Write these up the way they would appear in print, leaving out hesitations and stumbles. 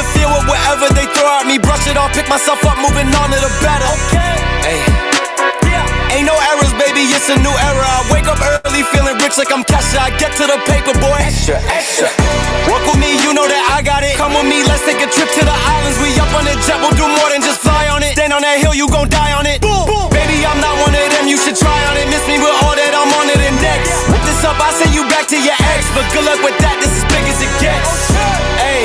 interfere with whatever they throw at me. Brush it off, pick myself up, moving on to the better. Hey. Ain't no errors, baby, it's a new era. I wake up early, feeling rich like I'm Kesha. I get to the paper, boy. Extra, extra. Work with me, you know that I got it. Come with me, let's take a trip to the islands. We up on the jet, we'll do more than just fly on it. Stand on that hill, you gon' die on it. Boom, boom. Baby, I'm not one of them, you should try on it. Miss me with all that, I'm on it and next. Whip this up, I send you back to your ex. But good luck with that, this is big as it gets. Hey,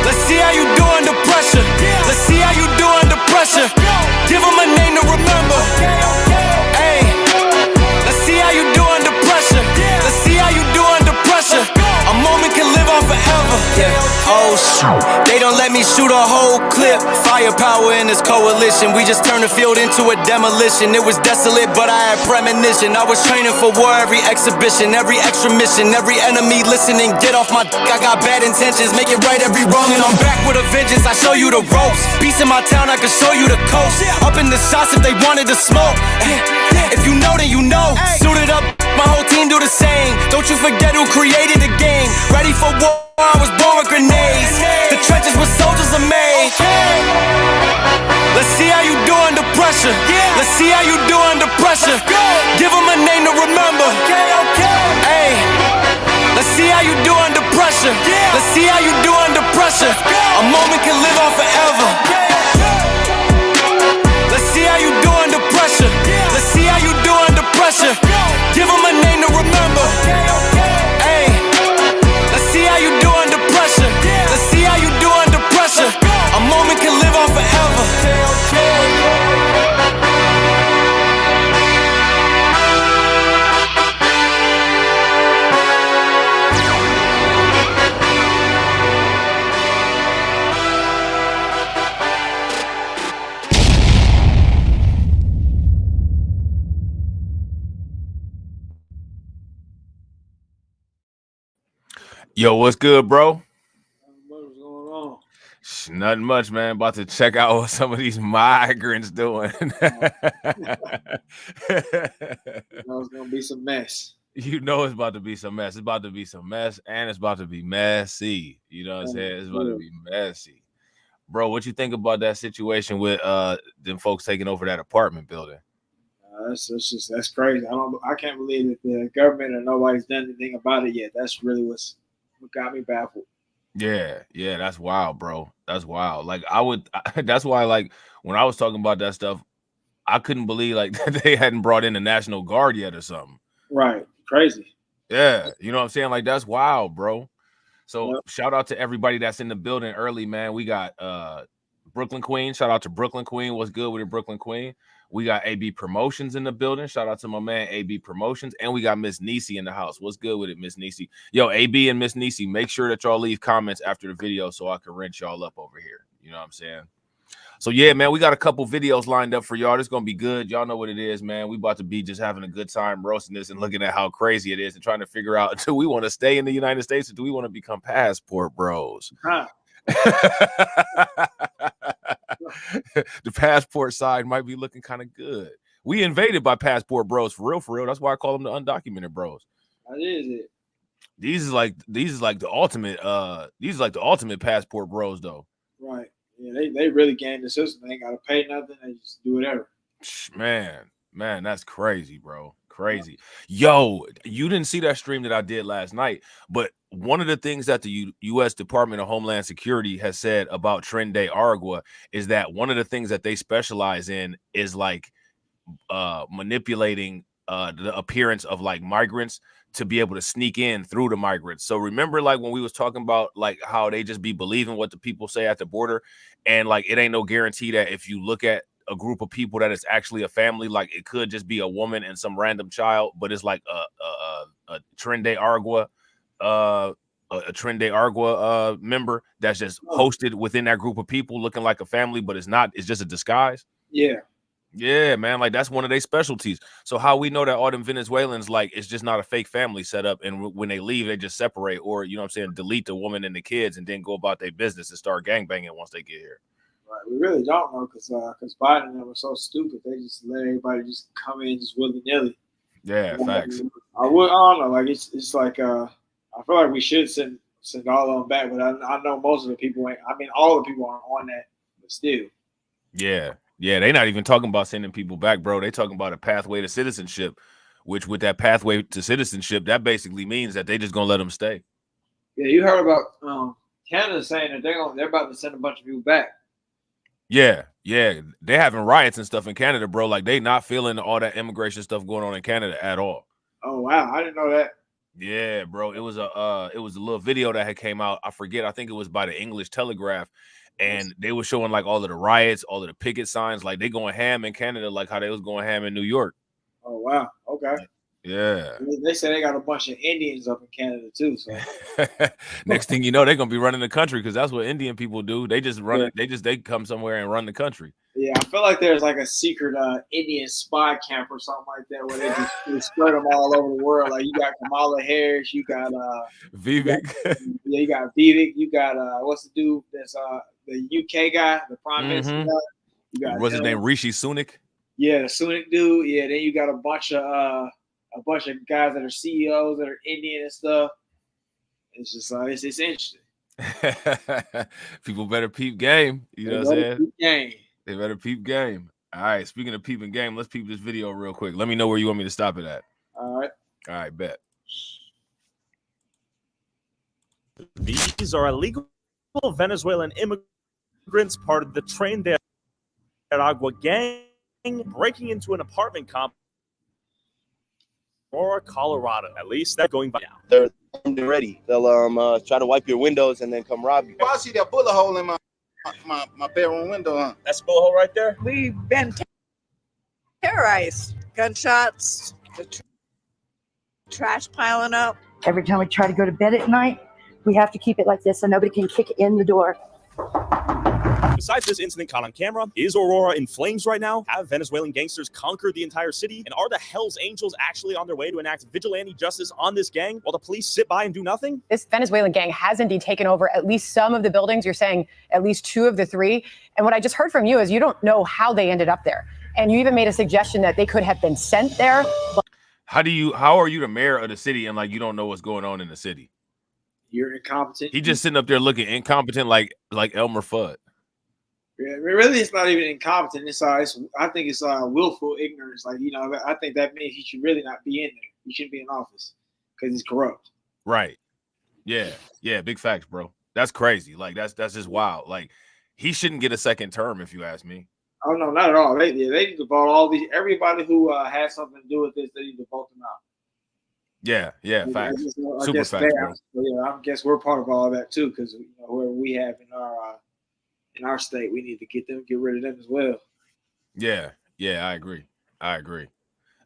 let's see how you do under pressure. Let's see how you do under pressure. Give them a name to remember. Hey, let's see how you do under pressure. Let's see how you do under pressure. A moment can live on forever. Oh shoot, they don't let me shoot a whole clip. Firepower in this coalition. We just turned the field into a demolition. It was desolate, but I had premonition. I was training for war, every exhibition, every extra mission, every enemy listening. Get off my dick, I got bad intentions. Make it right every wrong, and I'm back with a vengeance. I show you the ropes. Peace in my town, I can show you the coast. Up in the shots if they wanted to smoke. If you know, then you know. Suited up, my whole team do the same. Don't you forget who created the game. Ready for war, I was born with grenades. The trenches where soldiers are made. Let's see how you do under pressure. Let's see how you do under pressure. Give them a name to remember. Hey, let's see how you do under pressure. Let's see how you do under pressure. A moment can live on forever. Let's see how you do under pressure. Let's see how you do under pressure. Give them a name to remember. Hey, let's see how you do under pressure. Let's see how you do under pressure. A moment can live on forever. Yo, what's good, bro? What's going on? Nothing much, man. About to check out what some of these migrants doing. It's gonna be some mess. You know it's about to be some mess. It's about to be some mess, and it's about to be messy. You know what I'm saying? It's about to be messy. Bro, what you think about that situation with them folks taking over that apartment building? That's crazy. I can't believe that the government or nobody's done anything about it yet. That's really what got me baffled. Yeah, that's wild, bro. That's wild. Like that's why, like, when I was talking about that stuff, I couldn't believe like they hadn't brought in the National Guard yet or something. Right. Crazy. Yeah, you know what I'm saying? Like, that's wild, bro. So shout out to everybody that's in the building early, man. We got Brooklyn Queen. Shout out to Brooklyn Queen. What's good with it, Brooklyn Queen? We got AB Promotions in the building. Shout out to my man AB Promotions. And we got Miss Niecy in the house. What's good with it, Miss Niecy? Yo, AB and Miss Niecy, make sure that y'all leave comments after the video so I can wrench y'all up over here. You know what I'm saying? So yeah, man, we got a couple videos lined up for y'all. This is gonna be good. Y'all know what it is, man. We about to be just having a good time roasting this and looking at how crazy it is and trying to figure out, do we want to stay in the United States or do we want to become passport bros? The passport side might be looking kind of good. We invaded by passport bros for real. That's why I call them the undocumented bros. That is it. These is like the ultimate passport bros though. Right. Yeah, they really gained the system. They ain't gotta pay nothing. They just do whatever. Man, that's crazy, bro. Crazy. Yo, you didn't see that stream that I did last night, but one of the things that the U.S. Department of Homeland Security has said about Tren De Aragua is that one of the things that they specialize in is like manipulating the appearance of like migrants to be able to sneak in through the migrants. So remember, like when we was talking about like how they just be believing what the people say at the border, and like it ain't no guarantee that if you look at a group of people that it's actually a family, like it could just be a woman and some random child, but it's like a Tren De Aragua a Tren De Aragua member that's just hosted within that group of people looking like a family, but it's not, it's just a disguise. Yeah, man, like that's one of their specialties. So how we know that all them Venezuelans, like, it's just not a fake family setup, and when they leave, they just separate, or, you know what I'm saying, delete the woman and the kids and then go about their business and start gangbanging once they get here. Right, we really don't know because Biden and them were so stupid. They just let everybody just come in just willy-nilly. Yeah, facts. I don't know. Like it's like I feel like we should send send all of them back. But I know most of the people ain't. I mean, all the people aren't on that, but still. Yeah, they're not even talking about sending people back, bro. They talking about a pathway to citizenship, which with that pathway to citizenship, that basically means that they just gonna let them stay. Yeah, you heard about Canada saying that they're about to send a bunch of people back. Yeah, they're having riots and stuff in Canada, bro. Like they not feeling all that immigration stuff going on in Canada at all. Oh wow, I didn't know that. Yeah, bro. It was a little video that had came out. I forget. I think it was by the English Telegraph, and they were showing like all of the riots, all of the picket signs, like they going ham in Canada, like how they was going ham in New York. Oh wow, okay. Yeah. They say they got a bunch of Indians up in Canada too. So next thing you know, they're gonna be running the country because that's what Indian people do. They just run it. They come somewhere and run the country. Yeah, I feel like there's like a secret Indian spy camp or something like that where they spread them all over the world. Like you got Kamala Harris, you got Vivek. You got Vivek, you got what's the dude that's the UK guy, the prime minister guy. You got what's his name? Rishi Sunak. Yeah, the Sunak dude. Yeah, then you got a bunch of guys that are CEOs that are Indian and stuff. It's just it's interesting. People better peep game. You know what I'm saying? Peep game. They better peep game. All right. Speaking of peeping game, let's peep this video real quick. Let me know where you want me to stop it at. All right, bet. These are illegal Venezuelan immigrants, part of the Tren De Aragua gang, breaking into an apartment complex or Colorado. At least that's going by now. They're ready. They'll try to wipe your windows and then come rob you. I see that bullet hole in my bedroom window. Huh? That's a bullet hole right there. We've been terrorized. Gunshots, the trash piling up. Every time we try to go to bed at night, we have to keep it like this so nobody can kick in the door. Besides this incident caught on camera, is Aurora in flames right now? Have Venezuelan gangsters conquered the entire city? And are the Hells Angels actually on their way to enact vigilante justice on this gang while the police sit by and do nothing? This Venezuelan gang has indeed taken over at least some of the buildings. You're saying at least 2 of the 3. And what I just heard from you is you don't know how they ended up there. And you even made a suggestion that they could have been sent there. How are you the mayor of the city and like you don't know what's going on in the city? You're incompetent. He just sitting up there looking incompetent like Elmer Fudd. Yeah, really, it's not even incompetent. I think it's willful ignorance. Like I think that means he should really not be in there. He shouldn't be in office because he's corrupt. Right. Yeah. Big facts, bro. That's crazy. Like that's just wild. Like he shouldn't get a second term, if you ask me. Oh no, not at all. They need to vote everybody who has something to do with this. They need to vote them out. Yeah, facts. Super facts, bro. Yeah, I guess we're part of all of that too, because whoever we have in our state, we need to get rid of them as well. Yeah, I agree. All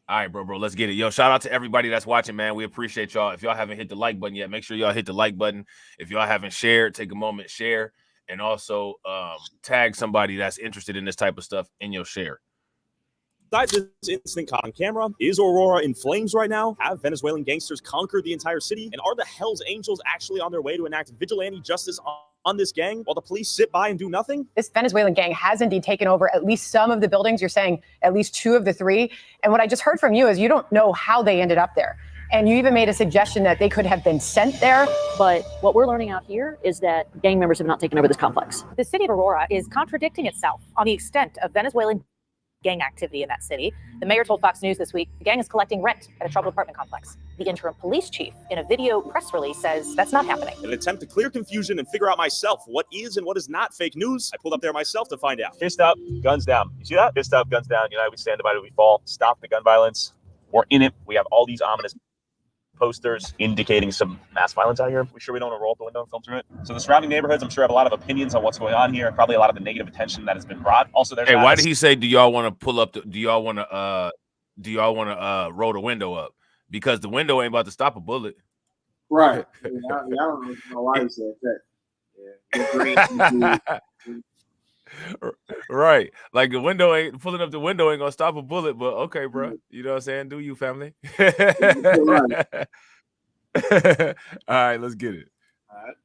right, bro, let's get it. Yo, shout out to everybody that's watching, man. We appreciate y'all. If y'all haven't hit the like button yet, make sure y'all hit the like button. If y'all haven't shared, take a moment, share, and also tag somebody that's interested in this type of stuff in your share. Besides this incident caught on camera, is Aurora in flames right now? Have Venezuelan gangsters conquered the entire city? And are the Hells Angels actually on their way to enact vigilante justice on this gang while the police sit by and do nothing? This Venezuelan gang has indeed taken over at least some of the buildings. You're saying at least 2 of the 3. And what I just heard from you is you don't know how they ended up there. And you even made a suggestion that they could have been sent there. But what we're learning out here is that gang members have not taken over this complex. The city of Aurora is contradicting itself on the extent of Venezuelan gang activity in that city. The mayor told Fox News this week the gang is collecting rent at a troubled apartment complex. The interim police chief in a video press release says that's not happening. In an attempt to clear confusion and figure out myself what is and what is not fake news, I pulled up there myself to find out. Fist up, guns down. You see that? Fist up, guns down. United we stand, divided we fall. Stop the gun violence. We're in it. We have all these ominous posters indicating some mass violence out here. We sure we don't want to roll up the window and film through it? So the surrounding neighborhoods, I'm sure, have a lot of opinions on what's going on here, and probably a lot of the negative attention that has been brought. Also, there's why did he say, do y'all want to pull up? Do y'all want to roll the window up? Because the window ain't about to stop a bullet. Right. I don't know why he said that. Yeah. Right. Like the window ain't pulling up the window ain't gonna stop a bullet, but okay, bro. You know what I'm saying? Do you, family? All right, let's get it. All right.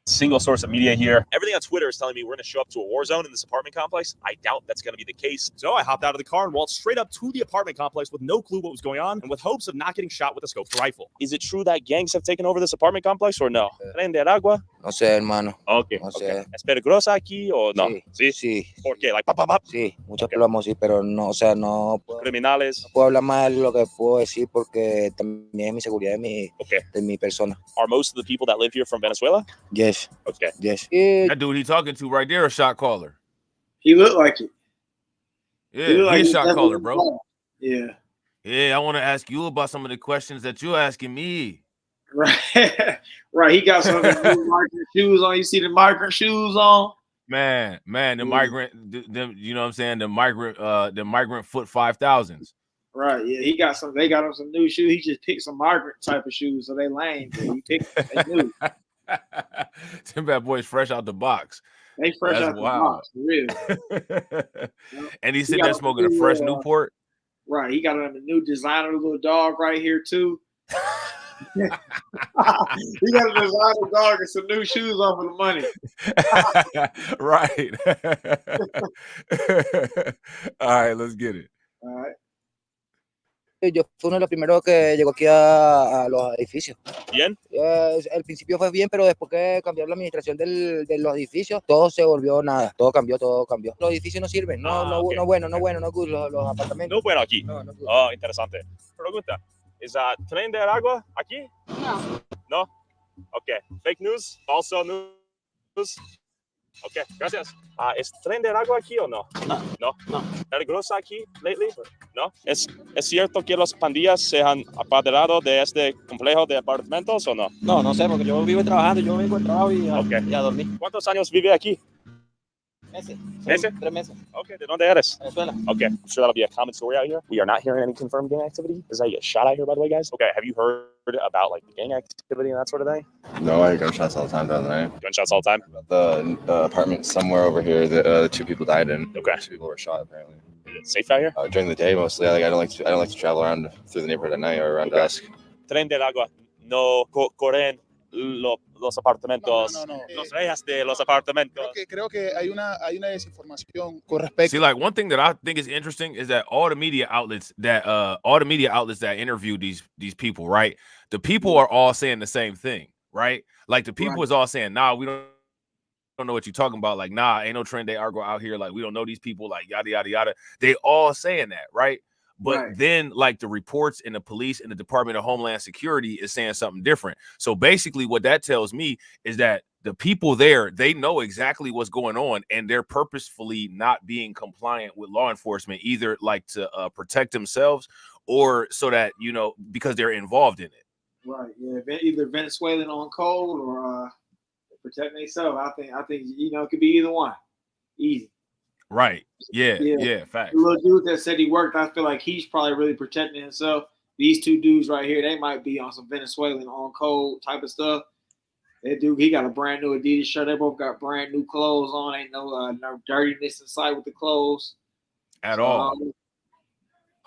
single source of media here. Everything on Twitter is telling me we're going to show up to a war zone in this apartment complex. I doubt that's going to be the case. So I hopped out of the car and walked straight up to the apartment complex with no clue what was going on and with hopes of not getting shot with a scoped rifle. Is it true that gangs have taken over this apartment complex or no? Tren De Aragua? No sé, hermano. Okay, No okay. sé. ¿Es peligrosa aquí o no? Sí, sí. ¿Por qué? Like, pop, pop, pop. Sí, muchos plomo, sí, pero no, o sea, no Criminales. puedo hablar más de lo que puedo decir porque también es mi seguridad de mi persona. Are most of the people that live here from Venezuela? Yes. Okay. Yes. That dude he talking to right there, a shot caller. He looked like it. Yeah, He looked like he's he shot definitely caller, bro. was. Yeah. Yeah, I want to ask you about some of the questions that you're asking me. Right. Right. He got some of the new migrant shoes on. You see the migrant shoes on? Man, the migrant, them, you know what I'm saying? The migrant foot 5,000s. Right. Yeah. He got some. They got him some new shoes. He just picked some migrant type of shoes, so they lame. But he picked. They new. Them bad boys fresh out the box. They fresh That's out the wild. box, for real. And he's sitting there smoking a fresh Newport. Right. He got a new designer little dog right here too. He got a designer dog and some new shoes on for the money. Right. All right, let's get it. All right. Yo fui uno de los primeros que llegó aquí a los edificios. ¿Bien? El principio fue bien, pero después que cambiaron la administración de los edificios, todo se volvió nada. Todo cambió. Los edificios no sirven. No good, los apartamentos. No bueno aquí. No good. Oh, interesante. Pregunta. ¿Es Tren de Aragua aquí? No. Okay. Fake news? Also news? Okay, gracias. ¿Es Tren de Aragua aquí o no? No. ¿Peligrosa aquí lately? No. ¿Es cierto que las pandillas se han apoderado de este complejo de apartamentos o no? No sé, porque yo vivo trabajando, yo vengo al trabajo y a dormir. ¿Cuántos años vive aquí? ¿Meses? 3 meses. Okay, ¿de dónde eres? Venezuela. Okay, I'm sure that'll be a common story out here. We are not hearing any confirmed gang activity. Does that get shot out here, by the way, guys? Okay, have you heard about like the gang activity and that sort of thing? No, I hear gunshots all the time down there. Gunshots all the time? The apartment somewhere over here, the 2 people died in. Okay. 2 people were shot apparently. Is it safe out here? During the day mostly. I don't like to travel around through the neighborhood at night or around dusk. Tren de Aragua no corren los apartamentos. No. Los reyes de los apartamentos. Creo que hay una desinformación con respecto. See, like one thing that I think is interesting is that all the media outlets that interview these people, right? The people are all saying the same thing, right? Like the people is all saying, nah, we don't know what you're talking about. Like, nah, ain't no Tren De Aragua out here. Like, we don't know these people. Like, yada yada yada. They all saying that, right? But then, like, the reports in the police and the Department of Homeland Security is saying something different. So basically, what that tells me is that the people there, they know exactly what's going on, and they're purposefully not being compliant with law enforcement, either like to protect themselves or so that, you know, because they're involved in it. Right. Yeah. Either Venezuelan on code or protecting themselves. I think you know it could be either one. Easy. Right. Yeah. Facts. The little dude that said he worked, I feel like he's probably really protecting himself. These 2 dudes right here, they might be on some Venezuelan on code type of stuff. That dude, he got a brand new Adidas shirt. They both got brand new clothes on. Ain't no dirtiness inside with the clothes at all.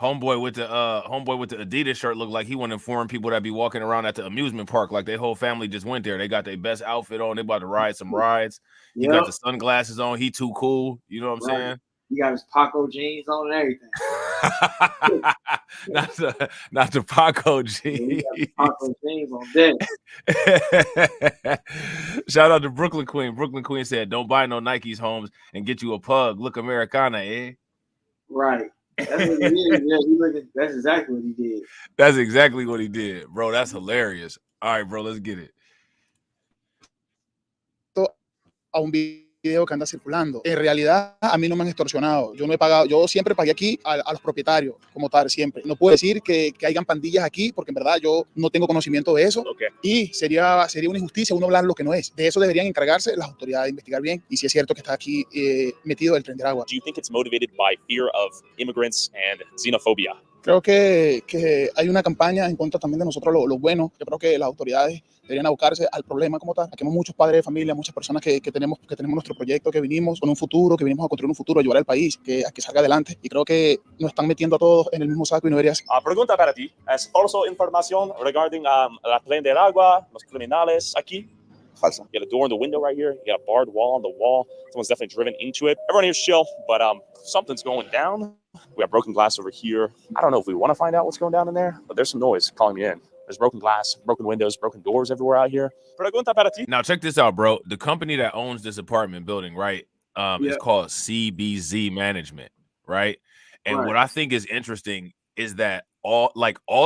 Homeboy with the Adidas shirt looked like he want to inform people that be walking around at the amusement park like their whole family just went there. They got their best outfit on. They about to ride some rides. He got the sunglasses on. He too cool. You know what I'm saying? He got his Paco jeans on and everything. not the Paco jeans. Paco jeans on deck. Shout out to Brooklyn Queen. Brooklyn Queen said, "Don't buy no Nikes, Holmes, and get you a pug. Look Americana, eh?" Right. That's what he did. Yeah, that's exactly what he did. That's exactly what he did, bro. That's hilarious. All right, bro, let's get it. A un video que anda circulando. En realidad, a mí no me han extorsionado. Yo no he pagado. Yo siempre pagué aquí a los propietarios, como tal, siempre. No puedo decir que hayan pandillas aquí, porque en verdad yo no tengo conocimiento de eso. Okay. Y sería una injusticia uno hablar lo que no es. De eso deberían encargarse las autoridades de investigar bien. Y si es cierto que está aquí metido el Tren de Aragua. Do you think it's motivated by fear of immigrants and xenophobia? Creo que hay una campaña en contra también de nosotros, los buenos. Yo creo que las autoridades deberían abocarse al problema como tal. Aquí hay muchos padres de familia, muchas personas que tenemos nuestro proyecto, que vinimos con un futuro, que vinimos a construir un futuro, a llevar al país, a que salga adelante. Y creo que nos están metiendo a todos en el mismo saco y no debería ser. Pregunta para ti. ¿Es falso información regarding la Tren de Aragua, los criminales aquí? Falsa. You got a door in the window right here. You got a barred wall on the wall. Someone's definitely driven into it. Everyone here's chill, but something's going down. We got broken glass over here. I don't know if we want to find out what's going down in there, but there's some noise calling me in. There's broken glass, broken windows, broken doors everywhere out here. Now check this out, bro. The company that owns this apartment building, right, is called CBZ Management, right? And what I think is interesting is that all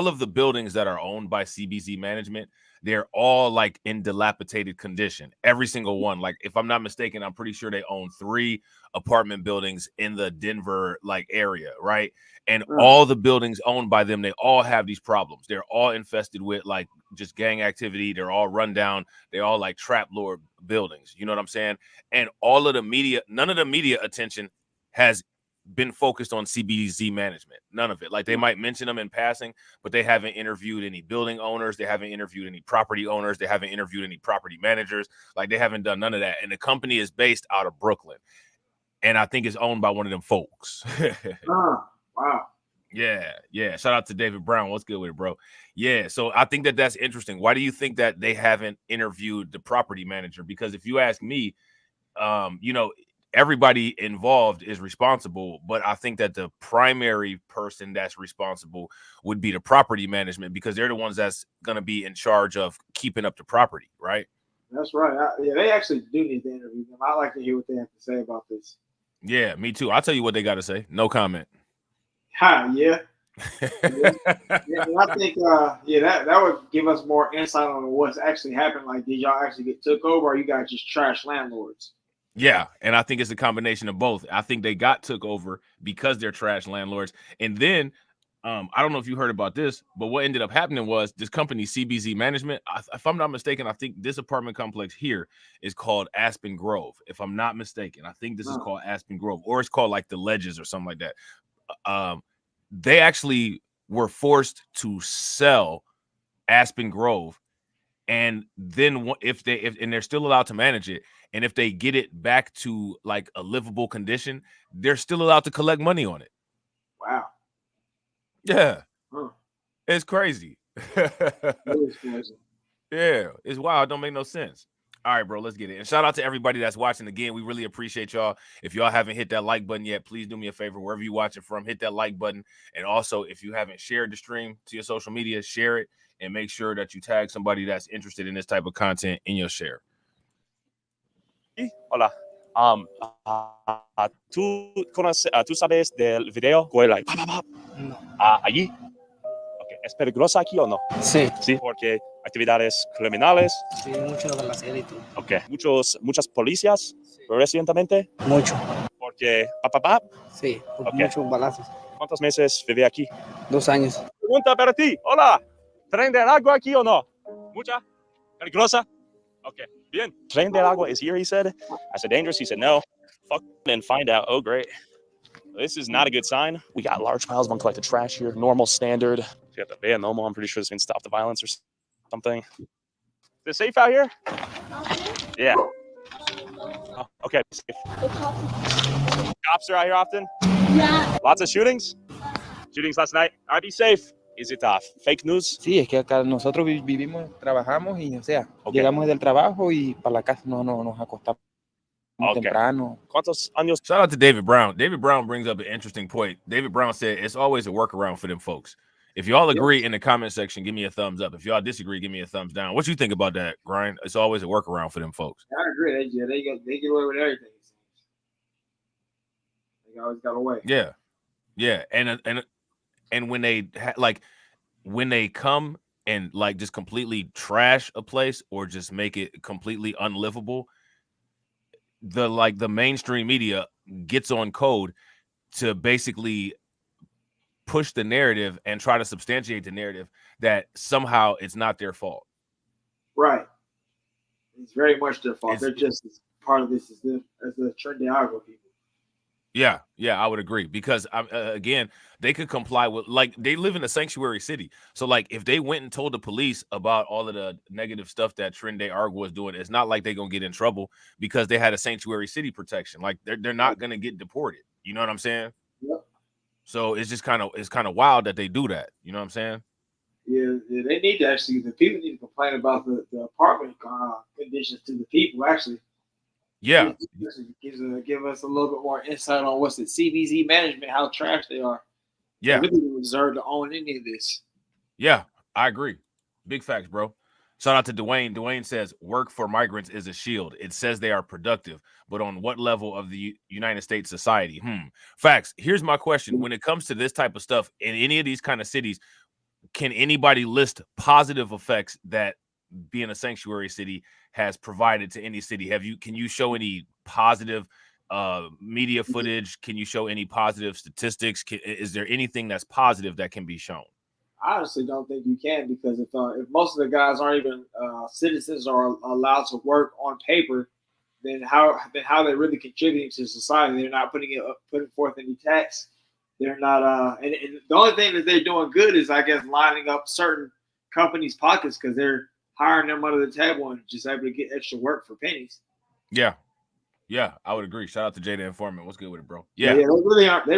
of the buildings that are owned by CBZ Management, they're all like in dilapidated condition. Every single one. Like, if I'm not mistaken, I'm pretty sure they own 3 apartment buildings in the Denver like area, right? And all the buildings owned by them, they all have these problems. They're all infested with like just gang activity. They're all run down. They're all like trap lord buildings. You know what I'm saying? And all of the media, none of the media attention has been focused on CBZ Management. None of it. Like, they might mention them in passing, but they haven't interviewed any building owners. They haven't interviewed any property owners. They haven't interviewed any property managers. Like, they haven't done none of that. And the company is based out of Brooklyn. And I think it's owned by one of them folks. Wow. Yeah. Shout out to David Brown. What's good with it, bro? Yeah. So I think that that's interesting. Why do you think that they haven't interviewed the property manager? Because if you ask me, everybody involved is responsible, but I think that the primary person that's responsible would be the property management, because they're the ones that's going to be in charge of keeping up the property, right? That's right. They actually do need to interview them. I like to hear what they have to say about this. Yeah, me too. I'll tell you what they got to say. No comment. Yeah. I think that would give us more insight on what's actually happened. Like, did y'all actually get took over, or you guys just trash landlords? Yeah, and I think it's a combination of both. I think they got took over because they're trash landlords. And then I don't know if you heard about this, but what ended up happening was this company, CBZ Management, if I'm not mistaken, I think this apartment complex here is called Aspen Grove. If I'm not mistaken, I think this is called Aspen Grove, or it's called like the Ledges or something like that. They actually were forced to sell Aspen Grove, and then if they're still allowed to manage it, and if they get it back to like a livable condition, they're still allowed to collect money on it. Wow. Yeah. It's crazy. It is crazy. Yeah, it's wild. It don't make no sense. All right, bro, let's get it. And shout out to everybody that's watching. Again, we really appreciate y'all. If y'all haven't hit that like button yet, please do me a favor. Wherever you watch it from, hit that like button. And also, if you haven't shared the stream to your social media, share it, and make sure that you tag somebody that's interested in this type of content in your share. Hola. ¿Tú sabes del video? Allí. Okay. ¿Es peligroso aquí o no? Sí. Sí, porque actividades criminales. Sí, mucho de balacera y todo. Okay. Muchas policías recientemente. Mucho. Porque Sí, Okay. muchos balazos. ¿Cuántos meses vive aquí? 2 años. Pregunta para ti. Hola. ¿Tren de Aragua aquí o no? Mucha. Peligrosa. Okay. Bien. Tren De Aragua is here, he said. I said, dangerous? He said, no. Fuck and find out. Oh, great. This is not a good sign. We got large piles of uncollected trash here. Normal, standard. You got the van normal. I'm pretty sure it's going to stop the violence or something. Is it safe out here? Yeah. Oh, okay. Safe. Cops are out here often? Yeah. Lots of shootings? Shootings last night? All right, be safe. Is it fake news? Sí, es que acá nosotros vivimos, trabajamos y, o sea, llegamos del trabajo y para la casa nos acostamos temprano. ¿Cuántos años? Shout out to David Brown. David Brown brings up an interesting point. David Brown said it's always a workaround for them folks. If y'all agree in the comment section, give me a thumbs up. If y'all disagree, give me a thumbs down. What you think about that, Grind? It's always a workaround for them folks. I agree. They get away with everything. They always got away. Yeah. And when they when they come and like just completely trash a place or just make it completely unlivable, the mainstream media gets on code to basically push the narrative and try to substantiate the narrative that somehow it's not their fault. Right. It's very much their fault. They're just part of this as the Tren De Aragua people. Yeah, I would agree, because again, they could comply with, like, they live in a sanctuary city. So like if they went and told the police about all of the negative stuff that Tren De Aragua was doing, it's not like they're gonna get in trouble because they had a sanctuary city protection. Like they're not gonna get deported. You know what I'm saying? Yep. So it's just kind of wild that they do that. You know what I'm saying? Yeah, they need to actually. The people need to complain about the apartment conditions to the people. Actually, Yeah, give us a little bit more insight on what's the CBZ management, how trash they are. yeah, They really deserve to own any of this. yeah. I agree. Big facts, bro. Shout out to Dwayne. Dwayne says work for migrants is a shield. It says they are productive, but on what level of the United States society? Facts. Here's my question: when it comes to this type of stuff in any of these kind of cities, can anybody list positive effects that being a sanctuary city has provided to any city? Can you show any positive media footage? Can you show any positive statistics? Is there anything that's positive that can be shown? I honestly don't think you can, because if most of the guys aren't even citizens or allowed to work on paper, then how they really contributing to society? They're not putting forth any tax. They're not and the only thing that they're doing good is, I guess, lining up certain companies' pockets, because they're hiring them under the table and just able to get extra work for pennies. Yeah, I would agree. Shout out to Jada Informant. What's good with it, bro? Yeah, they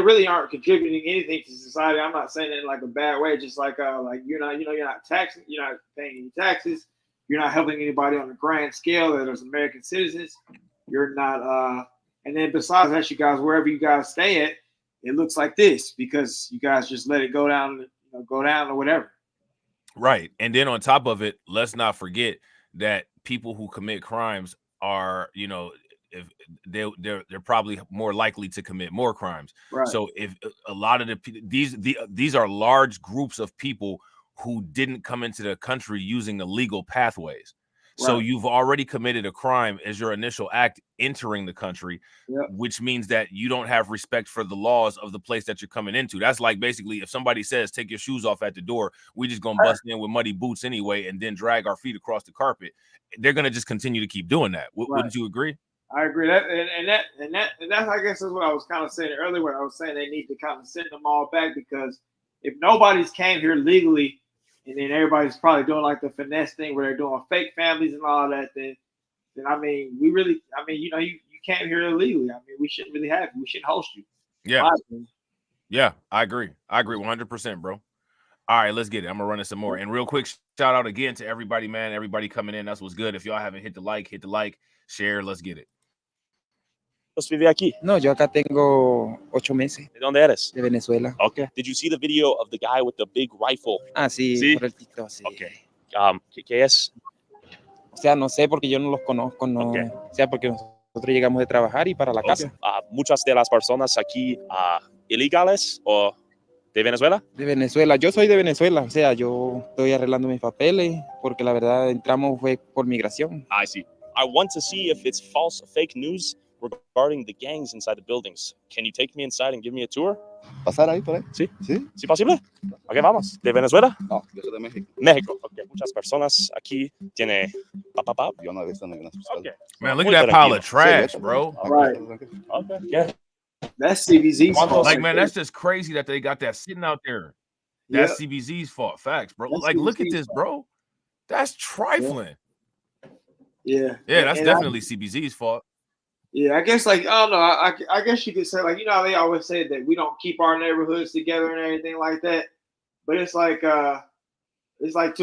really aren't contributing anything to society. I'm not saying it in like a bad way. Just like you're not taxing, you're not paying any taxes. You're not helping anybody on a grand scale that is American citizens. You're not. And then besides that, you guys, wherever you guys stay at, it looks like this because you guys just let it go down, or whatever. Right. And then on top of it, let's not forget that people who commit crimes are, if they're probably more likely to commit more crimes. Right. So if a lot of these are large groups of people who didn't come into the country using the legal pathways. So you've already committed a crime as your initial act entering the country, which means that you don't have respect for the laws of the place that you're coming into. That's like basically if somebody says, take your shoes off at the door, we just going to bust in with muddy boots anyway, and then drag our feet across the carpet. They're going to just continue to keep doing that. Wouldn't you agree? I agree. That I guess is what I was kind of saying earlier, when I was saying they need to kind of send them all back, because if nobody's came here legally, and then everybody's probably doing like the finesse thing where they're doing fake families and all that, then I mean, you came here illegally. I mean, we shouldn't really have you. We shouldn't host you. Yeah, I agree. I agree 100%, bro. All right, let's get it. I'm gonna run it some more. And real quick, shout out again to everybody, man. Everybody coming in. That's what's good. If y'all haven't hit the like, share. Let's get it. ¿Los vive aquí? No, yo acá tengo 8 meses. ¿De dónde eres? De Venezuela. Okay. Did you see the video of the guy with the big rifle? Ah, sí, ¿Sí? por el TikTok, sí. Okay. ¿Qué es? O sea, no sé porque yo no los conozco, no. Okay. O sea, porque nosotros llegamos de trabajar y para la casa. Muchas de las personas aquí ilegales o de Venezuela? De Venezuela. Yo soy de Venezuela, o sea, yo estoy arreglando mis papeles porque la verdad entramos fue por migración. I see. I want to see if it's false, fake news regarding the gangs inside the buildings. Can you take me inside and give me a tour? ¿Pasar ahí por ahí? Sí. ¿Sí? ¿Sí posible? Ok, vamos. ¿De Venezuela? No, yo soy de México. México. Ok, muchas personas aquí tiene papá. Yo no he visto ninguna social. Okay. Man, look at that pile of trash, bro. Right. Okay. Yeah. That's CBZ's fault. Like, man, that's just crazy that they got that sitting out there. That's CBZ's fault. Facts, bro. That's like, look at CBZ's this, bro. That's trifling. Yeah, that's definitely CBZ's fault. Yeah, I guess like I don't know. I guess you could say like how they always say that we don't keep our neighborhoods together and everything like that. But it's like to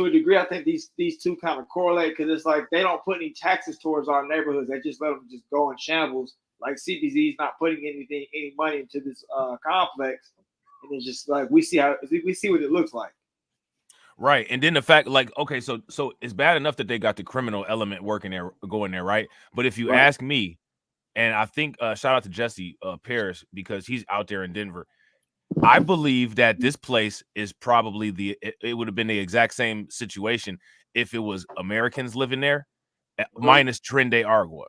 a degree, I think these two kind of correlate, because it's like they don't put any taxes towards our neighborhoods. They just let them just go in shambles. Like CBZ's not putting any money into this complex, and it's just like we see what it looks like. Right. And then the fact, like, okay, so it's bad enough that they got the criminal element going there, right? But if you ask me, and I think shout out to Jesse Paris, because he's out there in Denver, I believe that this place is probably it would have been the exact same situation if it was Americans living there, minus Tren De Aragua.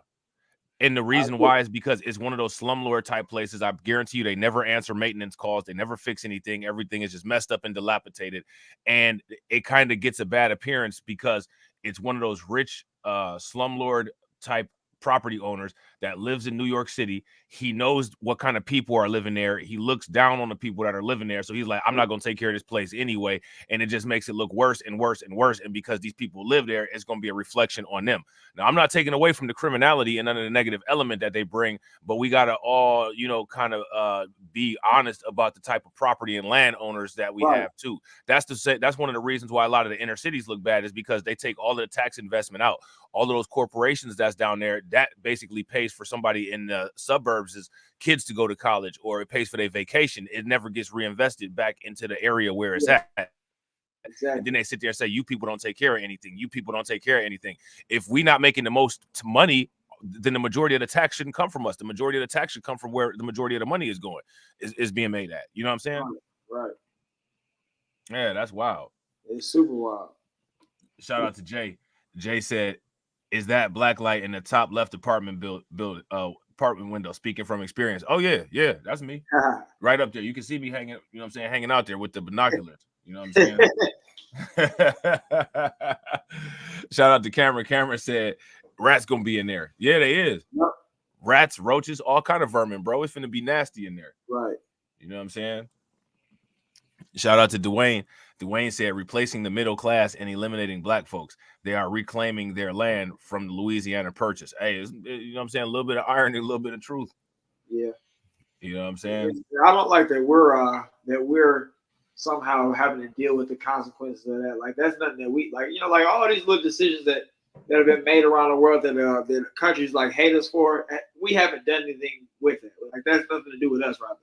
And the reason why is because it's one of those slumlord type places. I guarantee you they never answer maintenance calls. They never fix anything. Everything is just messed up and dilapidated. And it kind of gets a bad appearance because it's one of those rich slumlord type property owners that lives in New York City. He knows what kind of people are living there. He looks down on the people that are living there. So he's like, I'm not going to take care of this place anyway. And it just makes it look worse and worse and worse. And because these people live there, it's going to be a reflection on them. Now, I'm not taking away from the criminality and none of the negative element that they bring, but we got to all, you know, kind of be honest about the type of property and land owners that we have too. That's one of the reasons why a lot of the inner cities look bad, is because they take all of the tax investment out. All of those corporations that's down there, that basically pays for somebody in the suburbs' kids to go to college, or it pays for their vacation. It never gets reinvested back into the area where it's at. Exactly. And then they sit there and say, you people don't take care of anything. You people don't take care of anything. If we're not making the most money, then the majority of the tax shouldn't come from us. The majority of the tax should come from where the majority of the money is going, is being made at. You know what I'm saying? Right. Yeah, that's wild. It's super wild. Shout out to Jay. Jay said, is that black light in the top left apartment apartment window? Speaking from experience. Oh yeah, that's me. Right up there. You can see me hanging, you know what I'm saying, hanging out there with the binoculars. You know what I'm saying? Shout out to Cameron. Cameron said, rats gonna be in there. Yeah, they is. Yep. Rats, roaches, all kind of vermin, bro. It's finna be nasty in there. Right. You know what I'm saying? Shout out to Dwayne. Dwayne said, replacing the middle class and eliminating black folks. They are reclaiming their land from the Louisiana Purchase. Hey, you know what I'm saying? A little bit of irony, a little bit of truth. Yeah. You know what I'm saying? I don't like that we're somehow having to deal with the consequences of that. Like, that's nothing that we like, you know, like all these little decisions that have been made around the world that countries like hate us for, we haven't done anything with it. Like, that's nothing to do with us, rather.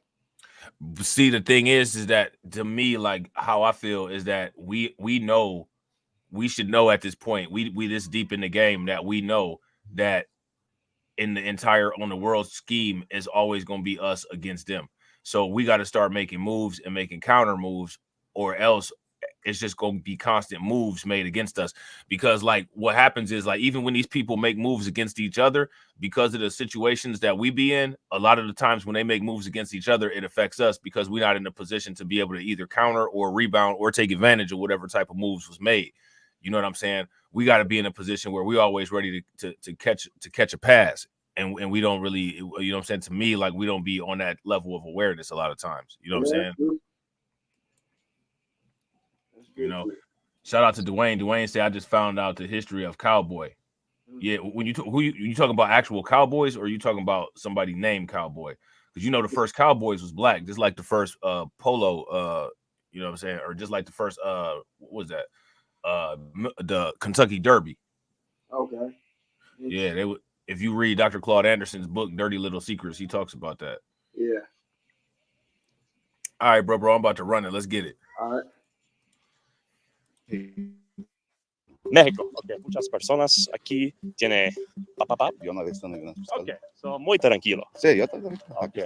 See, the thing is that to me, like how I feel is that we know, we should know at this point, we this deep in the game that we know that in the entire on the world scheme is always going to be us against them. So we got to start making moves and making counter moves, or else it's just going to be constant moves made against us. Because like what happens is, like, even when these people make moves against each other, because of the situations that we be in, a lot of the times when they make moves against each other, it affects us because we're not in a position to be able to either counter or rebound or take advantage of whatever type of moves was made. You know what I'm saying? We got to be in a position where we're always ready to catch a pass. And we don't really, you know what I'm saying? To me, like, we don't be on that level of awareness a lot of times. You know what I'm saying? You know, shout out to Dwayne. Dwayne said, I just found out the history of Cowboy. Yeah, when you talking about actual cowboys, or are you talking about somebody named Cowboy? Because you know the first Cowboys was black, just like the first polo, you know what I'm saying, or just like the first what was that? The Kentucky Derby. Okay. Yeah, they would. If you read Dr. Claude Anderson's book, Dirty Little Secrets, he talks about that. Yeah. All right, bro, I'm about to run it. Let's get it. All right. México. Okay, muchas personas aquí tiene papá. Yo no he visto ninguna. Okay, so muy tranquilo. Sí, yo también. Okay.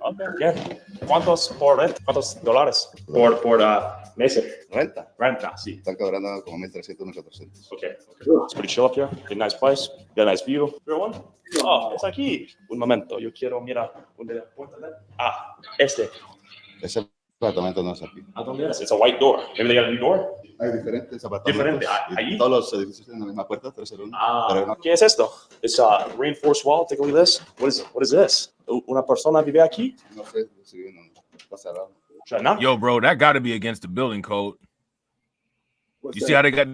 Okay. ¿Cuántos dólares por meses? Renta, sí. Están cobrando como 1,300, 1,400. Okay. It's pretty chill up here. Get a nice place. Get a nice view. Everyone? Oh, es aquí. Un momento. Yo quiero mirar dónde puerta. Este. Ese apartamento no es aquí. ¿A dónde es? It's a white door. Maybe they got a new door. Hay diferentes apartamentos. Ahí. Todos los edificios tienen la misma puerta, 301. ¿Qué es esto? It's a reinforced wall. Take a look at this. What is this? ¿Una persona vive aquí? No sé, si no, está cerrado. Yo, bro, that got to be against the building code. You see how they got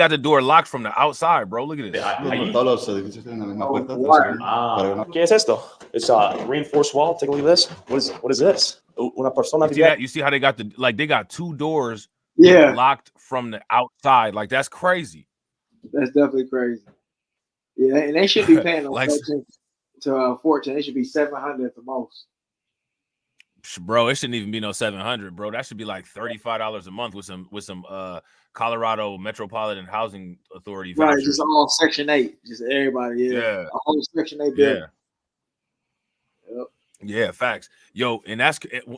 the door locked from the outside, bro. Look at this. Todos los edificios tienen la misma puerta, 301. ¿Qué es esto? It's a reinforced wall. Take a look at this. What is this? Una persona vive aquí. You see how they got they got two doors. Yeah, locked from the outside. Like, that's crazy. That's definitely crazy. Yeah, and they should be paying like 13 to 14. They should be 700 at the most. Bro, it shouldn't even be no 700, bro. That should be like $35 a month with some Colorado Metropolitan Housing Authority vouchers. Right, just all Section 8, just everybody. Yeah, a whole Section 8 bill. Yep. Yeah, facts. Yo, and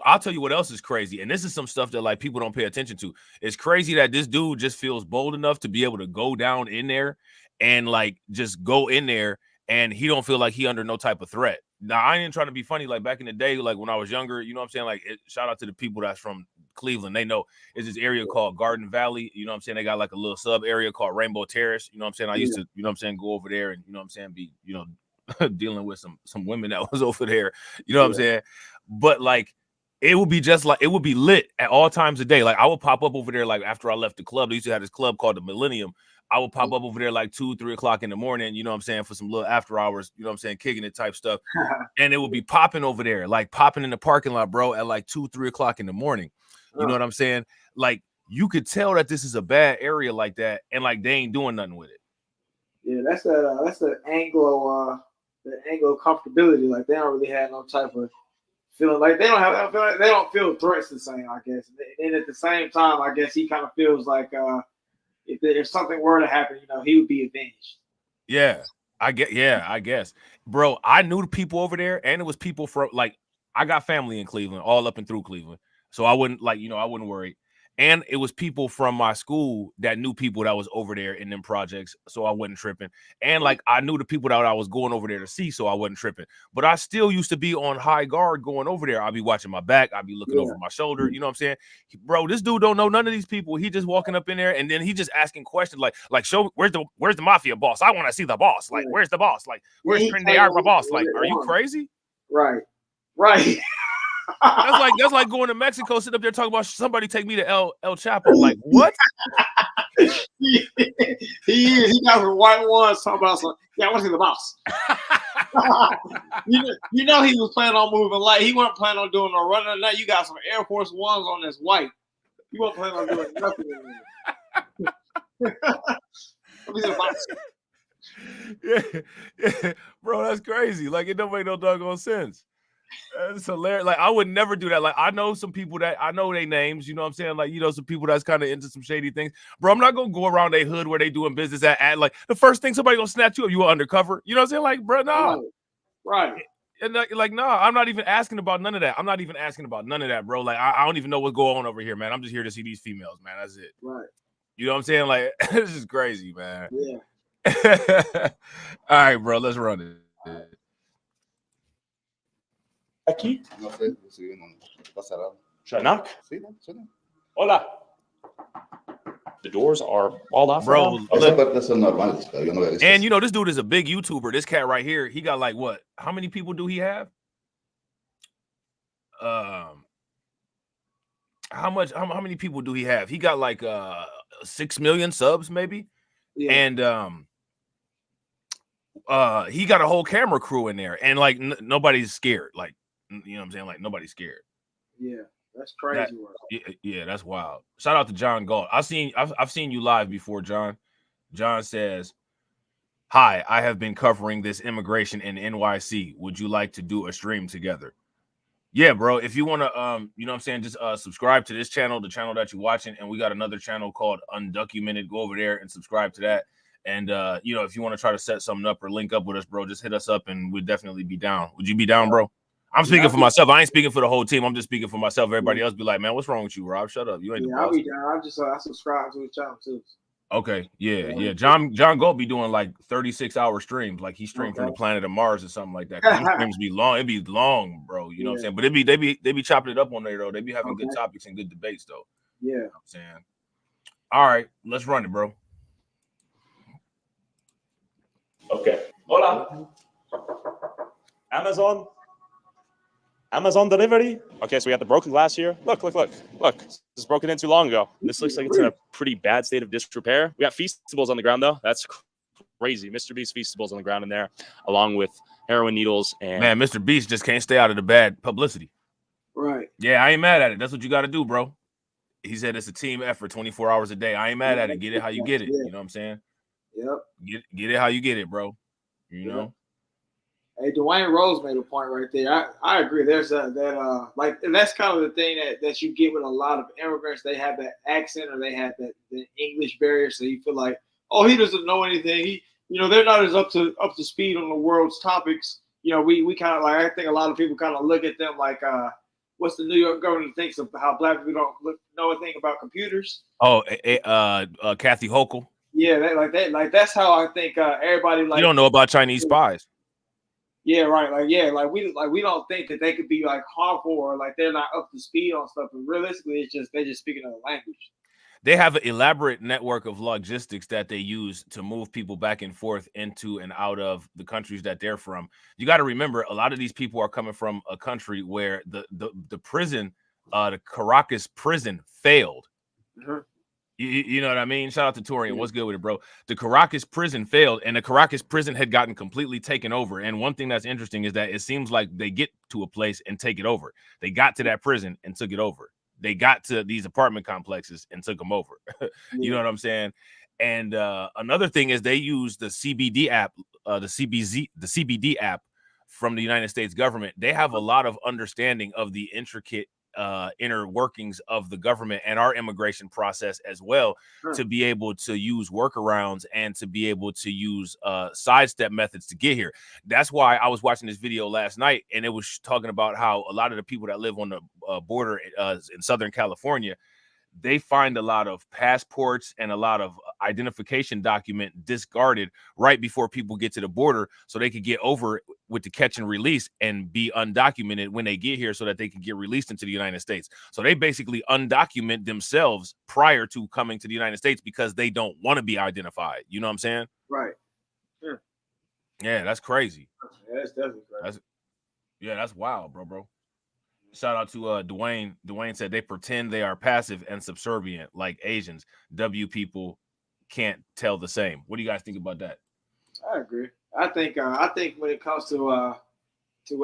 I'll tell you what else is crazy. And this is some stuff that like people don't pay attention to. It's crazy that this dude just feels bold enough to be able to go down in there and like just go in there, and he don't feel like he under no type of threat. Now, I ain't trying to be funny. Like back in the day, like when I was younger, you know what I'm saying? Like shout out to the people that's from Cleveland, they know it's this area called Garden Valley. You know what I'm saying? They got like a little sub area called Rainbow Terrace. You know what I'm saying? I used to, you know what I'm saying, go over there and, you know what I'm saying, be, you know, dealing with some women that was over there. You know what I'm saying? But like, it would be just like, it would be lit at all times of day. Like I would pop up over there, like after I left the club, they used to have this club called the Millennium. I would pop up over there like 2, 3 o'clock in the morning, you know what I'm saying, for some little after hours, you know what I'm saying, kicking it type stuff. And it would be popping over there, like popping in the parking lot, bro, at like 2, 3 o'clock in the morning. You know what I'm saying? Like you could tell that this is a bad area like that, and like they ain't doing nothing with it. Yeah, that's the Anglo comfortability. Like they don't really have no type of feeling, like they don't feel threats the same, I guess. And at the same time, I guess he kind of feels like if something were to happen, you know, he would be avenged. Yeah, I guess. Bro, I knew the people over there, and it was people from, like, I got family in Cleveland, all up and through Cleveland. So I wouldn't, like, you know, I wouldn't worry. And it was people from my school that knew people that was over there in them projects, so I wasn't tripping. And like I knew the people that I was going over there to see, so I wasn't tripping. But I still used to be on high guard going over there. I'd be watching my back, I'd be looking over my shoulder. You know what I'm saying? Bro, this dude don't know none of these people. He just walking up in there, and then he just asking questions like show where's the mafia boss? I want to see the boss. Like, where's the boss? Like, where's Tren De Aragua boss? Like, are you crazy? Right. That's like going to Mexico, sit up there talking about somebody take me to El Chapo. Like, what? He got some white ones talking about some. Yeah, I want to see the boss. you know he was planning on moving light. He wasn't planning on doing no running. Now you got some Air Force Ones on this white. You wasn't planning on doing nothing. Let me see the boss. Yeah, bro, that's crazy. Like, it don't make no doggone sense. It's hilarious. Like, I would never do that. Like, I know some people that I know their names, you know what I'm saying? Like, you know, some people that's kind of into some shady things. Bro, I'm not gonna go around their hood where they doing business at like the first thing somebody gonna snatch you up, you are undercover. You know what I'm saying? Like, bro, no. Right. And like, no, I'm not even asking about none of that. I'm not even asking about none of that, bro. Like, I don't even know what's going on over here, man. I'm just here to see these females, man. That's it. Right. You know what I'm saying? Like, this is crazy, man. Yeah. All right, bro, let's run it. Aquí. No sé, sí, no, está cerrado. Should I knock? Sí, no, sí, no. Hola. The doors are walled off. Bro, look. And you know, this dude is a big YouTuber. This cat right here, he got like what? How many people do he have? How many people do he have? He got like 6 million subs, maybe. Yeah. And he got a whole camera crew in there, and like nobody's scared. Like, you know what I'm saying? Like, nobody's scared. Yeah, that's crazy. Yeah, that's wild. Shout out to John Galt. I've seen you live before, John. John says, "Hi, I have been covering this immigration in NYC. Would you like to do a stream together?" Yeah, bro. If you want to, you know what I'm saying, just subscribe to this channel, the channel that you're watching, and we got another channel called Undocumented. Go over there and subscribe to that. And you know, if you want to try to set something up or link up with us, bro, just hit us up, and we'd definitely be down. Would you be down, bro? I'm speaking for myself. I ain't speaking for the whole team. I'm just speaking for myself. Everybody else be like, man, what's wrong with you, Rob? Shut up. You ain't the boss. I'll be down. I subscribe to his channel too. Okay, yeah. John Galt be doing like 36-hour streams, like he streamed from the planet of Mars or something like that. These streams be long. It'd be long, bro. You know what I'm saying? But they be chopping it up on there though. They be having good topics and good debates though. Yeah. You know what I'm saying? All right, let's run it, bro. Okay. Hola. Amazon delivery. Okay, so we got the broken glass here. Look. This was broken in too long ago. This looks like it's in a pretty bad state of disrepair. We got Feastables on the ground though. That's crazy. Mr. Beast Feastables on the ground in there, along with heroin needles and man, Mr. Beast just can't stay out of the bad publicity. Right. Yeah, I ain't mad at it. That's what you got to do, bro. He said it's a team effort, 24 hours a day. I ain't mad at it. Get it how you get it. You know what I'm saying? Yep. Get it how you get it, bro. You know. Hey, Dwayne Rose made a point right there. I agree. There's and that's kind of the thing that you get with a lot of immigrants. They have that accent or they have the English barrier, so you feel like, oh, he doesn't know anything. They're not as up to speed on the world's topics. You know, we kind of like, I think a lot of people kind of look at them like, what's the New York governor thinks of how black people don't know a thing about computers? Oh, Kathy Hochul. Yeah, like that's how I think everybody like. You don't know about Chinese spies. Yeah, right. Like we don't think that they could be like harmful or like they're not up to speed on stuff. But realistically, it's just they're just speaking another language. They have an elaborate network of logistics that they use to move people back and forth into and out of the countries that they're from. You got to remember, a lot of these people are coming from a country where the prison, the Caracas prison failed. Mm-hmm. You know what I mean? Shout out to Torian. What's good with it, bro? The Caracas prison failed, and the Caracas prison had gotten completely taken over. And one thing that's interesting is that it seems like they get to a place and take it over. They got to that prison and took it over. They got to these apartment complexes and took them over. You know what I'm saying? And another thing is they use the CBD app, the CBD app from the United States government. They have a lot of understanding of the intricate inner workings of the government and our immigration process as well, to be able to use workarounds and to be able to use sidestep methods to get here. That's why I was watching this video last night, and it was talking about how a lot of the people that live on the border in Southern California, they find a lot of passports and a lot of identification document discarded right before people get to the border, so they could get over with the catch and release and be undocumented when they get here, so that they can get released into the United States. So they basically undocument themselves prior to coming to the United States because they don't want to be identified. You know what I'm saying? Right. Yeah. Yeah, that's crazy. Yeah, that's definitely crazy. That's wild, bro. Shout out to Dwayne. Dwayne said they pretend they are passive and subservient like Asians. W people can't tell the same. What do you guys think about that? I agree. I think when it comes to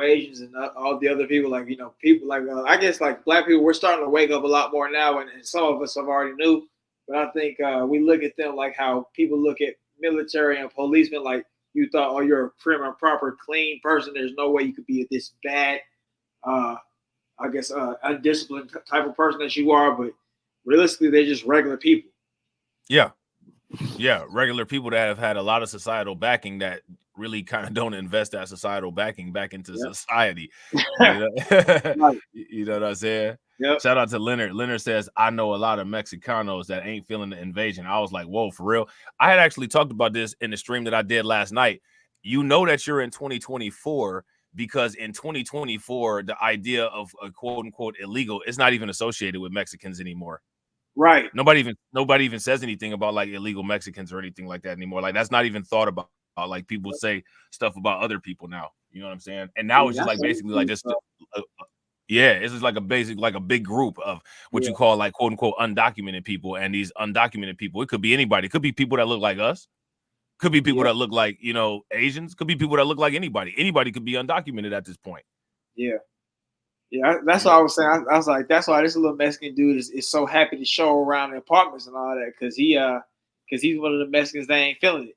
Asians and all the other people, like, you know, people like I guess like black people, we're starting to wake up a lot more now, and some of us have already knew. But I think we look at them like how people look at military and policemen, like you thought, oh, you're a prim and proper, clean person. There's no way you could be this bad, I guess, undisciplined type of person that you are. But realistically, they're just regular people. Yeah, regular people that have had a lot of societal backing that really kind of don't invest that societal backing back into society. You know? You know what I'm saying? Yep. Shout out to Leonard. Leonard says, I know a lot of Mexicanos that ain't feeling the invasion. I was like, whoa, for real? I had actually talked about this in the stream that I did last night. You know that you're in 2024 because in 2024, the idea of a quote unquote illegal is not even associated with Mexicans anymore. Right. Nobody even says anything about like illegal Mexicans or anything like that anymore. Like that's not even thought about. Like people say stuff about other people now. You know what I'm saying? And now it's just like basically like just it's just like a basic, like a big group of what you call like quote unquote undocumented people. And these undocumented people, it could be anybody. It could be people that look like us. Could be people that look like, you know, Asians. Could be people that look like anybody. Anybody could be undocumented at this point. Yeah. Yeah, that's what I was saying. I was like, that's why this little Mexican dude is so happy to show around the apartments and all that, because he's one of the Mexicans that ain't feeling it.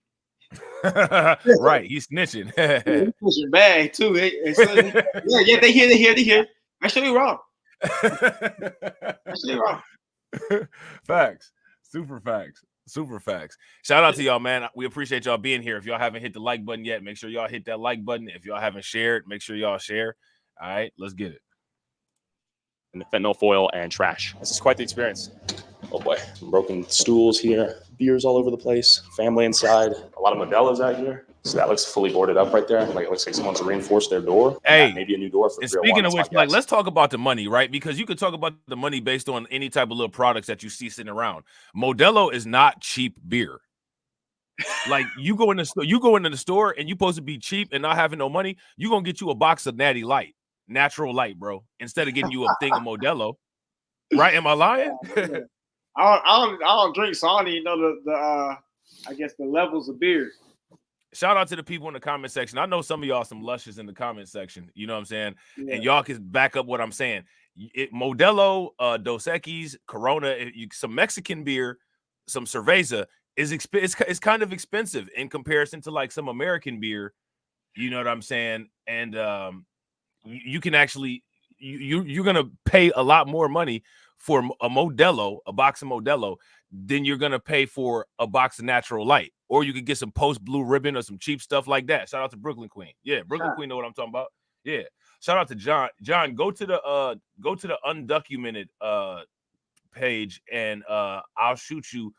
Right, he's snitching. He's pushing bad too. Yeah, they hear. Actually wrong. Actually wrong. Facts. Super facts. Shout out to y'all, man. We appreciate y'all being here. If y'all haven't hit the like button yet, make sure y'all hit that like button. If y'all haven't shared, make sure y'all share. All right, let's get it. And fentanyl foil and trash. This is quite the experience. Oh boy, broken stools here, beers all over the place, family inside, a lot of Modelo's out here. So that looks fully boarded up right there. Like it looks like someone's reinforced their door. Hey, maybe a new door for. And speaking of which, like, let's talk about the money, right? Because you could talk about the money based on any type of little products that you see sitting around. Modelo is not cheap beer. Like you go into the store and you supposed to be cheap and not having no money, you gonna get you a box of Natty Light, natural light, bro, instead of getting you a thing of Modelo. Right? Am I lying? I don't drink, so I don't even know the I guess the levels of beer. Shout out to the people in the comment section. I know some of y'all some lushes in the comment section. You know what I'm saying? Yeah. And y'all can back up what I'm saying. Modelo, Dos Equis, Corona, some Mexican beer, some cerveza it's kind of expensive in comparison to like some American beer. You know what I'm saying? And you can actually you're gonna pay a lot more money for a Modelo, a box of Modelo, than you're gonna pay for a box of Natural Light. Or you could get some Post Blue Ribbon or some cheap stuff like that. Shout out to Brooklyn Queen. Yeah, Brooklyn Queen know what I'm talking about. Yeah. Shout out to John. John, go to the undocumented page and I'll shoot you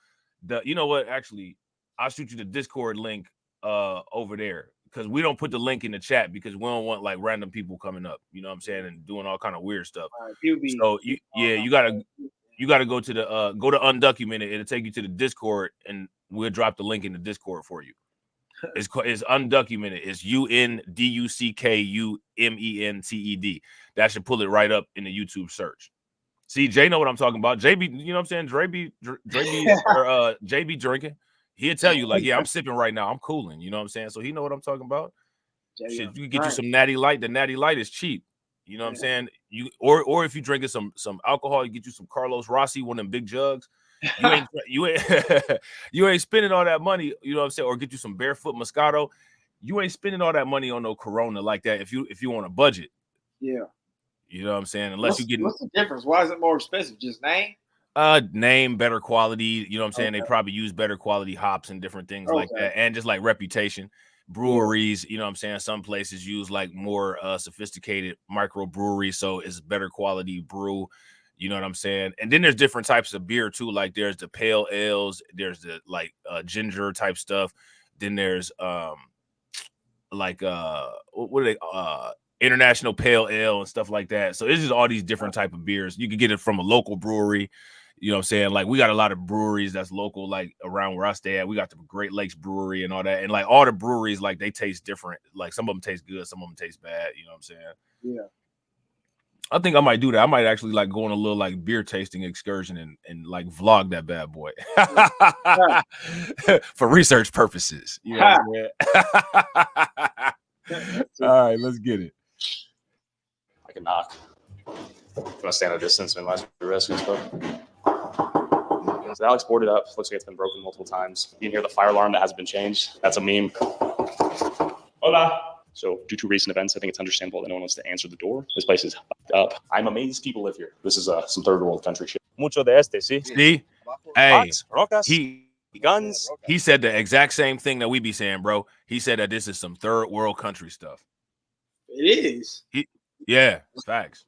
the, you know what, actually, I'll shoot you the Discord link over there. because we don't put the link in the chat because we don't want like random people coming up, you know what I'm saying, and doing all kind of weird stuff. So you gotta go to the go to Undocumented. It'll take you to the Discord, and we'll drop the link in the Discord for you. It's Undocumented. It's UNDUCKUMENTED. That should pull it right up in the YouTube search. See, Jay know what I'm talking about. JB, you know what I'm saying? JB drinking. He'll tell you like, yeah, I'm sipping right now. I'm cooling. You know what I'm saying? So he know what I'm talking about. Shit, you can get you some Natty Light. The Natty Light is cheap. You know what I'm saying? You or if you drinking some alcohol, you get you some Carlos Rossi, one of them big jugs. You ain't spending all that money. You know what I'm saying? Or get you some Barefoot Moscato. You ain't spending all that money on no Corona like that if you want a budget. Yeah. You know what I'm saying? Unless you get what's the difference? Why is it more expensive? Just name? Name, better quality. You know what I'm saying? They probably use better quality hops and different things like that, and just like reputation. Breweries, you know what I'm saying? Some places use like more sophisticated micro breweries, so it's better quality brew. You know what I'm saying? And then there's different types of beer too. Like there's the pale ales, there's the like ginger type stuff. Then there's like what are they international pale ale and stuff like that. So it's just all these different type of beers. You can get it from a local brewery. You know what I'm saying? Like we got a lot of breweries that's local, like around where I stay at. We got the Great Lakes Brewery and all that. And like all the breweries, like they taste different. Like some of them taste good, some of them taste bad. You know what I'm saying? Yeah. I think I might do that. I might actually like go on a little like beer tasting excursion and like vlog that bad boy for research purposes. You know what I'm saying? All right, let's get it. I can knock. If you want to stand at a distance, minimize your risk and stuff. So Alex boarded up. Looks like it's been broken multiple times. You can hear the fire alarm that hasn't been changed. That's a meme. Hola. So due to recent events, I think it's understandable that no one wants to answer the door. This place is fucked up. I'm amazed people live here. This is some third world country shit. Mucho de este, sí? See? Hey, rocas, guns. He said the exact same thing that we be saying, bro. He said that this is some third world country stuff. It is. Yeah, facts.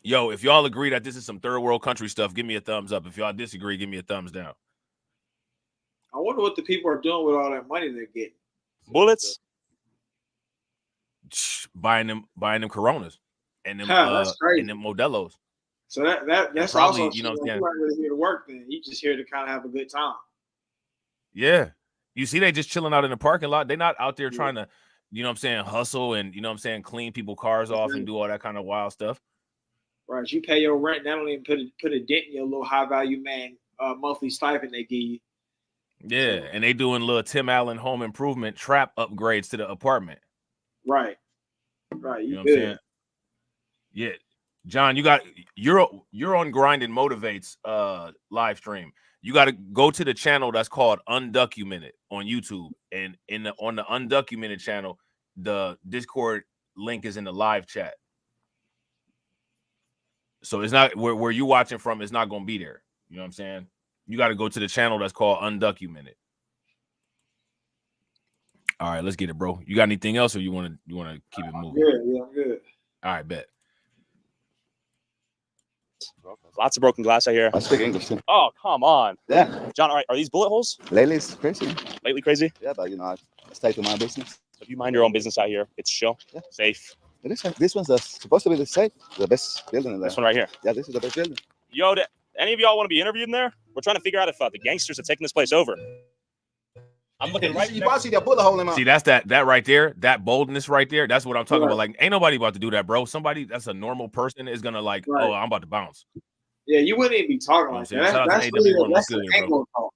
Yo, if y'all agree that this is some third world country stuff, give me a thumbs up. If y'all disagree, give me a thumbs down. I wonder what the people are doing with all that money they're getting. Bullets. Buying them Coronas and them that's crazy. and them Modelos. So that's probably, also, you know, you aren't really here to work then. You just here to kind of have a good time. Yeah. You see, they just chilling out in the parking lot. They're not out there trying to, you know what I'm saying, hustle and, you know what I'm saying, clean people cars off and do all that kind of wild stuff. Right. You pay your rent. They don't even put a dent in your little high value man monthly stipend they give you. Yeah. And they doing little Tim Allen home improvement trap upgrades to the apartment. Right. Right. You know what I'm saying? Yeah. John, you're on Grind and Motivates live stream. You got to go to the channel that's called Undocumented on YouTube. And on the Undocumented channel, the Discord link is in the live chat. So it's not where you watching from, it's not going to be there. You know what I'm saying? You got to go to the channel that's called Undocumented. All right, let's get it, bro. You got anything else, or you want to keep it moving? Yeah, I'm good. All right, bet. Lots of broken glass out here. I speak English too. Oh, come on. Yeah. John, all right, are these bullet holes? Lately it's crazy. Lately crazy? Yeah, but you know, I stay to my business. If you mind your own business out here, it's chill, safe. It is. This one's supposed to be the safe, the best building in there. This one right here. Yeah, this is the best building. Yo, any of y'all want to be interviewed in there? We're trying to figure out if the gangsters are taking this place over. I'm looking right. You probably see that bullet hole in my. See, that's that right there, that boldness right there. That's what I'm talking about. Like, ain't nobody about to do that, bro. Somebody that's a normal person is gonna like, oh, I'm about to bounce. Yeah, you wouldn't even be talking like that. That's really that's the angle talk.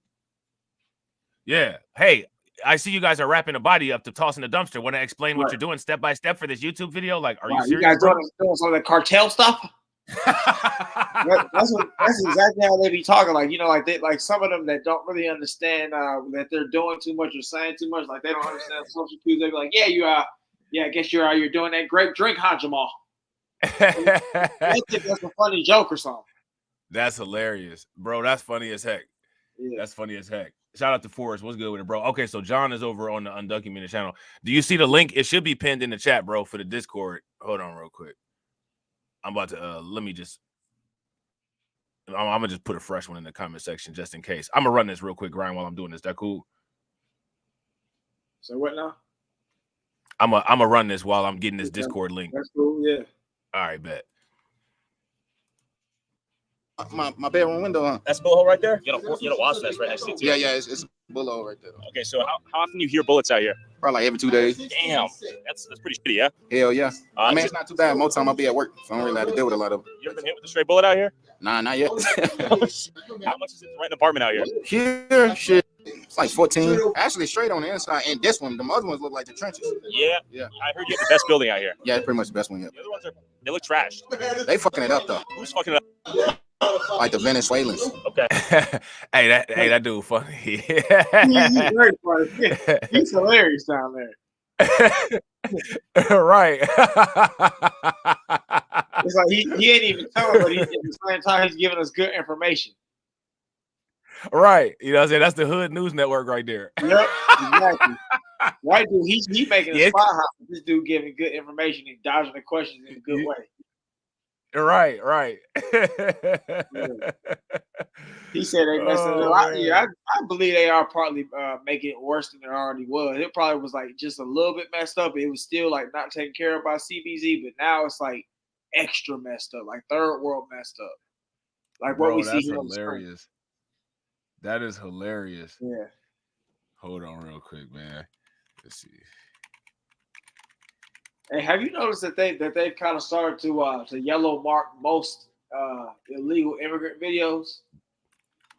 Yeah. Hey, I see you guys are wrapping a body up to tossing the dumpster. Want to explain what you're doing step by step for this YouTube video? Like, are you serious? You guys doing some of the cartel stuff? that's exactly how they be talking. Like, you know, like some of them that don't really understand that they're doing too much or saying too much. Like they don't understand social cues. They be like, yeah, you are. Yeah, I guess you're doing that grape drink, huh, Jamal? I think that's a funny joke or something. That's hilarious, bro. That's funny as heck. Yeah. That's funny as heck. Shout out to Forrest. What's good with it, bro? Okay, so John is over on the Undocumented channel. Do you see the link? It should be pinned in the chat, bro, for the Discord. Hold on real quick. I'm about to I'm gonna just put a fresh one in the comment section just in case. I'm gonna run this real quick, Grind, while I'm doing this. That cool? So what now? I'm a run this while I'm getting this Discord link. That's cool. Yeah. All right, bet. My bedroom window, huh? That's bullet hole right there. You got a wasp nest right next to it too. Yeah, it's a bullet hole right there. Okay, so how often do you hear bullets out here? Probably like every 2 days. Damn, that's pretty shitty, yeah. Hell yeah. I mean, it's not too bad. Most time I'll be at work, so I don't really have to deal with a lot of them. You ever been hit with a straight bullet out here? Nah, not yet. How much is it to rent an apartment out here? Here, shit, it's like 14. Actually, straight on the inside. And this one, the other ones look like the trenches. Yeah. I heard you have the best building out here. Yeah, it's pretty much the best one yet. The other ones they look trash. They fucking it up though. Who's fucking it up? Like the Venezuelans. Okay. hey, that dude funny. He's very funny. He's hilarious down there. Right. It's like he ain't even telling, but at the same time he's giving us good information. Right. You know what I'm saying? That's the Hood News Network right there. Yep, exactly. White dude, he making a spot hop. This dude giving good information and dodging the questions in a good way. Right. Yeah. He said they messed it up. I believe they are partly making it worse than it already was. It probably was like just a little bit messed up. It was still like not taken care of by CBZ, but now it's like extra messed up, like third world messed up. Like what we see here on the screen. Hilarious. That is hilarious. Yeah. Hold on real quick, man. Let's see. Hey, have you noticed that they've kind of started to yellow mark most illegal immigrant videos?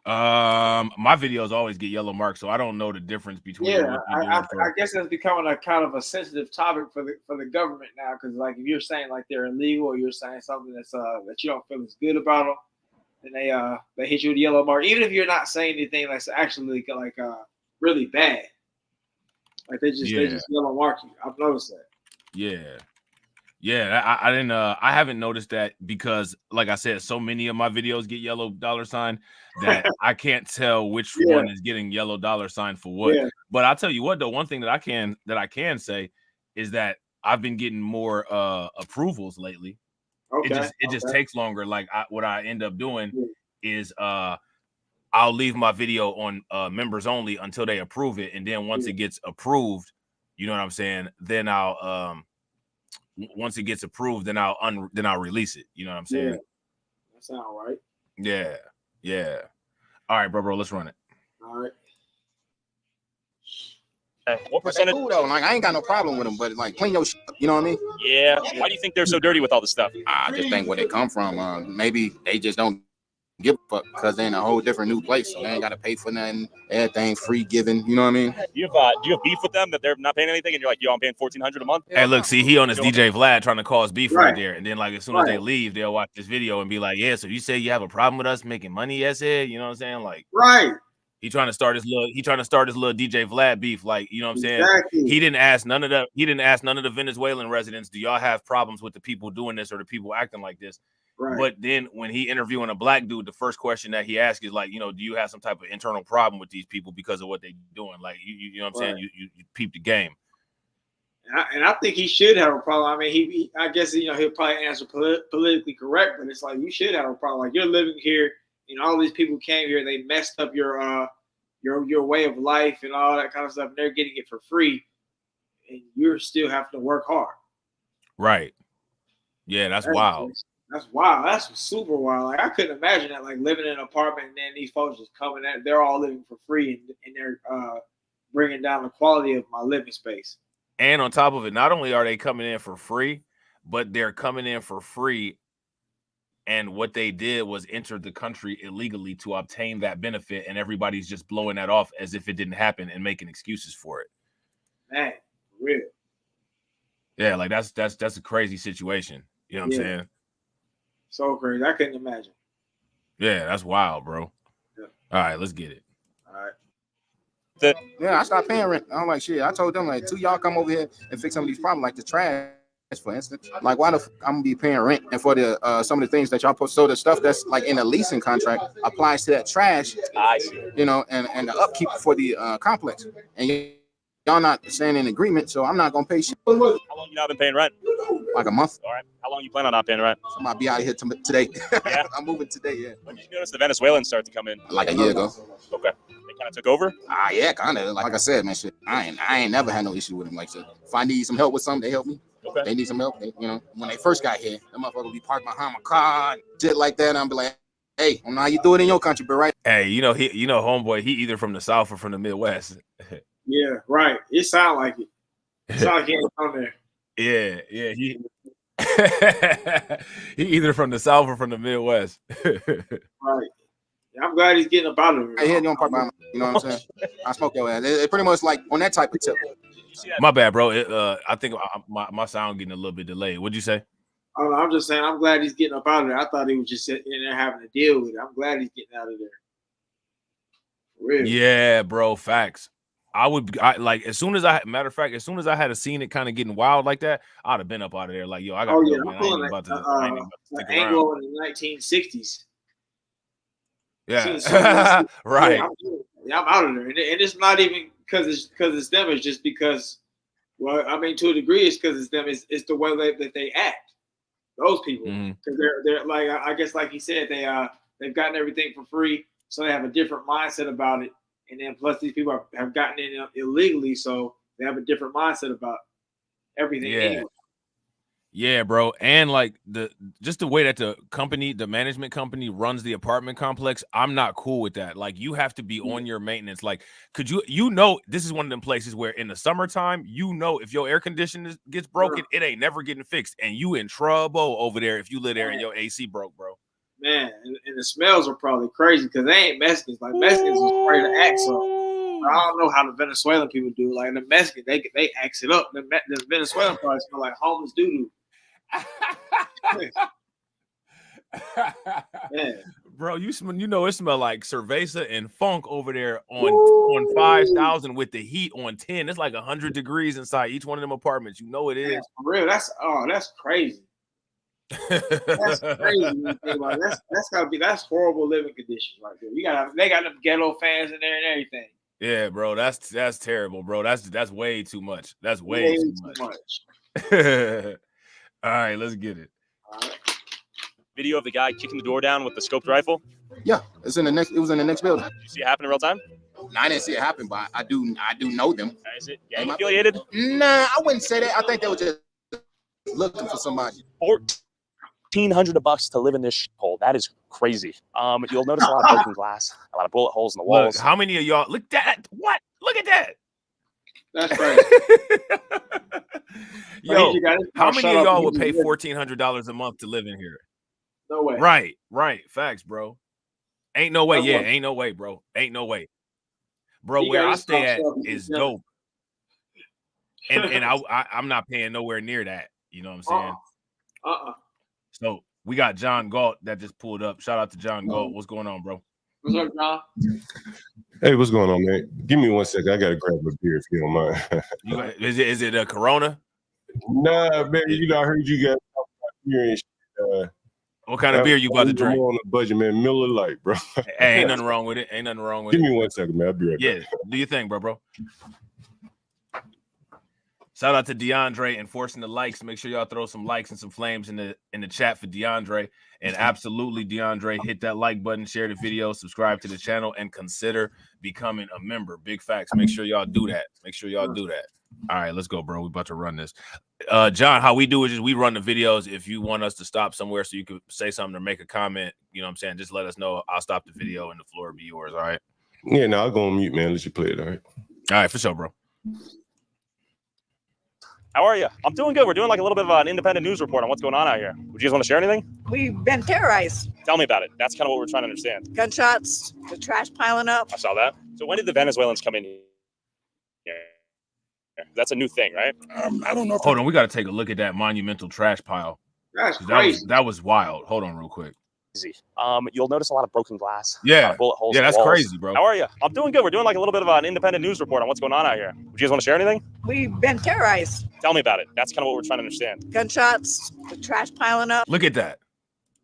My videos always get yellow marked, so I don't know the difference between. Yeah, I guess it's becoming a kind of a sensitive topic for the government now, because like if you're saying like they're illegal or you're saying something that's that you don't feel is good about them, then they hit you with a yellow mark, even if you're not saying anything that's actually like really bad. Like they just yellow mark you. I've noticed that. Yeah. I didn't. I haven't noticed that because, like I said, so many of my videos get yellow $sign that I can't tell which one is getting yellow $sign for what. Yeah. But I'll tell you what, though, one thing that I can say is that I've been getting more approvals lately. Okay. It just takes longer. Like what I end up doing is I'll leave my video on members only until they approve it, and then once it gets approved, you know what I'm saying, then I'll once it gets approved, then I'll release it. You know what I'm saying? Yeah. That sounds right. Yeah. All right, bro, let's run it. All right. What percentage? Cool though. Like I ain't got no problem with them, but like clean your shit up, you know what I mean? Yeah. Why do you think they're so dirty with all this stuff? I just think where they come from. Maybe they just don't give a fuck because they're in a whole different new place, so they ain't got to pay for nothing. Everything free given, you know what I mean? Do you have beef with them that they're not paying anything, and you're like, yo, I'm paying $1,400 a month? Hey, look, see, he on his DJ Vlad trying to cause beef right there, and then like as soon as they leave, they'll watch this video and be like, yeah, so you say you have a problem with us making money, yes, you know what I'm saying? Like, right. He trying to start his little DJ Vlad beef, like, you know what I'm saying? Exactly. He didn't ask none of the Venezuelan residents, do y'all have problems with the people doing this or the people acting like this? Right. But then when he interviewing a black dude, the first question that he asked is like, you know, do you have some type of internal problem with these people because of what they doing? Like, you know what I'm saying? You peep the game. And I think he should have a problem. I mean, I guess, you know, he'll probably answer politically correct, but it's like, you should have a problem. Like, you're living here, and all these people came here, they messed up your way of life and all that kind of stuff, and they're getting it for free, and you're still having to work hard. Right. Yeah, that's wild. That's wild. That's super wild. Like, I couldn't imagine that, like living in an apartment and then these folks just coming in. They're all living for free, and they're bringing down the quality of my living space. And on top of it, not only are they coming in for free, but they're coming in for free. And what they did was enter the country illegally to obtain that benefit, and everybody's just blowing that off as if it didn't happen and making excuses for it. Man, for real. Yeah, like that's a crazy situation. You know what I'm saying? So crazy. I couldn't imagine. Yeah, that's wild, bro. Yeah. All right, let's get it. All right. I stopped paying rent. I'm like, shit. I told them, like, two y'all come over here and fix some of these problems, like the trash, for instance. Like, why the I'm gonna be paying rent? And for the some of the things that y'all post, so the stuff that's like in a leasing contract applies to that trash. I see. You know, and the upkeep for the complex. And y'all not staying in agreement, so I'm not gonna pay shit. How long you not been paying rent? Like a month. All right. How long you plan on not paying rent? So I might be out of here today. Yeah. I'm moving today. Yeah. When did you notice the Venezuelans start to come in? Like a year ago. Okay. They kind Kind of took over. Yeah, kind of. Like I said, man, shit. I ain't never had no issue with him. Like, shit. If I need some help with something, they help me. Okay. They need some help. When they first got here, that motherfucker would be parked behind my car, and shit like that. And I'll be like, hey, I don't know how you do it in your country, but right. Hey, homeboy, he either from the South or from the Midwest. Yeah, right. It sound like it. It sound like he ain't from there. Yeah, he he either from the South or from the Midwest. Right. I'm glad he's getting up out of here. Hey, you don't park behind, you know what I'm saying? I smoke your ass. It pretty much like on that type of tip. My bad, bro. I think my sound getting a little bit delayed. What'd you say? I'm just saying I'm glad he's getting up out of there. I thought he was just sitting in there having to deal with it. I'm glad he's getting out of there. Really? Yeah, bro. Facts. As soon as I had seen it kind of getting wild like that, I'd have been up out of there. Like, yo, I got to go, man. I ain't about to stick around. Anglo in the 1960s. Yeah, right. Yeah, I'm out of there, and it's not even because it's them. It's just because, well, I mean, to a degree, it's because it's them. It's the way that they act. Those people, because they're like, I guess, like he said, they've gotten everything for free, so they have a different mindset about it. And then plus these people have gotten in illegally, so they have a different mindset about everything. Yeah. Anyway. Yeah, bro. And like the way that the management company runs the apartment complex, I'm not cool with that. Like, you have to be on your maintenance. Like, could this is one of them places where in the summertime, if your air conditioner gets broken, it ain't never getting fixed. And you in trouble over there if you live there and your AC broke, bro. Man, and the smells are probably crazy because they ain't Mexicans. Like, Mexicans are afraid to act so. I don't know how the Venezuelan people do. Like, the Mexicans, they axe it up. The Venezuelan probably smell like homeless doo-doo. Yeah. Bro, it smell like cerveza and funk over there on 5,000 with the heat on 10. It's like 100 degrees inside each one of them apartments. You know it is. For real, that's crazy. That's crazy. That's horrible living conditions right there. They got them ghetto fans in there and everything. Yeah, bro, that's terrible, bro. That's way too much. That's way too much. All right, let's get it. All right. Video of the guy kicking the door down with the scoped rifle. Yeah, it was in the next building. Did you see it happen in real time? No, I didn't see it happen, but I do know them. Is it gang affiliated? Nah, I wouldn't say that. I think they were just looking for somebody. $1,400 to live in this hole. That is crazy. You'll notice a lot of broken glass, a lot of bullet holes in the walls. Look, how many of y'all look at that? What? Look at that. That's crazy. Yo, how many of y'all would pay $1,400 a month to live in here? No way. Right. Facts, bro. Ain't no way. Yeah, ain't no way, bro. Ain't no way. Bro, where I stay at is dope. And I'm not paying nowhere near that. You know what I'm saying? So we got John Galt that just pulled up. Shout out to John Galt. What's going on, bro? What's up, John? Hey, what's going on, man? Give me 1 second. I gotta grab a beer if you don't mind. Is it a Corona? Nah, man. I heard you guys talk about beer and shit. What kind of beer you about to drink? I'm on a budget, man. Miller Lite, bro. Hey, ain't nothing wrong with it. Give me 1 second, man. I'll be right back. Yeah, do your thing, bro. Shout out to DeAndre enforcing the likes. Make sure y'all throw some likes and some flames in the chat for DeAndre. And absolutely, DeAndre, hit that like button, share the video, subscribe to the channel, and consider becoming a member. Big facts. Make sure y'all do that. All right, let's go, bro. We about to run this. John, how we do it is we run the videos. If you want us to stop somewhere so you can say something or make a comment, you know what I'm saying? Just let us know. I'll stop the video and the floor will be yours, all right? Yeah, no, I'll go on mute, man. Let you play it, all right? All right, for sure, bro. How are you? I'm doing good. We're doing like a little bit of an independent news report on what's going on out here. Would you guys want to share anything? We've been terrorized. Tell me about it. That's kind of what we're trying to understand. Gunshots, the trash piling up. I saw that. So when did the Venezuelans come in here? That's a new thing, right? I don't know. Hold on, we got to take a look at that monumental trash pile. That's crazy. That was wild. Hold on real quick. You'll notice a lot of broken glass. Yeah. A lot of bullet holes. Yeah, in the that's walls. crazy, bro. How are you? I'm doing good. We're doing like a little bit of an independent news report on what's going on out here. Would you guys want to share anything? We've been terrorized. Tell me about it. That's kind of what we're trying to understand. Gunshots, the trash piling up. Look at that.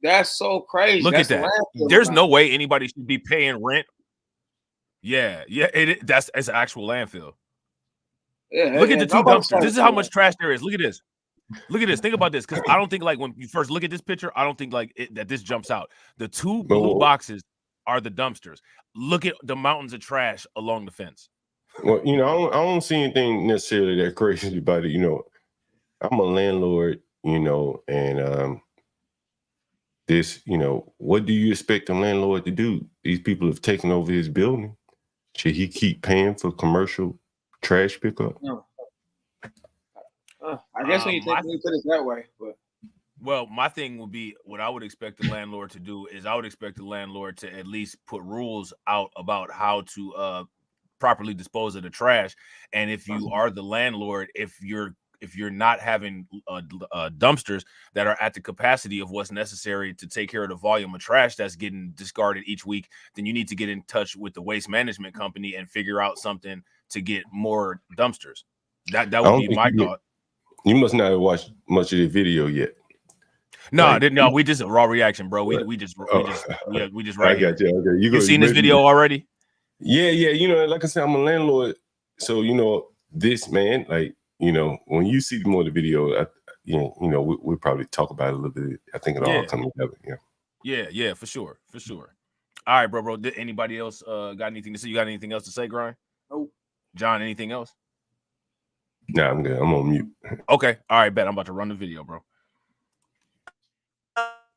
That's so crazy. Look at that. There's no way anybody should be paying rent. Yeah, it's an actual landfill. Yeah, look at the two dumpsters. This is how much trash there is. Look at this. Think about this, because I don't think like when you first look at this picture, I don't think like that this jumps out. The two blue boxes are the dumpsters. Look at the mountains of trash along the fence. Well, I don't see anything necessarily that crazy about it. I'm a landlord, and this, what do you expect a landlord to do? These people have taken over his building. Should he keep paying for commercial trash pickup? No. I guess when you put it that way, but. Well, my thing would be what I would expect the landlord to do is I would expect the landlord to at least put rules out about how to properly dispose of the trash. And if you are the landlord, if you're not having dumpsters that are at the capacity of what's necessary to take care of the volume of trash that's getting discarded each week, then you need to get in touch with the waste management company and figure out something to get more dumpsters. That would be my thought. You must not have watched much of the video yet. No, we just a raw reaction, bro. We just right I got here. you. Okay. You seen this video already? Yeah. Like I said, I'm a landlord, so this man, like when you see more of the video, we'll probably talk about it a little bit. I think it all come together. Yeah, for sure. All right, bro. Did anybody else got anything to say? You got anything else to say, Grind? Nope. John, anything else? Nah, I'm good. I'm on mute. Okay. All right, bet. I'm about to run the video, bro.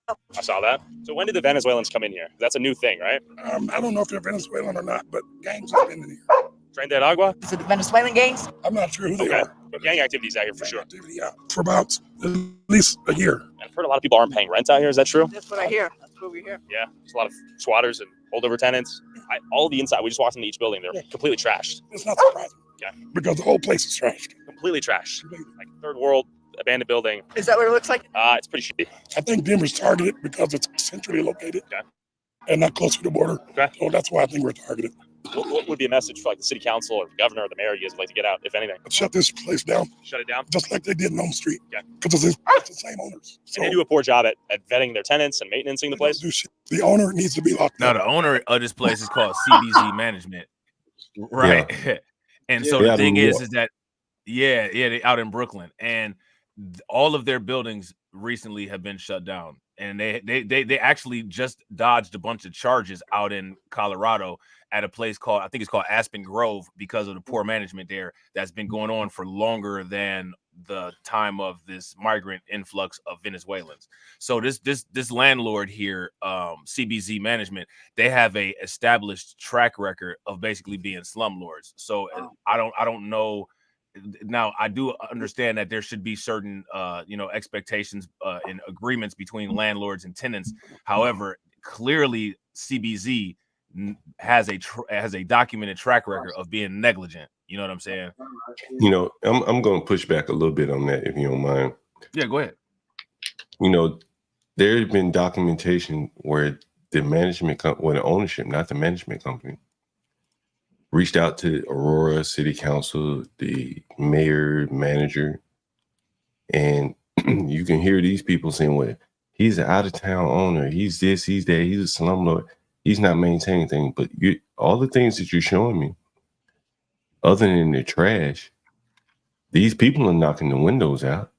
I saw that. So when did the Venezuelans come in here? That's a new thing, right? I don't know if they're Venezuelan or not, but gangs have been in here. Tren De Aragua? Is it the Venezuelan gangs? I'm not sure who they are. But gang activities out here for sure. Yeah, for about at least a year. And I've heard a lot of people aren't paying rent out here. Is that true? That's what I hear. That's what we hear. Yeah, there's a lot of squatters and holdover tenants. All the inside, we just walked into each building. They're completely trashed. It's not surprising. Yeah. Because the whole place is trashed. Completely trashed. Like third world abandoned building. Is that what it looks like? It's pretty shitty. I think Denver's targeted because it's centrally located and not close to the border. Okay. So that's why I think we're targeted. What would be a message for like the city council or the governor or the mayor you guys would like to get out, if anything? Shut this place down. Shut it down? Just like they did in Elm Street. Okay. Because it's the same owners. So and they do a poor job at vetting their tenants and maintaining the place. The owner needs to be locked up. up. Now, the owner of this place is called CBZ Management. Right. Yeah. And so the thing is that, they out in Brooklyn. And all of their buildings recently have been shut down. And they actually just dodged a bunch of charges out in Colorado at a place called, I think it's called Aspen Grove, because of the poor management there that's been going on for longer than the time of this migrant influx of Venezuelans. So this landlord here, CBZ Management, they have a established track record of basically being slumlords. So I don't know. Now, I do understand that there should be certain, expectations and agreements between landlords and tenants. However, clearly CBZ has a documented track record of being negligent. You know what I'm saying? I'm going to push back a little bit on that, if you don't mind. Yeah, go ahead. There's been documentation where the the ownership, not the management company, reached out to Aurora City Council, the mayor, manager, and you can hear these people saying, well, he's an out-of-town owner. He's this, he's that, he's a slumlord. He's not maintaining things. But all the things that you're showing me, other than the trash, these people are knocking the windows out.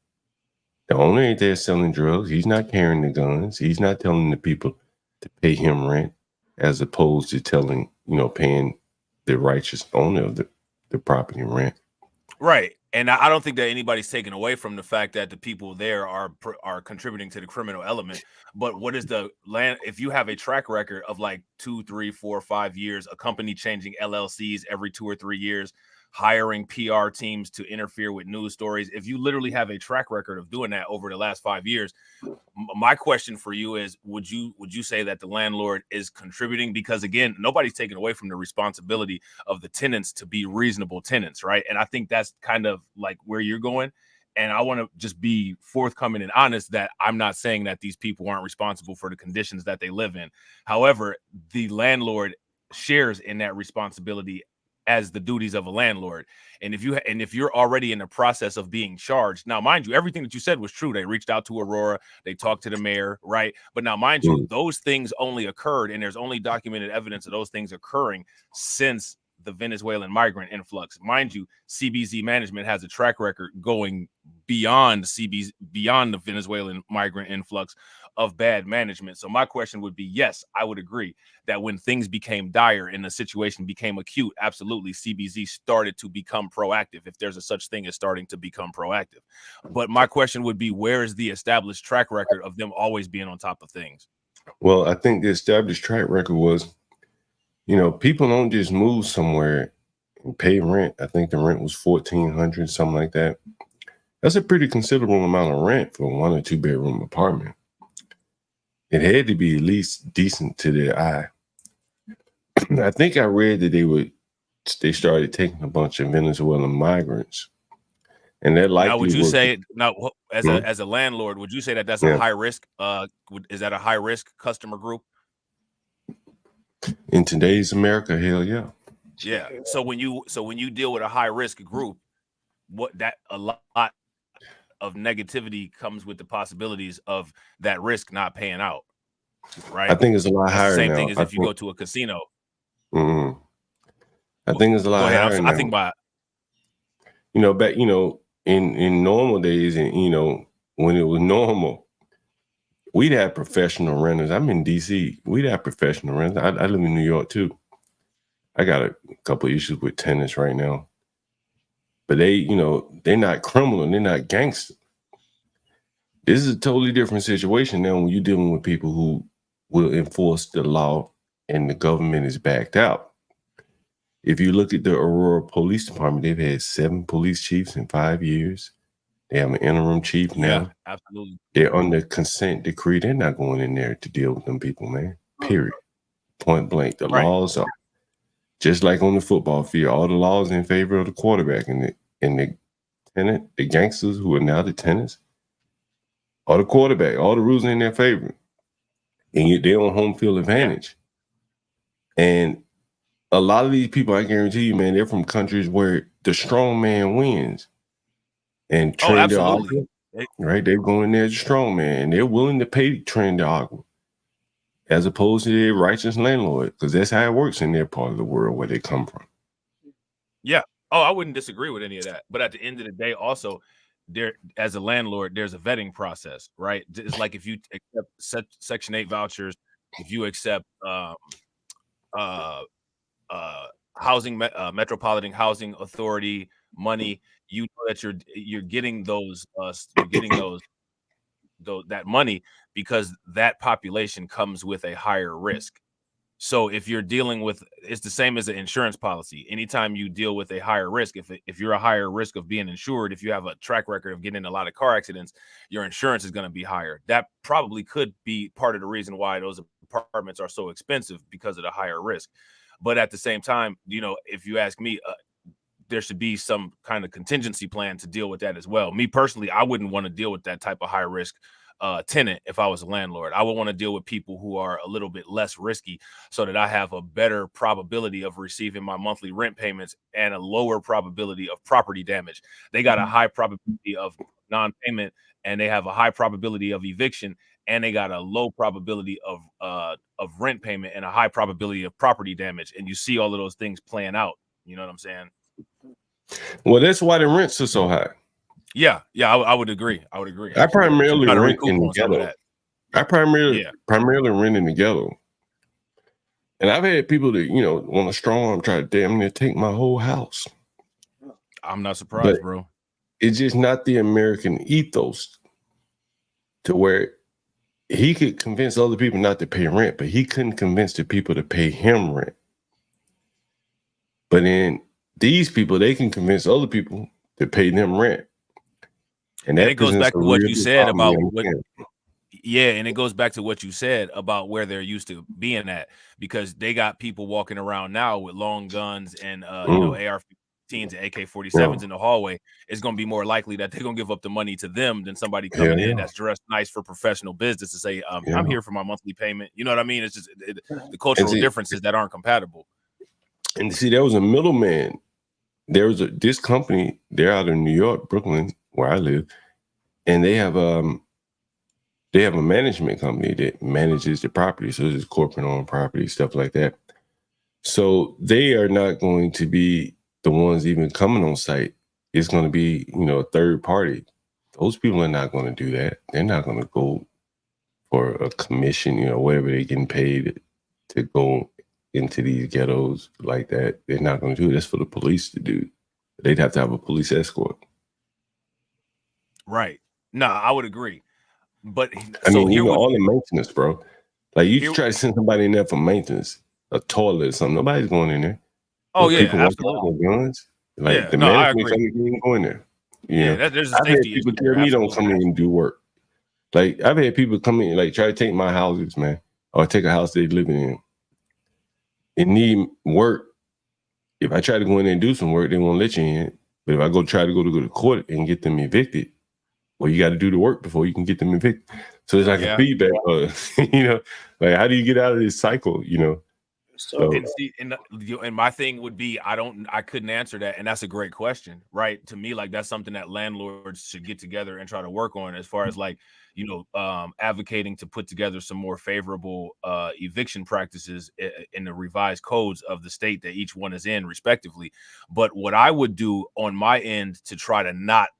The owner ain't there selling drugs. He's not carrying the guns. He's not telling the people to pay him rent, as opposed to paying the righteous owner of the property rent. Right. And I don't think that anybody's taken away from the fact that the people there are contributing to the criminal element. But what is the land? If you have a track record of like 2, 3, 4, 5 years, a company changing LLCs every 2 or 3 years, hiring PR teams to interfere with news stories, if you literally have a track record of doing that over the last 5 years, my question for you is, would you say that the landlord is contributing? Because again, nobody's taking away from the responsibility of the tenants to be reasonable tenants, right? And I think that's kind of like where you're going. And I want to just be forthcoming and honest that I'm not saying that these people aren't responsible for the conditions that they live in. However, the landlord shares in that responsibility as the duties of a landlord. And if you're already in the process of being charged, now mind you, everything that you said was true. They reached out to Aurora, they talked to the mayor, right? But now mind you, those things only occurred, and there's only documented evidence of those things occurring since the Venezuelan migrant influx. Mind you, CBZ Management has a track record going beyond the Venezuelan migrant influx of bad management. So my question would be, yes, I would agree that when things became dire and the situation became acute, absolutely, CBZ started to become proactive, if there's a such thing as starting to become proactive. But my question would be, where is the established track record of them always being on top of things? Well, I think the established track record was, people don't just move somewhere and pay rent. I think the rent was $1,400, something like that. That's a pretty considerable amount of rent for a 1 or 2 bedroom apartment. It had to be at least decent to their eye. I think I read that they started taking a bunch of Venezuelan migrants, and that likely. Now, would you say as a landlord, would you say that that's a high risk? Is that a high risk customer group? In today's America, hell yeah. Yeah. So when you deal with a high risk group, a lot of negativity comes with the possibilities of that risk not paying out. Right. I think it's a lot higher. The same now. thing as if you go to a casino. Mm-hmm. I think it's a lot higher. I think by back in normal days, and when it was normal, we'd have professional renters. I'm in DC. We'd have professional renters. I live in New York too. I got a couple of issues with tenants right now, but they're not criminal. They're not gangster. This is a totally different situation now when you're dealing with people who will enforce the law and the government is backed out. If you look at the Aurora Police Department, they've had 7 police chiefs in 5 years. They have an interim chief now. Yeah, absolutely. They're under consent decree. They're not going in there to deal with them people, man. Period. Point blank. The laws are just like on the football field. All the laws in favor of the quarterback and the tenant, the gangsters who are now the tenants, or the quarterback. All the rules are in their favor, and they're on home field advantage. And a lot of these people, I guarantee you, man, they're from countries where the strong man wins. And Tren De Aragua, right? They're going there as a strong man, and they're willing to pay Tren De Aragua as opposed to their righteous landlord, because that's how it works in their part of the world where they come from. Yeah. Oh, I wouldn't disagree with any of that. But at the end of the day, also, as a landlord, there's a vetting process, right? It's like if you accept Section 8 vouchers, if you accept housing, Metropolitan Housing Authority money, you know that you're getting that money because that population comes with a higher risk. So if you're dealing with, it's the same as an insurance policy. Anytime you deal with a higher risk, if you're a higher risk of being insured, if you have a track record of getting in a lot of car accidents, your insurance is going to be higher. That probably could be part of the reason why those apartments are so expensive, because of the higher risk. But at the same time, if you ask me, there should be some kind of contingency plan to deal with that as well. Me personally, I wouldn't want to deal with that type of high risk tenant if I was a landlord. I would want to deal with people who are a little bit less risky, so that I have a better probability of receiving my monthly rent payments and a lower probability of property damage. They got a high probability of non-payment, and they have a high probability of eviction, and they got a low probability of rent payment and a high probability of property damage. And you see all of those things playing out. You know what I'm saying? Well, that's why the rents are so high. Yeah, I would agree. I primarily rent in the ghetto. I primarily rent in the ghetto. And I've had people that, want to strong arm, try to damn near take my whole house. I'm not surprised, bro. It's just not the American ethos to where he could convince other people not to pay rent, but he couldn't convince the people to pay him rent. But then these people, they can convince other people to pay them rent. And it goes back to what you said about and it goes back to what you said about where they're used to being at, because they got people walking around now with long guns and AR-15s and AK-47s in the hallway. It's going to be more likely that they're going to give up the money to them than somebody coming in that's dressed nice for professional business to say, I'm here for my monthly payment. You know what I mean? It's just the cultural differences that aren't compatible. And see, there was a middleman. There was this company, they're out in New York, Brooklyn, where I live, and they have a management company that manages the property. So it's corporate owned property, stuff like that. So they are not going to be the ones even coming on site. It's going to be, a third party. Those people are not going to do that. They're not going to go for a commission, you know, whatever they're getting paid to go into these ghettos like that. They're not going to do it. That's for the police to do. They'd have to have a police escort. Right. No, I would agree. But I so mean, here you know, would all the maintenance, bro. Like you Here- try to send somebody in there for maintenance, a toilet or something. Nobody's going in there. Oh, Those yeah, people walk out absolutely. with guns. Like Yeah, the no, I management agree. can't even go in there. You Yeah, know? there's a I've had safety people issue tell there, me don't come absolutely. in and do work. Like I've had people come in, like try to take my houses, man, or take a house they living in. It need work. If I try to go in there and do some work, they won't let you in. But if I try to go to court and get them evicted, well, you got to do the work before you can get them evicted. So it's like Yeah. a feedback, you know, like how do you get out of this cycle, you know? So And see, and my thing would be, I couldn't answer that, and that's a great question, right? To me, like that's something that landlords should get together and try to work on, as far as like, you know, advocating to put together some more favorable eviction practices in the revised codes of the state that each one is in, respectively. But what I would do on my end to try to not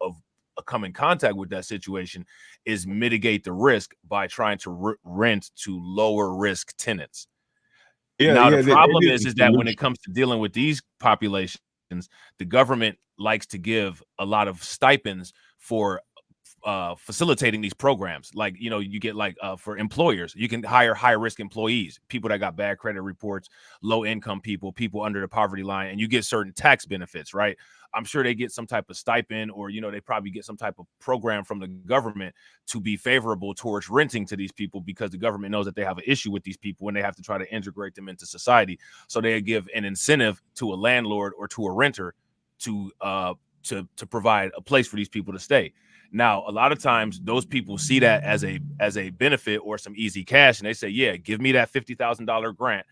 come in contact with that situation is mitigate the risk by trying to rent to lower risk tenants. Now, the problem is that when it comes to dealing with these populations, the government likes to give a lot of stipends for facilitating these programs. Like, you know, you get like for employers, you can hire high risk employees, people that got bad credit reports, low income people under the poverty line, and you get certain tax benefits, right? I'm sure they get some type of stipend, or, you know, they probably get some type of program from the government to be favorable towards renting to these people, because the government knows that they have an issue with these people and they have to try to integrate them into society. So they give an incentive to a landlord or to a renter to provide a place for these people to stay. Now, a lot of times those people see that as a benefit or some easy cash, and they say, yeah, give me that $50,000 grant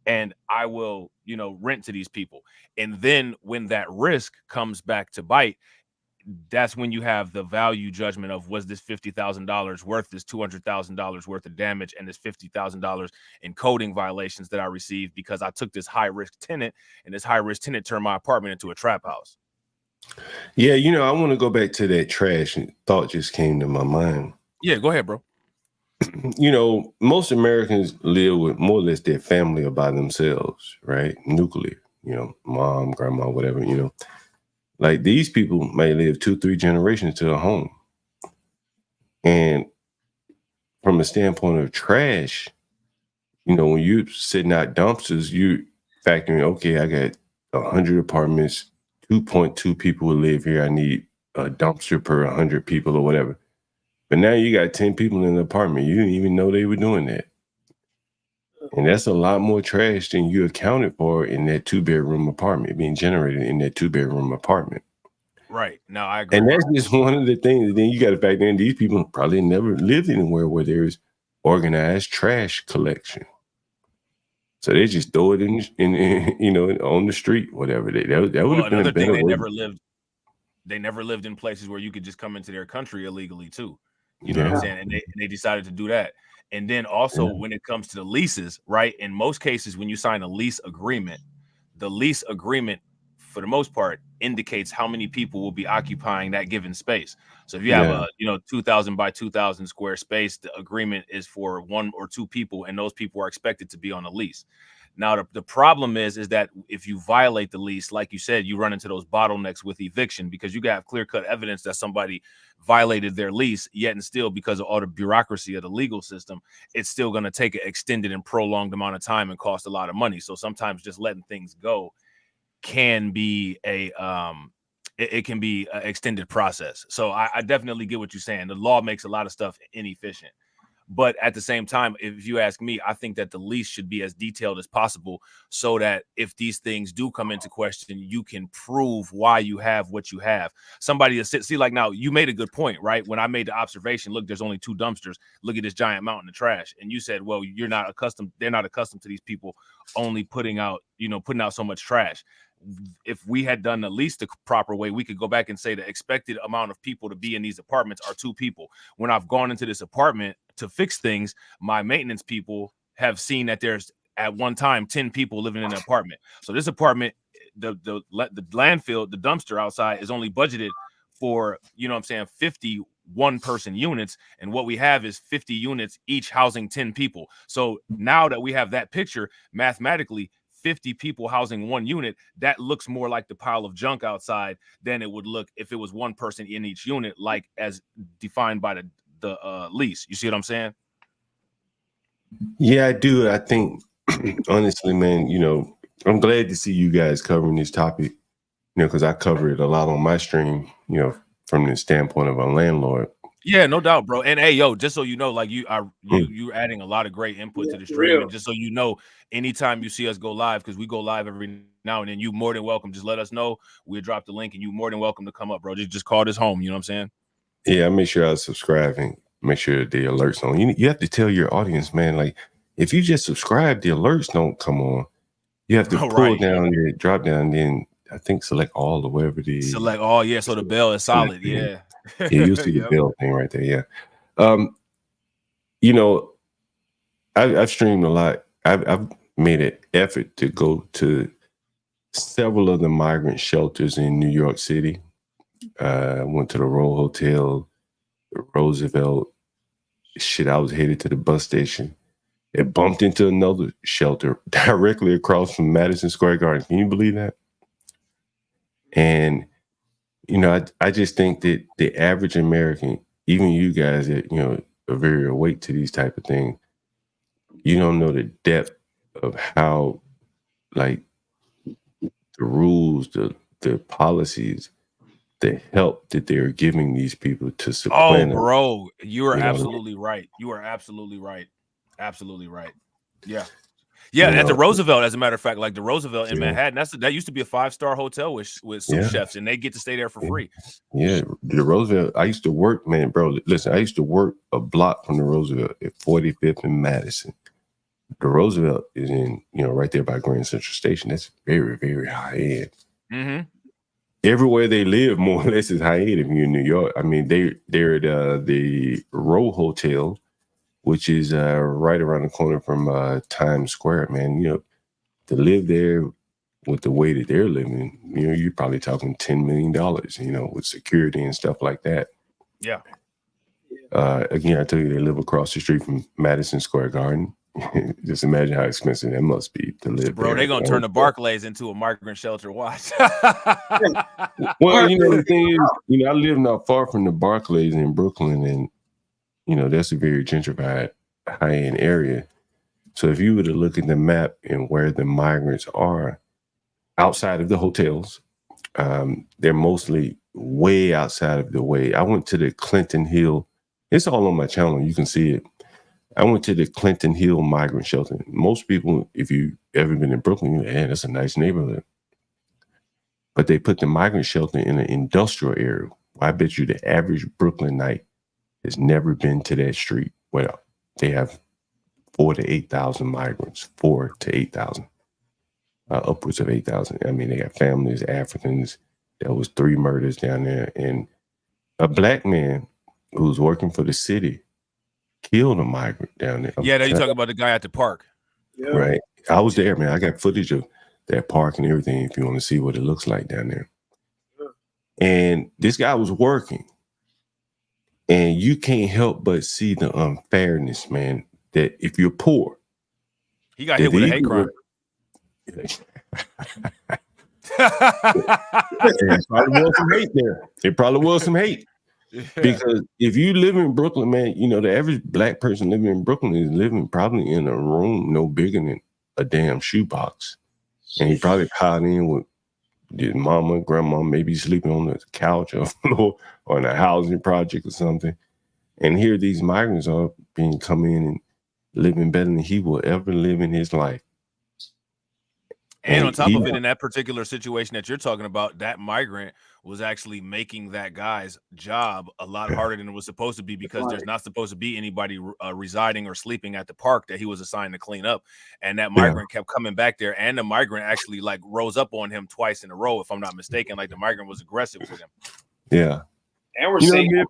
and I will, you know, rent to these people. And then when that risk comes back to bite, that's when you have the value judgment of, was this $50,000 worth this $200,000 worth of damage and this $50,000 in coding violations that I received because I took this high risk tenant, and this high risk tenant turned my apartment into a trap house. Yeah, you know, I want to go back to that trash, and thought just came to my mind. Yeah, go ahead, bro. You know, most Americans live with more or less their family or by themselves, right? Nuclear, you know, mom, grandma, whatever, you know. Like these people may live 2-3 generations to a home. And from a standpoint of trash, you know, when you're sitting out dumpsters, you factoring, okay, I got 100 apartments, 2.2 people who live here. I need a dumpster per 100 people or whatever. But now you got 10 people in the apartment. You didn't even know they were doing that. And that's a lot more trash than you accounted for in that 2-bedroom apartment, being generated in that 2-bedroom apartment. Right. No, I agree. And that's just one of the things. Then you got to factor in these people probably never lived anywhere where there's organized trash collection. So they just throw it in you know, on the street, whatever. That would have been a better way. They never lived in places where you could just come into their country illegally too. You know what I'm saying? And they decided to do that. And then also when it comes to the leases, right? In most cases, when you sign a lease agreement, the lease agreement, for the most part, indicates how many people will be occupying that given space. So if you have a, you know, 2,000 by 2,000 square space, the agreement is for 1 or 2 people, and those people are expected to be on a lease. Now, the problem is that if you violate the lease, like you said, you run into those bottlenecks with eviction, because you got clear-cut evidence that somebody violated their lease, yet and still, because of all the bureaucracy of the legal system, it's still going to take an extended and prolonged amount of time and cost a lot of money. So sometimes just letting things go can be it can be an extended process. So I definitely get what you're saying. The law makes a lot of stuff inefficient. But at the same time, if you ask me, I think that the lease should be as detailed as possible, so that if these things do come into question, you can prove why you have what you have. Somebody to see, like, now you made a good point, right? When I made the observation, look, there's only 2 dumpsters. Look at this giant mountain of trash. And you said, well, they're not accustomed to these people only putting out so much trash. If we had done the lease the proper way, we could go back and say the expected amount of people to be in these apartments are 2 people. When I've gone into this apartment to fix things, my maintenance people have seen that there's at one time 10 people living in an apartment. So this apartment, the landfill, the dumpster outside is only budgeted for, 50 one-person units, and what we have is 50 units, each housing 10 people. So now that we have that picture, mathematically, 50 people housing one unit, that looks more like the pile of junk outside than it would look if it was one person in each unit, like as defined by the lease. You see what I'm saying? Yeah, I do. I think, honestly, man, you know, I'm glad to see you guys covering this topic, you know, because I cover it a lot on my stream, you know, from the standpoint of a landlord. Yeah, no doubt, bro. And hey, yo, just so you know, like you're adding a lot of great input to the stream. And just so you know, anytime you see us go live, because we go live every now and then, you more than welcome. Just let us know. We'll drop the link, and you more than welcome to come up, bro. Just call this home. You know what I'm saying? Yeah, I make sure I subscribe and make sure the alerts on. You have to tell your audience, man, like if you just subscribe, the alerts don't come on. You have to pull down the drop down, then I think select all or whatever it is. Select all, yeah. So the bell is solid, yeah. Yeah, you'll see the bell thing right there. Yeah. You know, I've streamed a lot. I've made an effort to go to several of the migrant shelters in New York City. I went to the Royal Hotel, the Roosevelt. Shit, I was headed to the bus station. It bumped into another shelter directly across from Madison Square Garden. Can you believe that? And you know, I just think that the average American, even you guys that, you know, are very awake to these type of things, you don't know the depth of how, like, the rules, the policies, the help that they're giving these people to supplant. Oh, bro, you are absolutely right. You are absolutely right. Absolutely right. Yeah. Yeah, at the Roosevelt, as a matter of fact, like the Roosevelt in Manhattan, that used to be a 5-star hotel with some chefs, and they get to stay there for free. Yeah, the Roosevelt. I used to work, man, bro. Listen, I used to work a block from the Roosevelt at 45th and Madison. The Roosevelt is in, you know, right there by Grand Central Station. That's very, very high end. Everywhere they live, more or less, is high end. If you're in New York, I mean, they're at the Row Hotel, which is right around the corner from Times Square, man. You know, to live there with the way that they're living, you know, you're probably talking $10 million, you know, with security and stuff like that. Yeah. Again, I tell you, they live across the street from Madison Square Garden. Just imagine how expensive that must be to live bro, there. they're going to turn the Barclays into a migrant shelter. Watch. Well, you know, the thing is, you know, I live not far from the Barclays in Brooklyn, and you know, that's a very gentrified, high-end area. So if you were to look at the map and where the migrants are outside of the hotels, they're mostly way outside of the way. I went to the Clinton Hill. It's all on my channel. You can see it. I went to the Clinton Hill migrant shelter. Most people, if you've ever been in Brooklyn, you're like, hey, that's a nice neighborhood. But they put the migrant shelter in an industrial area. I bet you the average Brooklynite has never been to that street. Well, they have 4,000 to 8,000 migrants, 4,000 to 8,000, upwards of 8,000. I mean, they got families, Africans. There was 3 murders down there, and a black man who's working for the city killed a migrant down there. Yeah, you're talking about the guy at the park. Right. I was there, man. I got footage of that park and everything if you want to see what it looks like down there. And this guy was working. And you can't help but see the unfairness, man, that if you're poor. He got hit with a hate crime. There probably was some hate there. There probably was some hate. Yeah. Because if you live in Brooklyn, man, you know, the average black person living in Brooklyn is living probably in a room no bigger than a damn shoebox. And he probably piled in with his mama, grandma, maybe sleeping on the couch or floor or in a housing project or something. And here these migrants are being come in and living better than he will ever live in his life. And on top of it, in that particular situation that you're talking about, that migrant was actually making that guy's job a lot harder than it was supposed to be, because there's not supposed to be anybody residing or sleeping at the park that he was assigned to clean up. And that migrant kept coming back there, and the migrant actually like rose up on him twice in a row, if I'm not mistaken. Like the migrant was aggressive with him. Yeah. And we're seeing,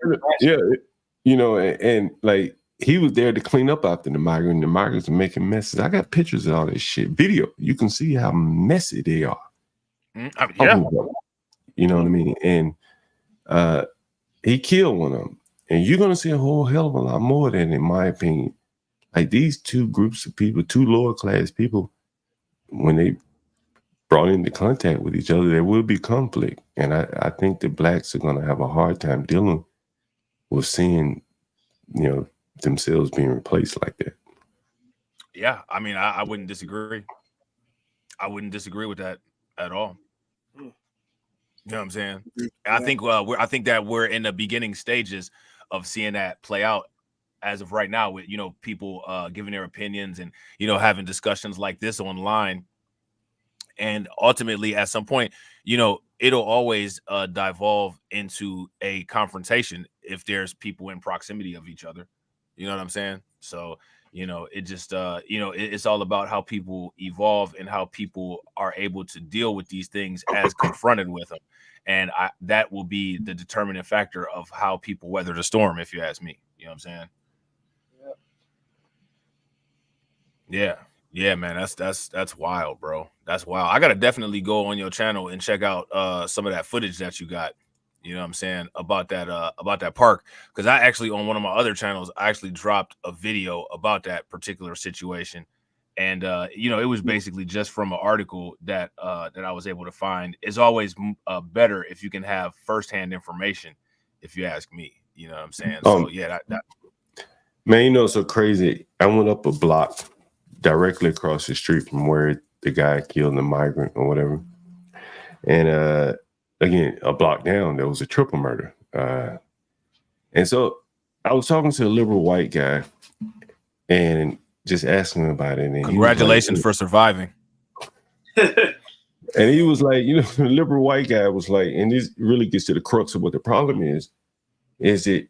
you know, and like he was there to clean up after the migrant. And the migrants are making messes. I got pictures of all this shit. Video. You can see how messy they are. Yeah. You know what I mean? And he killed one of them. And you're going to see a whole hell of a lot more than, in my opinion, like these two groups of people, two lower class people, when they brought into contact with each other, there will be conflict. And I think the blacks are going to have a hard time dealing with seeing, themselves being replaced like that. Yeah, I mean, I wouldn't disagree. I wouldn't disagree with that at all. You know what I'm saying? And I think I think that we're in the beginning stages of seeing that play out as of right now, with people giving their opinions and having discussions like this online. And ultimately, at some point, it'll always devolve into a confrontation if there's people in proximity of each other. You know what I'm saying? So, it just, it's all about how people evolve and how people are able to deal with these things as confronted with them. And that will be the determining factor of how people weather the storm, if you ask me. You know what I'm saying? Yeah, man, that's wild, bro. That's wild. I gotta definitely go on your channel and check out some of that footage that you got. You know what I'm saying, about that park, because I actually, on one of my other channels, I actually dropped a video about that particular situation, and it was basically just from an article that I was able to find. It's always better if you can have firsthand information, if you ask me. You know what I'm saying? So yeah, that man, it's so crazy. I went up a block directly across the street from where the guy killed the migrant or whatever, and again, a block down, there was a triple murder. And so I was talking to a liberal white guy and just asking him about it. And congratulations for surviving. And he was like, the liberal white guy was like, and this really gets to the crux of what the problem is that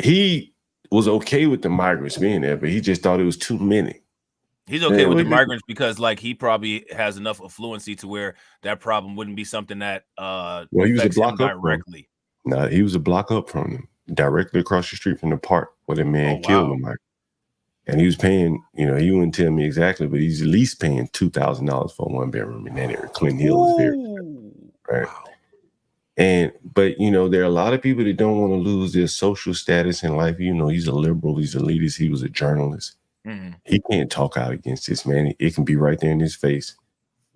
he was okay with the migrants being there, but he just thought it was too many. He's okay with the migrants because, like, he probably has enough affluency to where that problem wouldn't be something that he was a affects block him up directly. No, he was a block up from them, directly across the street from the park where the man killed the migrant. And he was paying, he wouldn't tell me exactly, but he's at least paying $2,000 for a 1-bedroom in that area. Clinton Hill is very right. Wow. But there are a lot of people that don't want to lose their social status in life. He's a liberal, he's a elitist, he was a journalist. Mm-hmm. He can't talk out against this, man. It can be right there in his face.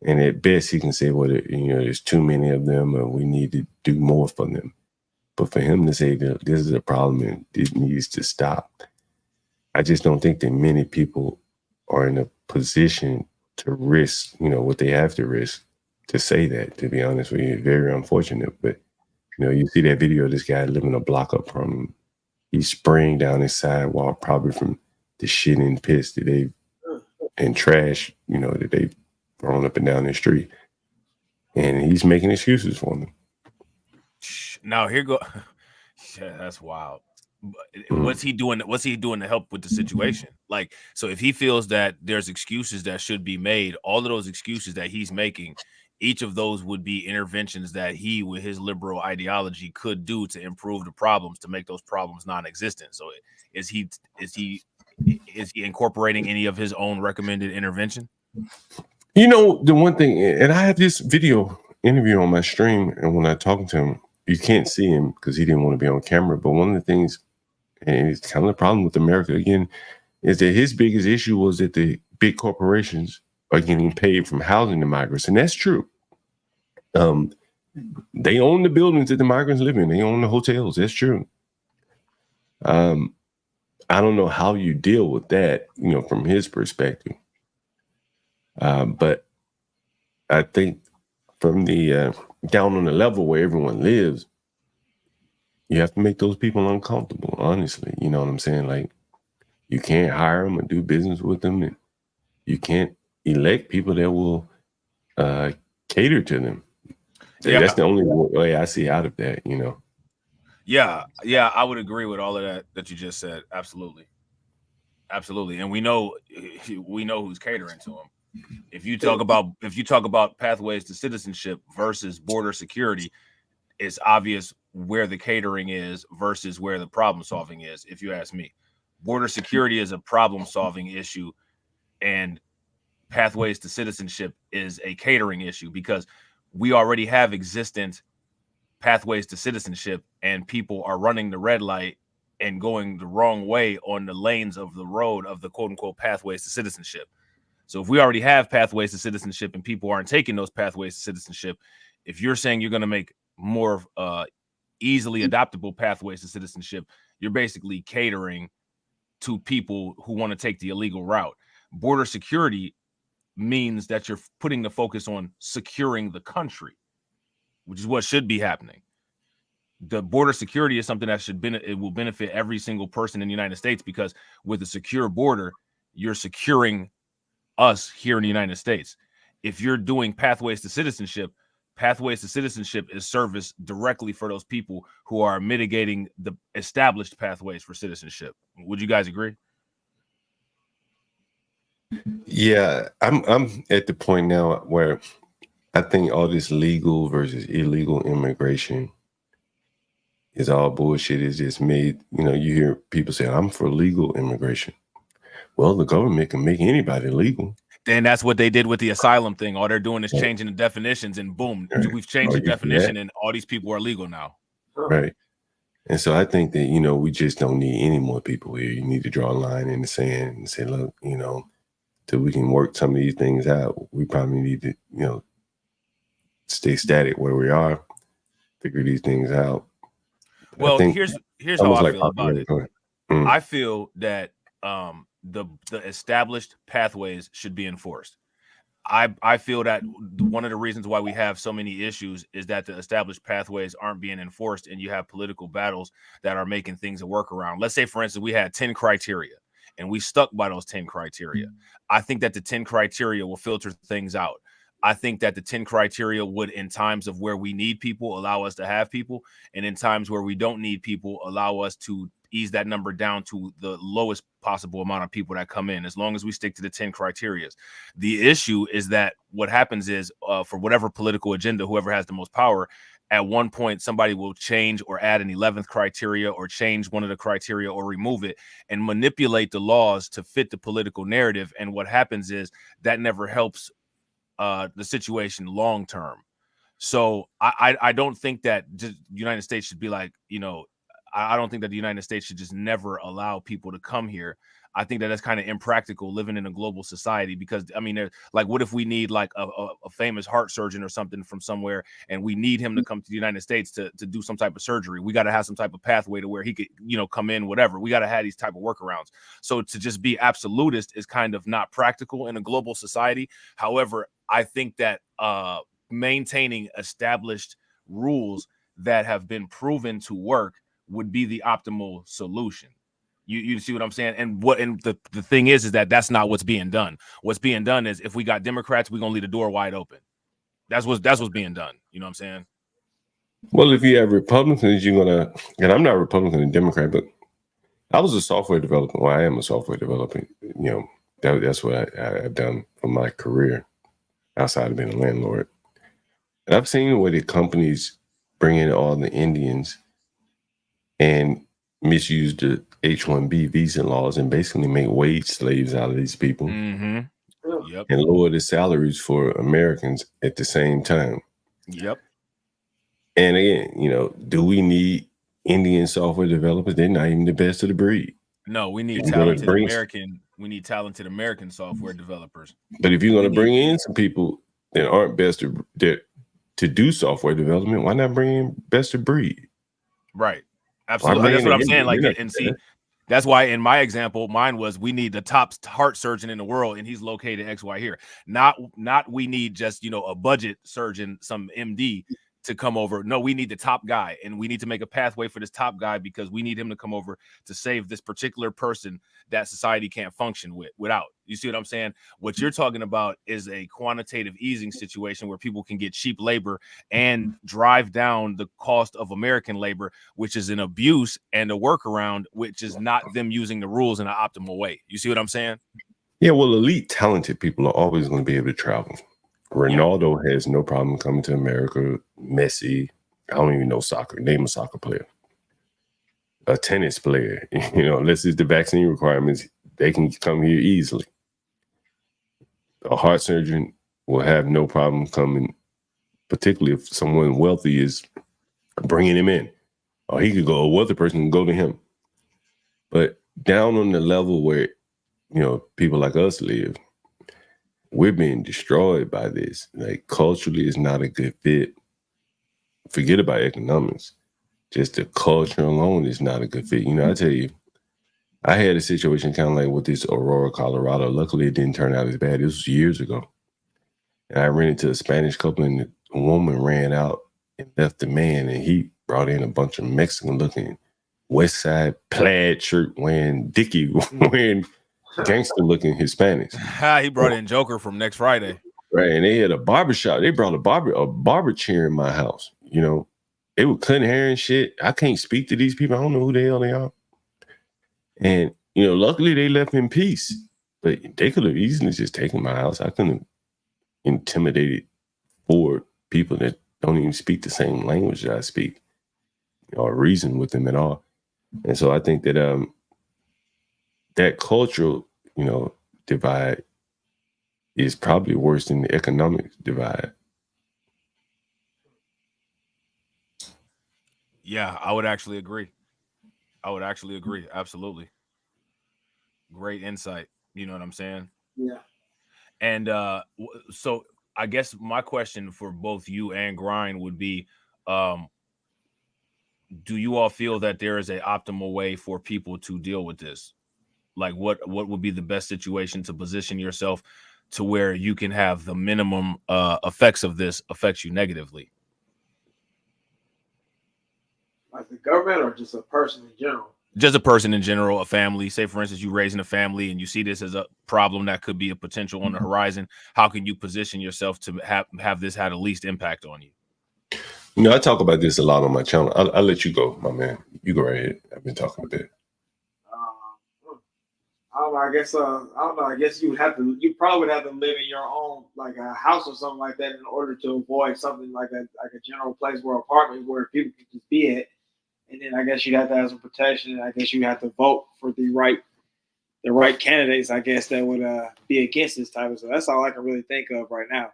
And at best, he can say, well, there's too many of them and we need to do more for them. But for him to say that this is a problem and it needs to stop, I just don't think that many people are in a position to risk, what they have to risk to say that, to be honest with you. It's very unfortunate. But, you see that video of this guy living a block up from him. He's spraying down his sidewalk, probably from the shit and piss that and trash, that they've thrown up and down the street. And he's making excuses for them. Now here go. Yeah, that's wild. What's he doing? What's he doing to help with the situation? Like, so if he feels that there's excuses that should be made, all of those excuses that he's making, each of those would be interventions that he, with his liberal ideology, could do to improve the problems, to make those problems non-existent. So is he incorporating any of his own recommended intervention? The one thing, and I have this video interview on my stream, and when I talk to him, you can't see him because he didn't want to be on camera. But one of the things, and it's kind of the problem with America again, is that his biggest issue was that the big corporations are getting paid from housing the migrants. And that's true. They own the buildings that the migrants live in. They own the hotels. That's true. I don't know how you deal with that, from his perspective. But I think from the down on the level where everyone lives, you have to make those people uncomfortable, honestly. You know what I'm saying? Like, you can't hire them and do business with them, and you can't elect people that will cater to them. Yeah. That's the only way I see out of that, Yeah, I would agree with all of that you just said. Absolutely. And we know who's catering to them. If you talk about pathways to citizenship versus border security, it's obvious where the catering is versus where the problem solving is. If you ask me, border security is a problem solving issue, and pathways to citizenship is a catering issue, because we already have existent pathways to citizenship, and people are running the red light and going the wrong way on the lanes of the road of the quote unquote pathways to citizenship. So if we already have pathways to citizenship and people aren't taking those pathways to citizenship, if you're saying you're going to make more easily adoptable pathways to citizenship, you're basically catering to people who want to take the illegal route. Border security means that you're putting the focus on securing the country, which is what should be happening. The border security is something that it will benefit every single person in the United States, because with a secure border, you're securing us here in the United States. If you're doing pathways to citizenship is service directly for those people who are mitigating the established pathways for citizenship. Would you guys agree? Yeah, I'm at the point now where I think all this legal versus illegal immigration is all bullshit. It's just made, you hear people say, I'm for legal immigration. Well, the government can make anybody legal. Then that's what they did with the asylum thing. All they're doing is changing the definitions, and boom, we've changed the definition, and all these people are legal now. Right. And so I think that, we just don't need any more people here. You need to draw a line in the sand and say, look, till we can work some of these things out, we probably need to, stay static where we are, figure these things out. Well, here's how I feel about it. I feel that the established pathways should be enforced. I feel that one of the reasons why we have so many issues is that the established pathways aren't being enforced, and you have political battles that are making things a workaround. Let's say, for instance, we had 10 criteria and we stuck by those 10 criteria. I think that the 10 criteria will filter things out. I think that the 10 criteria would, in times of where we need people, allow us to have people, and in times where we don't need people, allow us to ease that number down to the lowest possible amount of people that come in, as long as we stick to the 10 criteria. The issue is that what happens is, for whatever political agenda, whoever has the most power, at one point somebody will change or add an 11th criteria, or change one of the criteria, or remove it, and manipulate the laws to fit the political narrative. And what happens is that never helps the situation long term. So I don't think that the United States should be like, I don't think that the United States should just never allow people to come here. I think that that's kind of impractical living in a global society, because like, what if we need like a famous heart surgeon or something from somewhere, and we need him to come to the United States to do some type of surgery? We got to have some type of pathway to where he could, come in, whatever. We got to have these type of workarounds. So to just be absolutist is kind of not practical in a global society. However, I think that maintaining established rules that have been proven to work would be the optimal solution. You see what I'm saying? And the thing is that that's not what's being done. What's being done is, if we got Democrats, we're gonna leave the door wide open. That's what's being done. You know what I'm saying? Well, if you have Republicans, you're gonna, and I'm not a Republican and Democrat, but I was a software developer. Well, I am a software developer. That's what I've done for my career outside of being a landlord. And I've seen the way the companies bring in all the Indians and misuse the H-1B visa laws and basically make wage slaves out of these people, and lower the salaries for Americans at the same time. Yep. And again, do we need Indian software developers? They're not even the best of the breed. No, we need talented American software developers. But if you're going to bring in some people that aren't best to do software development, why not bring in best of breed? Right. Absolutely. That's what I'm saying. Like, and see, that's why in my example, mine was, we need the top heart surgeon in the world, and he's located XY here. Not we need just, a budget surgeon, some MD to come over. No, we need the top guy, and we need to make a pathway for this top guy, because we need him to come over to save this particular person that society can't function without. You see what I'm saying? What you're talking about is a quantitative easing situation where people can get cheap labor and drive down the cost of American labor, which is an abuse and a workaround, which is not them using the rules in an optimal way. You see what I'm saying? Yeah, well, elite talented people are always going to be able to travel. Ronaldo has no problem coming to America. Messi, I don't even know soccer. Name a soccer player. A tennis player, unless it's the vaccine requirements, they can come here easily. A heart surgeon will have no problem coming, particularly if someone wealthy is bringing him in. Or he could go, or other person can go to him. But down on the level where, you know, people like us live, we're being destroyed by this. Like, culturally, it's not a good fit. Forget about economics. Just the culture alone is not a good fit. You know, I tell you, I had a situation kind of like with this Aurora, Colorado. Luckily, it didn't turn out as bad. This was years ago. And I ran into a Spanish couple, and the woman ran out and left the man, and he brought in a bunch of Mexican-looking West Side plaid shirt wearing, Dickie wearing, gangster-looking Hispanics. He brought in Joker from Next Friday. Right, and they had a barbershop. They brought a barber chair in my house. You know, they were cutting hair and shit. I can't speak to these people. I don't know who the hell they are. And, you know, luckily they left in peace. But they could have easily just taken my house. I couldn't have intimidated 4 people that don't even speak the same language that I speak or reason with them at all. And so I think that that cultural, you know, divide is probably worse than the economic divide. Yeah, I would actually agree. Absolutely. Great insight. You know what I'm saying? Yeah. And so I guess my question for both you and Grind would be, do you all feel that there is an optimal way for people to deal with this? Like, what would be the best situation to position yourself to where you can have the minimum effects of this affect you negatively? Like the government or just a person in general? Just a person in general, a family. Say, for instance, you're raising a family and you see this as a problem that could be a potential on the horizon. How can you position yourself to have this had the least impact on you? You know, I talk about this a lot on my channel. I'll let you go, my man. You go right ahead. I've been talking a bit. I don't know. I guess I guess you probably would have to live in your own, like a house or something like that, in order to avoid something like a general place where apartment where people can just be at. And then I guess you'd have to have some protection. And I guess you have to vote for the right candidates, I guess, that would be against this type of stuff. That's all I can really think of right now.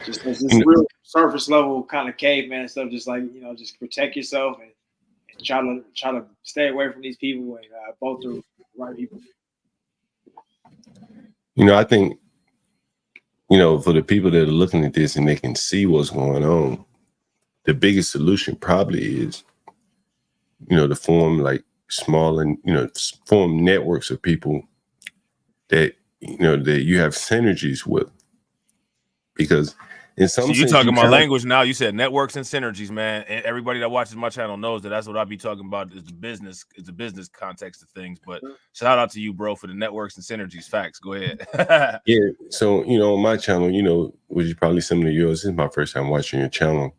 Just this real surface level kind of caveman stuff. Just like, you know, just protect yourself and try to stay away from these people and vote the right people. You know, I think, you know, for the people that are looking at this and they can see what's going on, the biggest solution probably is, you know, to form like small and, you know, form networks of people that, you know, that you have synergies with. Because in some sense, you're talking about language now. You said networks and synergies, man. And everybody that watches my channel knows that that's what I be talking about is the business context of things. But shout out to you, bro, for the networks and synergies. Facts. Go ahead. Yeah. So, you know, on my channel, you know, which is probably similar to yours, this is my first time watching your channel.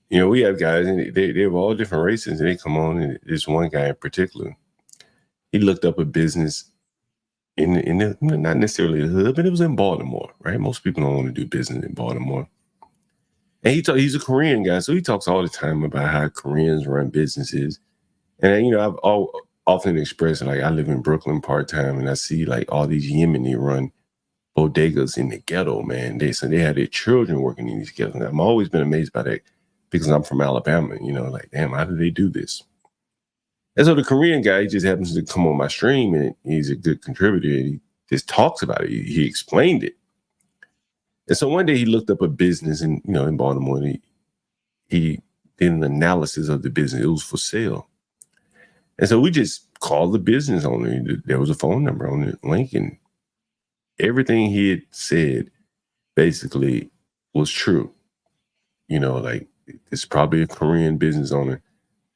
You know, we have guys and they have all different races and they come on, and there's one guy in particular. He looked up a business in the not necessarily the hood, but it was in Baltimore, right? Most people don't want to do business in Baltimore. And he's a Korean guy, so he talks all the time about how Koreans run businesses. And, you know, I've often expressed, like, I live in Brooklyn part-time, and I see, like, all these Yemeni run bodegas in the ghetto, man. They had their children working in these ghettos. And I've always been amazed by that because I'm from Alabama, you know, like, damn, how do they do this? And so the Korean guy, he just happens to come on my stream, and he's a good contributor. And he just talks about it. He explained it. And so one day he looked up a business in Baltimore, and he did an analysis of the business. It was for sale. And so we just called the business owner. There was a phone number on the link, and everything he had said basically was true. You know, like, it's probably a Korean business owner.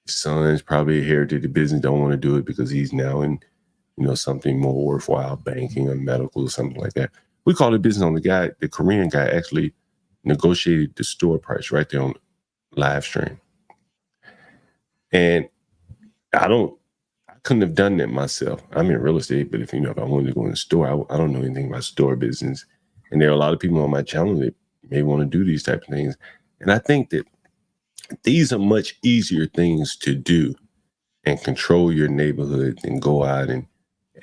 His son's probably inherited the business, don't want to do it because he's now in, you know, something more worthwhile, banking or medical or something like that. We called the business owner. The Korean guy actually negotiated the store price right there on live stream. And I couldn't have done that myself. I'm in real estate, but if I wanted to go in the store, I don't know anything about store business. And there are a lot of people on my channel that may want to do these types of things. And I think that these are much easier things to do and control your neighborhood than go out and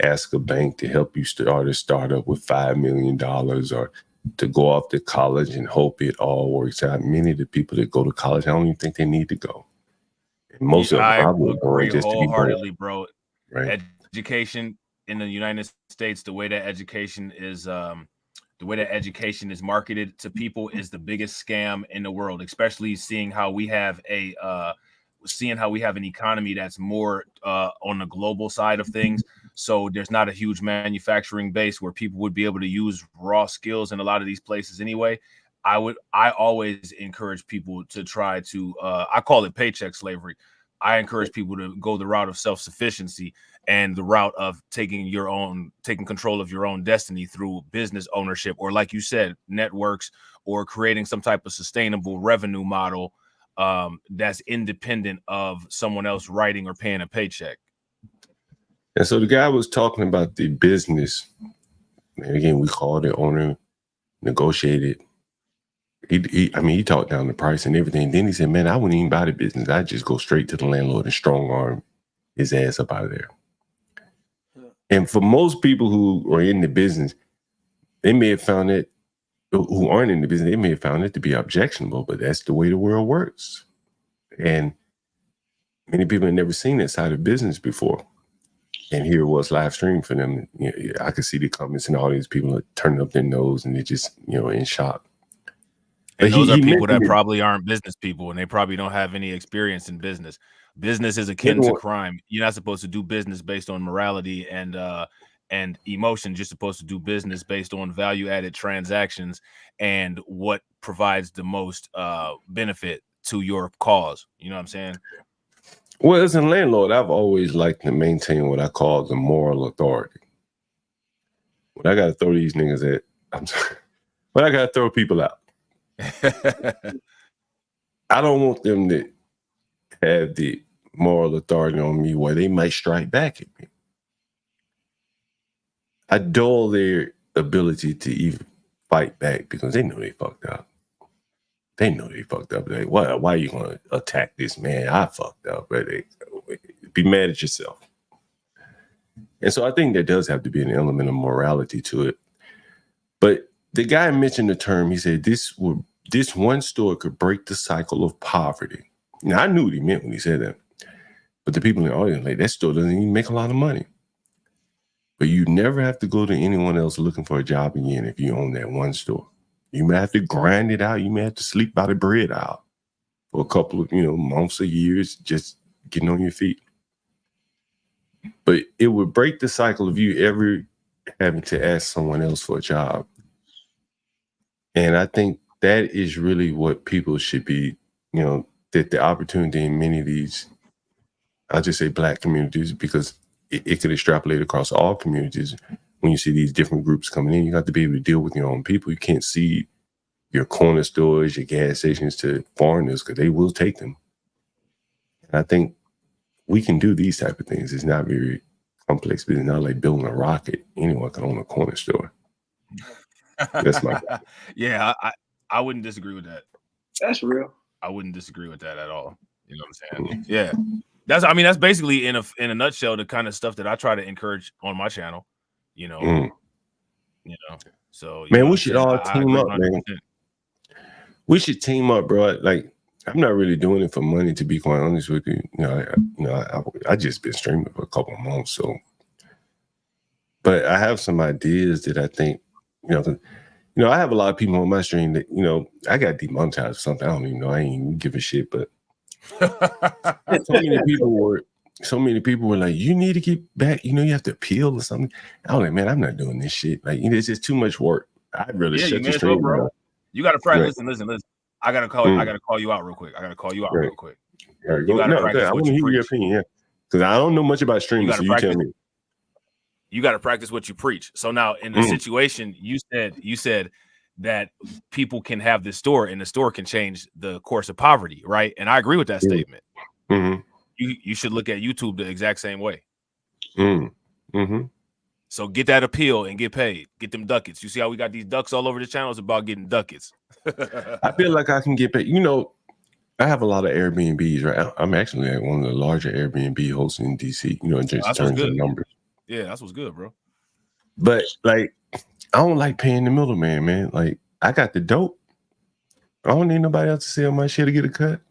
ask a bank to help you start a startup with $5 million or to go off to college and hope it all works out. Many of the people that go to college, I don't even think they need to go. And most of them I probably agree going just to be wholeheartedly, bored. bro. Right. Education in the United States, the way that education is marketed to people is the biggest scam in the world, especially seeing how we have an economy that's more on the global side of things. So there's not a huge manufacturing base where people would be able to use raw skills in a lot of these places anyway. I always encourage people to try to I call it paycheck slavery. I encourage people to go the route of self-sufficiency and the route of taking control of your own destiny through business ownership, or like you said, networks, or creating some type of sustainable revenue model that's independent of someone else writing or paying a paycheck. And so the guy was talking about the business. And again, we called the owner, negotiated. He talked down the price and everything. Then he said, man, I wouldn't even buy the business. I'd just go straight to the landlord and strong arm his ass up out of there. And for most people who are in the business, they may have found it, who aren't in the business, they may have found it to be objectionable, but that's the way the world works. And many people have never seen that side of business before. And here it was live stream for them. You know, I could see the comments and all these people are turning up their nose and they're just, in shock. And those are people that probably aren't business people, and they probably don't have any experience in business. Business is akin to crime. You're not supposed to do business based on morality and emotions. You're supposed to do business based on value-added transactions and what provides the most benefit to your cause. You know what I'm saying? Well, as a landlord, I've always liked to maintain what I call the moral authority. When I got to throw these niggas at, when I got to throw people out, I don't want them to have the moral authority on me where they might strike back at me. I dull their ability to even fight back because they know they fucked up. They know they fucked up. Like, why are you going to attack this man? I fucked up. But be mad at yourself. And so I think there does have to be an element of morality to it. But the guy mentioned the term, he said, this one store could break the cycle of poverty. Now, I knew what he meant when he said that. But the people in the audience, like, that store doesn't even make a lot of money. But you never have to go to anyone else looking for a job again if you own that one store. You may have to grind it out. You may have to sleep by the bread out for a couple of, months or years, just getting on your feet. But it would break the cycle of you ever having to ask someone else for a job. And I think that is really what people should be, that the opportunity in many of these, I'll just say Black communities, because it could extrapolate across all communities. When you see these different groups coming in, you have to be able to deal with your own people. You can't see your corner stores, your gas stations to foreigners because they will take them. And I think we can do these type of things. It's not very complex, but it's not like building a rocket. Anyone can own a corner store. That's my guy. Yeah, I wouldn't disagree with that. That's real. I wouldn't disagree with that at all. You know what I'm saying? Yeah. That's basically in a nutshell the kind of stuff that I try to encourage on my channel. So man, we should all team up, man. We should team up, bro. Like, I'm not really doing it for money, to be quite honest with you. I just been streaming for a couple of months, so. But I have some ideas that I think, I have a lot of people on my stream that, I got demonetized or something. I don't even know. I ain't even give a shit, but so many people were like, you need to get back, you have to appeal or something. I was like, man, I'm not doing this shit. Like, it's just too much work. I'd rather shut the stream, bro. You gotta practice. Right. Listen. I gotta call you out real quick. Right. Right. I want to hear your opinion, yeah. Because I don't know much about streaming, so you tell me. You got to practice what you preach. So now in the situation, you said that people can have this store and the store can change the course of poverty, right? And I agree with that statement. Mm-hmm. You should look at YouTube the exact same way. Mm-hmm. So get that appeal and get paid. Get them ducats. You see how we got these ducks all over the channel? It's about getting ducats. I feel like I can get paid. I have a lot of Airbnbs, right? I'm actually at one of the larger Airbnb hosts in DC, in terms of numbers. Yeah, that's what's good, bro. But like, I don't like paying the middleman, man. Like, I got the dope. I don't need nobody else to sell my shit to get a cut.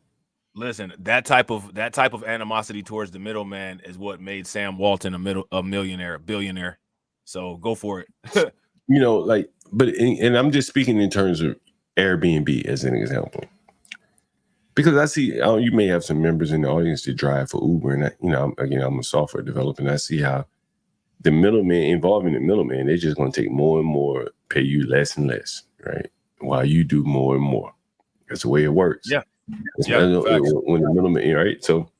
Listen, that type of animosity towards the middleman is what made Sam Walton a billionaire. So go for it. You know, like, and I'm just speaking in terms of Airbnb as an example, because I see you may have some members in the audience that drive for Uber, and I'm a software developer, and I see how the middleman involving the middleman, they're just going to take more and more, pay you less and less, right? While you do more and more. That's the way it works. Yeah. When the middleman, right? So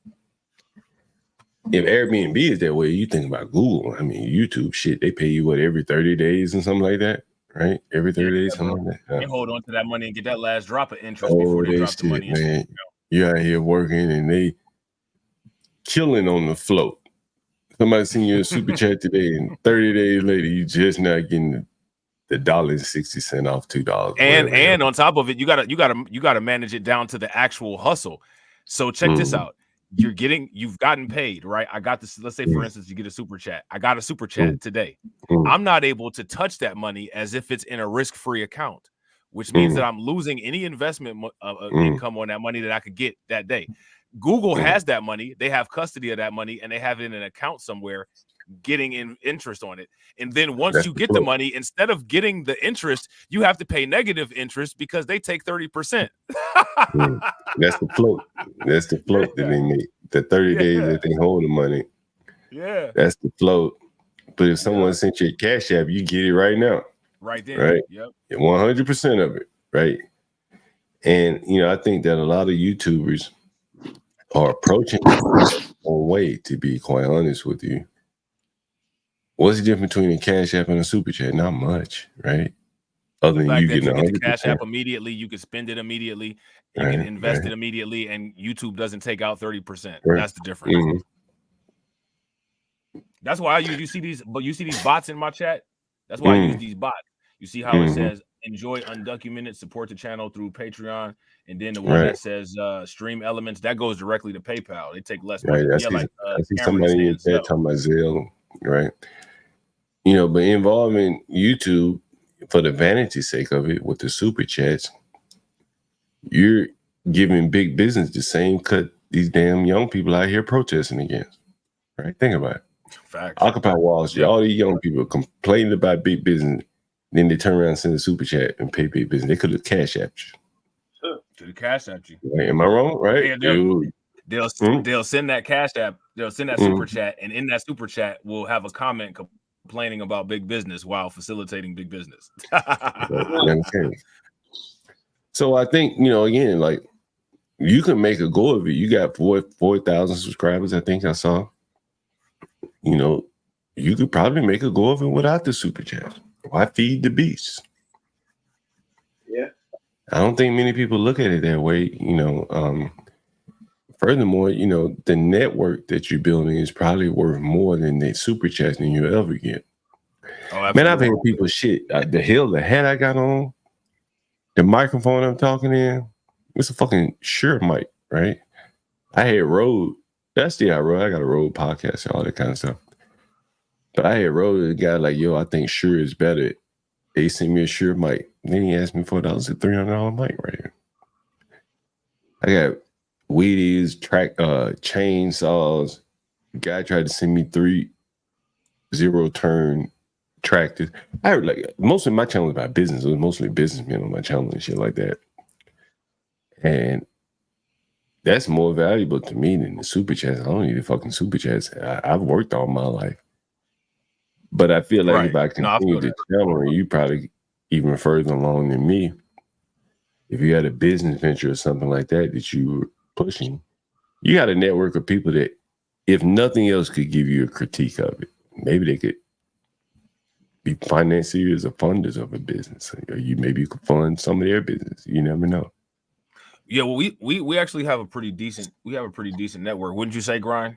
if Airbnb is that way, you think about Google. I mean, YouTube shit, they pay you every 30 days and something like that, right? Every 30 days, something like that. They hold on to that money and get that last drop of interest before they drop the money. Man. You out here working and they killing on the float. Somebody send you a super chat today, and 30 days later, you just not getting the $1.60 off $2. And on top of it, you gotta manage it down to the actual hustle. So check this out. You've gotten paid, right? I got this. Let's say, for instance, you get a super chat. I got a super chat today. I'm not able to touch that money as if it's in a risk-free account, which means that I'm losing any investment income on that money that I could get that day. Google has that money. They have custody of that money, and they have it in an account somewhere, getting interest on it. And then once you get the money, instead of getting the interest, you have to pay negative interest because they take 30%. That's the float. That's the float that they make. The 30 days that they hold the money. Yeah. That's the float. But if someone sent you a Cash App, you get it right now. Right then. Right? Yep. 100% of it. Right? And, I think that a lot of YouTubers are approaching it a way, to be quite honest with you. What's the difference between a Cash App and a Super Chat? Not much, right? Other than you getting get the Cash App immediately, you can spend it immediately, you can invest it immediately, and YouTube doesn't take out 30%. That's the difference. That's why you see these bots in my chat. That's why I use these bots. You see how it says enjoy Undocumented, support the channel through Patreon, and then the one that says Streamelements, that goes directly to PayPal. They take less money. I see somebody in your chat talking about Zelle, right? But involving YouTube for the vanity sake of it with the super chats, you're giving big business the same cut these damn young people out here protesting against, right? Think about it. Facts. Occupy Wall Street. All these young people complaining about big business, then they turn around and send a super chat and pay big business. They could have Cash Apped you. To the Cash App you. Right, am I wrong? Right? Yeah, they'll send that Cash App. They'll send that super chat, and in that super chat, we'll have a comment complaining about big business while facilitating big business. So I think, again, like, you can make a go of it. You got 4,000 subscribers, I think I saw. You could probably make a go of it without the super chat. Why feed the beast? Yeah. I don't think many people look at it that way. Furthermore, the network that you're building is probably worth more than the super chats than you'll ever get. Oh, man, I've had people shit. The hat I got on, the microphone I'm talking in, it's a fucking Shure mic, right? I had Robb. That's the Robb. I got a Robb podcast and all that kind of stuff. But I had Robb, the guy like, yo, I think Shure is better. They sent me a Shure mic. Then he asked me for $4, a $300 mic right here. I got Wheaties, chainsaws. The guy tried to send me 3 zero-turn tractors. I heard, like, most of my channel was about business. It was mostly businessmen on my channel and shit like that. And that's more valuable to me than the super chats. I don't need the fucking super chats. I've worked all my life. But I feel like if I continue the channel, you probably even further along than me, if you had a business venture or something like that you were pushing, you got a network of people that, if nothing else, could give you a critique of it. Maybe they could be financiers or funders of a business, or maybe you could fund some of their business. You never know. Yeah, well, we actually have a pretty decent network, wouldn't you say, Grind?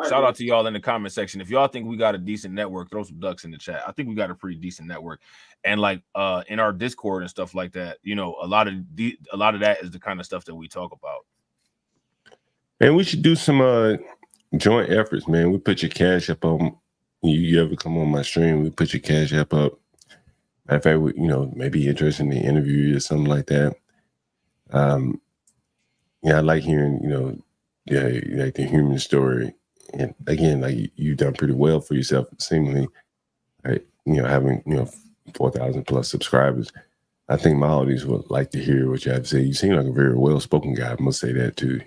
Shout out to y'all in the comment section. If y'all think we got a decent network, throw some ducks in the chat. I think we got a pretty decent network, and like in our Discord and stuff like that, a lot of that is the kind of stuff that we talk about. And we should do some joint efforts, man. We put your Cash App on. You ever come on my stream? We put your Cash App up. In fact, maybe interested in the interview or something like that. Yeah, I like hearing, like the human story. And again, like you've done pretty well for yourself, seemingly, right? Having 4,000 plus subscribers. I think my audience would like to hear what you have to say. You seem like a very well-spoken guy. I must say that too.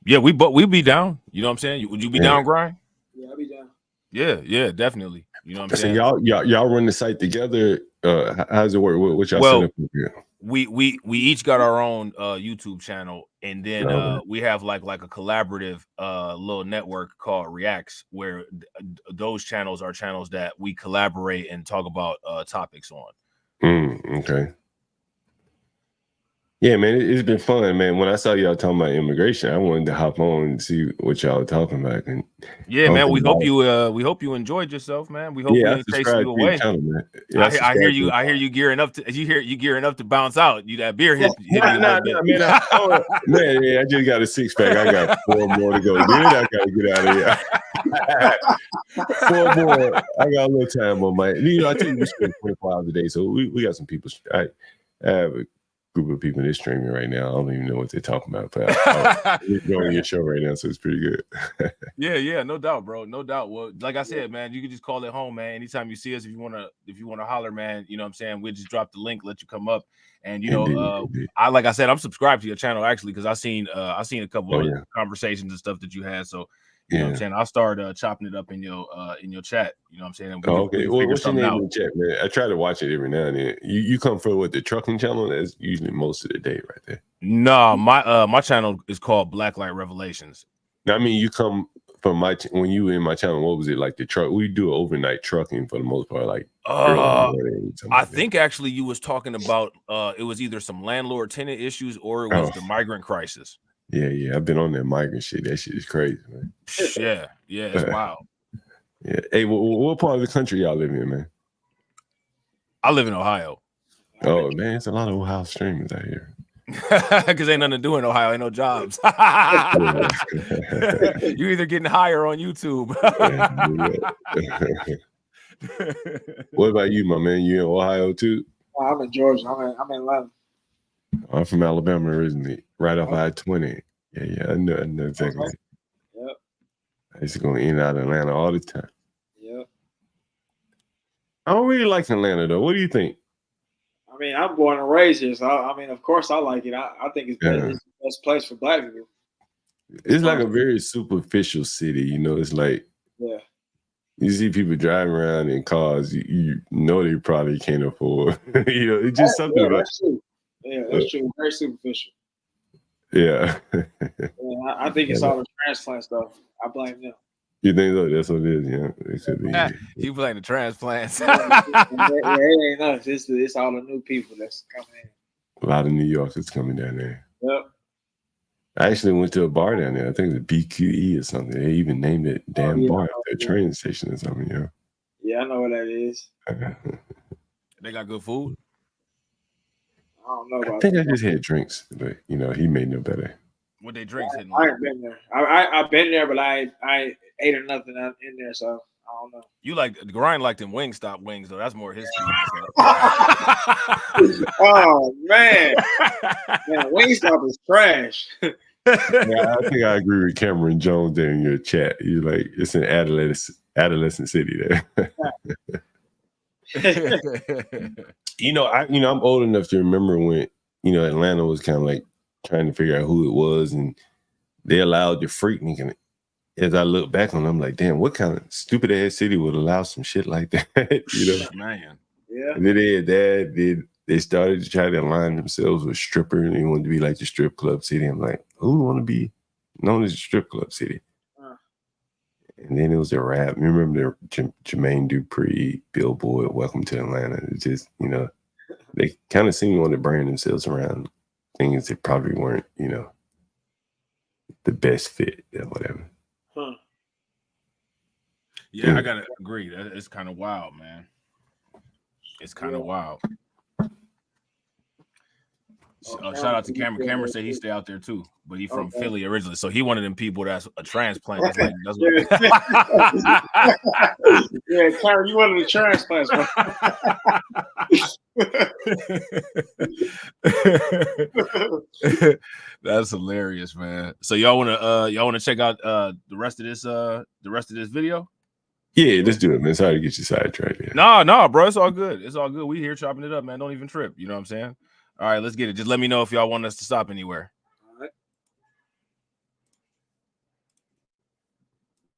Yeah, we'd be down. You know what I'm saying? Would you be down, Grind? Yeah, I'll be down. Yeah, definitely. You know what I'm So saying? y'all run the site together. How does it work? What y'all set up here? We each got our own YouTube channel, and then we have like a collaborative little network called Reacts, where those channels are channels that we collaborate and talk about topics on. Okay. Yeah, man, it's been fun, man. When I saw y'all talking about immigration, I wanted to hop on and see what y'all were talking about. And yeah, man, we hope you enjoyed yourself, man. We hope we ain't chasing you away. Channel, man. I hear you gearing up to bounce out. You that beer hit you a little bit. Man, I just got a 6-pack. I got 4 more to go. Then I gotta get out of here. 4 more. I got a little time on my. I tell you, we spend 24 hours a day, so we got some people. I have a group of people that's streaming right now. I don't even know what they're talking about, but we're going your show right now, so it's pretty good. Yeah, no doubt, bro, no doubt. Well, like I said, man, you can just call it home, man. Anytime you see us, if you wanna holler, man, you know what I'm saying, we'll just drop the link, let you come up, and indeed. Like I said, I'm subscribed to your channel actually because I seen a couple of conversations and stuff that you had, so. You know what I'm saying? I'll start chopping it up in your chat. You know what I'm saying? Okay. What's your name in the chat, man? I try to watch it every now and then. You come from the trucking channel? That's usually most of the day right there. No, my channel is called Blacklight Revelations. Now, I mean, you come from when you were in my channel, what was it like the truck? We do overnight trucking for the most part, like I think actually you was talking about it was either some landlord tenant issues or it was the migrant crisis. Yeah, I've been on that migrant shit. That shit is crazy, man. Yeah, it's wild. Yeah. Hey, what part of the country y'all live in, man? I live in Ohio. Oh, man, it's a lot of Ohio streamers out here. Because ain't nothing to do in Ohio, ain't no jobs. You either getting higher on YouTube. What about you, my man? You in Ohio too? I'm in Georgia. I'm in Atlanta. I'm from Alabama originally, right off I-20. Yeah, I know exactly. Yep. I used to go in and out of Atlanta all the time. Yep. I don't really like Atlanta though. What do you think? I mean, I'm born and raised here, so I mean, of course, I like it. I think it's the best place for Black people. It's like a very superficial city, It's like you see people driving around in cars, you know they probably can't afford. It's just something about. That's true. Yeah, that's true. Very superficial. Yeah. I think it's all the transplant stuff. I blame them. You think so? That's what it is, yeah. It could be. You blame the transplants. It ain't us. It's all the new people that's coming in. A lot of New Yorkers coming down there. Yep. I actually went to a bar down there. I think it was BQE or something. They even named it bar at the train station or something, Yeah, I know what that is. They got good food. I don't know about I think I just had drinks, but he made no better. What they drinks? I ain't been there. I've been there, but I ate or nothing in there, so I don't know. You Grind like them Wingstop wings though. That's more his speed. Oh man, Wingstop is trash. Yeah, I think I agree with Cameron Jones there in your chat. You're like, it's an adolescent city there. I'm old enough to remember when Atlanta was kind of like trying to figure out who it was, and they allowed the Freaknik. And as I look back on them, I'm like, damn, what kind of stupid ass city would allow some shit like that? Man. Yeah. And then they had that. They started to try to align themselves with stripper, and they wanted to be like the strip club city. I'm like, who want to be known as a strip club city? And then it was a rap. You remember the Jermaine Dupri, Billboard, Welcome to Atlanta. It's just, they kind of seem to want to brand themselves around things that probably weren't, the best fit or whatever. Huh. Yeah, I gotta agree. It's kind of wild, man. It's kind of wild. Shout out to Cameron. Cameron said he stay out there too, but he from Philly originally, so he one of them people that's a transplant. That's like that's what. Yeah, Cameron, you one of the transplants, bro. That's hilarious, man. So y'all wanna check out the rest of this video? Yeah, let's do it, man. Sorry to get you sidetracked. Yeah. No, bro. It's all good. It's all good. We here chopping it up, man. Don't even trip. You know what I'm saying? All right, let's get it. Just let me know if y'all want us to stop anywhere. All right.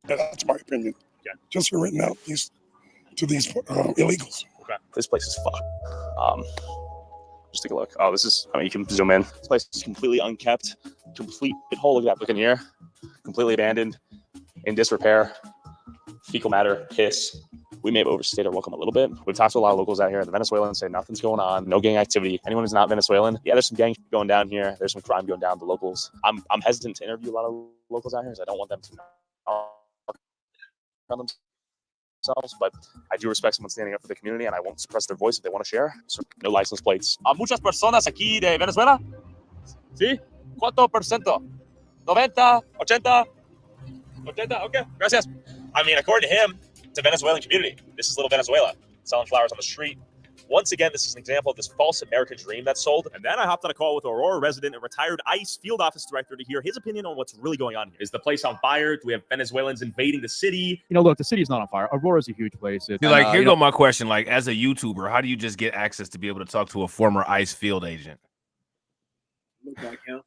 That's my opinion. Yeah. Just for renting out these illegals. Okay. This place is fucked. Just take a look. Oh, this is, I mean, you can zoom in. This place is completely unkept, complete hole. Look at that. Look in here. Completely abandoned, in disrepair, fecal matter, piss. We may have overstayed our welcome a little bit. We've talked to a lot of locals out here. The Venezuelans say nothing's going on, no gang activity. Anyone who's not Venezuelan, yeah, there's some gang going down here. There's some crime going down. The locals. I'm hesitant to interview a lot of locals out here because I don't want them to know themselves, but I do respect someone standing up for the community, and I won't suppress their voice if they want to share. So no license plates. Muchas personas aquí de Venezuela. ¿Sí? ¿Cuánto por ciento? 90, 80, 80. Okay, gracias. I mean, according to him, it's a Venezuelan community. This is little Venezuela, selling flowers on the street. Once again, this is an example of this false American dream that's sold. And then I hopped on a call with Aurora resident and retired ICE field office director to hear his opinion on what's really going on here. Is the place on fire? Do we have Venezuelans invading the city? You know, look, the city's not on fire. Aurora's a huge place. Here go my question. Like, as a YouTuber, how do you just get access to be able to talk to a former ICE field agent? Look like him.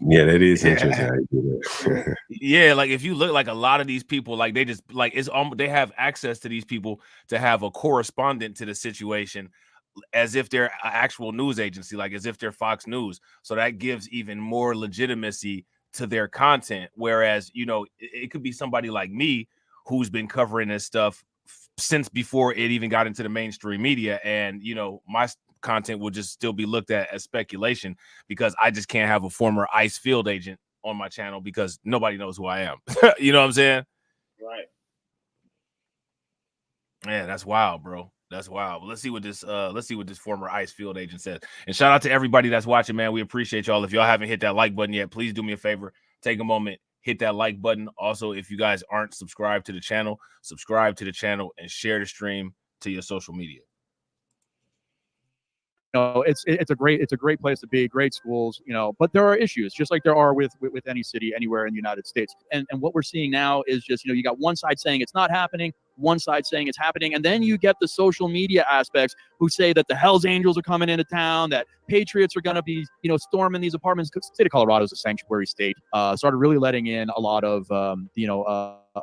Yeah, that is interesting. How you do that. Yeah, like if you look, like a lot of these people, like they just like it's they have access to these people to have a correspondent to the situation, as if they're an actual news agency, like as if they're Fox News. So that gives even more legitimacy to their content. Whereas, you know, it could be somebody like me who's been covering this stuff since before it even got into the mainstream media, and you know, my content will just still be looked at as speculation because I just can't have a former ICE field agent on my channel because nobody knows who I am. You know what I'm saying? Right. Man, that's wild, bro. That's wild. Let's see what this former ICE field agent says. And shout out to everybody that's watching, man. We appreciate y'all. If y'all haven't hit that like button yet, please do me a favor. Take a moment, hit that like button. Also, if you guys aren't subscribed to the channel, subscribe to the channel and share the stream to your social media. You know, it's a great place to be, great schools, you know, but there are issues just like there are with any city anywhere in the United States. And what we're seeing now is just, you know, you got one side saying it's not happening, one side saying it's happening, and then you get the social media aspects who say that the Hells Angels are coming into town, that patriots are going to be, you know, storming these apartments. The state of Colorado is a sanctuary state. Started really letting in a lot of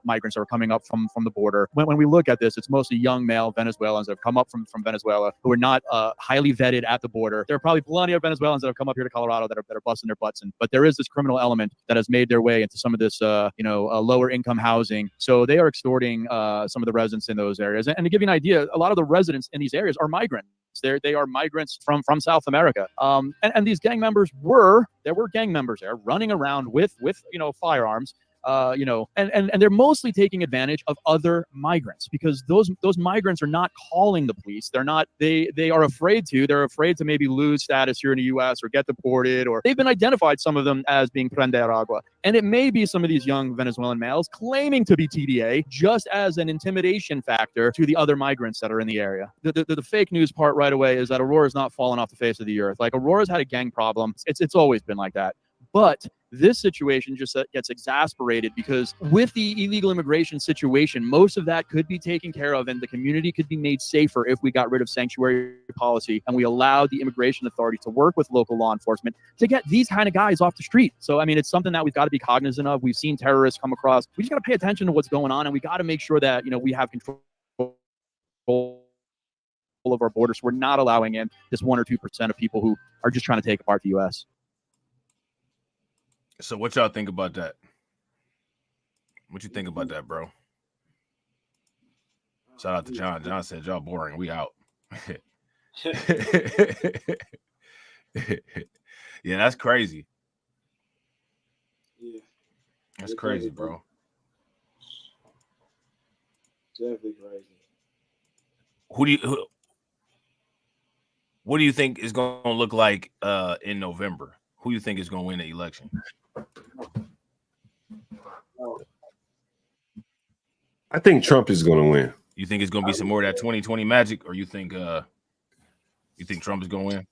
migrants that are coming up from the border. When we look at this, it's mostly young male Venezuelans that have come up from Venezuela who are not highly vetted at the border. There are probably plenty of Venezuelans that have come up here to Colorado that are busting their butts in, but there is this criminal element that has made their way into some of this lower income housing. So they are extorting some of the residents in those areas. And to give you an idea, a lot of the residents in these areas are migrants. They are migrants from South America. And these gang members were gang members there running around with firearms. And they're mostly taking advantage of other migrants because those migrants are not calling the police. They are afraid to. They're afraid to maybe lose status here in the U.S. or get deported, or they've been identified, some of them, as being Tren De Aragua. And it may be some of these young Venezuelan males claiming to be TDA just as an intimidation factor to the other migrants that are in the area. The fake news part right away is that Aurora's not falling off the face of the earth. Like, Aurora's had a gang problem. It's always been like that. But this situation just gets exasperated because with the illegal immigration situation, most of that could be taken care of and the community could be made safer if we got rid of sanctuary policy and we allowed the immigration authority to work with local law enforcement to get these kind of guys off the street. So, I mean, it's something that we've got to be cognizant of. We've seen terrorists come across. We just got to pay attention to what's going on, and we got to make sure that, you know, we have control of our borders. We're not allowing in this 1 or 2% of people who are just trying to take apart the U.S. So what y'all think about that? What you think about that, bro? Shout out to John. John said, y'all boring. We out. Yeah, that's crazy. Yeah. That's crazy, bro. Definitely crazy. What do you think is going to look like in November? Who do you think is going to win the election? I think Trump is going to win. You think it's going to be some more of that 2020 magic, or you think Trump is going to win?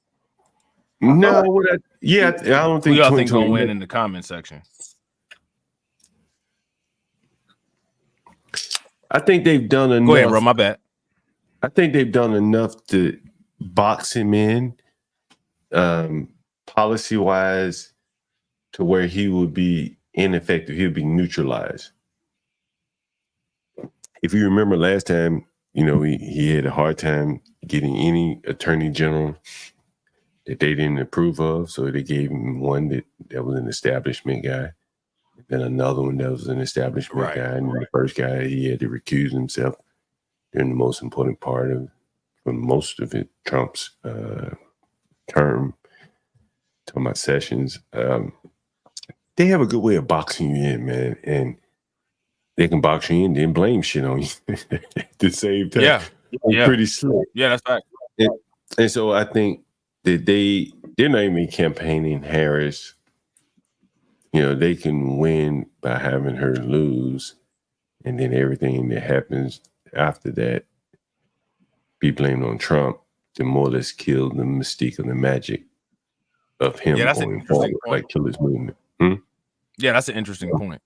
No, I don't think. Who y'all think 2020 going to win in the comment section? I think they've done enough. Go ahead, bro. My bad. I think they've done enough to box him in, policy-wise, to where he would be ineffective. He would be neutralized. If you remember last time, he had a hard time getting any attorney general that they didn't approve of, so they gave him one that was an establishment guy, then another one that was an establishment guy, and the first guy, he had to recuse himself during the most important part of, for most of it, Trump's term. Talking about Sessions, they have a good way of boxing you in, man, and they can box you in, then blame shit on you at the same time. Yeah. Pretty slick. Yeah, that's right. And so I think that they're not even campaigning Harris. They can win by having her lose, and then everything that happens after that be blamed on Trump to more or less kill the mystique of the magic of him going forward, like kill his movement. Yeah, that's an interesting point.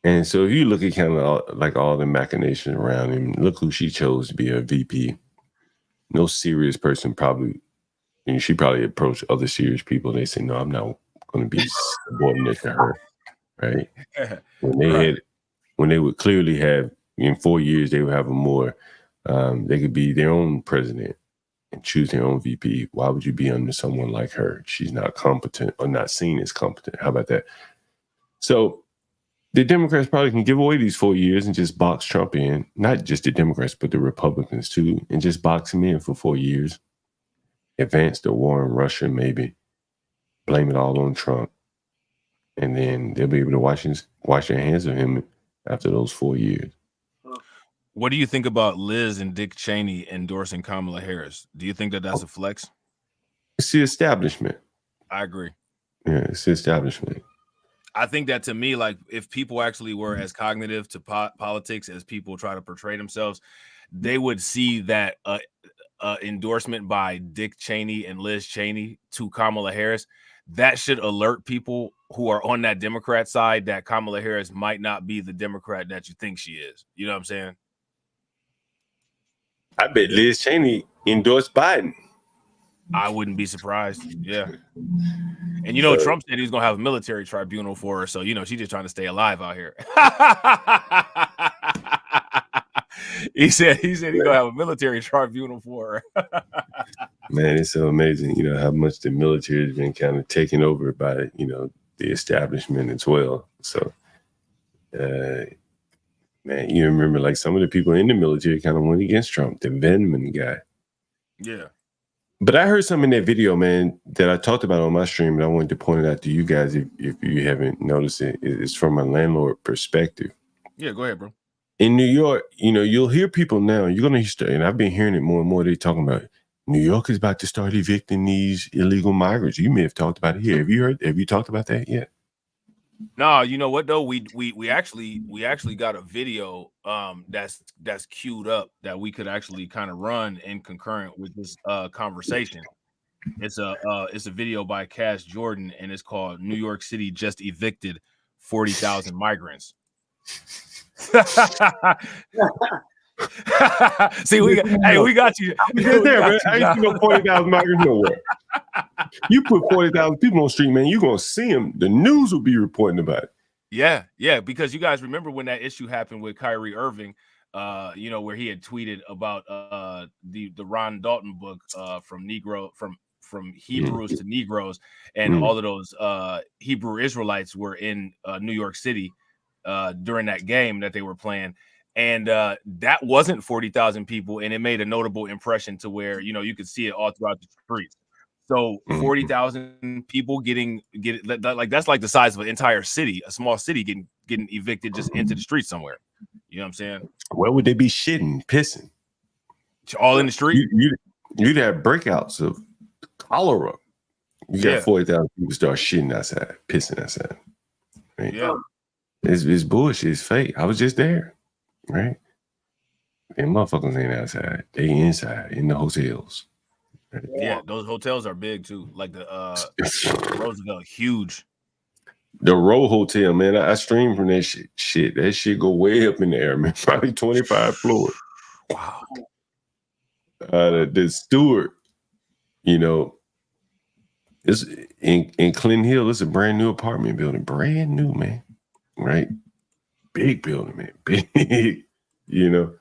And so if you look at kind of all the machinations around him, look who she chose to be her VP. No serious person probably, she probably approached other serious people. They say, no, I'm not going to be subordinate to her, right? When they would clearly have, in 4 years, they would have a more, they could be their own president and choose their own VP. Why would you be under someone like her? She's not competent or not seen as competent. How about that? So the Democrats probably can give away these 4 years and just box Trump in, not just the Democrats, but the Republicans too, and just box him in for 4 years, advance the war in Russia, maybe blame it all on Trump. And then they'll be able to wash their hands of him after those 4 years. What do you think about Liz and Dick Cheney endorsing Kamala Harris? Do you think that that's a flex? It's the establishment. I agree. Yeah, it's the establishment. I think that, to me, like, if people actually were as cognitive to politics as people try to portray themselves, they would see that endorsement by Dick Cheney and Liz Cheney to Kamala Harris. That should alert people who are on that Democrat side that Kamala Harris might not be the Democrat that you think she is. You know what I'm saying? I bet Liz Cheney endorsed Biden. I wouldn't be surprised. Yeah. And Trump said he was gonna have a military tribunal for her, so she's just trying to stay alive out here. he said he's gonna have a military tribunal for her. Man, it's so amazing, how much the military has been kind of taken over by the establishment as well. So man, you remember like some of the people in the military kind of went against Trump, the Venezuelan guy. Yeah. But I heard something in that video, man, that I talked about on my stream, and I wanted to point it out to you guys if you haven't noticed it. It's from a landlord perspective. Yeah, go ahead, bro. In New York, you'll hear people now, you're going to start, and I've been hearing it more and more, they talking about New York is about to start evicting these illegal migrants. You may have talked about it here. Have you talked about that yet? No, you know what though? We actually got a video that's queued up that we could actually kind of run in concurrent with this conversation. It's a video by Cass Jordan, and it's called "New York City Just Evicted 40,000 Migrants." See, we got you. I ain't seen no 40,000 migrants nowhere. You put 40,000 people on the street, man, you're gonna see them. The news will be reporting about it. Yeah, because you guys remember when that issue happened with Kyrie Irving, where he had tweeted about the Ron Dalton book from Hebrews to Negroes, and all of those Hebrew Israelites were in New York City during that game that they were playing. And that wasn't 40,000 people, and it made a notable impression to where you could see it all throughout the streets. So 40,000 people getting like that's like the size of an entire city, a small city getting evicted just into the street somewhere. You know what I'm saying? Where would they be shitting, pissing? All in the street. You'd have breakouts of cholera. You got 40,000 people start shitting outside, pissing outside. Right? Yeah. It's bullshit. It's fake. I was just there. Right? And motherfuckers ain't outside. They inside in the hotels. Right? Yeah, those hotels are big too. Like the Roosevelt, huge. The Row Hotel, man. I stream from that shit. That shit go way up in the air, man. Probably 25 floors. Wow. The Stewart, you know, it's in Clinton Hill. It's a brand new apartment building, brand new, man. Right, big building, man, big. You know,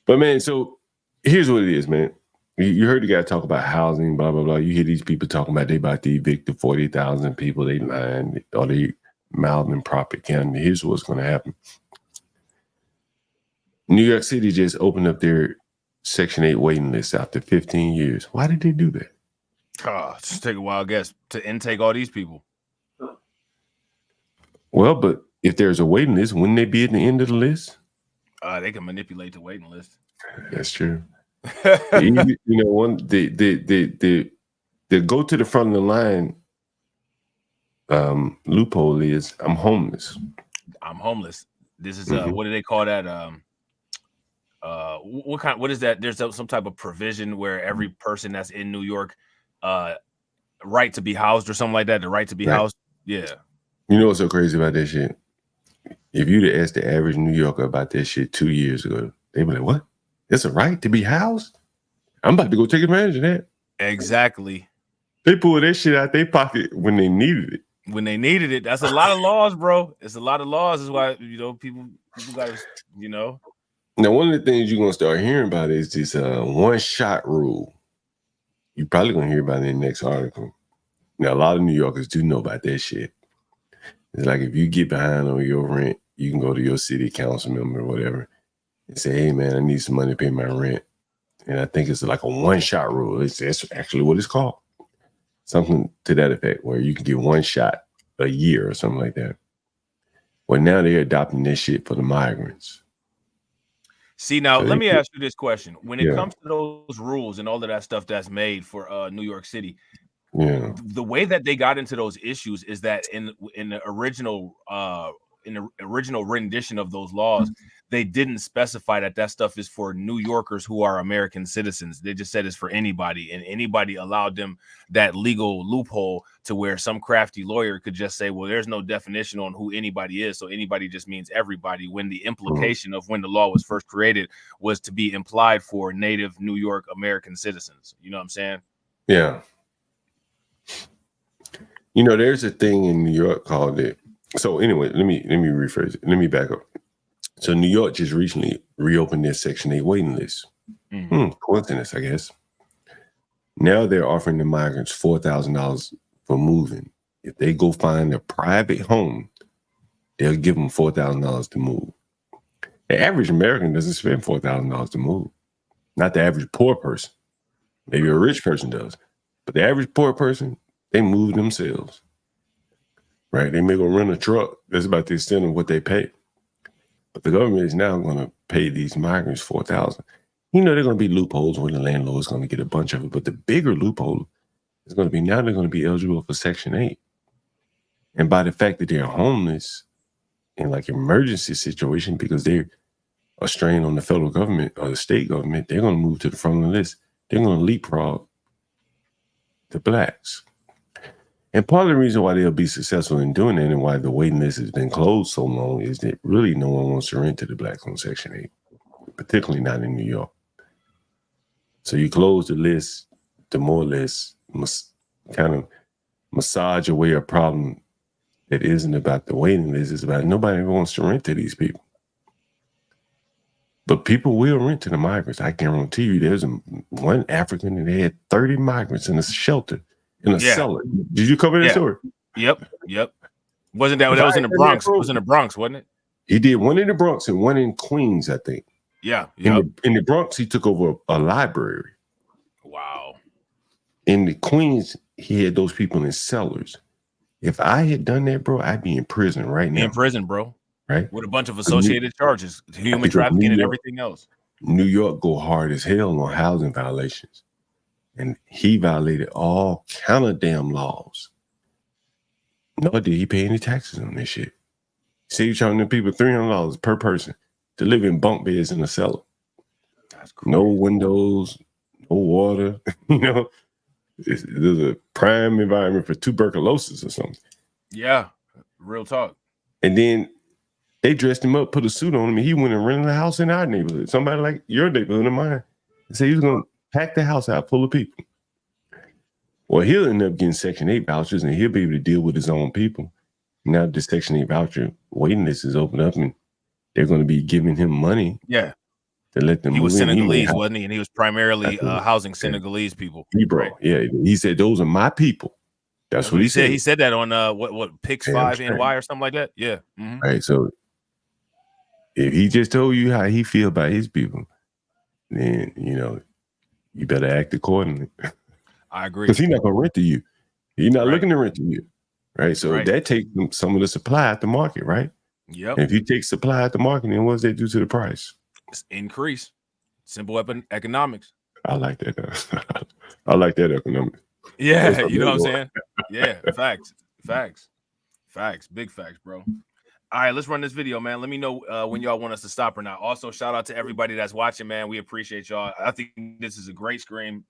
but man, so here's what it is, man. You heard the guy talk about housing, blah blah blah. You hear these people talking about they about to evict the 40,000 people. They lying or they mouthing propaganda. Here's what's going to happen. New York City just opened up their Section 8 waiting list after 15 years. Why did they do that? Just take a wild guess to intake all these people. Well, but if there's a waiting list, wouldn't they be at the end of the list? They can manipulate the waiting list. That's true. You know, the go to the front of the line loophole is I'm homeless. I'm homeless. This is what do they call that? What is that? There's some type of provision where every person that's in New York right to be housed or something like that, the right to be housed. Yeah. You know what's so crazy about that shit? If you'd have asked the average New Yorker about that shit 2 years ago, they'd be like, what? It's a right to be housed? I'm about to go take advantage of that. Exactly. They pulled that shit out their pocket when they needed it. When they needed it. That's a lot of laws, bro. It's a lot of laws. That's why, you know, people got to, you know. Now, one of the things you're going to start hearing about is this one-shot rule. You're probably going to hear about it in the next article. Now, a lot of New Yorkers do know about that shit. It's like if you get behind on your rent, you can go to your city council member or whatever and say, hey, man, I need some money to pay my rent. And I think it's like a one-shot rule. That's actually what it's called. Something to that effect, where you can get one shot a year or something like that. Well, now they're adopting this shit for the migrants. See, now, let me ask you this question. When it comes to those rules and all of that stuff that's made for New York City, the way that they got into those issues is that in the original rendition of those laws, they didn't specify that stuff is for New Yorkers who are American citizens. They just said it's for anybody, and anybody allowed them that legal loophole to where some crafty lawyer could just say, well, there's no definition on who anybody is, so anybody just means everybody, when the implication of when the law was first created was to be implied for native New York American citizens. You know what I'm saying? Yeah. You know, there's a thing in New York called it. So anyway, let me rephrase it. Let me back up. So New York just recently reopened their Section 8 waiting list. Coincidence, I guess. Now they're offering the migrants $4,000 for moving. If they go find a private home, they'll give them $4,000 to move. The average American doesn't spend $4,000 to move. Not the average poor person. Maybe a rich person does. But the average poor person, they move themselves. Right? They may go rent a truck. That's about the extent of what they pay. But the government is now going to pay these migrants $4,000. You know, there are going to be loopholes where the landlord is going to get a bunch of it. But the bigger loophole is going to be now they're going to be eligible for Section 8. And by the fact that they're homeless in like emergency situation because they're a strain on the federal government or the state government, they're going to move to the front of the list. They're going to leapfrog the blacks. And part of the reason why they'll be successful in doing that and why the waiting list has been closed so long is that really no one wants to rent to the blacks on Section 8, particularly not in New York. So you close the list to more or less kind of massage away a problem that isn't about the waiting list. It's about nobody ever wants to rent to these people. But people will rent to the migrants. I guarantee you there's one African and they had 30 migrants in a shelter. In a cellar. Did you cover that story? Yep. Wasn't that was in the Bronx? It was in the Bronx, wasn't it? He did one in the Bronx and one in Queens, I think. Yeah. In the Bronx, he took over a library. Wow. In the Queens, he had those people in cellars. If I had done that, bro, I'd be in prison right now. In prison, bro. Right? With a bunch of associated charges, human trafficking and everything else. New York go hard as hell on housing violations. And he violated all kind of damn laws. Nor did he pay any taxes on this shit. See, you charging them people $300 per person to live in bunk beds in a cellar. That's crazy. No windows, no water. You know, there's a prime environment for tuberculosis or something. Yeah, real talk. And then they dressed him up, put a suit on him, and he went and rented a house in our neighborhood. Somebody like your neighborhood and mine. Said he was going to pack the house out full of people. Well, he'll end up getting Section 8 vouchers, and he'll be able to deal with his own people. Now the Section 8 voucher waiting list is open up, and they're going to be giving him money. Yeah. To let them he was move in. Senegalese, wasn't he? And he was primarily housing Senegalese people. Right? Yeah. He said, those are my people. That's what he said. He said that on what Pix 5 NY or something like that. Yeah. Mm-hmm. Right. So if he just told you how he feel about his people, then, you know, you better act accordingly. I agree. Because he's not going to rent to you. He's not looking to rent to you. Right. So that takes some of the supply at the market. Right. Yep. And if you take supply at the market, then what does that do to the price? It's increase. Simple economics. I like that. I like that economics. Yeah. You know what I'm saying? Yeah. Facts. Big facts, bro. All right, let's run this video, man. Let me know when y'all want us to stop or not. Also, shout out to everybody that's watching, man. We appreciate y'all. I think this is a great stream.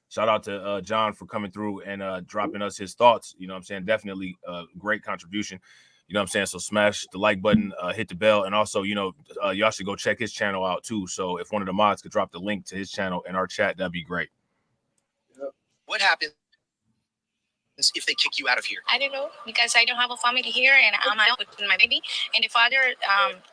Shout out to John for coming through and dropping us his thoughts. You know what I'm saying? Definitely a great contribution. You know what I'm saying? So smash the like button, hit the bell. And also, you know, y'all should go check his channel out too. So if one of the mods could drop the link to his channel in our chat, that'd be great. What happens if they kick you out of here? I don't know, because I don't have a family here and I'm out with my baby. And the father,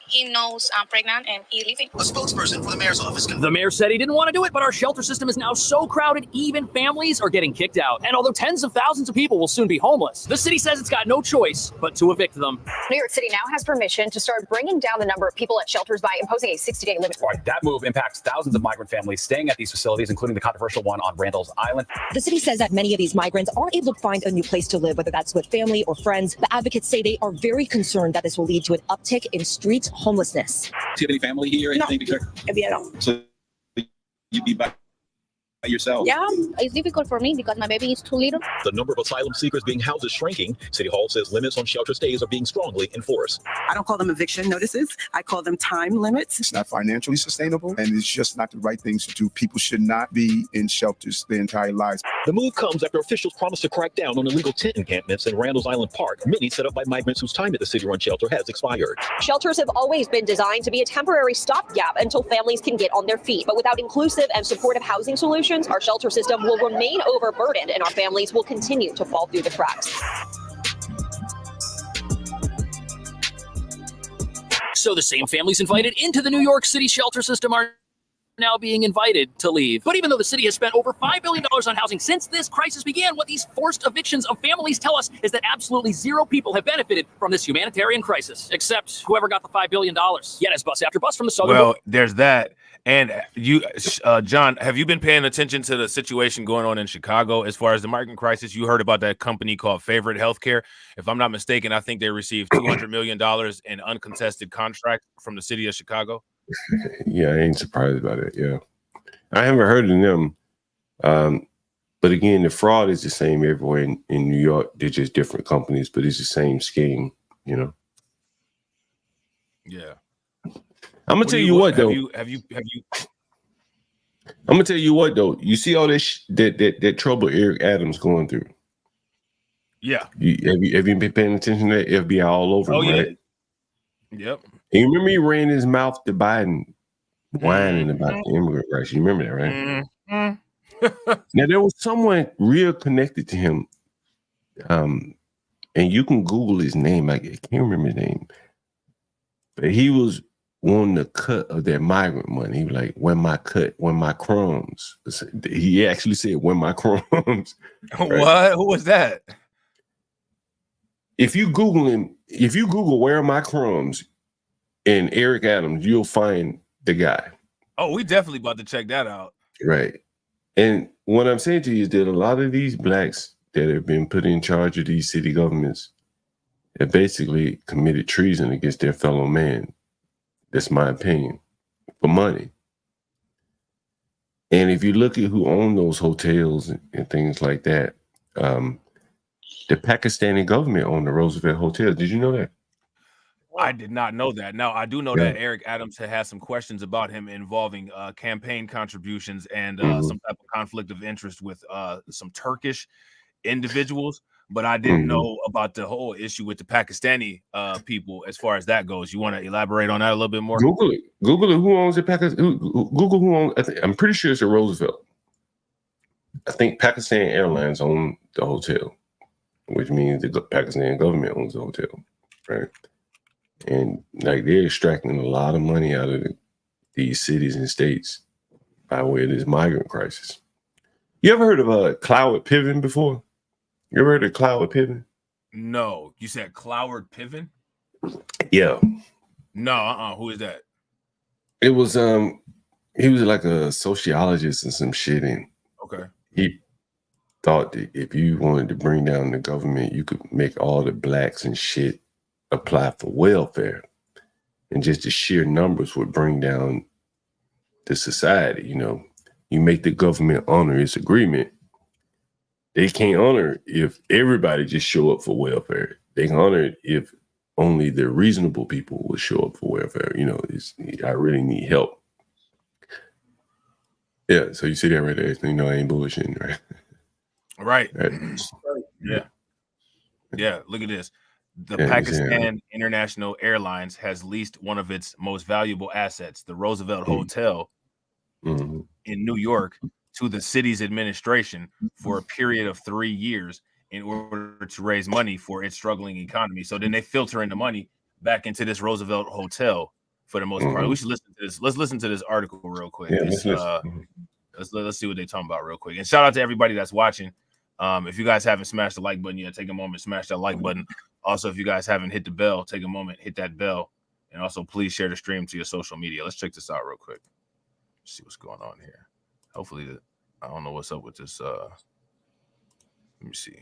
he knows I'm pregnant and he's leaving. A spokesperson for the mayor's office. The mayor said he didn't want to do it, but our shelter system is now so crowded, even families are getting kicked out. And although tens of thousands of people will soon be homeless, the city says it's got no choice but to evict them. New York City now has permission to start bringing down the number of people at shelters by imposing a 60-day limit. Right, that move impacts thousands of migrant families staying at these facilities, including the controversial one on Randall's Island. The city says that many of these migrants aren't able to find a new place to live, whether that's with family or friends. The advocates say they are very concerned that this will lead to an uptick in street homelessness. Do you have any family here? Anything No. So you'd be by yourself? Yeah, it's difficult for me because my baby is too little. The number of asylum seekers being housed is shrinking. City Hall says limits on shelter stays are being strongly enforced. I don't call them eviction notices. I call them time limits. It's not financially sustainable, and it's just not the right things to do. People should not be in shelters their entire lives. The move comes after officials promised to crack down on illegal tent encampments in Randall's Island Park, many set up by migrants whose time at the city-run shelter has expired. Shelters have always been designed to be a temporary stopgap until families can get on their feet. But without inclusive and supportive housing solutions, our shelter system will remain overburdened and our families will continue to fall through the cracks. So the same families invited into the New York City shelter system are now being invited to leave. But even though the city has spent over $5 billion on housing since this crisis began, what these forced evictions of families tell us is that absolutely zero people have benefited from this humanitarian crisis, except whoever got the $5 billion. Yet as bus after bus from the southern Well, there's that. And you, John, have you been paying attention to the situation going on in Chicago as far as the migrant crisis? You heard about that company called Favorite Healthcare. If I'm not mistaken, I think they received $200 million in uncontested contract from the city of Chicago. Yeah, I ain't surprised about it. Yeah, I haven't heard of them. But again, the fraud is the same everywhere in New York. They're just different companies, but it's the same scheme, you know. Yeah. I'm gonna tell you what though. Have you? I'm gonna tell you what though. You see all this that trouble Eric Adams going through. Yeah. Have you been paying attention to that? FBI all over him, right? Yep. And you remember he ran his mouth to Biden, whining about the immigrant rights. You remember that, right? Now there was someone real connected to him, and you can Google his name. I can't remember his name, but he was wanting the cut of that migrant money. He was like, "When my cut, when my crumbs." He actually said, "When my crumbs." Right? What? Who was that? If you Google him, if you Google "Where are my crumbs" and Eric Adams, you'll find the guy. Oh, we definitely about to check that out. Right. And what I'm saying to you is that a lot of these blacks that have been put in charge of these city governments have basically committed treason against their fellow man. That's my opinion. For money. And if you look at who own those hotels and things like that, the Pakistani government owned the Roosevelt Hotel. Did you know that? I did not know that. Now, I do know Yeah. that Eric Adams had some questions about him involving campaign contributions and some type of conflict of interest with some Turkish individuals, but I didn't know about the whole issue with the Pakistani people as far as that goes. You want to elaborate on that a little bit more? Google it. Google it. Who owns the Pakistan? Google who owns. I'm pretty sure it's a Roosevelt. I think Pakistan Airlines own the hotel, which means the Pakistan government owns the hotel, right? And like they're extracting a lot of money out of these cities and states by way of this migrant crisis. You ever heard of Cloward Piven before? You ever heard of Cloward Piven? No, you said Cloward Piven? Yeah. No, who is that? It was he was like a sociologist and some shit, and Okay. he thought that if you wanted to bring down the government, you could make all the blacks and shit apply for welfare, and just the sheer numbers would bring down the society. You know, you make the government honor its agreement. They can't honor it if everybody just show up for welfare. They can honor it if only the reasonable people will show up for welfare. You know, I really need help. Yeah, so you see that right there. You know, I ain't bullshitting, right? Right. Right. Yeah. Yeah, look at this. The Yeah, Pakistan International Airlines has leased one of its most valuable assets, the Roosevelt Hotel in New York, to the city's administration for a period of 3 years in order to raise money for its struggling economy. So then they filter in the money back into this Roosevelt Hotel for the most part. We should listen to this. Let's listen to this article real quick. Yeah, It's, let's see what they're talking about real quick. And shout out to everybody that's watching. If you guys haven't smashed the like button yet, take a moment, smash that like button. Also, if you guys haven't hit the bell, take a moment, hit that bell. And also, please share the stream to your social media. Let's check this out real quick. See what's going on here. Hopefully, I don't know what's up with this. Let me see.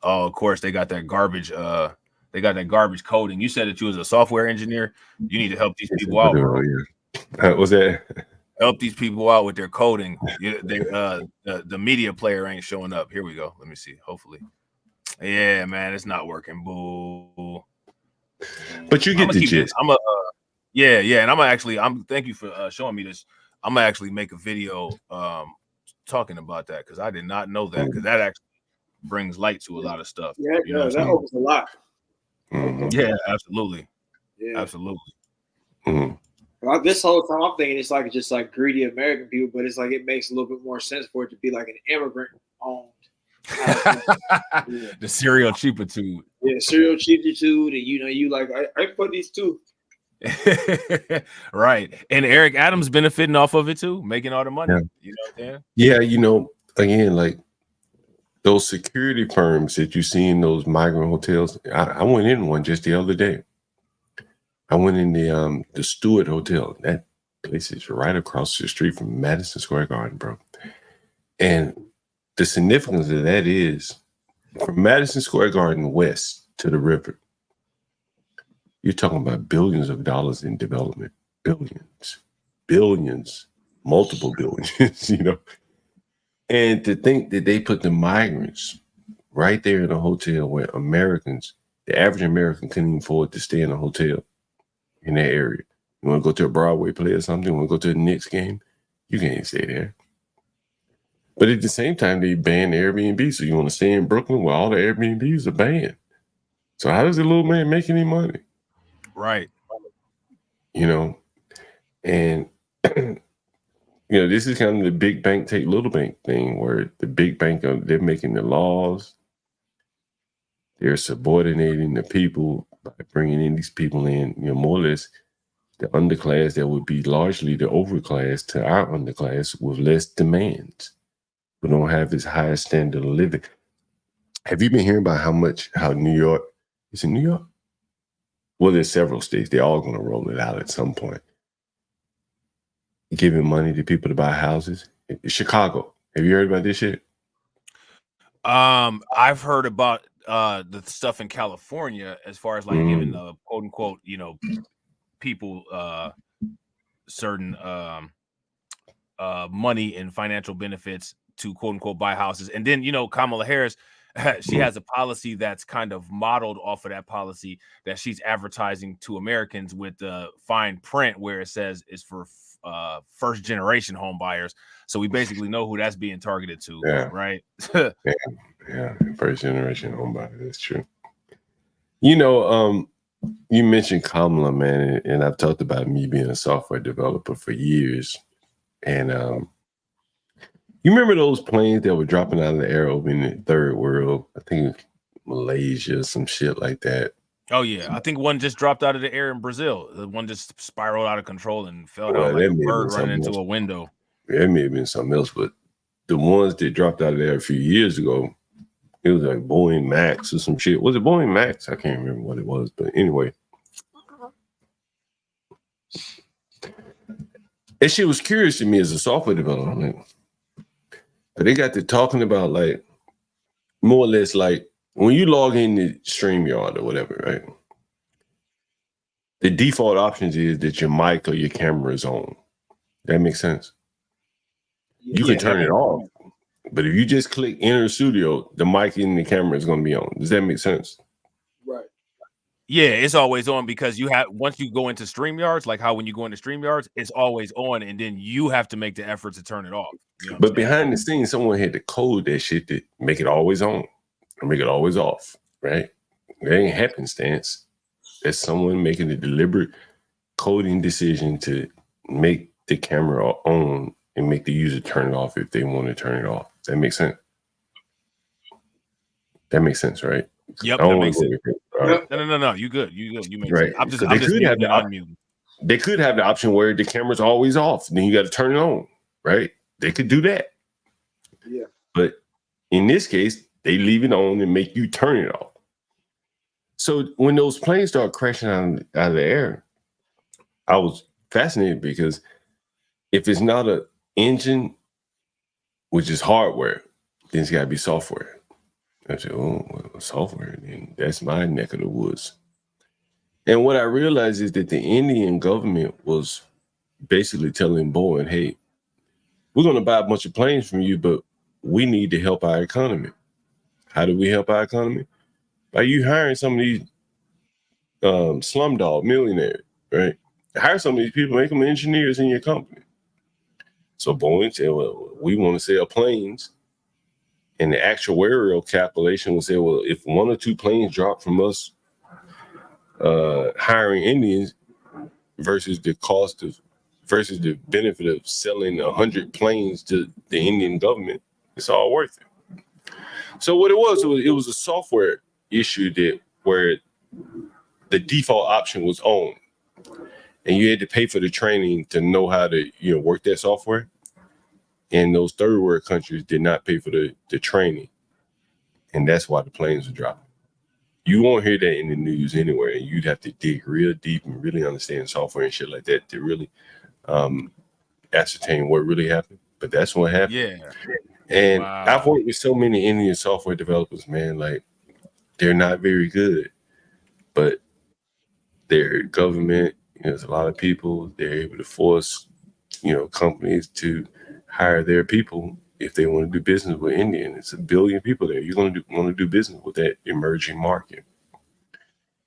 Oh, of course, they got that garbage. They got that garbage coding. You said that you was a software engineer. You need to help these people out. Oh, yeah. What's that? Help these people out with their coding. The media player ain't showing up. Here we go. Let me see. Hopefully. Yeah, man, it's not working. Boo. But you get the gist. And thank you for showing me this. I'm gonna actually make a video talking about that because I did not know that, because that actually brings light to a lot of stuff. Yeah, you know that opens a lot. Yeah, absolutely. Yeah. Absolutely. Well, this whole time I'm thinking it's like just like greedy American people, but it's like it makes a little bit more sense for it to be like an immigrant owned. The serial cheapitude. Yeah, serial cheapitude, and you like I put these two. Right. And Eric Adams benefiting off of it too, making all the money. Yeah. You know what I'm saying? Yeah, you know, again, like those security firms that you see in those migrant hotels. I went in one just the other day. I went in the Stewart Hotel. That place is right across the street from Madison Square Garden, bro. And the significance of that is from Madison Square Garden west to the river, you're talking about billions of dollars in development. Billions, multiple billions, you know. And to think that they put the migrants right there in a hotel where Americans, the average American couldn't even afford to stay in a hotel in that area. You want to go to a Broadway play or something? You want to go to the Knicks game? You can't stay there. But at the same time, they banned Airbnb. So you want to stay in Brooklyn where all the Airbnbs are banned. So how does the little man make any money? Right. You know, and you know, this is kind of the big bank take little bank thing, where the big bank, they're making the laws. They're subordinating the people by bringing in these people in, you know, more or less the underclass that would be largely the overclass to our underclass with less demands. We don't have as high a standard of living. Have you been hearing about how New York, is it New York? Well, there's several states. They're all going to roll it out at some point. Giving money to people to buy houses. Chicago. Have you heard about this shit? I've heard about the stuff in California as far as like giving the quote unquote, you know, people certain money and financial benefits to quote unquote buy houses. And then, you know, Kamala Harris, she has a policy that's kind of modeled off of that policy that she's advertising to Americans with the fine print where it says it's for first generation home buyers. So we basically know who that's being targeted to, right? Yeah, first generation home buyer. That's true. You know, you mentioned Kamala, man, and I've talked about me being a software developer for years. And you remember those planes that were dropping out of the air over in the third world? I think Malaysia, some shit like that. Oh yeah, I think one just dropped out of the air in Brazil. The one just spiraled out of control and fell down like a bird running into a window. It may have been something else, but the ones that dropped out of there a few years ago, it was like Boeing Max or some shit. Was it Boeing Max? I can't remember what it was, but anyway. And she was curious to me as a software developer. Like, but they got to talking about like more or less like when you log into StreamYard or whatever, right? The default options is that your mic or your camera is on. That makes sense. You can turn it off. But if you just click enter studio, the mic and the camera is going to be on. Does that make sense? Right. Yeah, it's always on because you have once you go into StreamYards, like how when you go into StreamYards, it's always on, and then you have to make the effort to turn it off. You know but behind the scenes, someone had to code that shit to make it always on or make it always off, right? It ain't happenstance. That's someone making a deliberate coding decision to make the camera on and make the user turn it off if they want to turn it off. Does that make sense? That makes sense, right? Yep, that makes sense. No. You good. You make right. sense. I'm just muting and unmuting. They could have the option where the camera's always off, and then you got to turn it on, right? They could do that. Yeah. But in this case, they leave it on and make you turn it off. So when those planes start crashing out of the air, I was fascinated because if it's not an engine, which is hardware, then it's got to be software. I said, oh, well, software, then that's my neck of the woods. And what I realized is that the Indian government was basically telling Boeing, hey, we're going to buy a bunch of planes from you, but we need to help our economy. How do we help our economy? By you hiring some of these slumdog millionaires, right? Hire some of these people, make them engineers in your company. So Boeing said, well, we want to sell planes. And the actuarial calculation would say, well, if one or two planes drop from us hiring Indians versus the cost of versus the benefit of selling 100 planes to the Indian government, it's all worth it. So what it was a software issue that where the default option was on, and you had to pay for the training to know how to work that software. And those third world countries did not pay for the training, and that's why the planes were dropping. You won't hear that in the news anywhere, and you'd have to dig real deep and really understand software and shit like that to really ascertain what really happened. But that's what happened. Yeah. And I've worked with so many Indian software developers, man. Like, they're not very good, but their government, there's a lot of people. They're able to force, companies to hire their people if they want to do business with India. It's 1 billion people there. You're going to want to do business with that emerging market.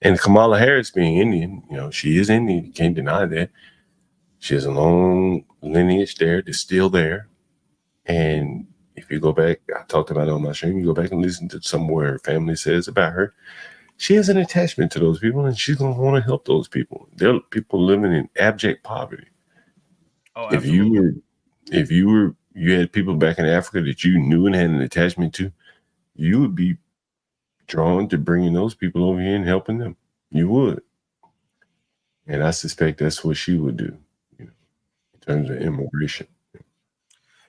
And Kamala Harris being Indian, she is Indian. You can't deny that. She has a long lineage there that's still there. And if you go back, I talked about it on my stream, you go back and listen to somewhere her family says about her, she has an attachment to those people, and she's going to want to help those people. They're people living in abject poverty. Oh, if you had people back in Africa that you knew and had an attachment to, you would be drawn to bringing those people over here and helping them. You would. And I suspect that's what she would do, in terms of immigration.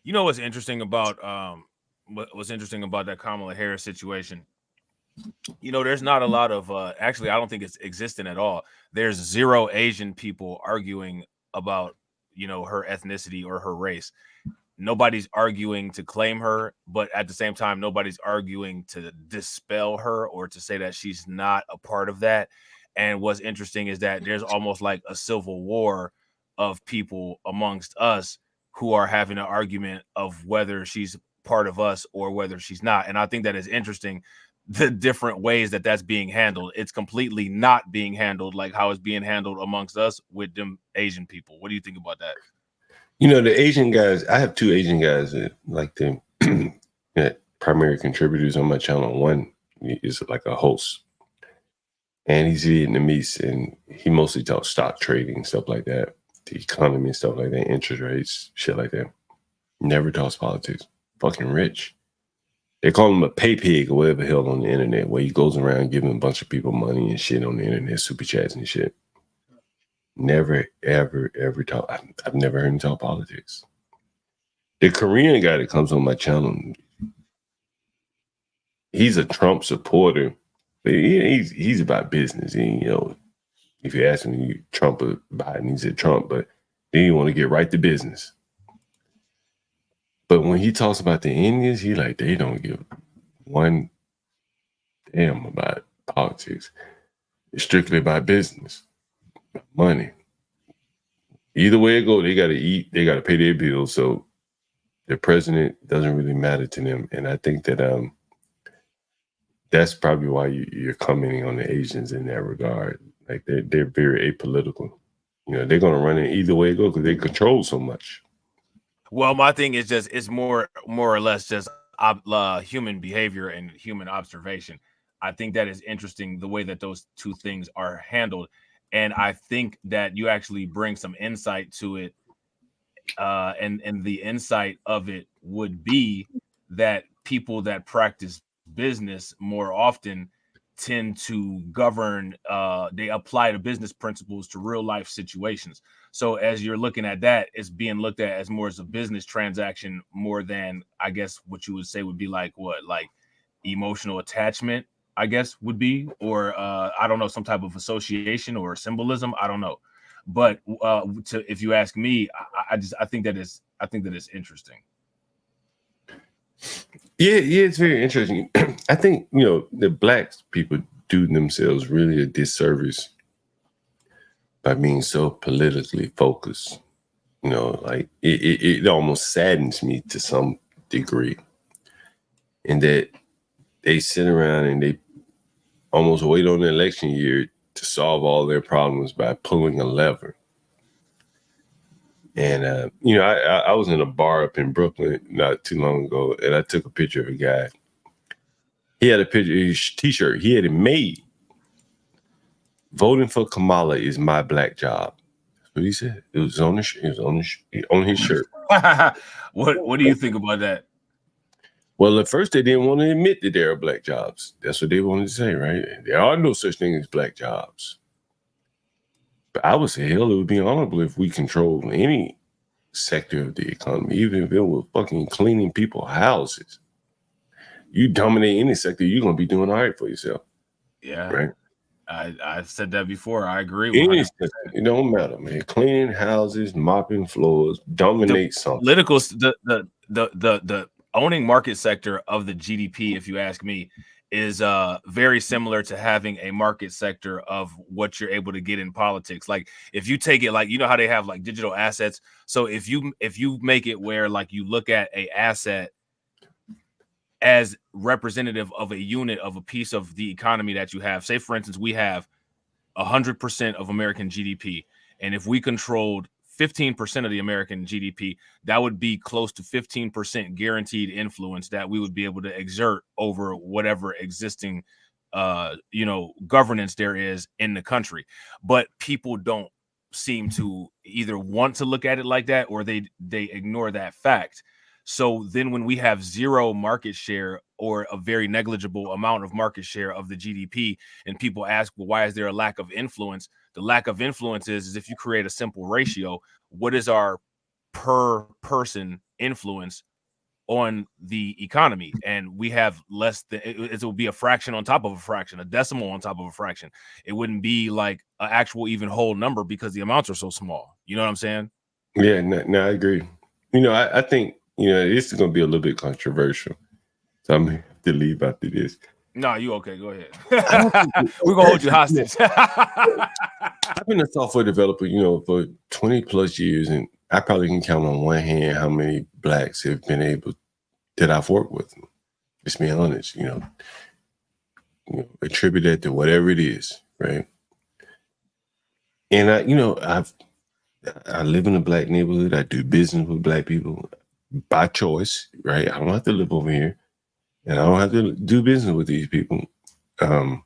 You know what's interesting about that Kamala Harris situation? There's not a lot of actually, I don't think it's existent at all. There's zero Asian people arguing about her ethnicity or her race. Nobody's arguing to claim her, but at the same time, nobody's arguing to dispel her or to say that she's not a part of that. And what's interesting is that there's almost like a civil war of people amongst us who are having an argument of whether she's part of us or whether she's not. And I think that is interesting, the different ways that that's being handled. It's completely not being handled like how it's being handled amongst us with them Asian people. What do you think about that? You know, the Asian guys, I have 2 Asian guys that like the primary contributors on my channel. One is like a host, and he's Vietnamese, and he mostly talks stock trading, stuff like that, the economy and stuff like that, interest rates, shit like that. Never talks politics. Fucking rich. They call him a pay pig or whatever the hell on the internet, where he goes around giving a bunch of people money and shit on the internet, super chats and shit. Never, ever talk. I've never heard him talk politics. The Korean guy that comes on my channel, he's a Trump supporter, but he's about business. And, you know, if you ask him, Trump or Biden, he said Trump, but then you want to get right to business. But when he talks about the Indians, he like, they don't give one damn about politics. It's strictly about business, money. Either way it goes, they got to eat, they got to pay their bills. So the president doesn't really matter to them. And I think that that's probably why you're commenting on the Asians in that regard. Like they're very apolitical. You know, they're going to run it either way it goes because they control so much. Well, my thing is just, it's more or less just human behavior and human observation. I think that is interesting, the way that those 2 things are handled. And I think that you actually bring some insight to it. And the insight of it would be that people that practice business more often tend to govern, they apply the business principles to real life situations. So as you're looking at that, it's being looked at as more as a business transaction more than, I guess, what you would say would be like what, like emotional attachment, I guess would be, or I don't know, some type of association or symbolism. I don't know. But if you ask me, I think that it's interesting. Yeah, it's very interesting. I think, you know, the black people do themselves really a disservice by being so politically focused. You know, like it almost saddens me to some degree, in that they sit around and they almost wait on the election year to solve all their problems by pulling a lever. And, you know, I was in a bar up in Brooklyn not too long ago, and I took a picture of a guy. He had a picture, his t-shirt, he had it made. Voting for Kamala is my black job. That's what he said. It was on his shirt. What do you think about that? Well, at first they didn't want to admit that there are black jobs. That's what they wanted to say, right? There are no such thing as black jobs. But I would say, hell, it would be honorable if we controlled any sector of the economy, even if it was fucking cleaning people's houses. You dominate any sector, you're going to be doing all right for yourself. Yeah. Right? I said that before. I agree. Any sector, it don't matter, man. Cleaning houses, mopping floors, dominate something. Political, the owning market sector of the GDP, if you ask me, is very similar to having a market sector of what you're able to get in politics. Like if you take it, like, you know how they have like digital assets. So if you make it where like you look at a asset as representative of a unit of a piece of the economy that you have, say for instance, we have 100% of American GDP. And if we controlled 15% of the American GDP, that would be close to 15% guaranteed influence that we would be able to exert over whatever existing, governance there is in the country. But people don't seem to either want to look at it like that, or they ignore that fact. So then when we have zero market share or a very negligible amount of market share of the GDP, and people ask, well, why is there a lack of influence? The lack of influence is if you create a simple ratio, what is our per person influence on the economy? And we have less than, it will be a fraction on top of a fraction, a decimal on top of a fraction. It wouldn't be like an actual even whole number because the amounts are so small. You know what I'm saying? Yeah, no, I agree. You know, I think, this is going to be a little bit controversial. So I'm going to have to leave after this. No, you okay. Go ahead. We're going to hold you hostage. I've been a software developer, for 20 plus years, and I probably can count on one hand how many blacks have been able that I've worked with. Just being honest, attribute that to whatever it is, right? And I live in a black neighborhood. I do business with black people by choice, right? I don't have to live over here, and I don't have to do business with these people. But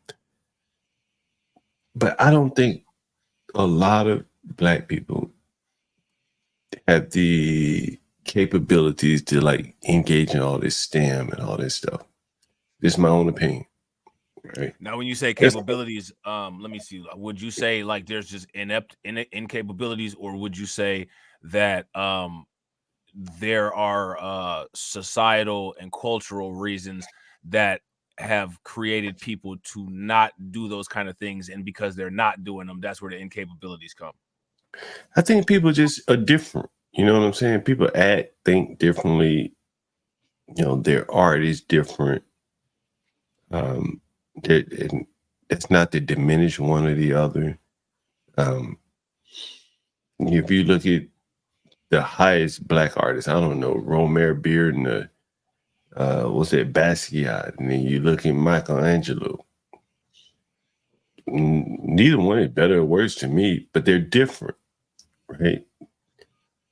I don't think a lot of black people have the capabilities to like engage in all this STEM and all this stuff. This is my own opinion. Right. Now, when you say capabilities, let me see. Would you say like there's just incapabilities, or would you say that there are societal and cultural reasons that have created people to not do those kind of things, and because they're not doing them, that's where the incapabilities come? I think people just are different. You know what I'm saying? People think differently. Their art is different. It's not to diminish one or the other. If you look at the highest black artists, I don't know, Romare Beard and the what's that, Basquiat, and then you look at Michelangelo. Neither one is better or worse to me, but they're different, right?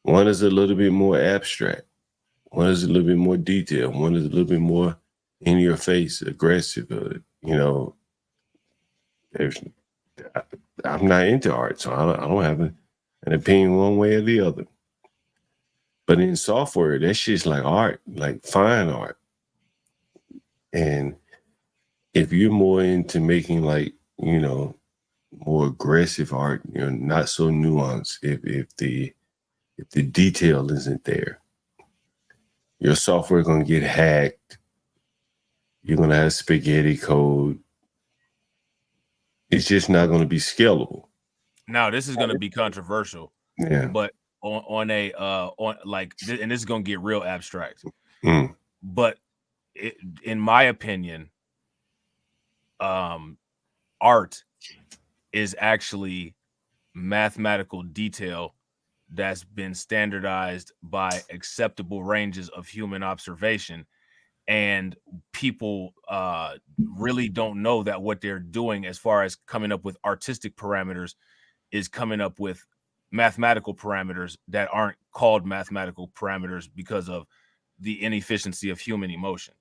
One is a little bit more abstract. One is a little bit more detailed. One is a little bit more in your face, aggressive. I'm not into art, so I don't have an opinion one way or the other. But in software, that shit's like art, like fine art. And if you're more into making like, more aggressive art, not so nuanced, if the detail isn't there, your software gonna get hacked. You're gonna have spaghetti code. It's just not gonna be scalable. Now, this is gonna be controversial. Yeah. But on like, and this is gonna get real abstract. But in my opinion, art is actually mathematical detail that's been standardized by acceptable ranges of human observation, and people really don't know that what they're doing as far as coming up with artistic parameters is coming up with mathematical parameters that aren't called mathematical parameters because of the inefficiency of human emotion.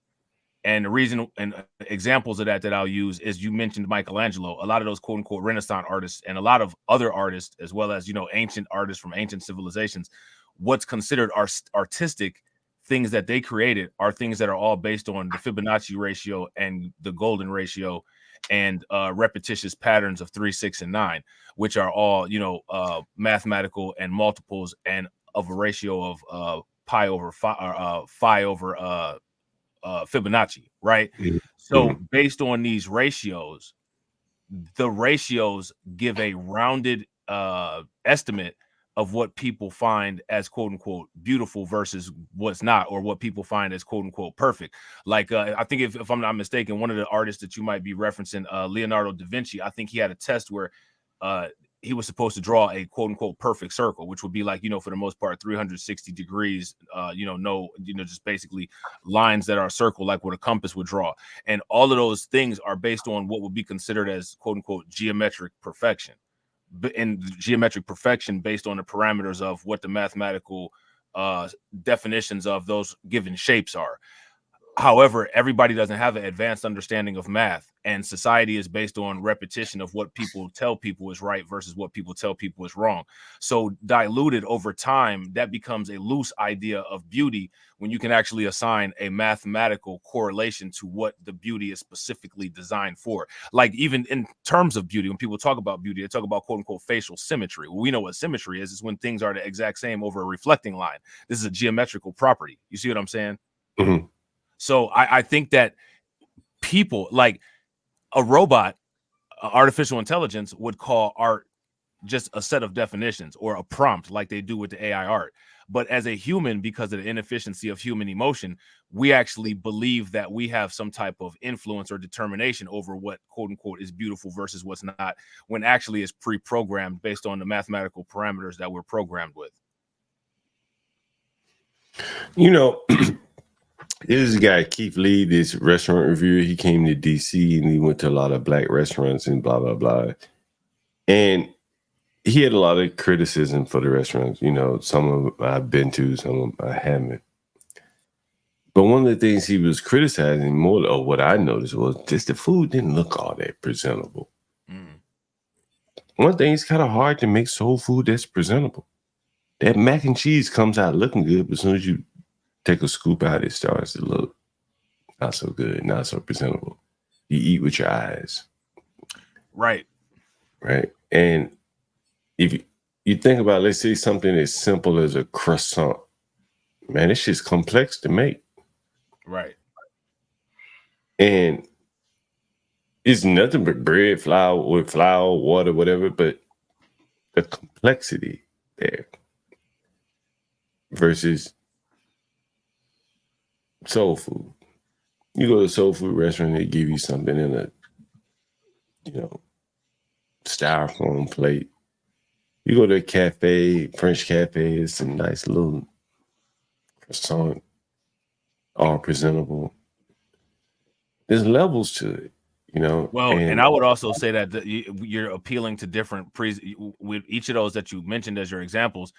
And the reason and examples of that I'll use is, you mentioned Michelangelo. A lot of those quote unquote Renaissance artists and a lot of other artists, as well as, ancient artists from ancient civilizations, what's considered artistic things that they created are things that are all based on the Fibonacci ratio and the golden ratio and repetitious patterns of 3, 6, and 9, which are all, mathematical and multiples and of a ratio of pi over phi over Fibonacci, right? So based on these ratios, the ratios give a rounded estimate of what people find as quote unquote beautiful versus what's not, or what people find as quote unquote perfect. Like I think if I'm not mistaken, one of the artists that you might be referencing, Leonardo da Vinci, I think he had a test where he was supposed to draw a quote unquote perfect circle, which would be like, for the most part, 360 degrees, just basically lines that are a circle, like what a compass would draw. And all of those things are based on what would be considered as quote unquote geometric perfection. And geometric perfection based on the parameters of what the mathematical definitions of those given shapes are. However, everybody doesn't have an advanced understanding of math, and society is based on repetition of what people tell people is right versus what people tell people is wrong. So diluted over time, that becomes a loose idea of beauty when you can actually assign a mathematical correlation to what the beauty is specifically designed for. Like, even in terms of beauty, when people talk about beauty, they talk about quote unquote facial symmetry. Well, we know what symmetry is. It's when things are the exact same over a reflecting line. This is a geometrical property. You see what I'm saying? Mm-hmm. So I think that people, like a robot, artificial intelligence, would call art just a set of definitions or a prompt, like they do with the AI art. But as a human, because of the inefficiency of human emotion, we actually believe that we have some type of influence or determination over what quote unquote is beautiful versus what's not, when actually it's pre-programmed based on the mathematical parameters that we're programmed with. You know, there's a guy, Keith Lee, this restaurant reviewer. He came to DC and he went to a lot of black restaurants and blah, blah, blah. And he had a lot of criticism for the restaurants. You know, some of them I've been to, some of them I haven't. But one of the things he was criticizing more of what I noticed was just the food didn't look all that presentable. One thing, it's kind of hard to make soul food that's presentable. That mac and cheese comes out looking good, but as soon as you take a scoop out, it starts to look not so good, not so presentable. You eat with your eyes. Right. Right. And if you think about, let's say something as simple as a croissant, man, it's just complex to make. Right. And it's nothing but bread, flour, water, whatever, but the complexity there versus soul food. You go to a soul food restaurant, they give you something in a, styrofoam plate. You go to a cafe, French cafe, it's a nice little croissant, all presentable. There's levels to it, Well, and I would also say that you're appealing to different with each of those that you mentioned as your examples.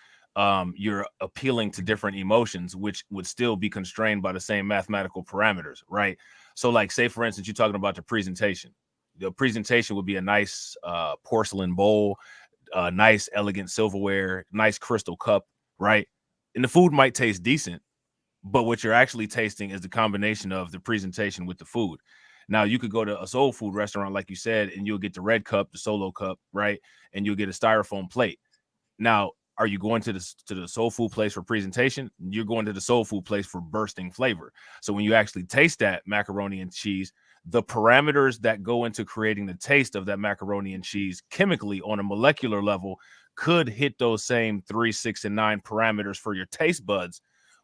You're appealing to different emotions, which would still be constrained by the same mathematical parameters, right? So, like, say for instance, you're talking about the presentation. The presentation would be a nice porcelain bowl, nice elegant silverware, nice crystal cup, right? And the food might taste decent, but what you're actually tasting is the combination of the presentation with the food. Now, you could go to a soul food restaurant, like you said, and you'll get the red cup, the solo cup, right? And you'll get a styrofoam plate. Now, are you going to the soul food place for presentation? You're going to the soul food place for bursting flavor. So when you actually taste that macaroni and cheese, the parameters that go into creating the taste of that macaroni and cheese chemically on a molecular level could hit those same 3, 6, and 9 parameters for your taste buds,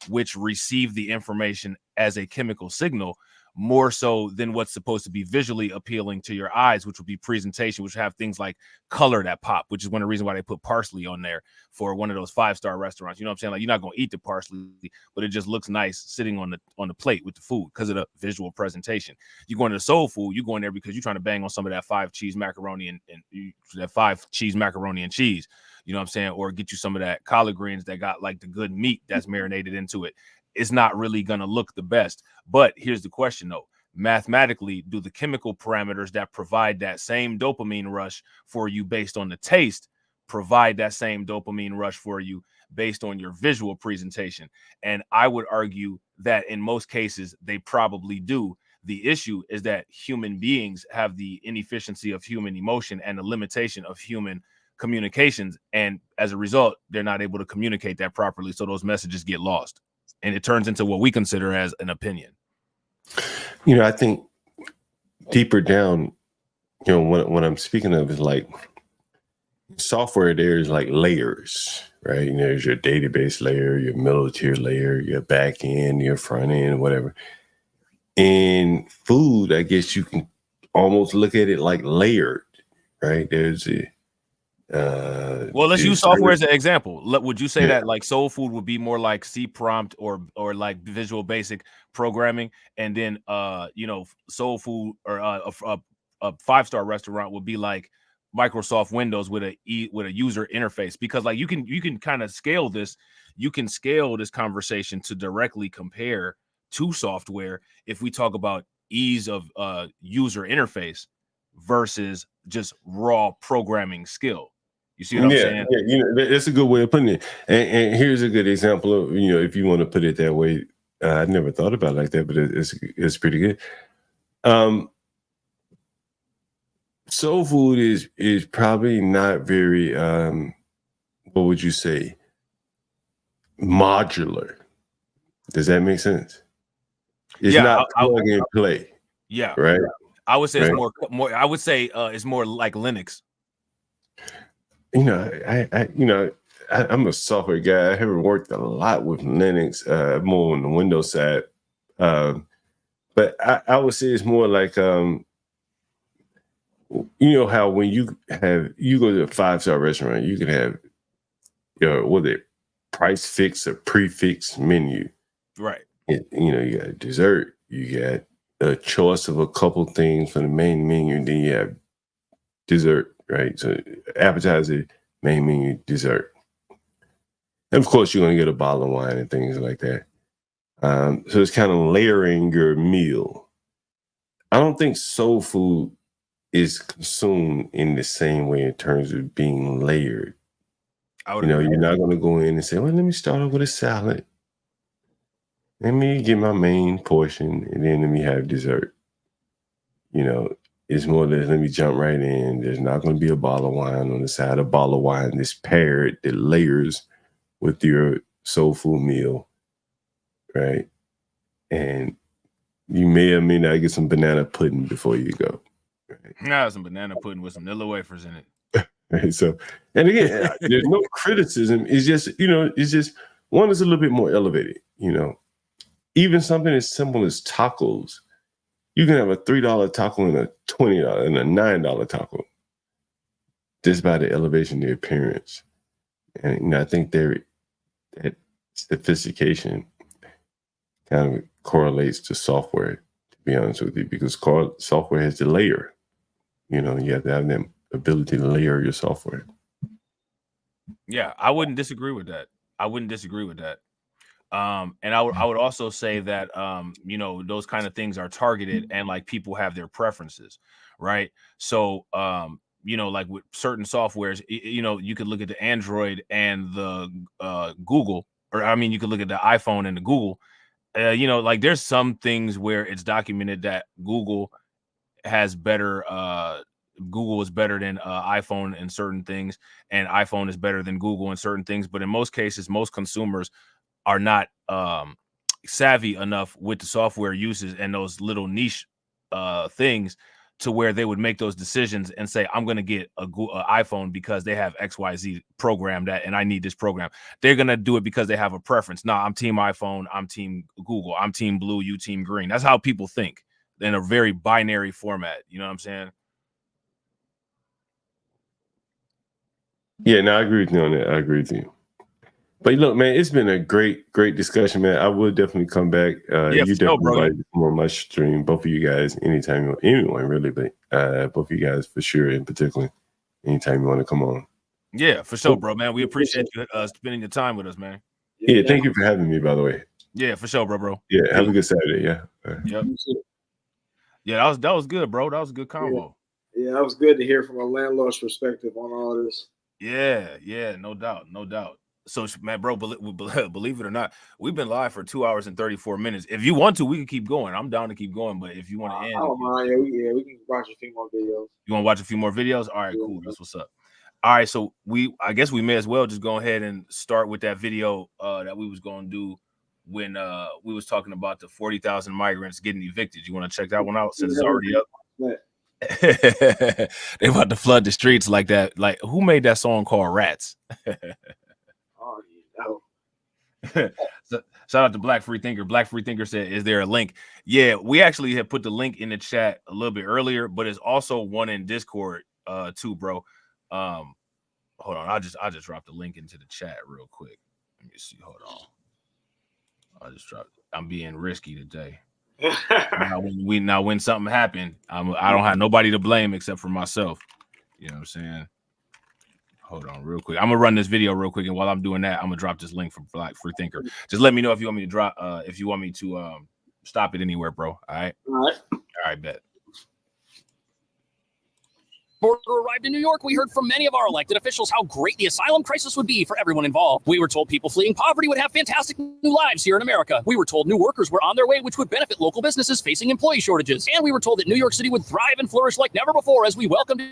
which receive the information as a chemical signal, more so than what's supposed to be visually appealing to your eyes, which would be presentation, which have things like color that pop, which is one of the reasons why they put parsley on there for one of those 5-star restaurants. You know what I'm saying? Like, you're not going to eat the parsley, but it just looks nice sitting on the plate with the food because of the visual presentation. You go into the soul food, you go in there because you're trying to bang on some of that 5 cheese macaroni and that 5 cheese macaroni and cheese. You know what I'm saying? Or get you some of that collard greens that got like the good meat that's marinated into it. It's not really going to look the best. But here's the question, though. Mathematically, do the chemical parameters that provide that same dopamine rush for you based on the taste provide that same dopamine rush for you based on your visual presentation? And I would argue that in most cases, they probably do. The issue is that human beings have the inefficiency of human emotion and the limitation of human communications. And as a result, they're not able to communicate that properly. So those messages get lost. And it turns into what we consider as an opinion. I think deeper down, what I'm speaking of is like software. There's like layers, right? There's your database layer, your middle tier layer, your back end, your front end, whatever. In food, I guess you can almost look at it like layered, right? There's a well, let's use software as an example. Would you say that like soul food would be more like C prompt or like Visual Basic programming, and then soul food or a 5-star restaurant would be like Microsoft Windows with a user interface? Because like you can kind of scale this. You can scale this conversation to directly compare to software if we talk about ease of user interface versus just raw programming skill. You see what I'm saying? Yeah, that's a good way of putting it. And here's a good example of, if you want to put it that way. I never thought about it like that, but it's pretty good. Soul food is probably not very, what would you say, modular. Does that make sense? It's not plug and play. Yeah. Right. I would say it's more. I would say it's more like Linux. I'm a software guy. I haven't worked a lot with Linux, more on the Windows side. But I would say it's more like, how when you go to a 5-star restaurant, you can have, price fix or prefix menu. Right. You got dessert, you got a choice of a couple things for the main menu, then you have dessert, right? So appetizer, main menu, dessert. And of course, you're going to get a bottle of wine and things like that. So it's kind of layering your meal. I don't think soul food is consumed in the same way in terms of being layered. You're not going to go in and say, well, let me start off with a salad. Let me get my main portion, and then let me have dessert. It's more or less, let me jump right in. There's not going to be a bottle of wine on the side. A bottle of wine that's paired, that layers with your soul food meal, right? And you may or may not get some banana pudding before you go. Right? Some banana pudding with some Nilla wafers in it. Right, so, and again, there's no criticism. It's just, one is a little bit more elevated, Even something as simple as tacos, you can have a $3 taco and a $20 and a $9 taco just by the elevation of the appearance. And I think that sophistication kind of correlates to software, to be honest with you, because software has the layer. You have to have the ability to layer your software. Yeah, I wouldn't disagree with that. And I would also say that those kind of things are targeted and like people have their preferences, right? So like with certain softwares, you could look at the Android and the Google, or you could look at the iPhone and the Google. Like there's some things where it's documented that Google has better Google is better than iPhone in certain things, and iPhone is better than Google in certain things. But in most cases, most consumers are not savvy enough with the software uses and those little niche things to where they would make those decisions and say, I'm going to get a iPhone because they have XYZ programmed that and I need this program. They're going to do it because they have a preference. No, I'm team iPhone, I'm team Google, I'm team blue, you team green. That's how people think in a very binary format. You know what I'm saying? Yeah, no, I agree with you on that. I agree with you. But look, man, it's been a great discussion, man. I will definitely come back. You definitely invite me on my stream, both of you guys, anytime, anyone really, but both of you guys for sure, in particular, anytime you want to come on. Yeah, for sure, bro, man. We appreciate you spending your time with us, man. Yeah, thank you for having me, by the way. Yeah, for sure, bro. Yeah, have a good Saturday. Yeah. Yep. Yeah, that was good, bro. That was a good combo. Yeah, that was good to hear from a landlord's perspective on all this. Yeah, no doubt. So, man, bro, believe it or not, we've been live for 2 hours and 34 minutes. If you want to, we can keep going. I'm down to keep going, but if you want to end, I don't mind. Yeah, we can watch a few more videos. You want to watch a few more videos? All right, cool. That's what's up. All right, so I guess we may as well just go ahead and start with that video that we was going to do when we was talking about the 40,000 migrants getting evicted. You want to check that one out since it's already up? They about to flood the streets like that. Like, who made that song called Rats? So, shout out to Black Free Thinker. Black Free Thinker said, is there a link? Yeah, we actually have put the link in the chat a little bit earlier, but it's also one in Discord too, bro. Hold on, I just dropped the link into the chat real quick. Let me see. Hold on. I just dropped it. I'm being risky today. Now when something happened, I don't have nobody to blame except for myself. You know what I'm saying? Hold on real quick. I'm gonna run this video real quick, and while I'm doing that, I'm gonna drop this link from Black Free Thinker. Just let me know if you want me to drop if you want me to stop it anywhere, bro. All right, bet. Border arrived in New York, we heard from many of our elected officials how great the asylum crisis would be for everyone involved. We were told people fleeing poverty would have fantastic new lives here in America. We were told new workers were on their way, which would benefit local businesses facing employee shortages. And we were told that New York City would thrive and flourish like never before as we welcomed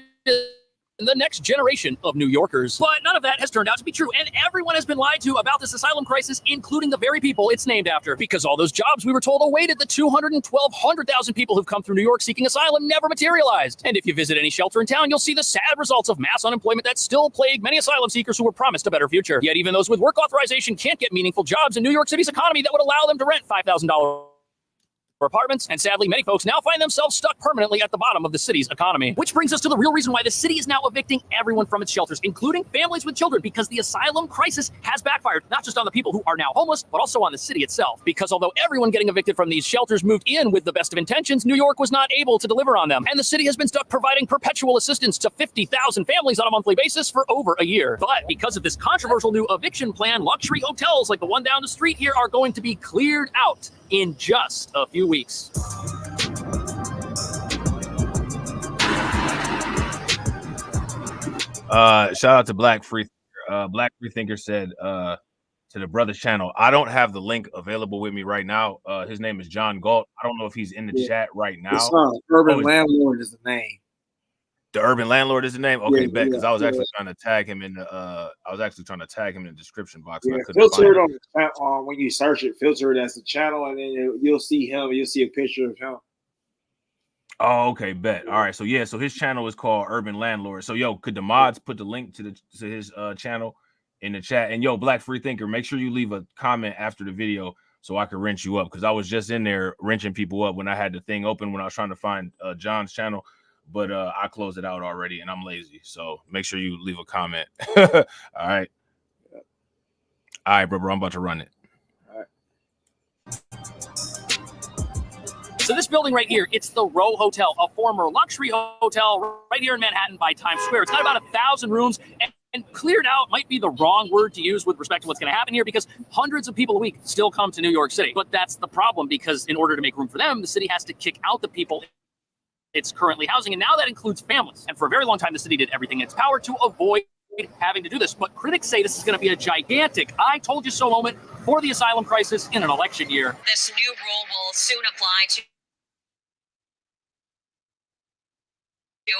the next generation of New Yorkers. But none of that has turned out to be true, and everyone has been lied to about this asylum crisis, including the very people it's named after. Because all those jobs we were told awaited the 100,000 people who've come through New York seeking asylum never materialized. And if you visit any shelter in town, you'll see the sad results of mass unemployment that still plague many asylum seekers who were promised a better future. Yet even those with work authorization can't get meaningful jobs in New York City's economy that would allow them to rent $5,000 apartments, and sadly, many folks now find themselves stuck permanently at the bottom of the city's economy. Which brings us to the real reason why the city is now evicting everyone from its shelters, including families with children, because the asylum crisis has backfired, not just on the people who are now homeless, but also on the city itself. Because although everyone getting evicted from these shelters moved in with the best of intentions, New York was not able to deliver on them, and the city has been stuck providing perpetual assistance to 50,000 families on a monthly basis for over a year. But because of this controversial new eviction plan, luxury hotels like the one down the street here are going to be cleared out in just a few weeks. Shout out to Black Free Thinker said to the brother's channel, I don't have the link available with me right now. His name is John Galt. I don't know if he's in the chat right now. Urban Landlord is the name. The Urban Landlord is the name. Okay, Yeah, bet, because I was yeah. actually trying to tag him in the description box. Yeah, filter it on when you search it. Filter it as the channel, and then you'll see him. You'll see a picture of him. Oh, okay, bet. All right, so yeah, so his channel is called Urban Landlord. So yo, could the mods put the link to his channel in the chat? And yo, Black Free Thinker, make sure you leave a comment after the video so I can wrench you up, because I was just in there wrenching people up when I had the thing open when I was trying to find John's channel. But I closed it out already, and I'm lazy. So make sure you leave a comment. All right. All right, bro. I'm about to run it. All right. So this building right here, it's the Row Hotel, a former luxury hotel right here in Manhattan by Times Square. It's got about 1,000 rooms, and cleared out might be the wrong word to use with respect to what's going to happen here, because hundreds of people a week still come to New York City. But that's the problem, because in order to make room for them, the city has to kick out the people it's currently housing, and now that includes families. And for a very long time, the city did everything in its power to avoid having to do this. But critics say this is going to be a gigantic I told you so moment for the asylum crisis in an election year. This new rule will soon apply to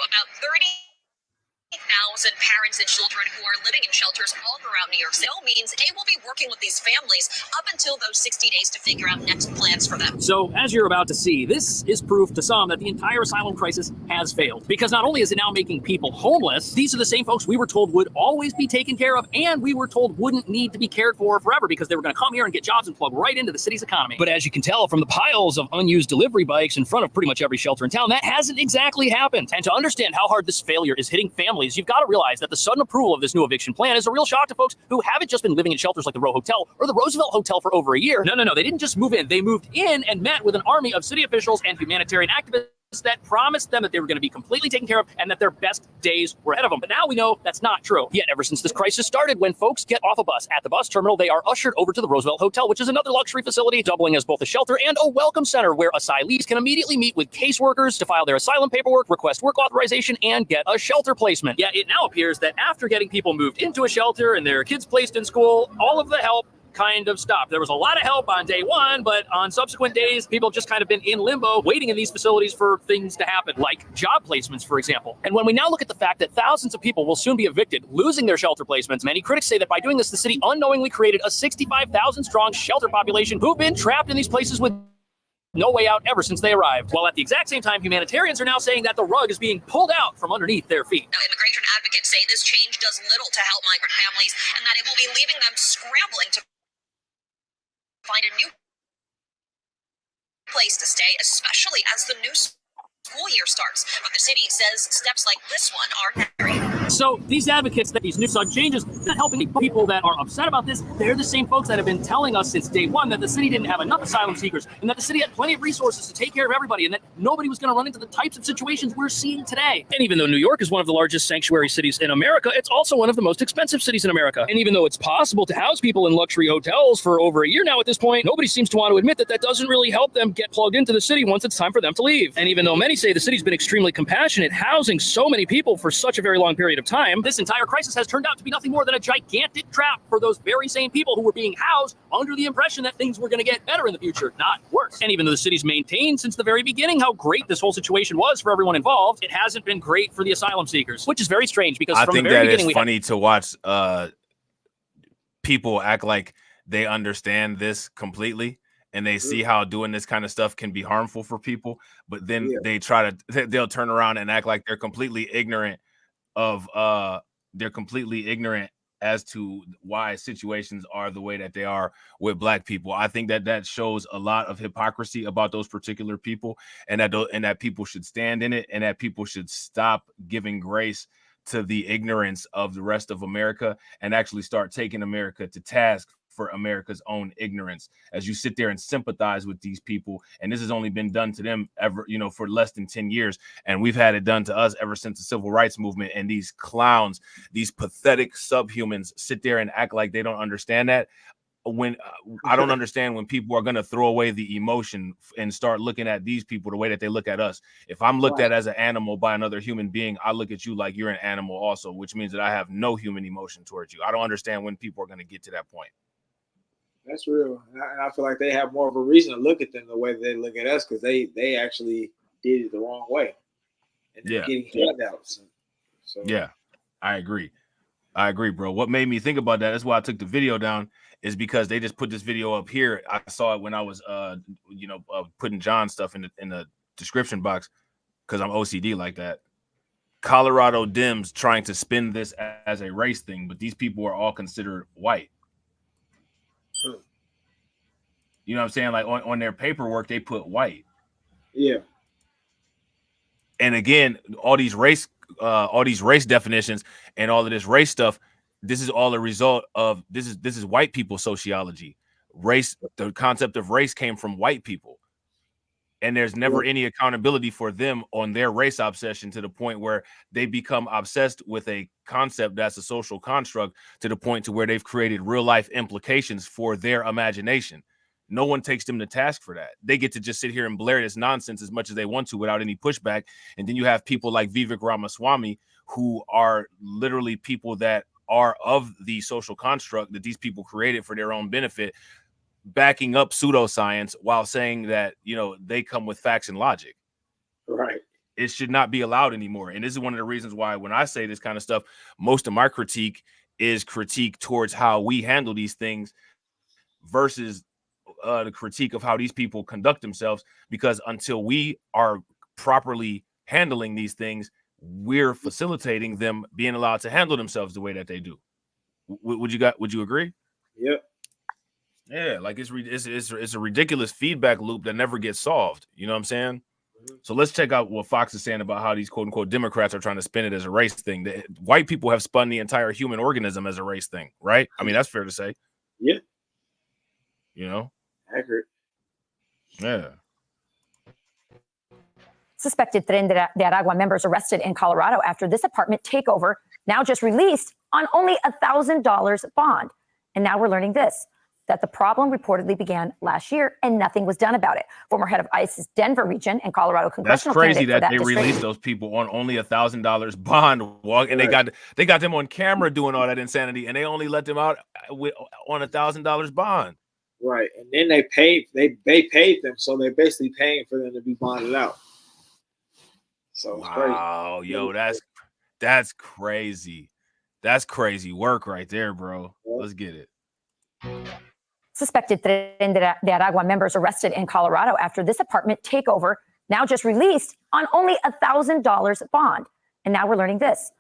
about 30,000 parents and children who are living in shelters all throughout New York City. Means they will be working with these families up until those 60 days to figure out next plans for them. So, as you're about to see, this is proof to some that the entire asylum crisis has failed. Because not only is it now making people homeless, these are the same folks we were told would always be taken care of, and we were told wouldn't need to be cared for forever because they were going to come here and get jobs and plug right into the city's economy. But as you can tell from the piles of unused delivery bikes in front of pretty much every shelter in town, that hasn't exactly happened. And to understand how hard this failure is hitting families, you've got to realize that the sudden approval of this new eviction plan is a real shock to folks who haven't just been living in shelters like the Row Hotel or the Roosevelt Hotel for over a year. No, they didn't just move in. They moved in and met with an army of city officials and humanitarian activists that promised them that they were going to be completely taken care of and that their best days were ahead of them. But now we know that's not true. Yet ever since this crisis started, when folks get off a bus at the bus terminal, they are ushered over to the Roosevelt Hotel, which is another luxury facility doubling as both a shelter and a welcome center where asylees can immediately meet with caseworkers to file their asylum paperwork, request work authorization, and get a shelter placement. Yet it now appears that after getting people moved into a shelter and their kids placed in school, all of the help kind of stopped. There was a lot of help on day one, but on subsequent days, people have just kind of been in limbo, waiting in these facilities for things to happen, like job placements, for example. And when we now look at the fact that thousands of people will soon be evicted, losing their shelter placements, many critics say that by doing this, the city unknowingly created a 65,000 strong shelter population who've been trapped in these places with no way out ever since they arrived. While at the exact same time, humanitarians are now saying that the rug is being pulled out from underneath their feet. Now, immigration advocates say this change does little to help migrant families and that it will be leaving them scrambling to find a new place to stay, especially as the new school year starts. But the city says steps like this one are necessary. So these advocates that these new sudden changes not helping people that are upset about this. They're the same folks that have been telling us since day one that the city didn't have enough asylum seekers and that the city had plenty of resources to take care of everybody and that nobody was going to run into the types of situations we're seeing today. And even though New York is one of the largest sanctuary cities in America, it's also one of the most expensive cities in America. And even though it's possible to house people in luxury hotels for over a year now at this point, nobody seems to want to admit that that doesn't really help them get plugged into the city once it's time for them to leave. And even though many say the city's been extremely compassionate housing so many people for such a very long period of time, this entire crisis has turned out to be nothing more than a gigantic trap for those very same people who were being housed under the impression that things were going to get better in the future, not worse. And even though the city's maintained since the very beginning how great this whole situation was for everyone involved, it hasn't been great for the asylum seekers, which is very strange because from the very beginning, it's funny to watch people act like they understand this completely. And they see how doing this kind of stuff can be harmful for people, but then they'll turn around and act like they're completely ignorant as to why situations are the way that they are with Black people. I think that shows a lot of hypocrisy about those particular people, and that people should stand in it, and that people should stop giving grace to the ignorance of the rest of America and actually start taking America to task for America's own ignorance. As you sit there and sympathize with these people, and this has only been done to them for less than 10 years, and we've had it done to us ever since the civil rights movement. And these clowns, these pathetic subhumans, sit there and act like they don't understand that. When I don't understand when people are going to throw away the emotion and start looking at these people the way that they look at us. If I'm looked at as an animal by another human being, I look at you like you're an animal also, which means that I have no human emotion towards you. I don't understand when people are going to get to that point. That's real. And I feel like they have more of a reason to look at them the way they look at us, because they actually did it the wrong way. And they're getting handouts. So yeah, I agree, bro. What made me think about that, that's why I took the video down, is because they just put this video up here. I saw it when I was putting John's stuff in the description box, because I'm OCD like that. Colorado Dems trying to spin this as a race thing, but these people are all considered white. You know what I'm saying? Like on their paperwork, they put white. Yeah. And again, all these race definitions and all of this race stuff, this is all a result of this is white people sociology. Race, the concept of race came from white people. And there's never any accountability for them on their race obsession, to the point where they become obsessed with a concept that's a social construct, to the point to where they've created real life implications for their imagination. No one takes them to task for that. They get to just sit here and blare this nonsense as much as they want to without any pushback. And then you have people like Vivek Ramaswamy, who are literally people that are of the social construct that these people created for their own benefit, backing up pseudoscience while saying that, they come with facts and logic. Right. It should not be allowed anymore. And this is one of the reasons why when I say this kind of stuff, most of my critique is critique towards how we handle these things versus the critique of how these people conduct themselves, because until we are properly handling these things, we're facilitating them being allowed to handle themselves the way that they do. Would you agree? Yep. Yeah, like it's a ridiculous feedback loop that never gets solved. You know what I'm saying? So let's check out what Fox is saying about how these quote unquote Democrats are trying to spin it as a race thing. White people have spun the entire human organism as a race thing, right? I mean, that's fair to say. Yeah. Accurate. Yeah. Suspected Tren De Aragua members arrested in Colorado after this apartment takeover, now just released on only $1,000 bond. And now we're learning this, that the problem reportedly began last year and nothing was done about it. Former head of ICE's Denver region and Colorado congressional That's crazy candidate that for they district. released those people on only $1,000 bond, and they got them on camera doing all that insanity, and they only let them out on $1,000 bond. Right. And then they paid them, so they're basically paying for them to be bonded out. So it's crazy. Wow, yo, that's crazy. That's crazy work right there, bro. Let's get it. Suspected Tren De Aragua members arrested in Colorado after this apartment takeover, now just released on only $1,000 bond. And now we're learning this,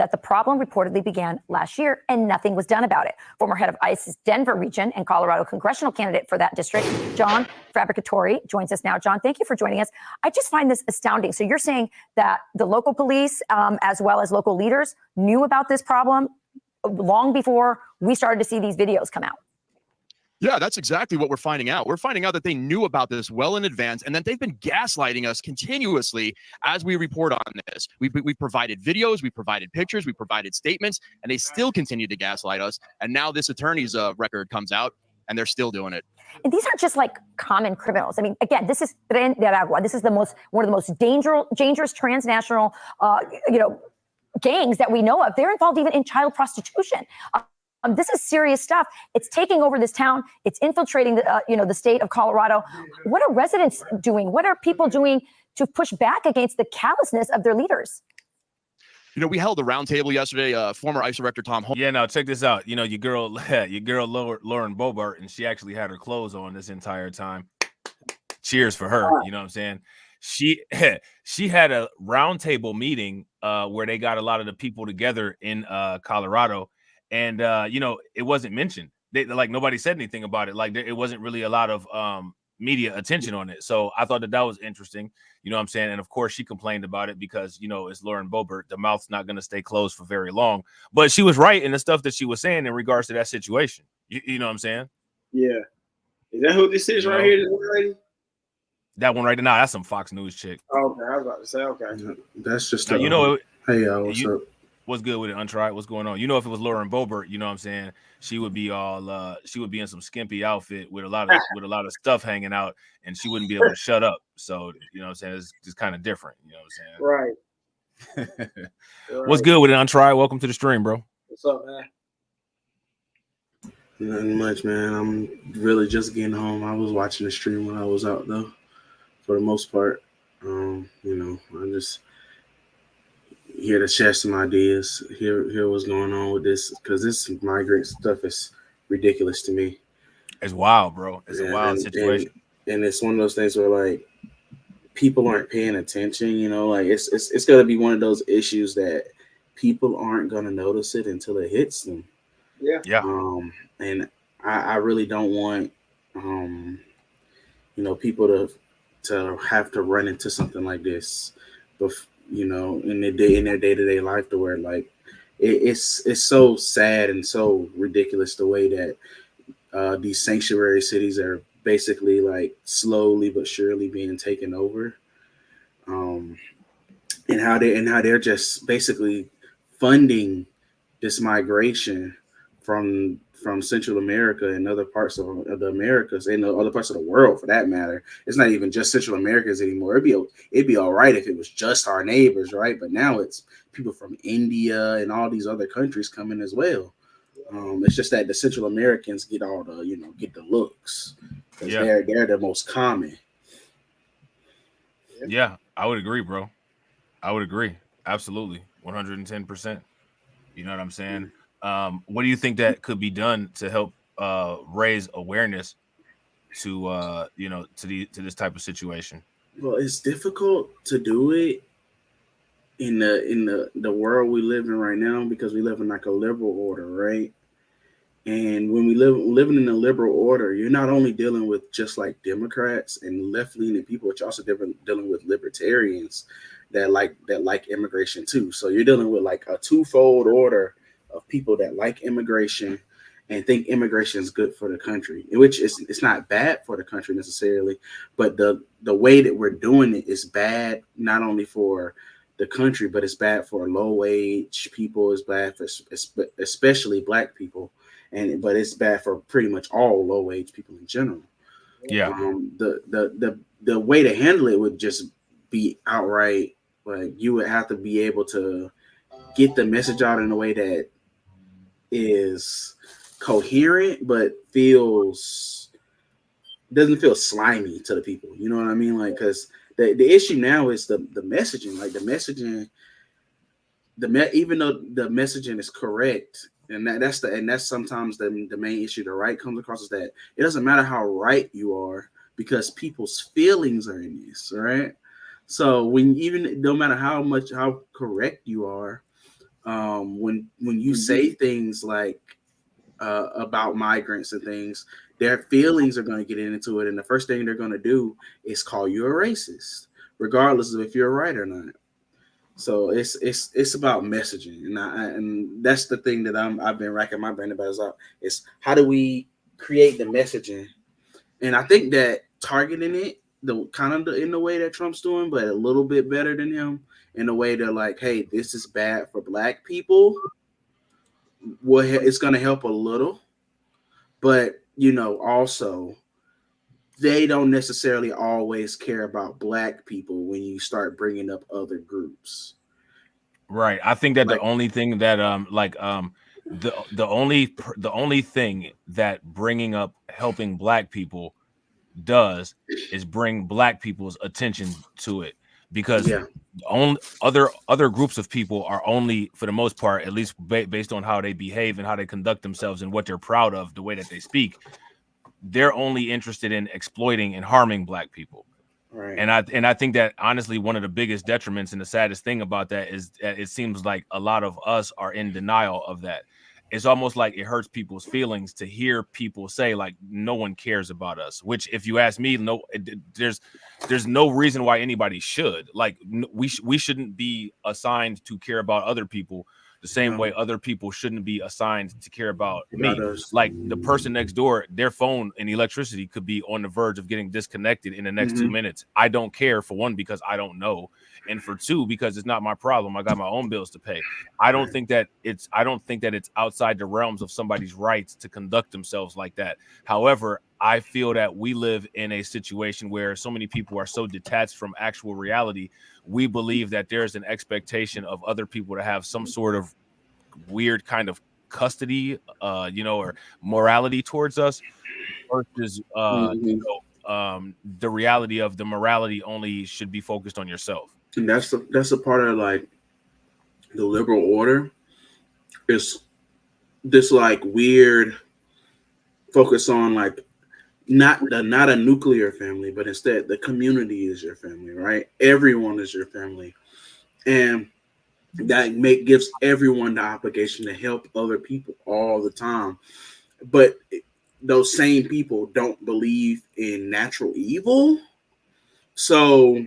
that the problem reportedly began last year and nothing was done about it. Former head of ICE's Denver region and Colorado congressional candidate for that district, John Fabricatori, joins us now. John, thank you for joining us. I just find this astounding. So you're saying that the local police, as well as local leaders, knew about this problem long before we started to see these videos come out? Yeah, that's exactly what we're finding out. We're finding out that they knew about this well in advance, and that they've been gaslighting us continuously as we report on this. We provided videos, we provided pictures, we provided statements, and they still continue to gaslight us. And now this attorney's record comes out, and they're still doing it. And these aren't just like common criminals. I mean, again, this is Tren De Aragua. This is one of the most dangerous transnational, gangs that we know of. They're involved even in child prostitution. This is serious stuff. It's taking over this town. It's infiltrating the state of Colorado. What are residents doing? What are people doing to push back against the callousness of their leaders? We held a roundtable yesterday. Former ICE Director Tom Holmes. Yeah, now check this out. Your girl Lauren Boebert, and she actually had her clothes on this entire time. Cheers for her. You know what I'm saying? She had a roundtable meeting where they got a lot of the people together in Colorado. and you know, it wasn't mentioned. Like nobody said anything about it. Like it wasn't really a lot of media attention on it. So I thought that was interesting. You know what I'm saying? And of course, she complained about it because, you know, it's Lauren Boebert. The mouth's not going to stay closed for very long. But she was right in the stuff that she was saying in regards to that situation. You know what I'm saying? Yeah. Is that who this is right here? This lady? That one right now, that's some Fox News chick. Okay, I was about to say, okay. That's just now, you know, hey, y'all, what's up? What's good with it, Untried? What's going on? You know, if it was Lauren Boebert, you know what I'm saying, she would be all she would be in some skimpy outfit with a lot of stuff hanging out, and she wouldn't be able to shut up. So, you know what I'm saying, it's just kind of different, you know what I'm saying? Right. What's good with it, Untried? Welcome to the stream, bro. What's up, man? Nothing much, man. I'm really just getting home. I was watching the stream when I was out, though, for the most part. You know, I'm just here to share some ideas, hear what's going on with this, because this migrant stuff is ridiculous to me. It's wild, bro. It's a wild situation. And it's one of those things where, like, people aren't paying attention, you know, like it's going to be one of those issues that people aren't going to notice it until it hits them. Yeah. And I really don't want, you know, people to have to run into something like this, you know, in their day-to-day life, to where, like, it's so sad and so ridiculous the way that these sanctuary cities are basically, like, slowly but surely being taken over, and how they're just basically funding this migration from Central America and other parts of the Americas and other parts of the world, for that matter. It's not even just Central Americans anymore. It'd be all right if it was just our neighbors, right? But now it's people from India and all these other countries coming as well. It's just that the Central Americans get all the, you know, get the looks, because they're the most common. Yeah, I would agree, bro. I would agree. Absolutely. 110%. You know what I'm saying? What do you think that could be done to help raise awareness to you know, to this type of situation? Well, it's difficult to do it in the world we live in right now, because we live in, like, a liberal order, right? And when we living in a liberal order, you're not only dealing with just, like, Democrats and left-leaning people, but you're also dealing with libertarians that like immigration too. So you're dealing with, like, a twofold order of people that like immigration and think immigration is good for the country, in which it's not bad for the country necessarily, but the way that we're doing it is bad, not only for the country, but it's bad for low-wage people. It's bad for especially Black people, but it's bad for pretty much all low-wage people in general. Yeah. The way to handle it would just be outright, like, you would have to be able to get the message out in a way that is coherent but doesn't feel slimy to the people. You know what I mean? Like, because the issue now is the messaging. Like, the messaging, even though the messaging is correct, and that's sometimes the main issue the right comes across, is that it doesn't matter how right you are, because people's feelings are in this, right? So no matter how correct you are, when you say things like about migrants and things, their feelings are going to get into it, and the first thing they're going to do is call you a racist, regardless of if you're right or not. So it's about messaging, and that's the thing that I've been racking my brain about is how do we create the messaging, and I think that targeting it in the way that Trump's doing, but a little bit better than him, in a way that, like, hey, this is bad for Black people. Well, it's going to help a little, but, you know, also they don't necessarily always care about Black people when you start bringing up other groups. Right. I think that the only thing that the only thing that bringing up helping Black people does is bring Black people's attention to it, because other groups of people are only, for the most part, at least based on how they behave and how they conduct themselves and what they're proud of, the way that they speak, they're only interested in exploiting and harming Black people. Right. And I think that, honestly, one of the biggest detriments and the saddest thing about that is that it seems like a lot of us are in denial of that. it's almost like it hurts people's feelings to hear people say like no one cares about us, which if you ask me, there's no reason why anybody should. Like we shouldn't be assigned to care about other people the same way other people shouldn't be assigned to care about me. Like the person next door, their phone and electricity could be on the verge of getting disconnected in the next 2 minutes. I don't care, for one, because I don't know, and for two, because it's not my problem. I got my own bills to pay. I don't think that it's outside the realms of somebody's rights to conduct themselves like that. However, I feel that we live in a situation where so many people are so detached from actual reality. We believe that there's an expectation of other people to have some sort of weird kind of custody, or morality towards us, versus the reality of the morality only should be focused on yourself. And that's a part of like the liberal order, is this like weird focus on like not a nuclear family, but instead the community is your family, right? Everyone is your family, and that gives everyone the obligation to help other people all the time. But those same people don't believe in natural evil, so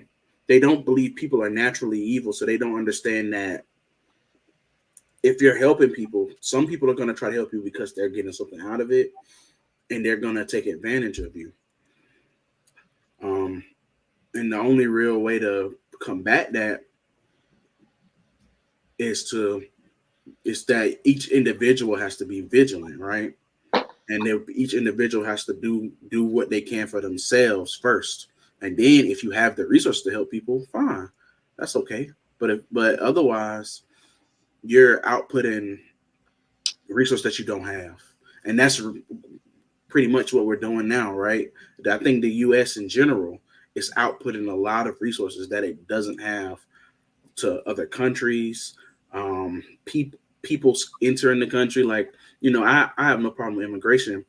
they don't believe people are naturally evil. So they don't understand that if you're helping people, some people are going to try to help you because they're getting something out of it, and they're going to take advantage of you. And the only real way to combat that is that each individual has to be vigilant, right? And each individual has to do what they can for themselves first. And then if you have the resources to help people, fine, that's okay. But otherwise, you're outputting resources that you don't have. And that's pretty much what we're doing now, right? I think the U.S. in general is outputting a lot of resources that it doesn't have to other countries. People entering the country, like, I have no problem with immigration,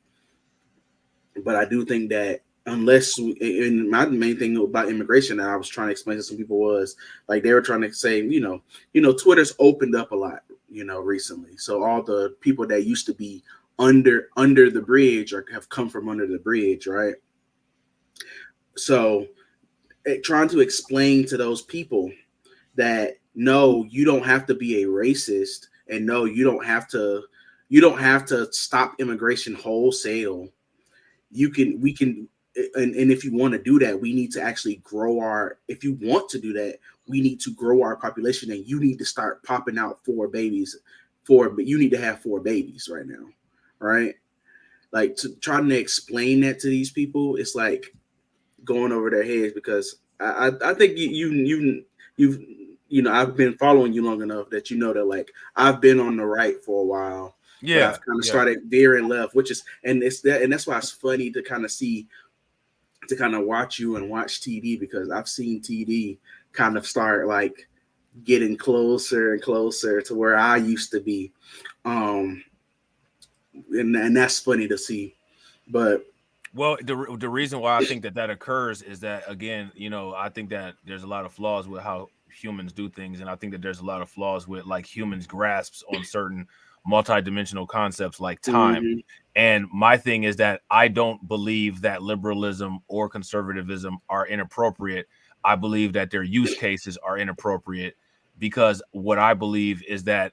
but I do think that and my main thing about immigration that I was trying to explain to some people was like they were trying to say, Twitter's opened up a lot, recently. So all the people that used to be under the bridge or have come from under the bridge, right? So trying to explain to those people that no, you don't have to be a racist, and no, you don't have to stop immigration wholesale. We can, and if you want to do that, we need to actually grow if you want to do that, we need to grow our population, and you need to start popping out 4 babies. But you need to have 4 babies right now, right? Like trying to explain that to these people, it's like going over their heads, because I think you've I've been following you long enough that that like I've been on the right for a while. Yeah, I've kind of started veering left, and that's why it's funny to kind of watch you and watch TD, because I've seen TD kind of start like getting closer and closer to where I used to be, and that's funny to see. But well, the reason why I think that occurs is that, again, I think that there's a lot of flaws with how humans do things, and I think that there's a lot of flaws with like humans' grasps on certain multidimensional concepts like time. And my thing is that I don't believe that liberalism or conservatism are inappropriate. I believe that their use cases are inappropriate, because what I believe is that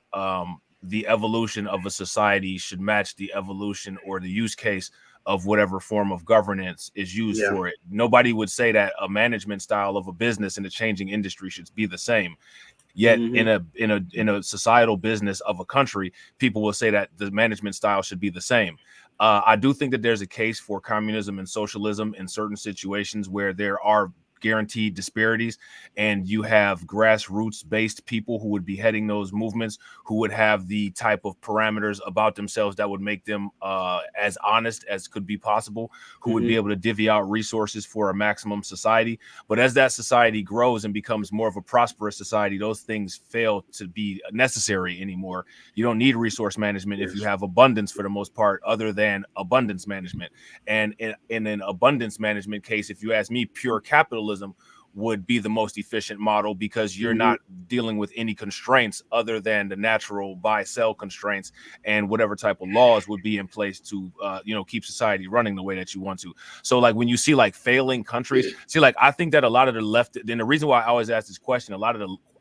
the evolution of a society should match the evolution or the use case of whatever form of governance is used for it. Nobody would say that a management style of a business in a changing industry should be the same. Yet in a societal business of a country, people will say that the management style should be the same. I do think that there's a case for communism and socialism in certain situations where there are guaranteed disparities, and you have grassroots based people who would be heading those movements, who would have the type of parameters about themselves that would make them as honest as could be possible, who would be able to divvy out resources for a maximum society. But as that society grows and becomes more of a prosperous society, those things fail to be necessary anymore. You don't need resource management if you have abundance, for the most part, other than abundance management. And in an abundance management case, if you ask me, pure capitalism would be the most efficient model, because you're not dealing with any constraints other than the natural buy-sell constraints and whatever type of laws would be in place to keep society running the way that you want to. So like when you see like failing countries, I think that a lot of the left, and the reason why I always ask this question,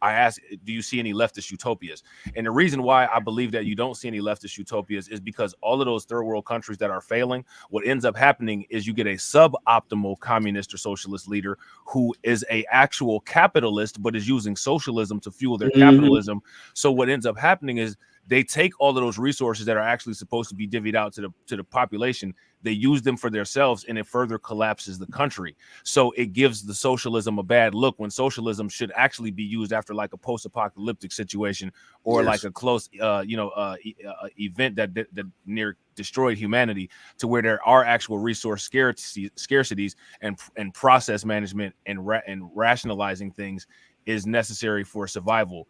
I ask, do you see any leftist utopias? And the reason why I believe that you don't see any leftist utopias is because all of those third world countries that are failing, what ends up happening is you get a suboptimal communist or socialist leader who is a actual capitalist, but is using socialism to fuel their capitalism. So what ends up happening is they take all of those resources that are actually supposed to be divvied out to the population, they use them for themselves, and it further collapses the country. So it gives the socialism a bad look, when socialism should actually be used after like a post-apocalyptic situation, or like a close event that near destroyed humanity, to where there are actual resource scarcities and process management and rationalizing things is necessary for survival.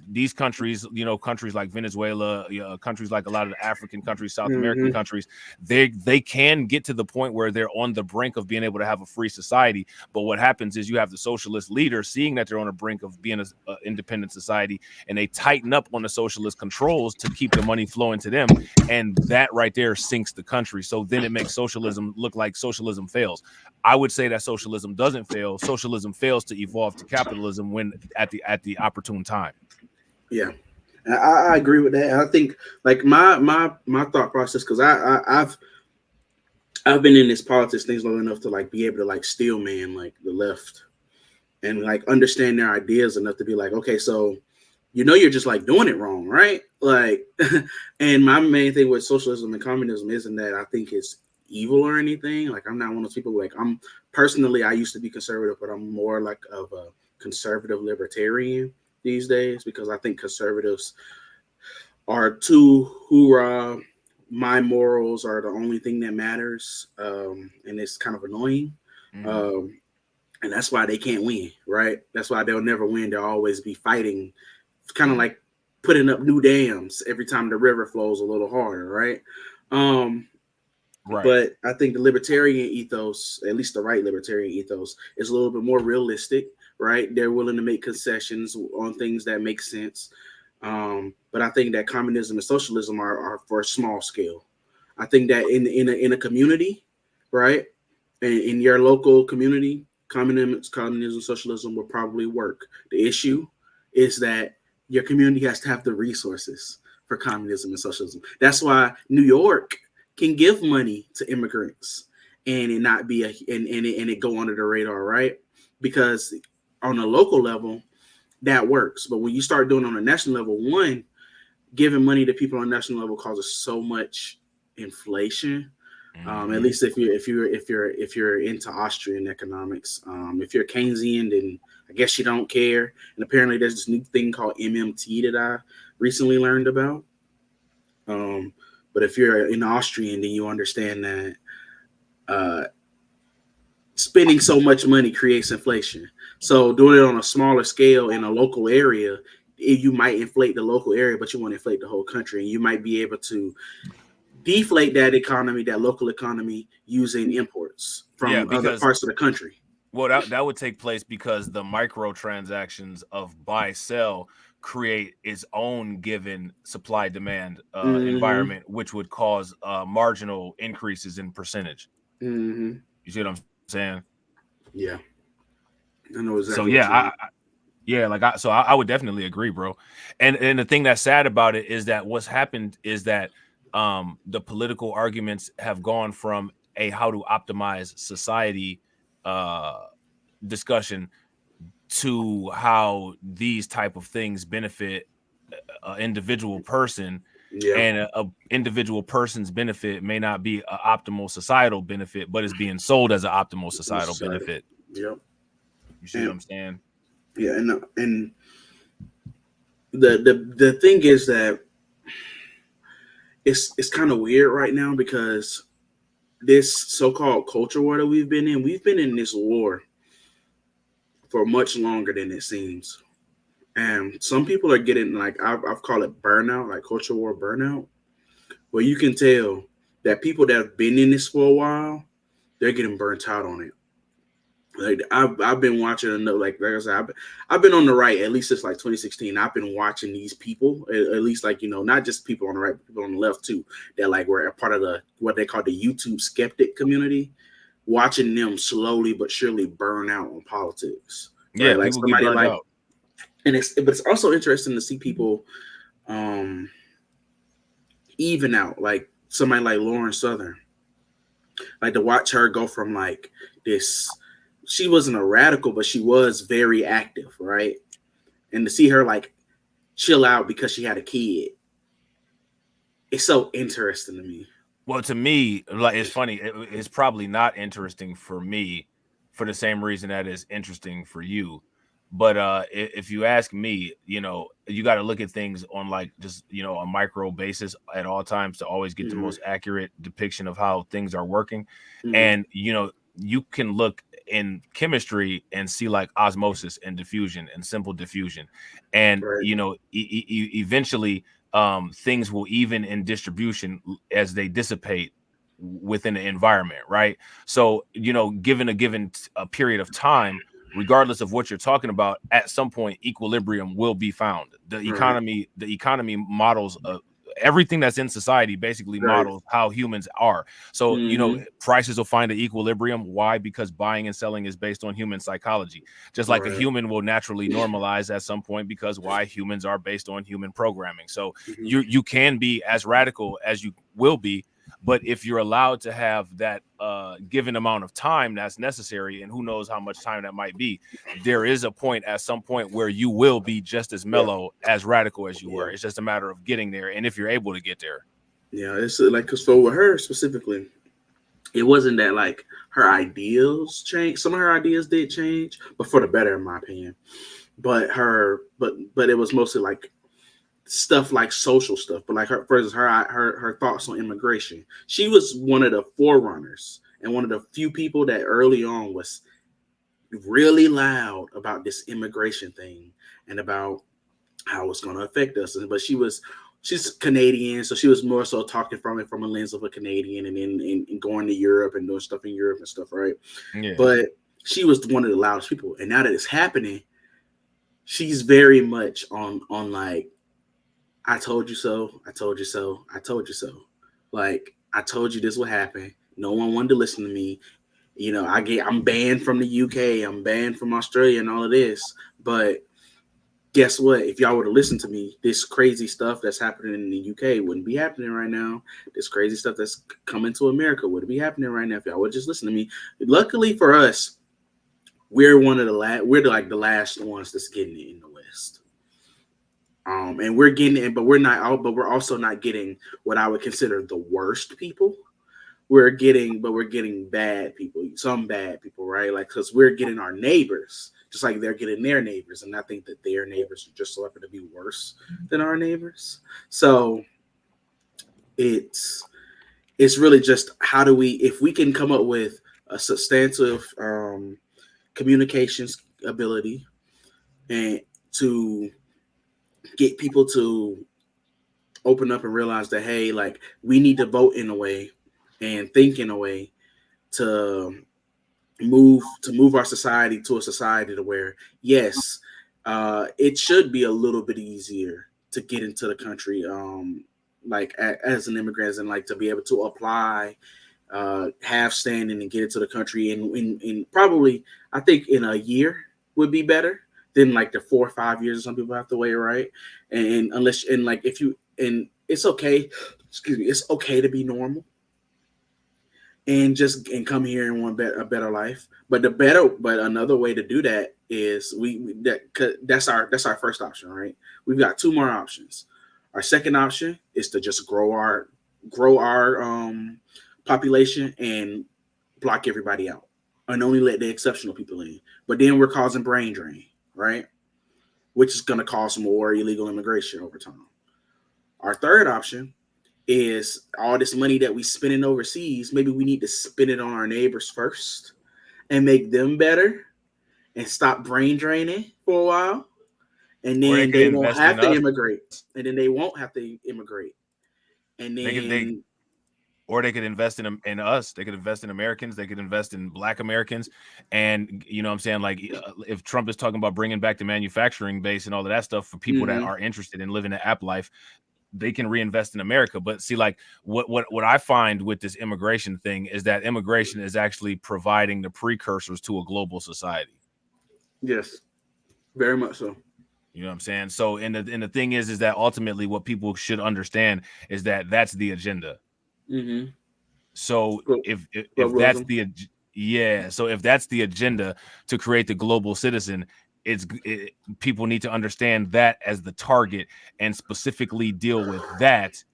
These countries, countries like Venezuela, countries like a lot of the African countries, South American countries, they can get to the point where they're on the brink of being able to have a free society. But what happens is you have the socialist leader seeing that they're on the brink of being an independent society, and they tighten up on the socialist controls to keep the money flowing to them, and that right there sinks the country. So then it makes socialism look like socialism fails. I would say that socialism doesn't fail. Socialism fails to evolve to capitalism when at the opportune time. Yeah, I agree with that. I think like my thought process, because I've been in this politics things long enough to like be able to like steel man like the left and like understand their ideas enough to be like, okay, so you're just like doing it wrong, right? Like, and my main thing with socialism and communism isn't that I think it's evil or anything. Like, I'm not one of those people. Like, I used to be conservative, but I'm more like of a conservative libertarian these days, because I think conservatives are too hoorah. My morals are the only thing that matters, and it's kind of annoying. And that's why they can't win, right? That's why they'll never win. They'll always be fighting, kind of like putting up new dams every time the river flows a little harder, right? Right. But I think the libertarian ethos, at least the right libertarian ethos, is a little bit more realistic, right? They're willing to make concessions on things that make sense. But I think that communism and socialism are for a small scale. I think that in a community, right, in your local community, communism, socialism will probably work. The issue is that your community has to have the resources for communism and socialism. That's why New York can give money to immigrants and it not be and it go under the radar, right? Because on a local level, that works. But when you start doing it on a national level, one, giving money to people on a national level causes so much inflation. At least if you're into Austrian economics, if you're Keynesian, then I guess you don't care. And apparently there's this new thing called MMT that I recently learned about. But if you're an Austrian, then you understand that spending so much money creates inflation. So doing it on a smaller scale in a local area, you might inflate the local area, but you want to inflate the whole country. And you might be able to deflate that economy, that local economy, using imports from other parts of the country. Well, that would take place because the microtransactions of buy-sell create its own given supply-demand environment, which would cause marginal increases in percentage. You see what I'm saying? Yeah, I know exactly. So yeah, I would definitely agree, bro. And the thing that's sad about it is that what's happened is that the political arguments have gone from a how to optimize society discussion to how these type of things benefit an individual person, and a individual person's benefit may not be an optimal societal benefit, but is being sold as an optimal societal benefit. Yep. You see what I'm saying? Yeah, and the thing is that it's kind of weird right now, because this so-called culture war that we've been in this war for much longer than it seems. And some people are getting, like, I've called it burnout, like culture war burnout, where you can tell that people that have been in this for a while, they're getting burnt out on it. Like I've been watching, like I said, I've been on the right at least since like 2016. I've been watching these people, at least like, you know, not just people on the right, but people on the left too, that like were a part of the what they call the YouTube skeptic community, watching them slowly but surely burn out on politics. Yeah, right? Like people get somebody burned like, out. but it's also interesting to see people even out, like somebody like Lauren Southern, like to watch her go from like this. She wasn't a radical, but she was very active, right? And to see her like chill out because she had a kid, it's so interesting to me. Well, to me, like it's funny. It's probably not interesting for me for the same reason that is interesting for you. But if you ask me, you know, you got to look at things on like just, you know, a micro basis at all times to always get the most accurate depiction of how things are working. And, you know, you can look in chemistry and see like osmosis and diffusion and simple diffusion. And, you know, eventually things will even in distribution as they dissipate within the environment, right? So, you know, given a period of time, regardless of what you're talking about, at some point equilibrium will be found. The economy models everything that's in society basically models how humans are. So, you know, prices will find an equilibrium. Why? Because buying and selling is based on human psychology. Just like a human will naturally normalize at some point, because why? Humans are based on human programming. So you can be as radical as you will be, but if you're allowed to have that given amount of time that's necessary, and who knows how much time that might be, there is a point at some point where you will be just as mellow, as radical as you were. It's just a matter of getting there, and if you're able to get there. Yeah, it's like, because for with her specifically, it wasn't that like her ideals changed. Some of her ideas did change, but for the better, in my opinion. But it was mostly like stuff like social stuff, but like her thoughts on immigration. She was one of the forerunners and one of the few people that early on was really loud about this immigration thing and about how it's going to affect us. But she's Canadian, so she was more so talking from a lens of a Canadian, and then going to Europe and doing stuff in Europe and stuff, right? Yeah. But she was one of the loudest people, and now that it's happening, she's very much on like, I told you so. I told you so. I told you so. Like, I told you this would happen. No one wanted to listen to me. You know, I'm banned from the UK. I'm banned from Australia and all of this. But guess what? If y'all would have listened to me, this crazy stuff that's happening in the UK wouldn't be happening right now. This crazy stuff that's coming to America wouldn't be happening right now if y'all would just listen to me. Luckily for us, we're the last ones that's getting it in the West. And we're getting it, but we're also not getting what I would consider the worst people. We're getting bad people, some bad people, right? Like, because we're getting our neighbors, just like they're getting their neighbors. And I think that their neighbors are just so happen to be worse than our neighbors. So it's really just how do we, if we can come up with a substantive communications ability and to get people to open up and realize that, hey, like, we need to vote in a way and think in a way to move our society to a society to where, yes, it should be a little bit easier to get into the country, like as an immigrant, and like to be able to apply, have standing and get into the country in probably, I think in a year would be better than like the 4 or 5 years some people have to wait, right? And it's okay, it's okay to be normal and come here and want a better life. But another way to do that is that's our first option, right? We've got two more options. Our second option is to just grow our population and block everybody out and only let the exceptional people in. But then we're causing brain drain, right? Which is going to cause more illegal immigration over time. Our third option is all this money that we spending overseas. Maybe we need to spend it on our neighbors first and make them better and stop brain draining for a while. And then they won't have to immigrate. And then they won't have to immigrate. And then or they could invest in us. They could invest in Americans. They could invest in Black Americans. And you know what I'm saying? Like if Trump is talking about bringing back the manufacturing base and all of that stuff for people that are interested in living the app life, they can reinvest in America. But see, like what I find with this immigration thing is that immigration is actually providing the precursors to a global society. Yes, very much so. You know what I'm saying? So, and the thing is that ultimately what people should understand is that that's the agenda. So if that's if that's the agenda to create the global citizen, people need to understand that as the target and specifically deal with that,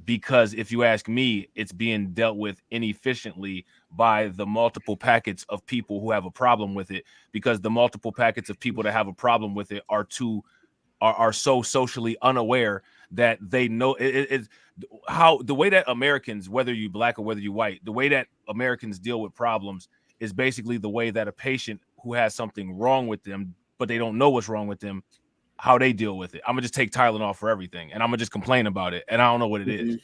because if you ask me, it's being dealt with inefficiently by the multiple packets of people who have a problem with it, because the multiple packets of people that have a problem with it are so socially unaware that they know it's how the way that Americans, whether you Black or whether you white, the way that Americans deal with problems is basically the way that a patient who has something wrong with them, but they don't know what's wrong with them, how they deal with it. I'm gonna just take Tylenol for everything and I'm gonna just complain about it and I don't know what it is.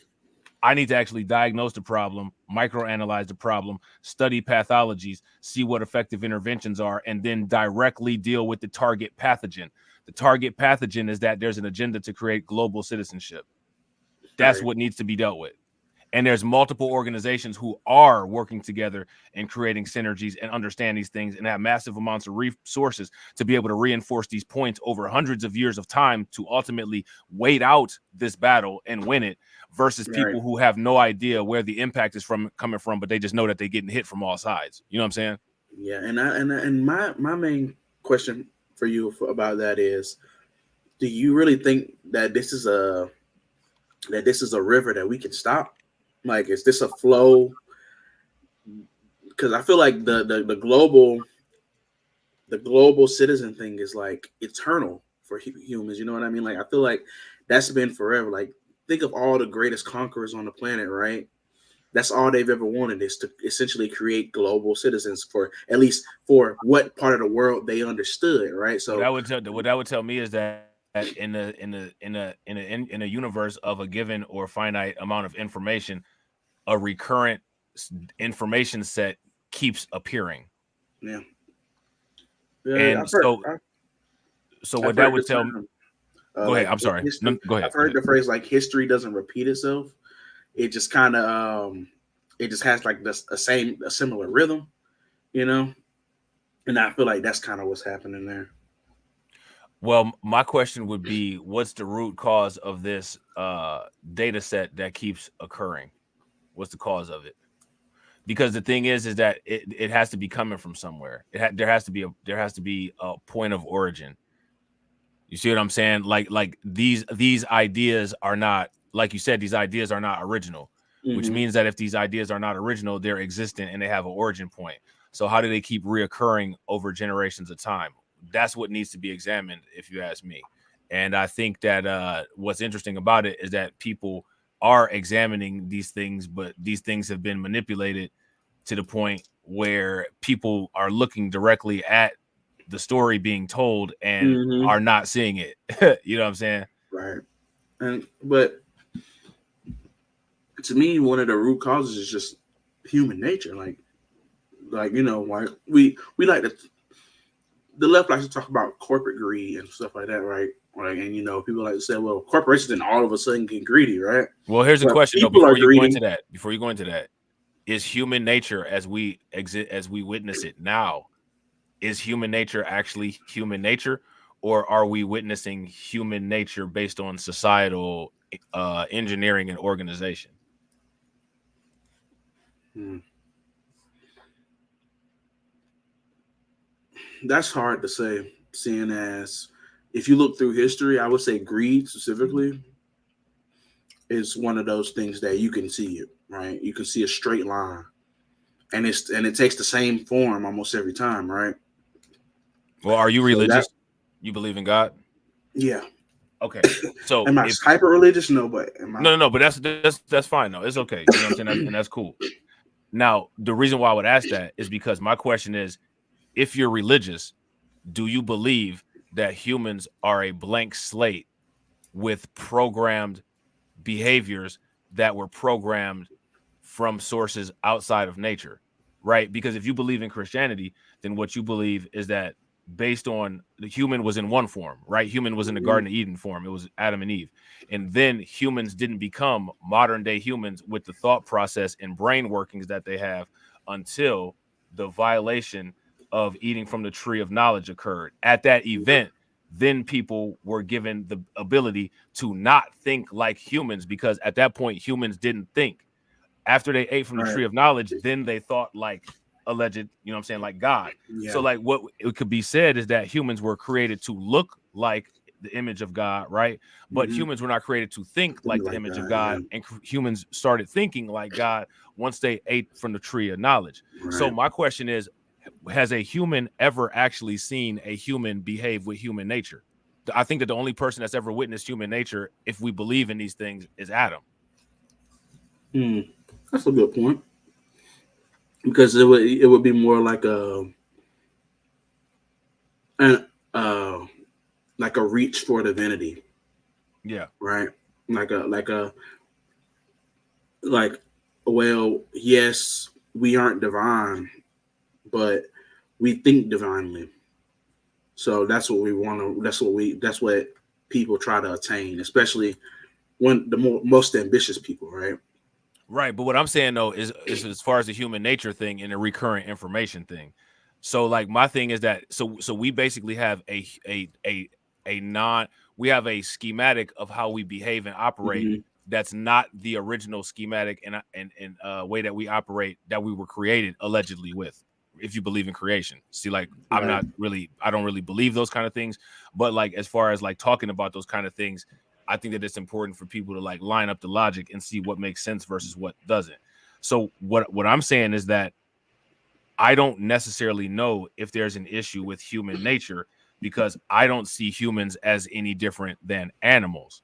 I need to actually diagnose the problem, microanalyze the problem, study pathologies, see what effective interventions are, and then directly deal with the target pathogen. The target pathogen is that there's an agenda to create global citizenship. That's what needs to be dealt with. And there's multiple organizations who are working together and creating synergies and understand these things and have massive amounts of resources to be able to reinforce these points over hundreds of years of time to ultimately wait out this battle and win it, versus people who have no idea where the impact is coming from, but they just know that they're getting hit from all sides. You know what I'm saying? Yeah, and my main question for you about that is, do you really think that this is a river that we can stop? Like, is this a flow? Because I feel like the global citizen thing is like eternal for humans. You know what I mean? Like, I feel like that's been forever. Like, think of all the greatest conquerors on the planet, right? That's all they've ever wanted, is to essentially create global citizens, for at least for what part of the world they understood, right? So what that would tell me is that in a universe of a given or finite amount of information, a recurrent information set keeps appearing. Yeah. And so what that would tell me. Go ahead. I'm sorry. No, go ahead. I've heard the phrase like history doesn't repeat itself. It just kind of it just has like a similar rhythm, you know. And I feel like that's kind of what's happening there. Well, my question would be, what's the root cause of this data set that keeps occurring? What's the cause of it? Because the thing is that it has to be coming from somewhere. There has to be a point of origin. You see what I'm saying? Like these ideas are not, like you said, these ideas are not original, which means that if these ideas are not original, they're existent and they have an origin point. So how do they keep reoccurring over generations of time? That's what needs to be examined, if you ask me. And I think that what's interesting about it is that people are examining these things, but these things have been manipulated to the point where people are looking directly at the story being told and are not seeing it. You know what I'm saying? Right. But to me, one of the root causes is just human nature. Like you know, like we like the left likes to talk about corporate greed and stuff like that, right? Like, and you know, people like to say, well, corporations then all of a sudden get greedy, right? Well, here's a question though, before you go into that, is human nature as we witness it now, is human nature actually human nature, or are we witnessing human nature based on societal engineering and organization? That's hard to say, seeing as if you look through history, I would say greed specifically is one of those things that you can see it, right? You can see a straight line, and it takes the same form almost every time, right? Well, are you religious? You believe in God? Yeah. Okay. So am I hyper religious? No, but no, but that's fine. No, it's okay. You know what I'm saying? And that's cool. Now, the reason why I would ask that is because my question is, if you're religious, do you believe that humans are a blank slate with programmed behaviors that were programmed from sources outside of nature, right? Because if you believe in Christianity, then what you believe is that based on the human was in one form, right? Human was in the Garden of Eden form. It was Adam and Eve. And then humans didn't become modern day humans with the thought process and brain workings that they have until the violation of eating from the tree of knowledge occurred. At that event, then people were given the ability to not think like humans, because at that point humans didn't think. After they ate from the tree of knowledge, then they thought like alleged, you know what I'm saying, like God. Yeah. So like what it could be said is that humans were created to look like the image of God, right? But humans were not created to think like the image of God, and humans started thinking like God once they ate from the tree of knowledge. So my question is, has a human ever actually seen a human behave with human nature? I think that the only person that's ever witnessed human nature, if we believe in these things, is Adam. That's a good point, because it would be more like a reach for divinity. Yeah. Right. Well, yes, we aren't divine, but we think divinely. So that's what we want to. That's what people try to attain, especially when the most ambitious people, right? Right, but what I'm saying though is as far as the human nature thing and the recurrent information thing. So like my thing is that so we basically have we have a schematic of how we behave and operate that's not the original schematic and way that we operate that we were created allegedly with. If you believe in creation. See, like I don't really believe those kind of things, but like as far as like talking about those kind of things, I think that it's important for people to like line up the logic and see what makes sense versus what doesn't. So what I'm saying is that I don't necessarily know if there's an issue with human nature, because I don't see humans as any different than animals.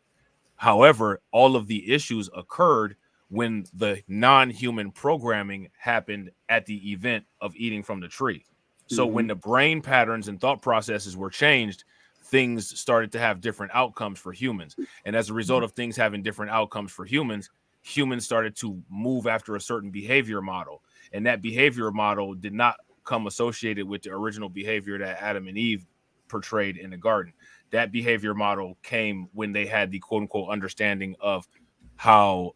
However, all of the issues occurred when the non-human programming happened at the event of eating from the tree. So when the brain patterns and thought processes were changed, things started to have different outcomes for humans. And as a result of things having different outcomes for humans, humans started to move after a certain behavior model. And that behavior model did not come associated with the original behavior that Adam and Eve portrayed in the garden. That behavior model came when they had the quote unquote understanding of how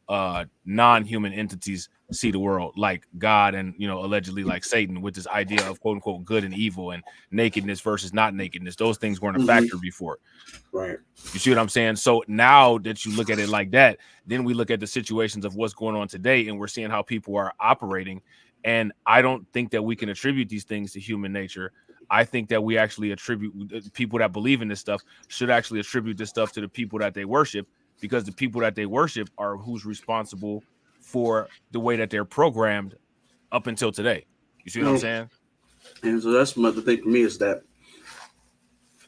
non-human entities see the world, like God and, you know, allegedly like Satan, with this idea of quote unquote good and evil and nakedness versus not nakedness. Those things weren't a factor before. Right. You see what I'm saying? So now that you look at it like that, then we look at the situations of what's going on today, and we're seeing how people are operating. And I don't think that we can attribute these things to human nature. I think that we actually attribute, people that believe in this stuff should actually attribute this stuff to the people that they worship, because the people that they worship are who's responsible for the way that they're programmed up until today. You see what I'm saying? And so that's the thing for me, is that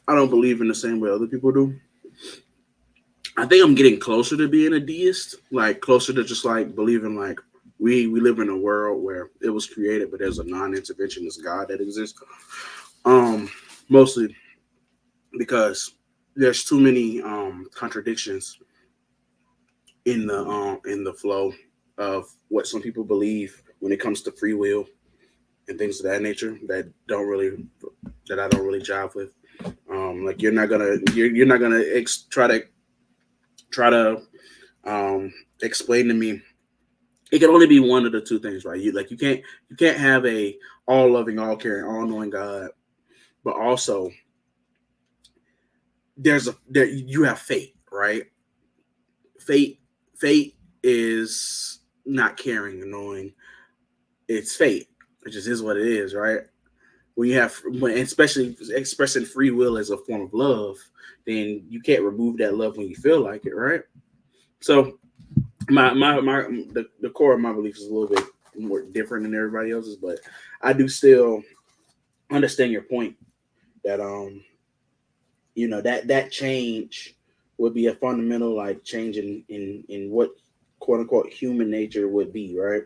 I don't believe in the same way other people do. I think I'm getting closer to being a deist, like closer to just like believing like we live in a world where it was created, but there's a non-interventionist God that exists. Mostly because there's too many contradictions in the flow of what some people believe when it comes to free will and things of that nature that I don't really jive with. Like you're not gonna try to explain to me. It can only be one of the two things, right? You can't have a all loving, all caring, all knowing God, but also you have fate, right? Fate is not caring and knowing. It's fate. It just is what it is, right? When especially expressing free will as a form of love, then you can't remove that love when you feel like it, right? So the core of my belief is a little bit more different than everybody else's, but I do still understand your point that that change would be a fundamental like change in what quote unquote human nature would be, right?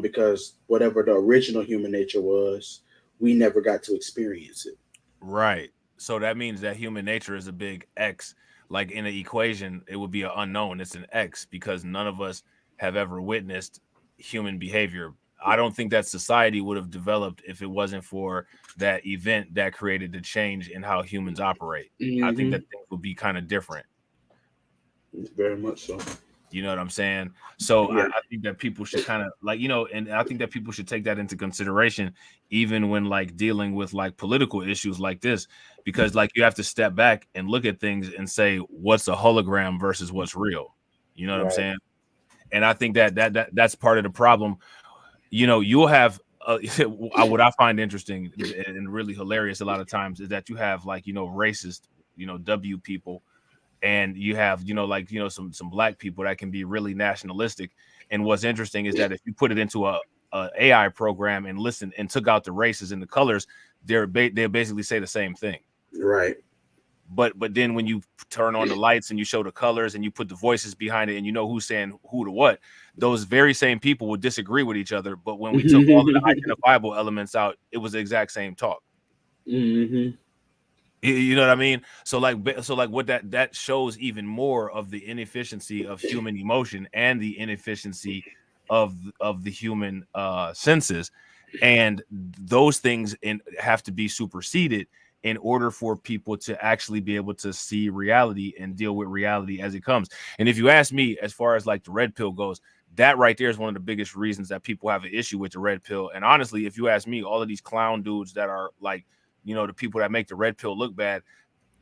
Because whatever the original human nature was, we never got to experience it. Right. So that means that human nature is a big X. Like in an equation, it would be an unknown. It's an X, because none of us have ever witnessed human behavior. I don't think that society would have developed if it wasn't for that event that created the change in how humans operate. I think that things would be kind of different. Very much so. You know what I'm saying? So Yeah. I think that people should kind of like, you know, and I think that people should take that into consideration, even when like dealing with like political issues like this, because like you have to step back and look at things and say, what's a hologram versus what's real? You know what I'm saying? And I think that's part of the problem. You know, you'll have what I find interesting and really hilarious a lot of times is that you have like, you know, racist, you know, W people. And you have, you know, like, you know, some black people that can be really nationalistic. And what's interesting is that if you put it into a AI program and listen and took out the races and the colors, they basically say the same thing. Right. But then when you turn on the lights and you show the colors and you put the voices behind it and you know who's saying who to what, those very same people would disagree with each other. But when we took all of the identifiable elements out, it was the exact same talk. You know what I mean? So like what that shows even more of the inefficiency of human emotion and the inefficiency of the human senses, and those things have to be superseded in order for people to actually be able to see reality and deal with reality as it comes. And if you ask me, as far as like the red pill goes, that right there is one of the biggest reasons that people have an issue with the red pill. And honestly, if you ask me, all of these clown dudes that are like, you know, the people that make the red pill look bad,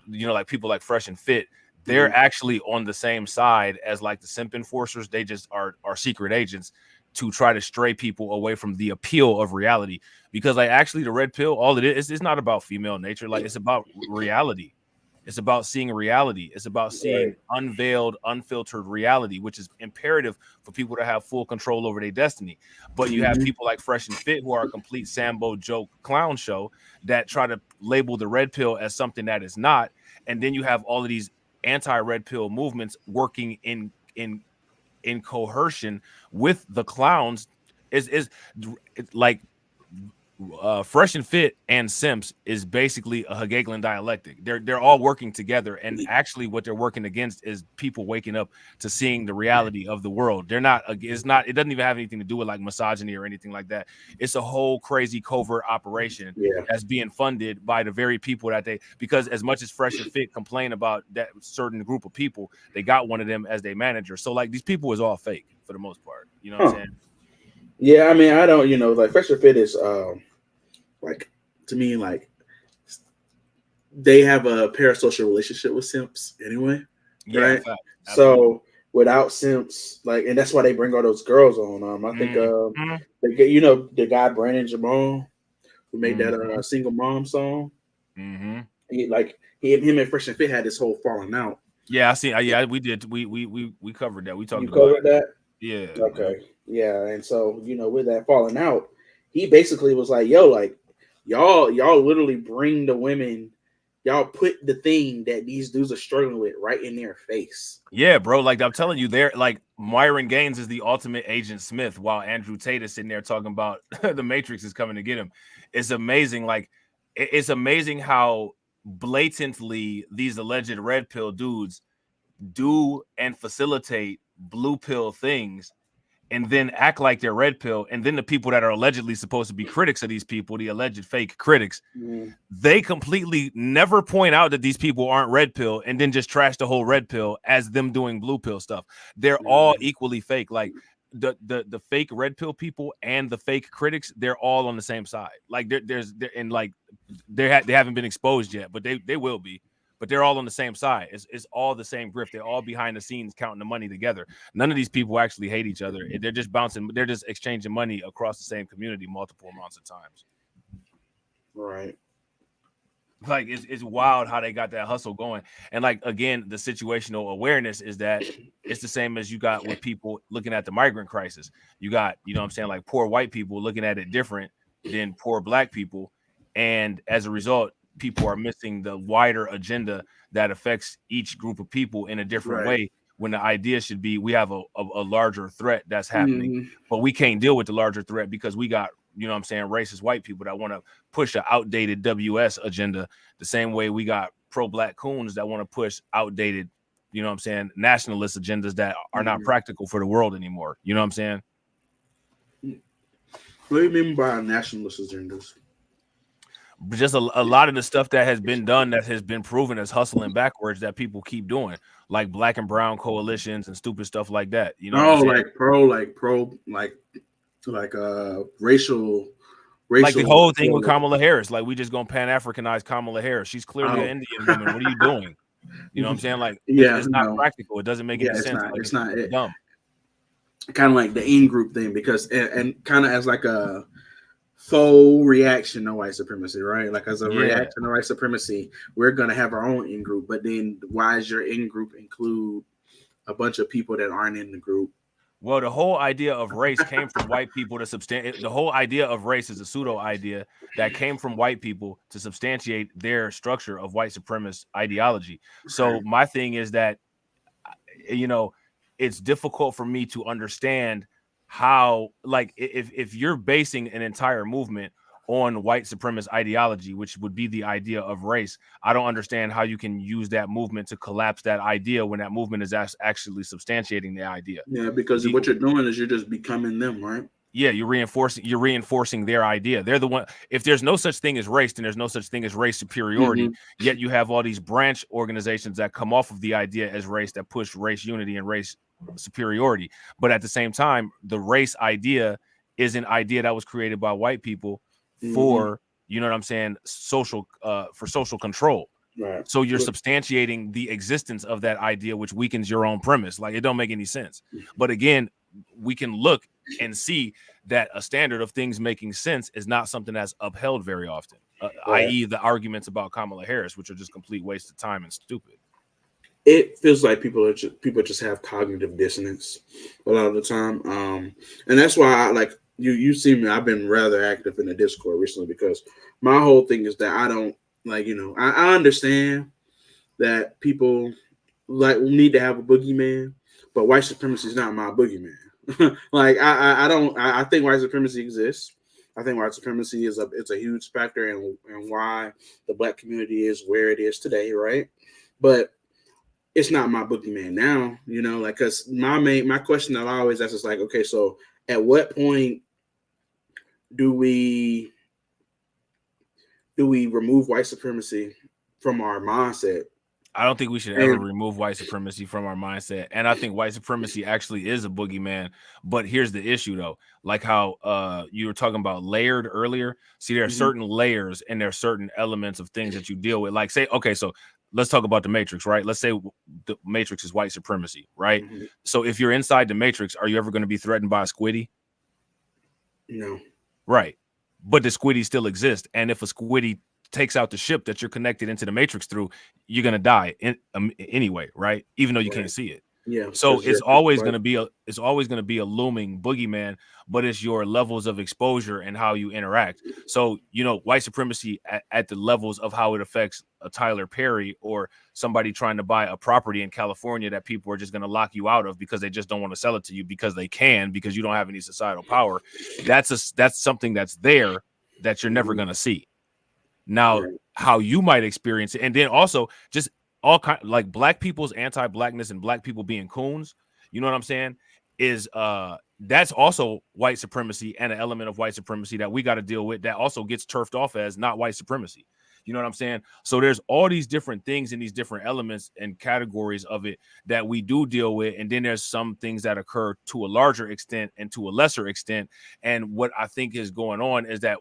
you know, like people like Fresh and Fit, they're actually on the same side as like the simp enforcers. They just are secret agents to try to stray people away from the appeal of reality. Because like actually the red pill, all it is, it's not about female nature. Like it's about reality. It's about seeing reality. It's about seeing unveiled, unfiltered reality, which is imperative for people to have full control over their destiny. But you have people like Fresh and Fit who are a complete Sambo joke clown show that try to label the red pill as something that is not. And then you have all of these anti-red pill movements working in coercion with the clowns. Is like Fresh and Fit and Simps is basically a Hegelian dialectic. They're all working together, and actually what they're working against is people waking up to seeing the reality of the world. They're not, it's not, it doesn't even have anything to do with like misogyny or anything like that. It's a whole crazy covert operation that's being funded by the very people that because as much as Fresh and Fit complain about that certain group of people, they got one of them as their manager. So like these people is all fake for the most part. You know what I'm saying? Yeah, I mean, I don't, you know, like Fresh and Fit is like, to me, like they have a parasocial relationship with simps anyway, right? So without simps, like, and that's why they bring all those girls on. I think they get, you know, the guy Brandon Jamal who made that single mom song. He like him and Fresh and Fit had this whole falling out. Yeah, I see. Yeah, we did. We covered that. We talked about covered that. Yeah. Okay. Yeah, and so you know, with that falling out, he basically was like, "Yo, like." Y'all literally bring the women, y'all put the thing that these dudes are struggling with right in their face. Yeah, bro. Like I'm telling you, they're like Myron Gaines is the ultimate Agent Smith, while Andrew Tate is sitting there talking about the Matrix is coming to get him. It's amazing. Like it's amazing how blatantly these alleged red pill dudes do and facilitate blue pill things, and then act like they're red pill. And then the people that are allegedly supposed to be critics of these people, the alleged fake critics, they completely never point out that these people aren't red pill and then just trash the whole red pill as them doing blue pill stuff. They're all equally fake. Like the fake red pill people and the fake critics, they're all on the same side. Like they haven't been exposed yet, but they will be. But they're all on the same side. It's all the same grift. They're all behind the scenes counting the money together. None of these people actually hate each other. They're just bouncing. They're just exchanging money across the same community multiple amounts of times. Right. Like it's wild how they got that hustle going. And like again, the situational awareness is that it's the same as you got with people looking at the migrant crisis. You got, you know what I'm saying, like poor white people looking at it different than poor black people, and as a result, people are missing the wider agenda that affects each group of people in a different way, when the idea should be we have a larger threat that's happening, but we can't deal with the larger threat because we got, you know what I'm saying, racist white people that want to push an outdated WS agenda the same way we got pro-black coons that want to push outdated, you know what I'm saying, nationalist agendas that are not practical for the world anymore. You know what I'm saying? What do you mean by nationalist agendas? Just a lot of the stuff that has been done that has been proven as hustling backwards that people keep doing, like black and brown coalitions and stupid stuff like that. You know what I'm saying? like racial. Like the whole thing with Kamala Harris, like we just gonna Pan-Africanize Kamala Harris. She's clearly an Indian woman. What are you doing? You know what I'm saying? Like, it's not practical. It doesn't make any sense. It's not dumb. Kind of like the in-group thing, because and kind of as like a faux reaction to white supremacy, right? Like as a reaction to white supremacy, we're gonna have our own in-group. But then why does your in-group include a bunch of people that aren't in the group? Well, the whole idea of race came from white people to substantiate. The whole idea of race is a pseudo idea that came from white people to substantiate their structure of white supremacist ideology. So my thing is that, you know, it's difficult for me to understand how, like, if you're basing an entire movement on white supremacist ideology, which would be the idea of race, I don't understand how you can use that movement to collapse that idea when that movement is actually substantiating the idea. Yeah, because what you're doing is you're just becoming them, right? Yeah, you're reinforcing their idea. They're the one. If there's no such thing as race, then there's no such thing as race superiority. Yet you have all these branch organizations that come off of the idea as race, that push race unity and race superiority. But at the same time, the race idea is an idea that was created by white people for, you know what I'm saying, social for social control. Right. So you're substantiating the existence of that idea, which weakens your own premise. Like, it don't make any sense. But again, we can look and see that a standard of things making sense is not something that's upheld very often, i.e. the arguments about Kamala Harris, which are just complete waste of time and stupid. It feels like people just have cognitive dissonance a lot of the time, and that's why I like you see me. I've been rather active in the Discord recently because my whole thing is that I don't like, you know, I understand that people like need to have a boogeyman, but white supremacy is not my boogeyman. Like I think white supremacy exists. I think white supremacy it's a huge factor in why the black community is where it is today, right? But it's not my boogeyman now, you know, like, because my question that I always ask is like, okay, so at what point do we remove white supremacy from our mindset? I don't think we should ever remove white supremacy from our mindset. And I think white supremacy actually is a boogeyman. But here's the issue, though. Like how you were talking about layered earlier. See, there are certain layers and there are certain elements of things that you deal with. Like, say, okay, so let's talk about the Matrix, right? Let's say the Matrix is white supremacy, right? So if you're inside the Matrix, are you ever going to be threatened by a squiddy? No. Right. But the squiddy still exists. And if a squiddy takes out the ship that you're connected into the Matrix through, you're going to die anyway, right? Even though you can't see it. Yeah. So it's always going to be a looming boogeyman, but it's your levels of exposure and how you interact. So, you know, white supremacy at the levels of how it affects a Tyler Perry or somebody trying to buy a property in California that people are just going to lock you out of because they just don't want to sell it to you because they can, because you don't have any societal power. That's something that's there that you're never going to see. Now, how you might experience it, and then also just all kind like black people's anti-blackness and black people being coons, you know what I'm saying, is that's also white supremacy and an element of white supremacy that we got to deal with that also gets turfed off as not white supremacy. You know what I'm saying? So there's all these different things and these different elements and categories of it that we do deal with. And then there's some things that occur to a larger extent and to a lesser extent. And what I think is going on is that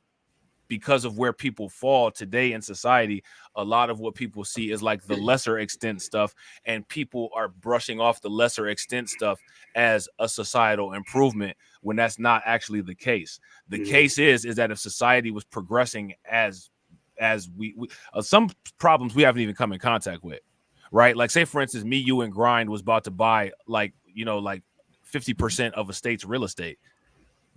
because of where people fall today in society, a lot of what people see is like the lesser extent stuff, and people are brushing off the lesser extent stuff as a societal improvement when that's not actually the case. The case is that if society was progressing as we some problems we haven't even come in contact with, right? Like, say for instance, me, you, and Grind was about to buy like 50% of a state's real estate.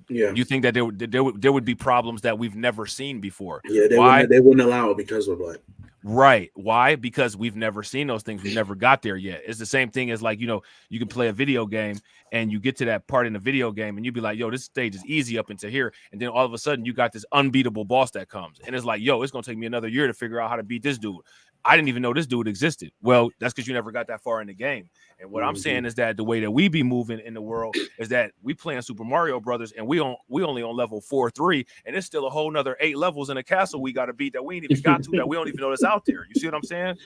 Yeah. You think that there would be problems that we've never seen before? Yeah, they wouldn't allow it because of what? Right. Why? Because we've never seen those things. We've never got there yet. It's the same thing as, like, you know, you can play a video game and you get to that part in the video game and you be like, yo, this stage is easy up into here. And then all of a sudden you got this unbeatable boss that comes. And it's like, yo, it's going to take me another year to figure out how to beat this dude. I didn't even know this dude existed. Well, that's because you never got that far in the game. And what I'm saying is that the way that we be moving in the world is that we playing Super Mario Brothers and we only on level 4-3, and it's still a whole nother 8 levels in a castle we got to beat that we ain't even got to, that we don't even know that's out there. You see what I'm saying?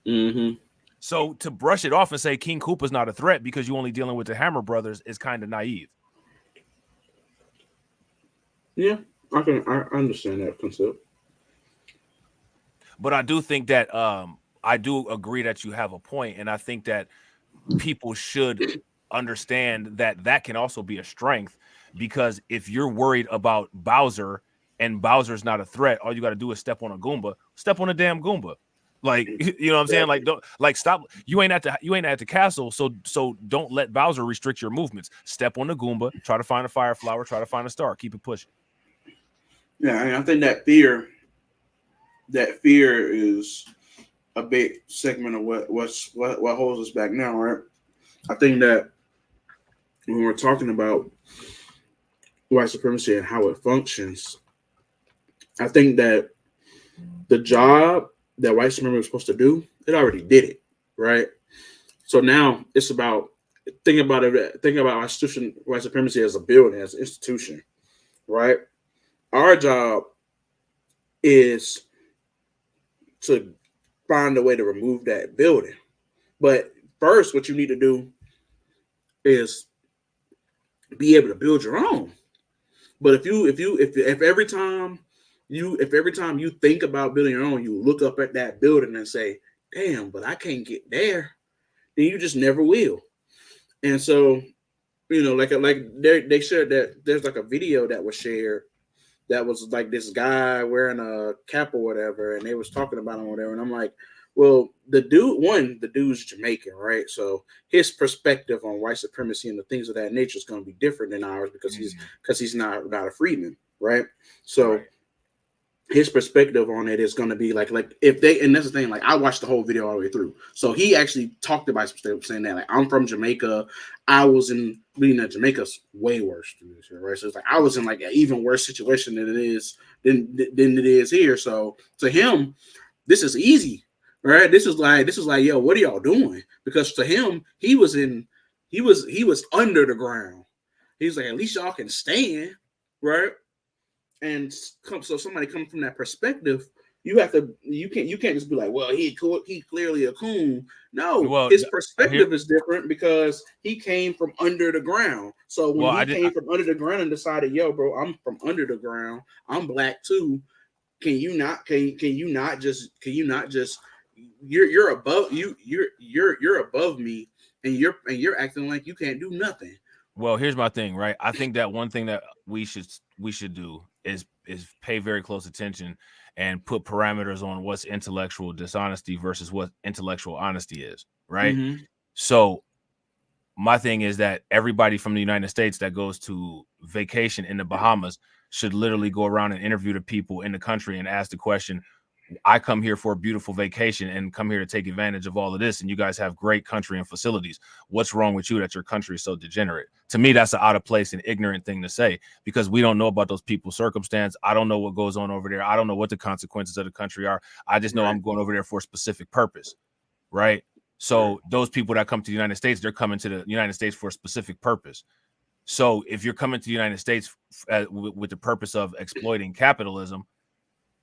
Mm-hmm. So to brush it off and say King Koopa's not a threat because you only dealing with the Hammer Brothers is kind of naive. Yeah, I understand that concept. But I do think that I do agree that you have a point, and I think that people should understand that that can also be a strength, because if you're worried about Bowser and Bowser's not a threat, all you got to do is step on a Goomba, step on a damn Goomba. Like, you know what I'm saying? Like, don't, like, stop. You ain't at the castle, so don't let Bowser restrict your movements. Step on the Goomba, try to find a fire flower, try to find a star, keep it pushing. Yeah, I mean, I think that fear is a big segment of what holds us back now, right? I think that when we're talking about white supremacy and how it functions, I think that the job that white supremacy was supposed to do, it already did it, right? So now it's about thinking about white supremacy as a building, as an institution, right? Our job is to find a way to remove that building. But first, what you need to do is be able to build your own. But if every time you think about building your own, you look up at that building and say, "Damn, but I can't get there," then you just never will. And so, you know, like they shared that there's like a video that was shared that was like this guy wearing a cap or whatever, and they was talking about him or whatever. And I'm like, well, the dude's Jamaican, right? So his perspective on white supremacy and the things of that nature is going to be different than ours because he's not a freedman, right? So his perspective on it is going to be like if they, and that's the thing, like I watched the whole video all the way through. So he actually talked about some stuff saying that, like, I'm from Jamaica. I was in, being that Jamaica's way worse than this here, right? So it's like I was in like an even worse situation than it is here. So to him, this is easy, right? This is like, yo, what are y'all doing? Because to him, he was under the ground. He's like, at least y'all can stand, right? And so somebody comes from that perspective, you can't just be like, well, he clearly a coon. No, well, his perspective is different because he came from under the ground. So when he came from under the ground and decided, yo, bro, I'm from under the ground, I'm black too. Can you not just you're above me and you're acting like you can't do nothing. Well, here's my thing, right? I think that one thing that we should do is pay very close attention and put parameters on what's intellectual dishonesty versus what intellectual honesty is, right? Mm-hmm. So my thing is that everybody from the United States that goes to vacation in the Bahamas should literally go around and interview the people in the country and ask the question, I come here for a beautiful vacation and come here to take advantage of all of this, and you guys have great country and facilities. What's wrong with you that your country is so degenerate? To me, that's an out of place and ignorant thing to say, because we don't know about those people's circumstance. I don't know what goes on over there. I don't know what the consequences of the country are. I just know I'm going over there for a specific purpose, right? So those people that come to the United States, they're coming to the United States for a specific purpose. So if you're coming to the United States with the purpose of exploiting capitalism,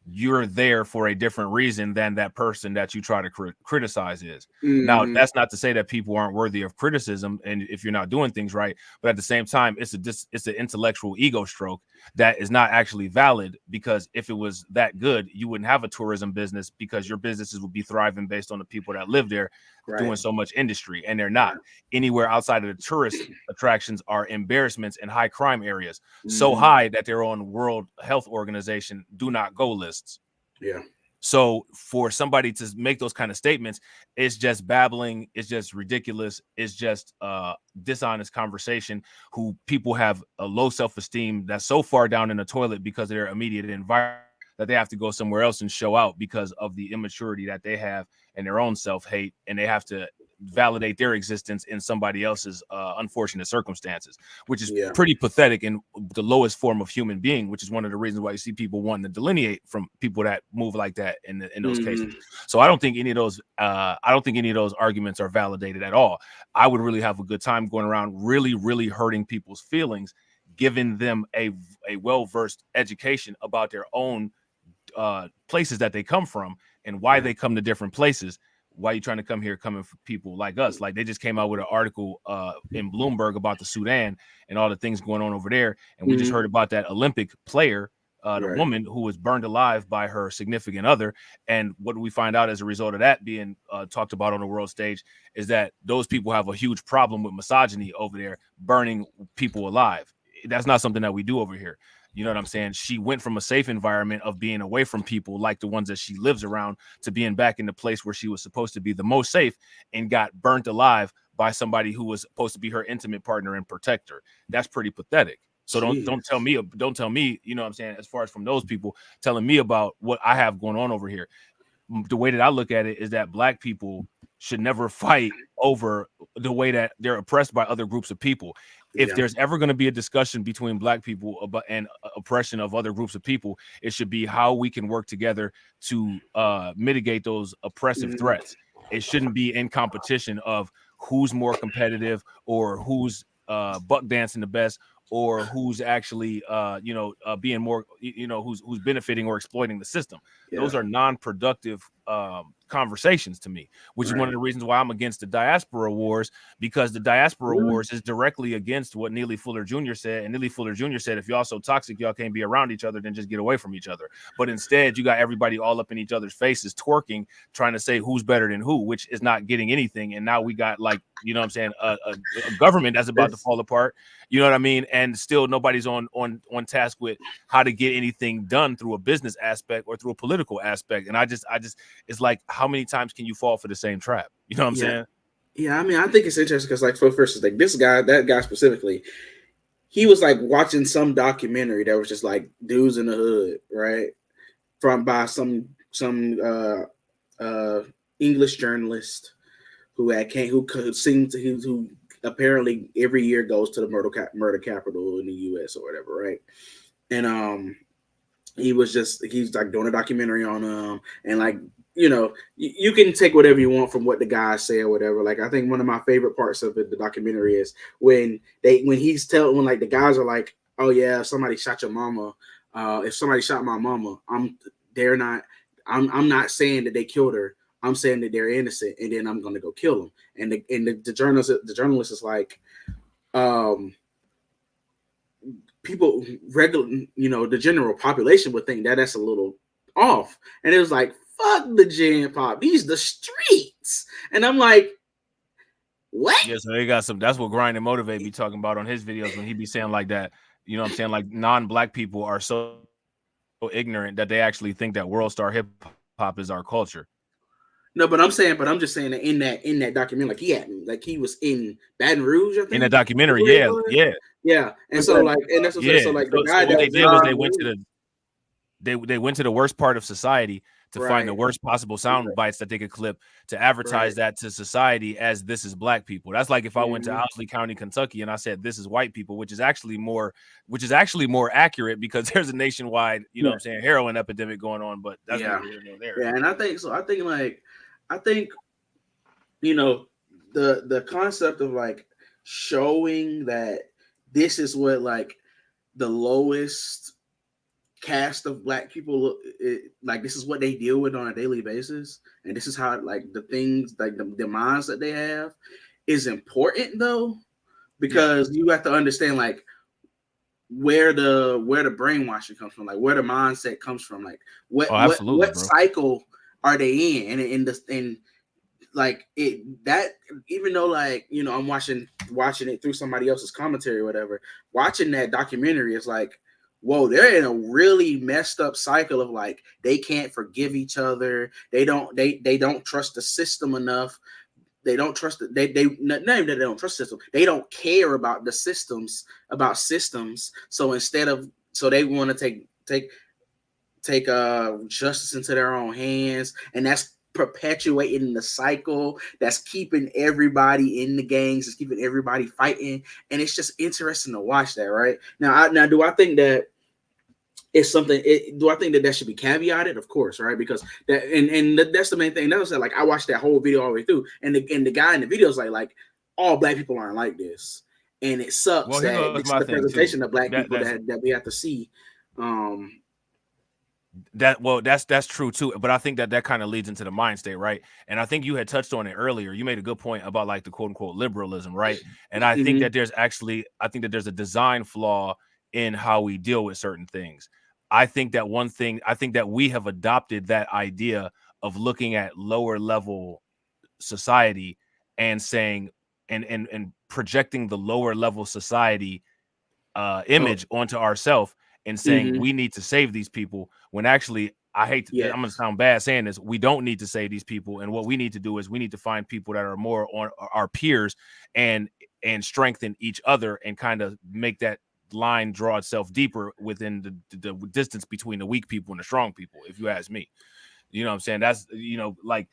you're there for a different reason than that person that you try to criticize is. Mm-hmm. Now, that's not to say that people aren't worthy of criticism, and if you're not doing things right, but at the same time, it's an intellectual ego stroke that is not actually valid, because if it was that good, you wouldn't have a tourism business, because your businesses would be thriving based on the people that live there doing so much industry, and they're not. Anywhere outside of the tourist attractions are embarrassments and high crime areas, so high that they're on World Health Organization do not go lists. Yeah. So for somebody to make those kind of statements, it's just babbling, it's just ridiculous, it's just dishonest conversation. Who people have a low self-esteem that's so far down in the toilet because of their immediate environment that they have to go somewhere else and show out because of the immaturity that they have and their own self-hate, and they have to validate their existence in somebody else's unfortunate circumstances, which is pretty pathetic and the lowest form of human being, which is one of the reasons why you see people wanting to delineate from people that move like that in those cases. So I don't think any of those arguments are validated at all. I would really have a good time going around really hurting people's feelings, giving them a well-versed education about their own places that they come from and why they come to different places. Why are you trying to come here coming for people like us? Like, they just came out with an article in Bloomberg about the Sudan and all the things going on over there. And we just heard about that Olympic player, the woman who was burned alive by her significant other. And what we find out as a result of that being talked about on the world stage is that those people have a huge problem with misogyny over there, burning people alive. That's not something that we do over here. You know what I'm saying? She went from a safe environment of being away from people like the ones that she lives around to being back in the place where she was supposed to be the most safe and got burnt alive by somebody who was supposed to be her intimate partner and protector. That's pretty pathetic. So don't tell me, you know what I'm saying, as far as from those people telling me about what I have going on over here. The way that I look at it is that Black people should never fight over the way that they're oppressed by other groups of people. If there's ever going to be a discussion between Black people about and oppression of other groups of people, it should be how we can work together to mitigate those oppressive threats. It shouldn't be in competition of who's more competitive or who's buck dancing the best or who's actually being more, who's benefiting or exploiting the system. Those are non-productive conversations to me, which is one of the reasons why I'm against the diaspora wars, because the diaspora wars is directly against what Neely Fuller Jr. said. And Neely Fuller Jr. said, if y'all so toxic, y'all can't be around each other, then just get away from each other. But instead, you got everybody all up in each other's faces, twerking, trying to say who's better than who, which is not getting anything. And now we got, like, you know what I'm saying, a government that's about to fall apart. You know what I mean? And still nobody's on task with how to get anything done through a business aspect or through a political aspect. And I just it's like, how many times can you fall for the same trap? You know what I'm saying? Yeah, I mean, I think it's interesting because, like, for first, like, this guy, that guy specifically, he was like watching some documentary that was just like dudes in the hood, right? By some English journalist who apparently every year goes to the murder capital in the US or whatever, right? And he's like doing a documentary on and, like, you know, you can take whatever you want from what the guys say or whatever. Like, I think one of my favorite parts of the documentary is when the guys are like, oh yeah, if somebody shot your mama, if somebody shot my mama, I'm not saying that they killed her. I'm saying that they're innocent, and then I'm gonna go kill them. And the journalist is like, people the general population would think that that's a little off. And it was like, fuck the Gen Pop, these the streets. And I'm like, what? Yeah, so they got some. That's what Grind and Motivate be talking about on his videos when he be saying like that. You know what I'm saying? Like, non-Black people are so ignorant that they actually think that world star hip hop is our culture. No, but I'm just saying that in that documentary, like he was in Baton Rouge, I think. In that documentary, yeah. And so, like, and that's what so like the guy what they did was they went to the worst part of society to find the worst possible sound bites that they could clip to advertise that to society as this is Black people. That's like if I went to Owsley County, Kentucky, and I said this is white people, which is actually more accurate because there's a nationwide, you know what I'm saying, heroin epidemic going on. But that's neither here nor there. Yeah, and I think the concept of, like, showing that this is what, like, the lowest cast of Black people like, this is what they deal with on a daily basis, and this is how, like, the things, like, the minds that they have is important, though, because you have to understand, like, where the brainwashing comes from, like, where the mindset comes from, like, what cycle are they in, and like it, that even though, like, you know, I'm watching it through somebody else's commentary or whatever, watching that documentary is like, whoa, they're in a really messed up cycle of, like, they can't forgive each other. They don't trust the system enough. They don't trust it. They not even that they don't trust the system. They don't care about the systems, So they want to take justice into their own hands, and that's perpetuating the cycle that's keeping everybody in the gangs, it's keeping everybody fighting, and it's just interesting to watch that. Right now, do I think that it's something? Do I think that should be caveated? Of course, right? Because that and that's the main thing. That was like I watched that whole video all the way through, and the guy in the video is like all black people aren't like this, and it sucks Well, that it's the presentation of black people that we have to see. That's true too, but I think that kind of leads into the mind state, right? And I think you had touched on it earlier. You made a good point about like the quote unquote liberalism, right? And I think that there's a design flaw in how we deal with certain things. I think that we have adopted that idea of looking at lower level society and saying and projecting the lower level society image onto ourselves and saying we need to save these people, when actually I hate to, I'm gonna sound bad saying this, we don't need to save these people, and what we need to do is we need to find people that are more on our peers and strengthen each other and kind of make that line draw itself deeper within the distance between the weak people and the strong people, if you ask me. You know what I'm saying? That's, you know, like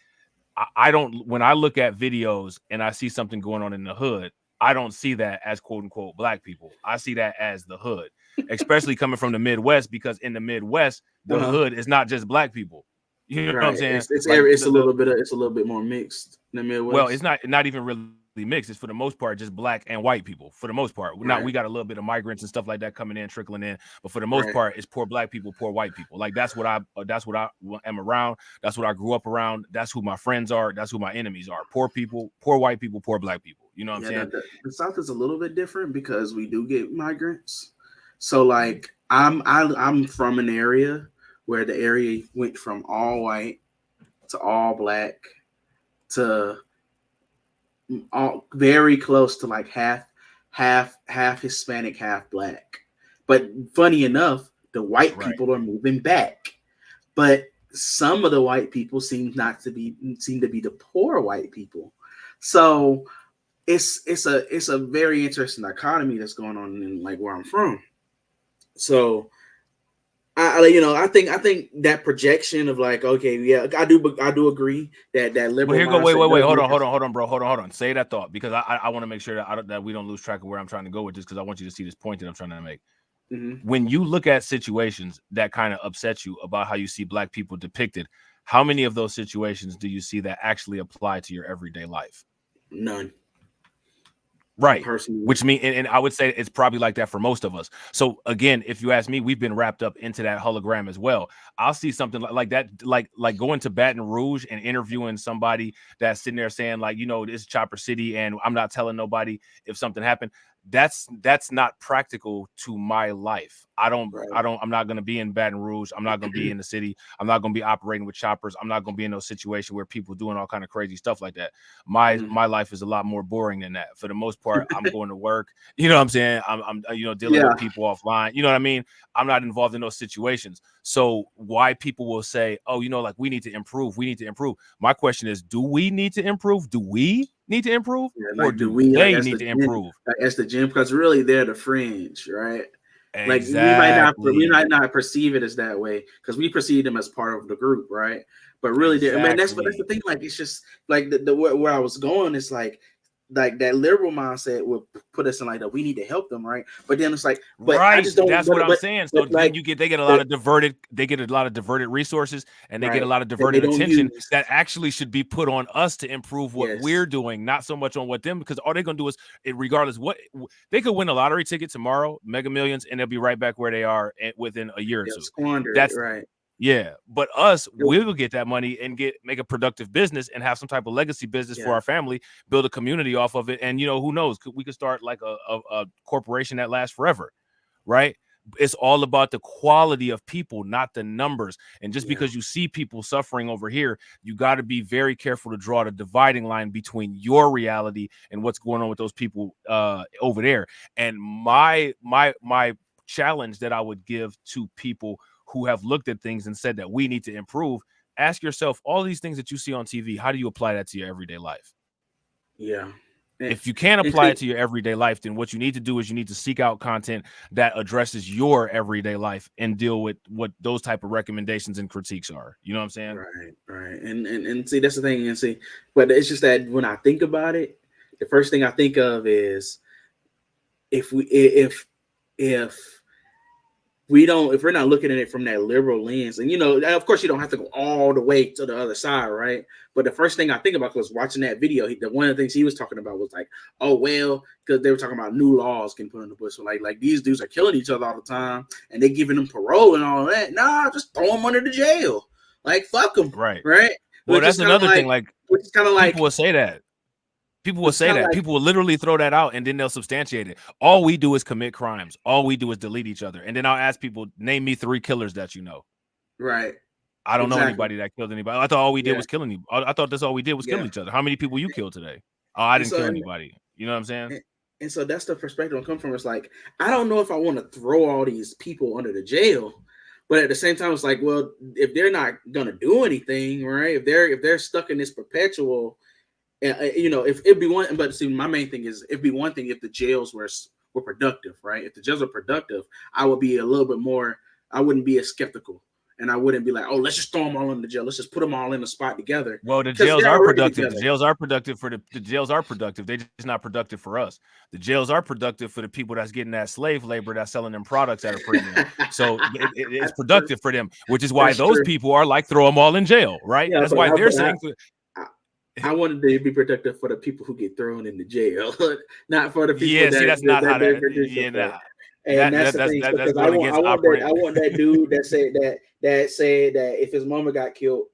I don't, when I look at videos and I see something going on in the hood, I don't see that as quote unquote black people. I see that as the hood, especially coming from the Midwest, because in the Midwest, the hood is not just black people. You know what I'm saying? It's a little bit more mixed in the Midwest. Well, it's not even really mixed. It's for the most part just black and white people. For the most part, now we got a little bit of migrants and stuff like that coming in, trickling in, but for the most part, it's poor black people, poor white people. Like that's what I am around. That's what I grew up around. That's who my friends are. That's who my enemies are. Poor people, poor white people, poor black people. You know what I'm saying? The South is a little bit different because we do get migrants. So like I'm from an area where the area went from all white to all black to all very close to like half Hispanic, half black. But funny enough, the white people are moving back. But some of the white people seem to be the poor white people. So it's a very interesting dichotomy that's going on in like where I'm from. So I think that projection of like, okay, yeah, I do agree that liberal. But here go, wait, hold on, bro, hold on. Say that thought, because I want to make sure that we don't lose track of where I'm trying to go with this, because I want you to see this point that I'm trying to make. When you look at situations that kind of upset you about how you see black people depicted, how many of those situations do you see that actually apply to your everyday life? None. Right. Which means, and I would say it's probably like that for most of us. So again, if you ask me, we've been wrapped up into that hologram as well. I'll see something like that, like going to Baton Rouge and interviewing somebody that's sitting there saying like, you know, this is Chopper City and I'm not telling nobody if something happened. That's not practical to my life. I'm not going to be in Baton Rouge. I'm not going to be in the city. I'm not going to be operating with choppers. I'm not going to be in no situation where people doing all kind of crazy stuff like that. My life is a lot more boring than that. For the most part, I'm going to work. You know what I'm saying? I'm dealing with people offline. You know what I mean? I'm not involved in those situations. So why people will say, oh, like we need to improve. We need to improve. My question is, do we need to improve? Do we need to improve? Or do they need to improve? That's the gym, because really they're the fringe, right? Exactly. Like we might not perceive it as that way because we perceive them as part of the group, right? But really, that's the thing. Like it's just like the where I was going is like that liberal mindset will put us in like that we need to help them, right? But then it's like, I just don't. That's what I'm saying. So then they get a lot of diverted resources, and they get a lot of diverted attention that actually should be put on us to improve what we're doing, not so much on what them, because all they're gonna do is, regardless what they could win a lottery ticket tomorrow, Mega Millions, and they'll be right back where they are within a year or two. That's right. Yeah, but us, we'll get that money and make a productive business and have some type of legacy business for our family, build a community off of it, and who knows, we could start like a corporation that lasts forever, right? It's all about the quality of people, not the numbers. And just because you see people suffering over here, you got to be very careful to draw the dividing line between your reality and what's going on with those people over there. And my challenge that I would give to people who have looked at things and said that we need to improve, ask yourself, all these things that you see on TV, how do you apply that to your everyday life? Yeah. If you can't apply it to your everyday life, then what you need to do is you need to seek out content that addresses your everyday life and deal with what those type of recommendations and critiques are. You know what I'm saying? Right. And see, that's the thing. And see, but it's just that when I think about it, the first thing I think of is if we're not looking at it from that liberal lens, and of course you don't have to go all the way to the other side, right? But the first thing I think about was watching that video. One of the things he was talking about was like, oh well, because they were talking about new laws getting put in the books. So like these dudes are killing each other all the time, and they giving them parole and all that. Nah, just throw them under the jail. Like fuck them, right? Well, Which that's is kinda another thing. Like, which is kind of like people will say that. People will say that. People will literally throw that out and then they'll substantiate it. All we do is commit crimes. All we do is delete each other. And then I'll ask people, name me 3 killers that you know. Right. I don't know anybody that killed anybody. I thought all we did was killing you. I thought that's all we did was kill each other. How many people you killed today? Oh, I didn't kill anybody. You know what I'm saying? And so that's the perspective I come from. It's like, I don't know if I want to throw all these people under the jail, but at the same time, it's like, well, if they're not gonna do anything, right? If they're stuck in this perpetual, if it'd be one. But see, my main thing is it'd be one thing if the jails were productive, right? If the jails are productive, I would be a little bit more. I wouldn't be as skeptical. And I wouldn't be like, oh, let's just throw them all in the jail. Let's just put them all in a spot together. Well, the jails are productive. The jails are productive for the jails are productive. They're just not productive for us. The jails are productive for the people that's getting that slave labor that's selling them products at a premium. So it's productive for them, which is why those people are like, throw them all in jail, right? Yeah, that's why they're saying. I wanted to be productive for the people who get thrown into jail, not for the people. Yeah, see, that's not how that. Yeah, nah. And that's the thing. Because I want that dude that said that if his mama got killed,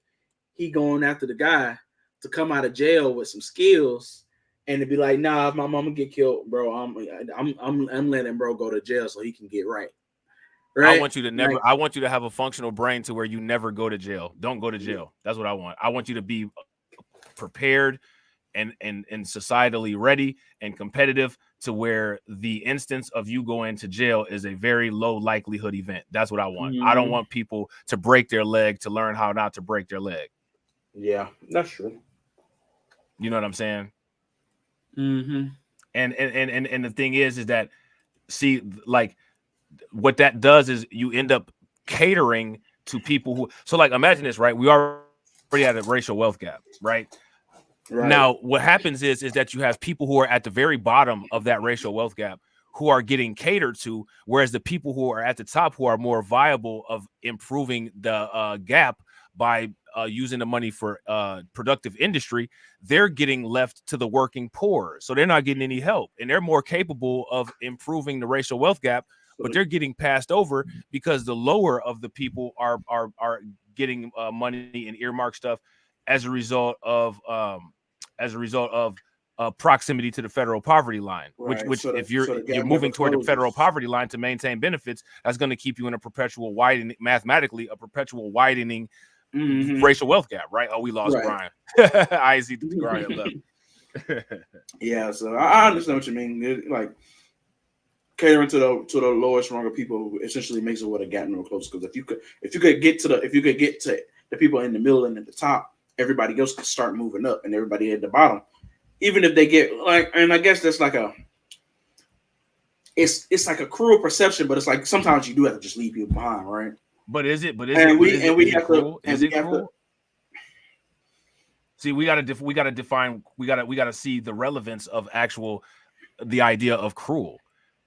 he going after the guy to come out of jail with some skills, and to be like, nah, if my mama get killed, bro, I'm letting bro go to jail so he can get right. I want you to never. I want you to have a functional brain to where you never go to jail. Don't go to jail. That's what I want. I want you to be prepared and societally ready and competitive to where the instance of you going to jail is a very low likelihood event. That's what I want. I don't want people to break their leg to learn how not to break their leg. Yeah, that's true. You know what I'm saying? Mm-hmm. And the thing is that, see, like what that does is you end up catering to people who, so like imagine this, right? We already had a racial wealth gap, right? Right. Now, what happens is that you have people who are at the very bottom of that racial wealth gap who are getting catered to, whereas the people who are at the top who are more viable of improving the gap by using the money for productive industry, they're getting left to the working poor. So they're not getting any help, and they're more capable of improving the racial wealth gap, but they're getting passed over because the lower of the people are getting money and earmark stuff as a result of proximity to the federal poverty line, right. which if you're moving toward the federal poverty line to maintain benefits, that's going to keep you in a perpetual widening, mathematically, a perpetual widening racial wealth gap, right? Oh, we lost Brian. I see the Brian left. Yeah, so I understand what you mean. Like catering to the lowest rung of people essentially makes it what a gap no close. Because if you could get to the people in the middle and at the top, everybody else could start moving up, and everybody at the bottom, even if they get like, and I guess that's like it's like a cruel perception, but it's like sometimes you do have to just leave people behind, right? But is it? See, we gotta define. We gotta see the relevance of the idea of cruel,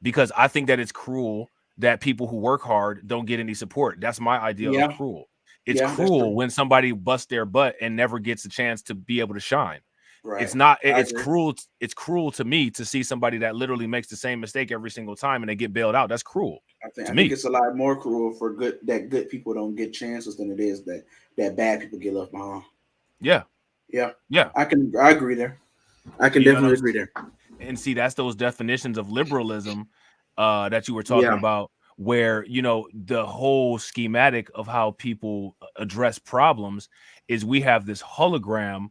because I think that it's cruel that people who work hard don't get any support. That's my idea of cruel. It's cruel when somebody busts their butt and never gets a chance to be able to shine. Right. It's not. It's cruel. It's cruel to me to see somebody that literally makes the same mistake every single time and they get bailed out. That's cruel. I think it's a lot more cruel for good people don't get chances than it is that bad people get left behind. Yeah. I agree there. I can definitely agree there. And see, that's those definitions of liberalism that you were talking about, where the whole schematic of how people address problems is we have this hologram,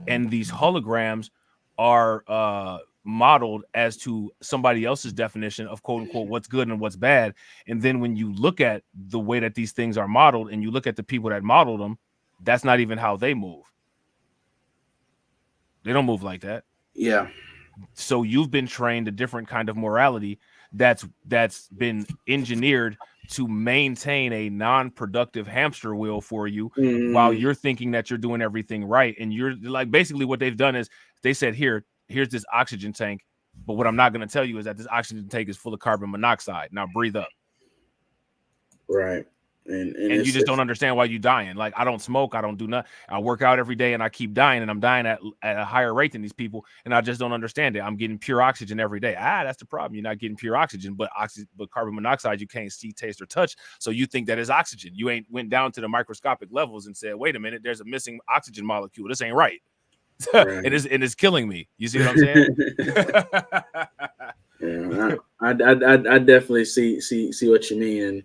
and these holograms are modeled as to somebody else's definition of quote unquote what's good and what's bad. And then when you look at the way that these things are modeled and you look at the people that modeled them, that's not even how they move. They don't move like that. Yeah. So you've been trained a different kind of morality that's been engineered to maintain a non-productive hamster wheel for you while you're thinking that you're doing everything right. And you're like, basically what they've done is they said, here's this oxygen tank, but what I'm not going to tell you is that this oxygen tank is full of carbon monoxide. Now breathe up. Right. And you just don't understand why you dying. Like, I don't smoke, I don't do nothing. I work out every day and I keep dying, and I'm dying at a higher rate than these people, and I just don't understand it. I'm getting pure oxygen every day. That's the problem. You're not getting pure oxygen, but carbon monoxide you can't see, taste, or touch. So you think that is oxygen. You ain't went down to the microscopic levels and said, wait a minute, there's a missing oxygen molecule. This ain't right. Right. It is killing me. You see what I'm saying? Yeah, I definitely see what you mean. And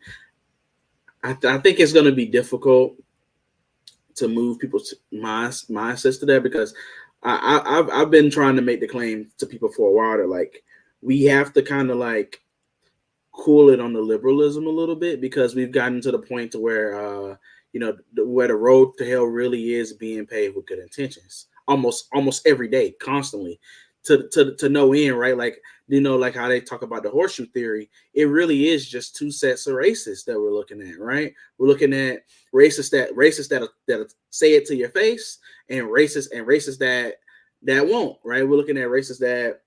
I think it's going to be difficult to move people's mindsets to that, because I've been trying to make the claim to people for a while that, like, we have to kind of like cool it on the liberalism a little bit, because we've gotten to the point to where where the road to hell really is being paved with good intentions almost every day, constantly, to no end, right? Like, like how they talk about the horseshoe theory, it really is just two sets of racists that we're looking at, right? We're looking at racists that say it to your face, and racists that won't, right? We're looking at racists that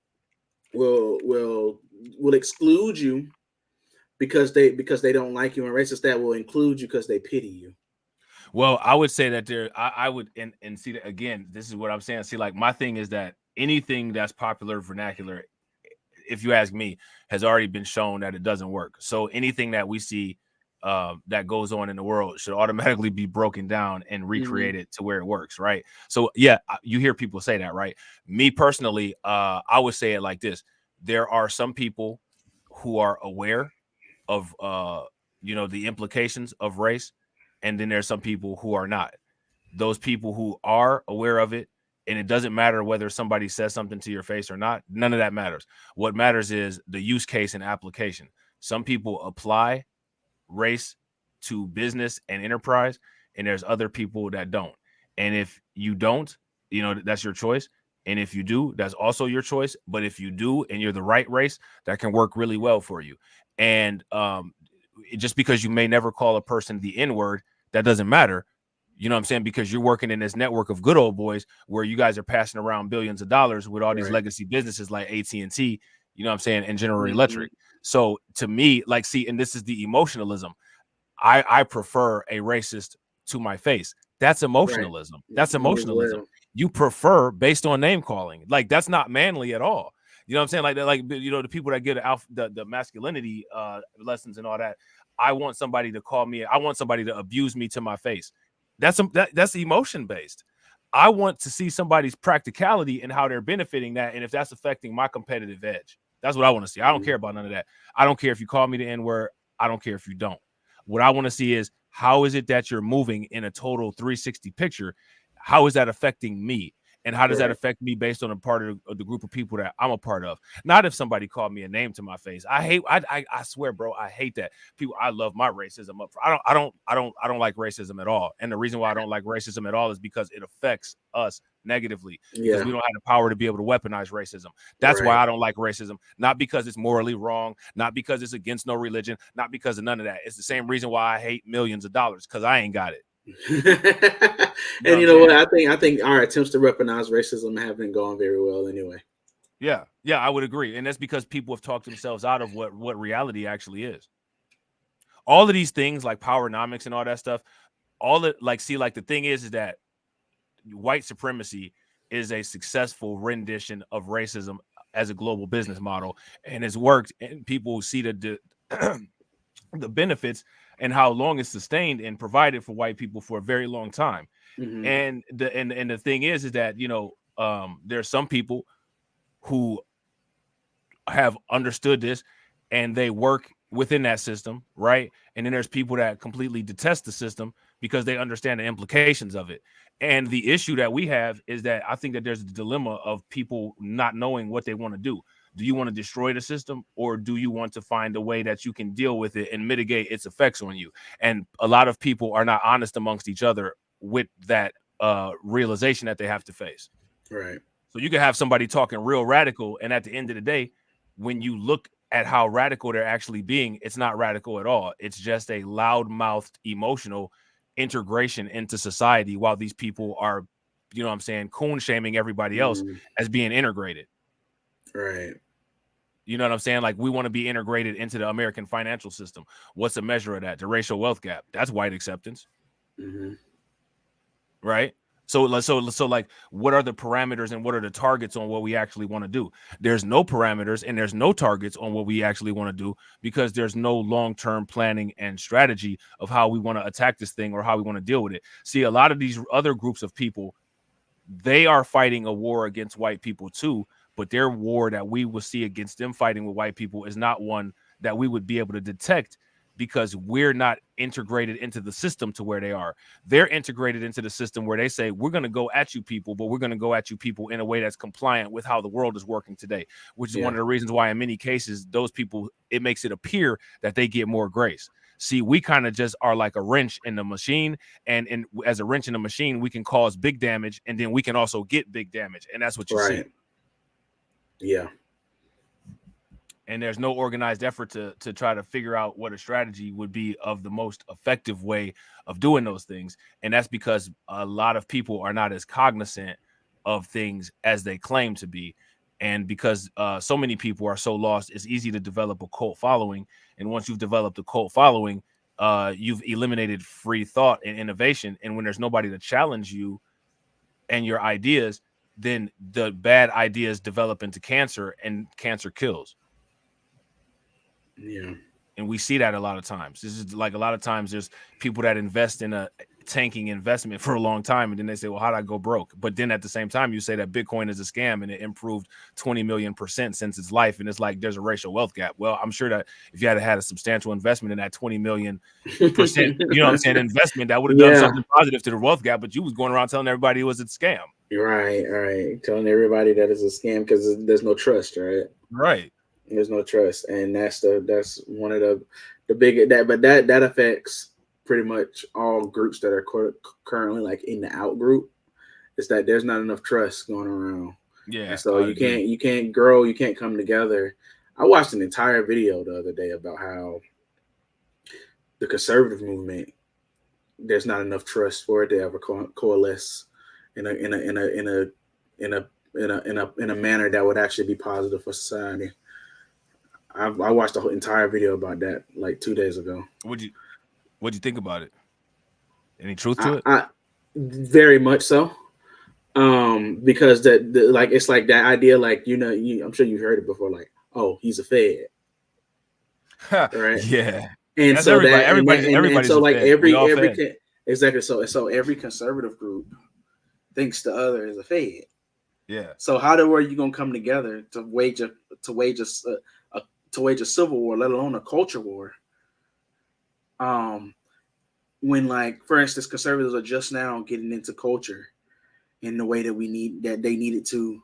will exclude you because they don't like you, and racists that will include you because they pity you. Well, I would say that I would and see that again. This is what I'm saying. See, like, my thing is that anything that's popular vernacular, if you ask me, has already been shown that it doesn't work. So anything that we see that goes on in the world should automatically be broken down and recreated to where it works, right? So yeah, you hear people say that, right? Me personally, I would say it like this: there are some people who are aware of the implications of race, and then there's some people who are not. Those people who are aware of it, and it doesn't matter whether somebody says something to your face or not, none of that matters. What matters is the use case and application. Some people apply race to business and enterprise, and there's other people that don't. And if you don't, that's your choice. And if you do, that's also your choice. But if you do, and you're the right race, that can work really well for you. And just because you may never call a person the N-word, that doesn't matter. You know what I'm saying? Because you're working in this network of good old boys where you guys are passing around billions of dollars with all these legacy businesses like AT&T, you know what I'm saying, and General Electric. So to me, like, see, and this is the emotionalism. I prefer a racist to my face. That's emotionalism. Right. That's emotionalism. You prefer based on name calling. Like, that's not manly at all. You know what I'm saying? Like the people that get the masculinity lessons and all that. I want somebody to call me. I want somebody to abuse me to my face. That's emotion based. I want to see somebody's practicality and how they're benefiting that, and if that's affecting my competitive edge. That's what I want to see. I don't care about none of that. I don't care if you call me the N-word. I don't care if you don't. What I want to see is, how is it that you're moving in a total 360 picture? How is that affecting me? And how does that affect me based on a part of the group of people that I'm a part of? Not if somebody called me a name to my face. I swear, bro, I hate that. People, I love my racism up. I don't like racism at all. And the reason why I don't like racism at all is because it affects us negatively, because we don't have the power to be able to weaponize racism. That's why I don't like racism. Not because it's morally wrong, not because it's against no religion, not because of none of that. It's the same reason why I hate millions of dollars, because I ain't got it. And you know what? I think our attempts to weaponize racism haven't gone very well anyway. Yeah, I would agree. And that's because people have talked themselves out of what reality actually is. All of these things like powernomics and all that stuff, the thing is that white supremacy is a successful rendition of racism as a global business model, and it's worked, and people see the benefits and how long it's sustained and provided for white people for a very long time. And the thing is that there's some people who have understood this and they work within that system, right? And then there's people that completely detest the system because they understand the implications of it. And the issue that we have is that I think that there's a dilemma of people not knowing what they want to do. Do you want to destroy the system, or do you want to find a way that you can deal with it and mitigate its effects on you? And a lot of people are not honest amongst each other with that realization that they have to face. Right. So you can have somebody talking real radical, and at the end of the day, when you look at how radical they're actually being, it's not radical at all. It's just a loud-mouthed, emotional integration into society while these people are, you know what I'm saying, coon shaming everybody else as being integrated. Right. You know what I'm saying? Like, we want to be integrated into the American financial system. What's the measure of that? The racial wealth gap. That's white acceptance. Right? So like, what are the parameters and what are the targets on what we actually want to do? There's no parameters and there's no targets on what we actually want to do because there's no long-term planning and strategy of how we want to attack this thing or how we want to deal with it. See, a lot of these other groups of people, they are fighting a war against white people too, but their war that we will see against them fighting with white people is not one that we would be able to detect because we're not integrated into the system to where they are. They're integrated into the system where they say, we're going to go at you people, but we're going to go at you people in a way that's compliant with how the world is working today, which is one of the reasons why in many cases, those people, it makes it appear that they get more grace. See, we kind of just are like a wrench in the machine, and as a wrench in the machine, we can cause big damage, and then we can also get big damage, and that's what you see. Yeah. And there's no organized effort to try to figure out what a strategy would be of the most effective way of doing those things. And that's because a lot of people are not as cognizant of things as they claim to be. And because so many people are so lost, it's easy to develop a cult following. And once you've developed a cult following, you've eliminated free thought and innovation. And when there's nobody to challenge you and your ideas, then the bad ideas develop into cancer, and cancer kills. Yeah. And we see that a lot of times. This is like a lot of times there's people that invest in a tanking investment for a long time, and then they say, well, how did I go broke? But then at the same time, you say that Bitcoin is a scam and it improved 20 million% since its life. And it's like there's a racial wealth gap. Well, I'm sure that if you had had a substantial investment in that 20 million%, you know what I'm saying, investment, that would have done something positive to the wealth gap. But you was going around telling everybody it was a scam. Right. Telling everybody that it's a scam because there's no trust, right? Right. There's no trust, and that's one of the big that affects pretty much all groups that are currently like in the out group. Is that there's not enough trust going around. Yeah. And so you can't grow, you can't come together. I watched an entire video the other day about how the conservative movement, there's not enough trust for it to ever coalesce in a manner that would actually be positive for society. I watched the whole entire video about that like 2 days ago. What'd you think about it? Any truth to it? Very much so. Because like it's like that idea, like I'm sure you've heard it before, like, oh, he's a Fed. Right? Yeah. And that's so everybody's so like every Fed. exactly so every conservative group thinks the other is a Fed. Yeah. So how are you gonna come together to wage a civil war, let alone a culture war? When, like, for instance, conservatives are just now getting into culture in the way that they needed to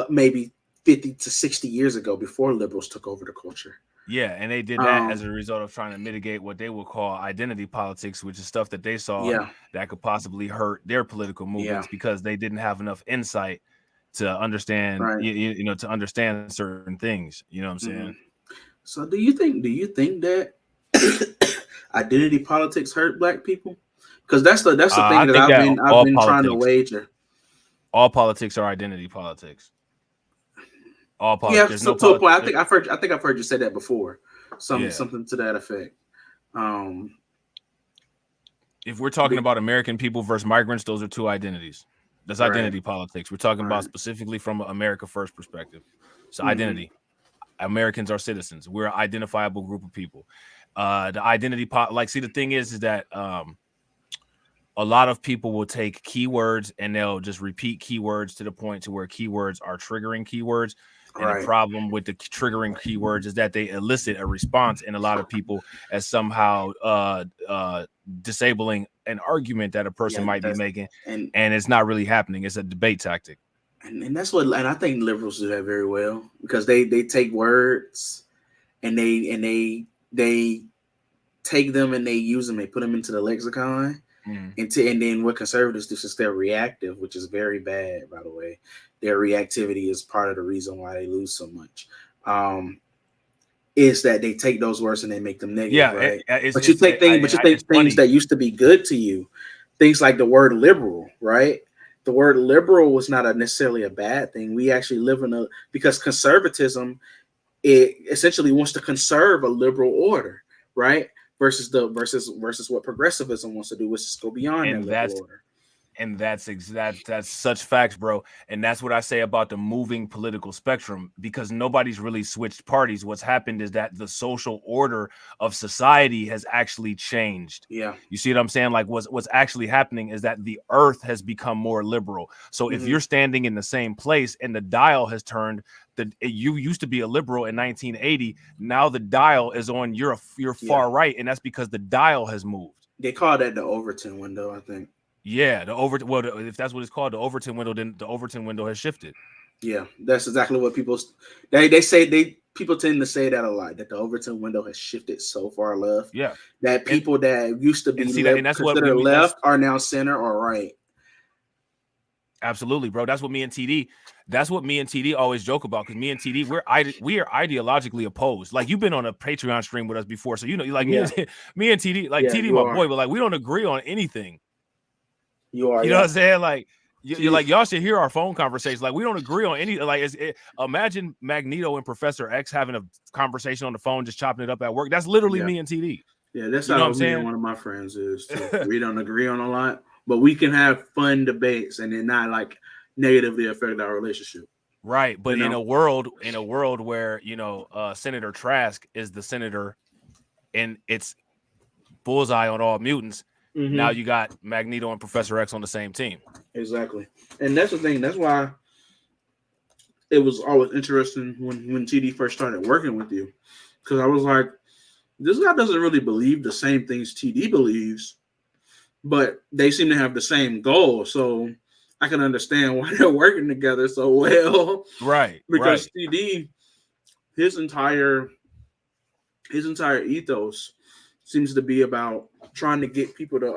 maybe 50 to 60 years ago before liberals took over the culture. Yeah, and they did that as a result of trying to mitigate what they would call identity politics, which is stuff that they saw that could possibly hurt their political movements because they didn't have enough insight to understand, to understand certain things. You know what I'm saying? So do you think that identity politics hurt Black people? Because that's the thing that I've been trying to wager. All politics are identity politics. All politics. Yeah, to a point. I think I've heard you say that before. Something to that effect. If we're talking about American people versus migrants, those are two identities. That's identity politics. We're talking about specifically from an America First perspective. So identity. Americans are citizens. We're an identifiable group of people. The identity the thing is that a lot of people will take keywords and they'll just repeat keywords to the point to where keywords are triggering keywords. And the problem with the triggering keywords is that they elicit a response in a lot of people as somehow disabling an argument that a person might be making, and it's not really happening. It's a debate tactic. And that's what, and I think liberals do that very well because they take words and they take them and they use them, they put them into the lexicon, And then what conservatives do, since they're reactive, which is very bad, by the way, their reactivity is part of the reason why they lose so much. Is that they take those words and they make them negative, right? But you take things that used to be good to you, things like the word liberal, right? The word liberal was not necessarily a bad thing. We actually live in because conservatism, it essentially wants to conserve a liberal order, right? Versus what progressivism wants to do, which is go beyond that liberal order. And that's such facts, bro. And that's what I say about the moving political spectrum, because nobody's really switched parties. What's happened is that the social order of society has actually changed. Yeah. You see what I'm saying? Like what's actually happening is that the earth has become more liberal. So if you're standing in the same place and the dial has turned, you used to be a liberal in 1980. Now the dial is on your far right, and that's because the dial has moved. They call that the Overton window, I think. Yeah, if that's what it's called, the Overton window, then the Overton window has shifted. Yeah, that's exactly what people people tend to say that a lot, that the Overton window has shifted so far left. Yeah, that people that used to be considered left are now center or right. Absolutely, bro. That's what me and TD always joke about, because me and TD we are ideologically opposed. Like, you've been on a Patreon stream with us before, so you know, like me and TD, like TD, my boy, but like we don't agree on anything. You are. You know what I'm saying? Like, you're like, y'all should hear our phone conversations. Like, we don't agree on any. Like, imagine Magneto and Professor X having a conversation on the phone, just chopping it up at work. That's literally me and TD. Yeah, that's how me and one of my friends is too. We don't agree on a lot, but we can have fun debates and then not like negatively affect our relationship. Right, but in a world where Senator Trask is the senator, and it's bullseye on all mutants. Now you got Magneto and Professor X on the same team. Exactly. And that's the thing. That's why it was always interesting when TD first started working with you. Because I was like, this guy doesn't really believe the same things TD believes, but they seem to have the same goal. So I can understand why they're working together so well. Right. Because TD, his entire ethos seems to be about trying to get people to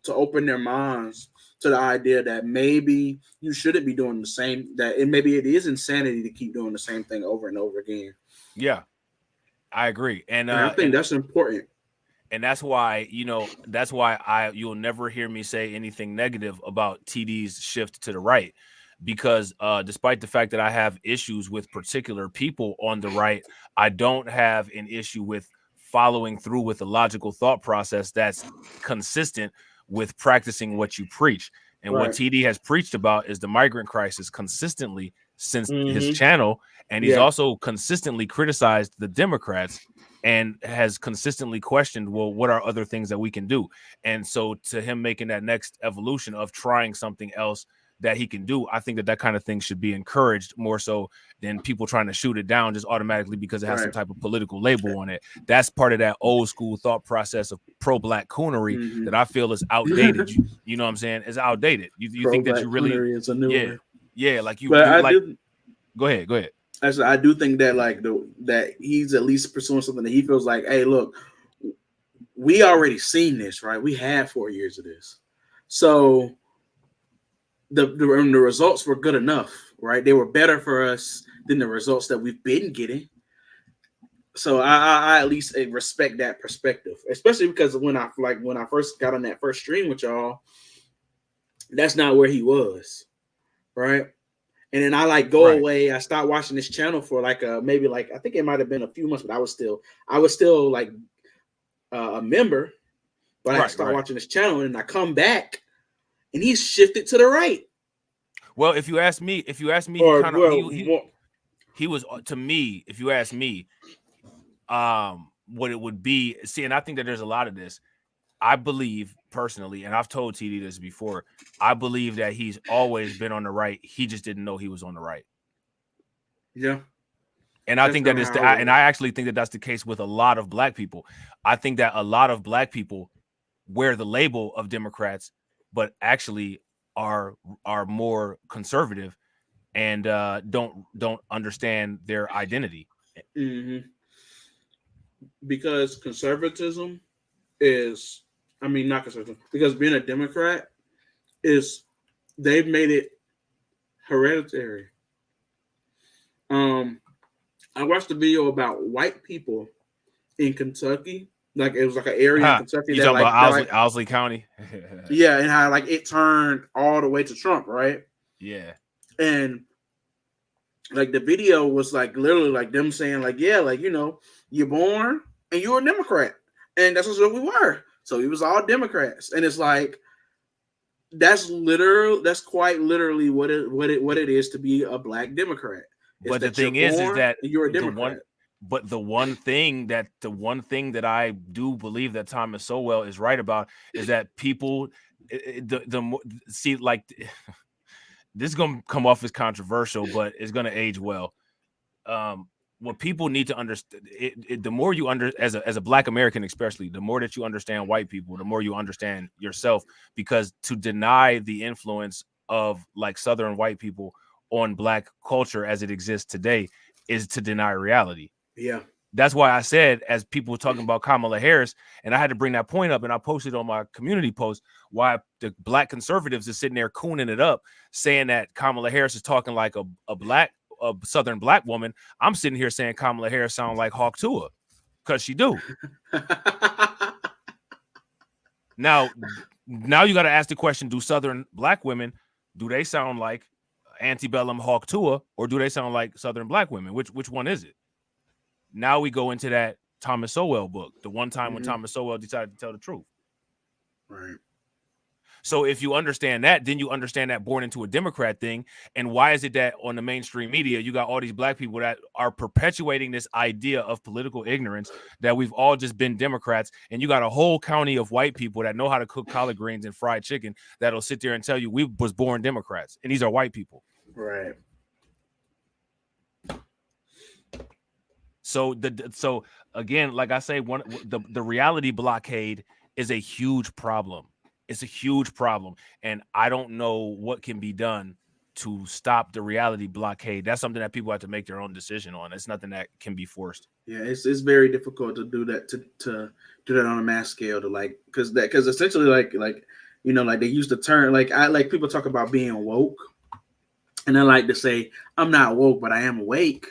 open their minds to the idea that maybe you shouldn't be doing the same, maybe it is insanity to keep doing the same thing over and over again. Yeah, I agree. And I think that's important. And that's why, you'll never hear me say anything negative about TD's shift to the right, because despite the fact that I have issues with particular people on the right, I don't have an issue with following through with a logical thought process that's consistent with practicing what you preach. And what TD has preached about is the migrant crisis consistently since his channel. And he's also consistently criticized the Democrats and has consistently questioned, well, what are other things that we can do? And so to him making that next evolution of trying something else that he can do, I think that kind of thing should be encouraged more so than people trying to shoot it down just automatically because it has some type of political label on it. That's part of that old school thought process of pro-black coonery that I feel is outdated. You know what I'm saying? It's outdated. You think that you really is a new one. Yeah, like you, but go ahead. I do think that that he's at least pursuing something that he feels like, hey, look, we already seen this, right? We had 4 years of this. So the results were good enough, right? They were better for us than the results that we've been getting. So I at least respect that perspective, especially because when I first got on that first stream with y'all, that's not where he was, right? And then I go away. I stopped watching this channel for maybe I think it might have been a few months, but I was still a member. But I started watching this channel, and I come back, and he's shifted to the right. Well, if you ask me, he was, to me, if you ask me, what it would be. See, and I think that there's a lot of this. I believe personally, and I've told TD this before, I believe that he's always been on the right. He just didn't know he was on the right. Yeah. And I think that is, and I actually think that that's the case with a lot of black people. I think that a lot of black people wear the label of Democrats, but actually are more conservative and don't understand their identity. Because conservatism is, I mean, not conservative, because being a Democrat they've made it hereditary. I watched a video about white people in Kentucky. Like it was like an area in Kentucky You that talking like, about that, like Owsley County? yeah, and how like it turned all the way to Trump, right? Yeah. And like the video was like literally like them saying like, yeah, like, you know, you're born and you're a Democrat, and that's what we were. So it was all Democrats, and it's like that's quite literally what it is to be a black Democrat. But the thing is that you're a Democrat. The one thing that I do believe that Thomas Sowell is right about is that people see, like, this is gonna come off as controversial, but it's gonna age well. What people need to understand, the more you as a Black American, especially, the more that you understand white people, the more you understand yourself. Because to deny the influence of like Southern white people on Black culture as it exists today is to deny reality. Yeah. That's why I said, as people were talking about Kamala Harris, and I had to bring that point up, and I posted on my community post why the Black conservatives is sitting there cooning it up, saying that Kamala Harris is talking like a Southern Black woman. I'm sitting here saying Kamala Harris sound like Hawk Tuah, because she do. Now you got to ask the question: do Southern Black women, do they sound like antebellum Hawk Tuah, or do they sound like Southern Black women? Which one is it? Now we go into that Thomas Sowell book, the one time when Thomas Sowell decided to tell the truth. Right. So if you understand that, then you understand that born into a Democrat thing. And why is it that on the mainstream media, you got all these Black people that are perpetuating this idea of political ignorance, that we've all just been Democrats, and you got a whole county of white people that know how to cook collard greens and fried chicken that'll sit there and tell you we was born Democrats, and these are white people. Right. So again, like I say, the reality blockade is a huge problem. It's a huge problem, and I don't know what can be done to stop the reality blockade. That's something that people have to make their own decision on. It's nothing that can be forced. Yeah, it's very difficult to do that, to do that on a mass scale, to like, because essentially like you know, like they use the term, like people talk about being woke, and I like to say I'm not woke, but I am awake.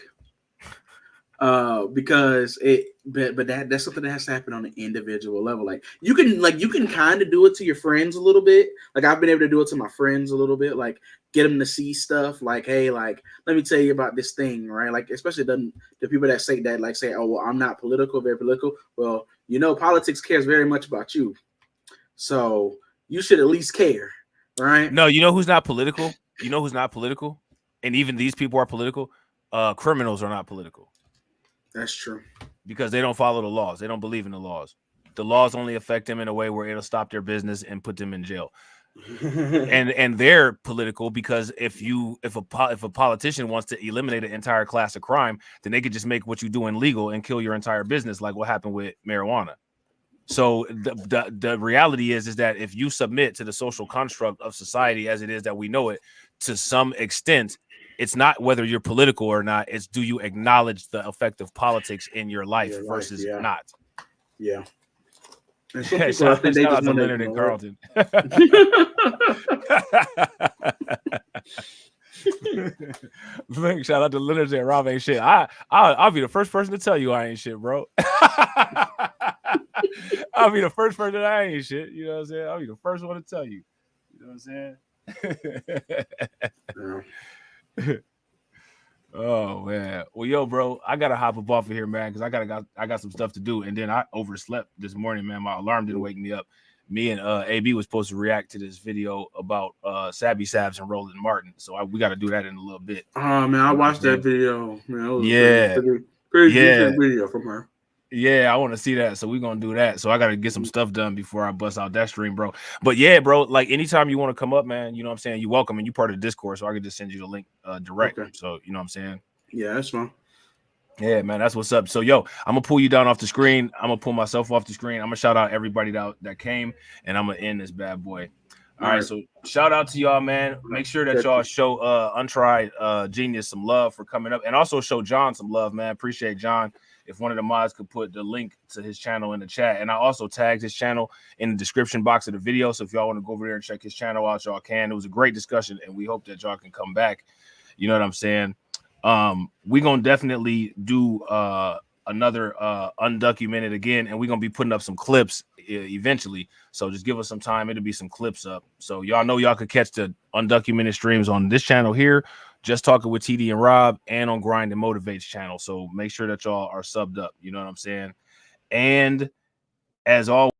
Because that's something that has to happen on an individual level. Like you can kind of do it to your friends a little bit. Like I've been able to do it to my friends a little bit, like get them to see stuff like, hey, like, let me tell you about this thing, right? Like, especially the people that say that, like say, oh, well, I'm not political, very political. Well, you know, politics cares very much about you. So you should at least care, right? No, you know who's not political? You know who's not political? And even these people are political. Criminals are not political. That's true. Because they don't follow the laws. They don't believe in the laws. The laws only affect them in a way where it'll stop their business and put them in jail. and they're political because if a politician wants to eliminate an entire class of crime, then they could just make what you're doing legal and kill your entire business, like what happened with marijuana. So the reality is that if you submit to the social construct of society as it is that we know it, to some extent, it's not whether you're political or not. It's do you acknowledge the effect of politics in your life versus not. Yeah. And some people, I think they just want Leonard and Carlton. Shout out to Leonard and Rob ain't shit. I'll be the first person to tell you I ain't shit, bro. I'll be the first person that I ain't shit. You know what I'm saying? I'll be the first one to tell you. You know what I'm saying? Oh man, well, yo, bro, I gotta hop up off of here, man, because I got some stuff to do, and then I overslept this morning, man. My alarm didn't wake me up. Me and AB was supposed to react to this video about Sabby Sabs and Roland Martin, so we got to do that in a little bit. Oh man, I watched that video. Man, it was pretty decent video from her. Yeah, I want to see that. So we're going to do that. So I got to get some stuff done before I bust out that stream, bro. But yeah, bro, like anytime you want to come up, man, you know what I'm saying? You're welcome, and you're part of the Discord, so I can just send you the link direct. Okay. So, you know what I'm saying? Yeah, that's fine. Yeah, man, that's what's up. So, yo, I'm going to pull you down off the screen. I'm going to pull myself off the screen. I'm going to shout out everybody that came, and I'm going to end this bad boy. All right, so shout out to y'all, man. Make sure that y'all show Untried Genius some love for coming up, and also show John some love, man. Appreciate John. if one of the mods could put the link to his channel in the chat. And I also tagged his channel in the description box of the video. So if y'all want to go over there and check his channel out, y'all can. It was a great discussion, and we hope that y'all can come back. You know what I'm saying? We're going to definitely do another undocumented again, and we're going to be putting up some clips eventually. So just give us some time. It'll be some clips up. So y'all know y'all could catch the undocumented streams on this channel here, Just Talking with TD and Rob, and on Grind and Motivates channel. So make sure that y'all are subbed up. You know what I'm saying? And as always,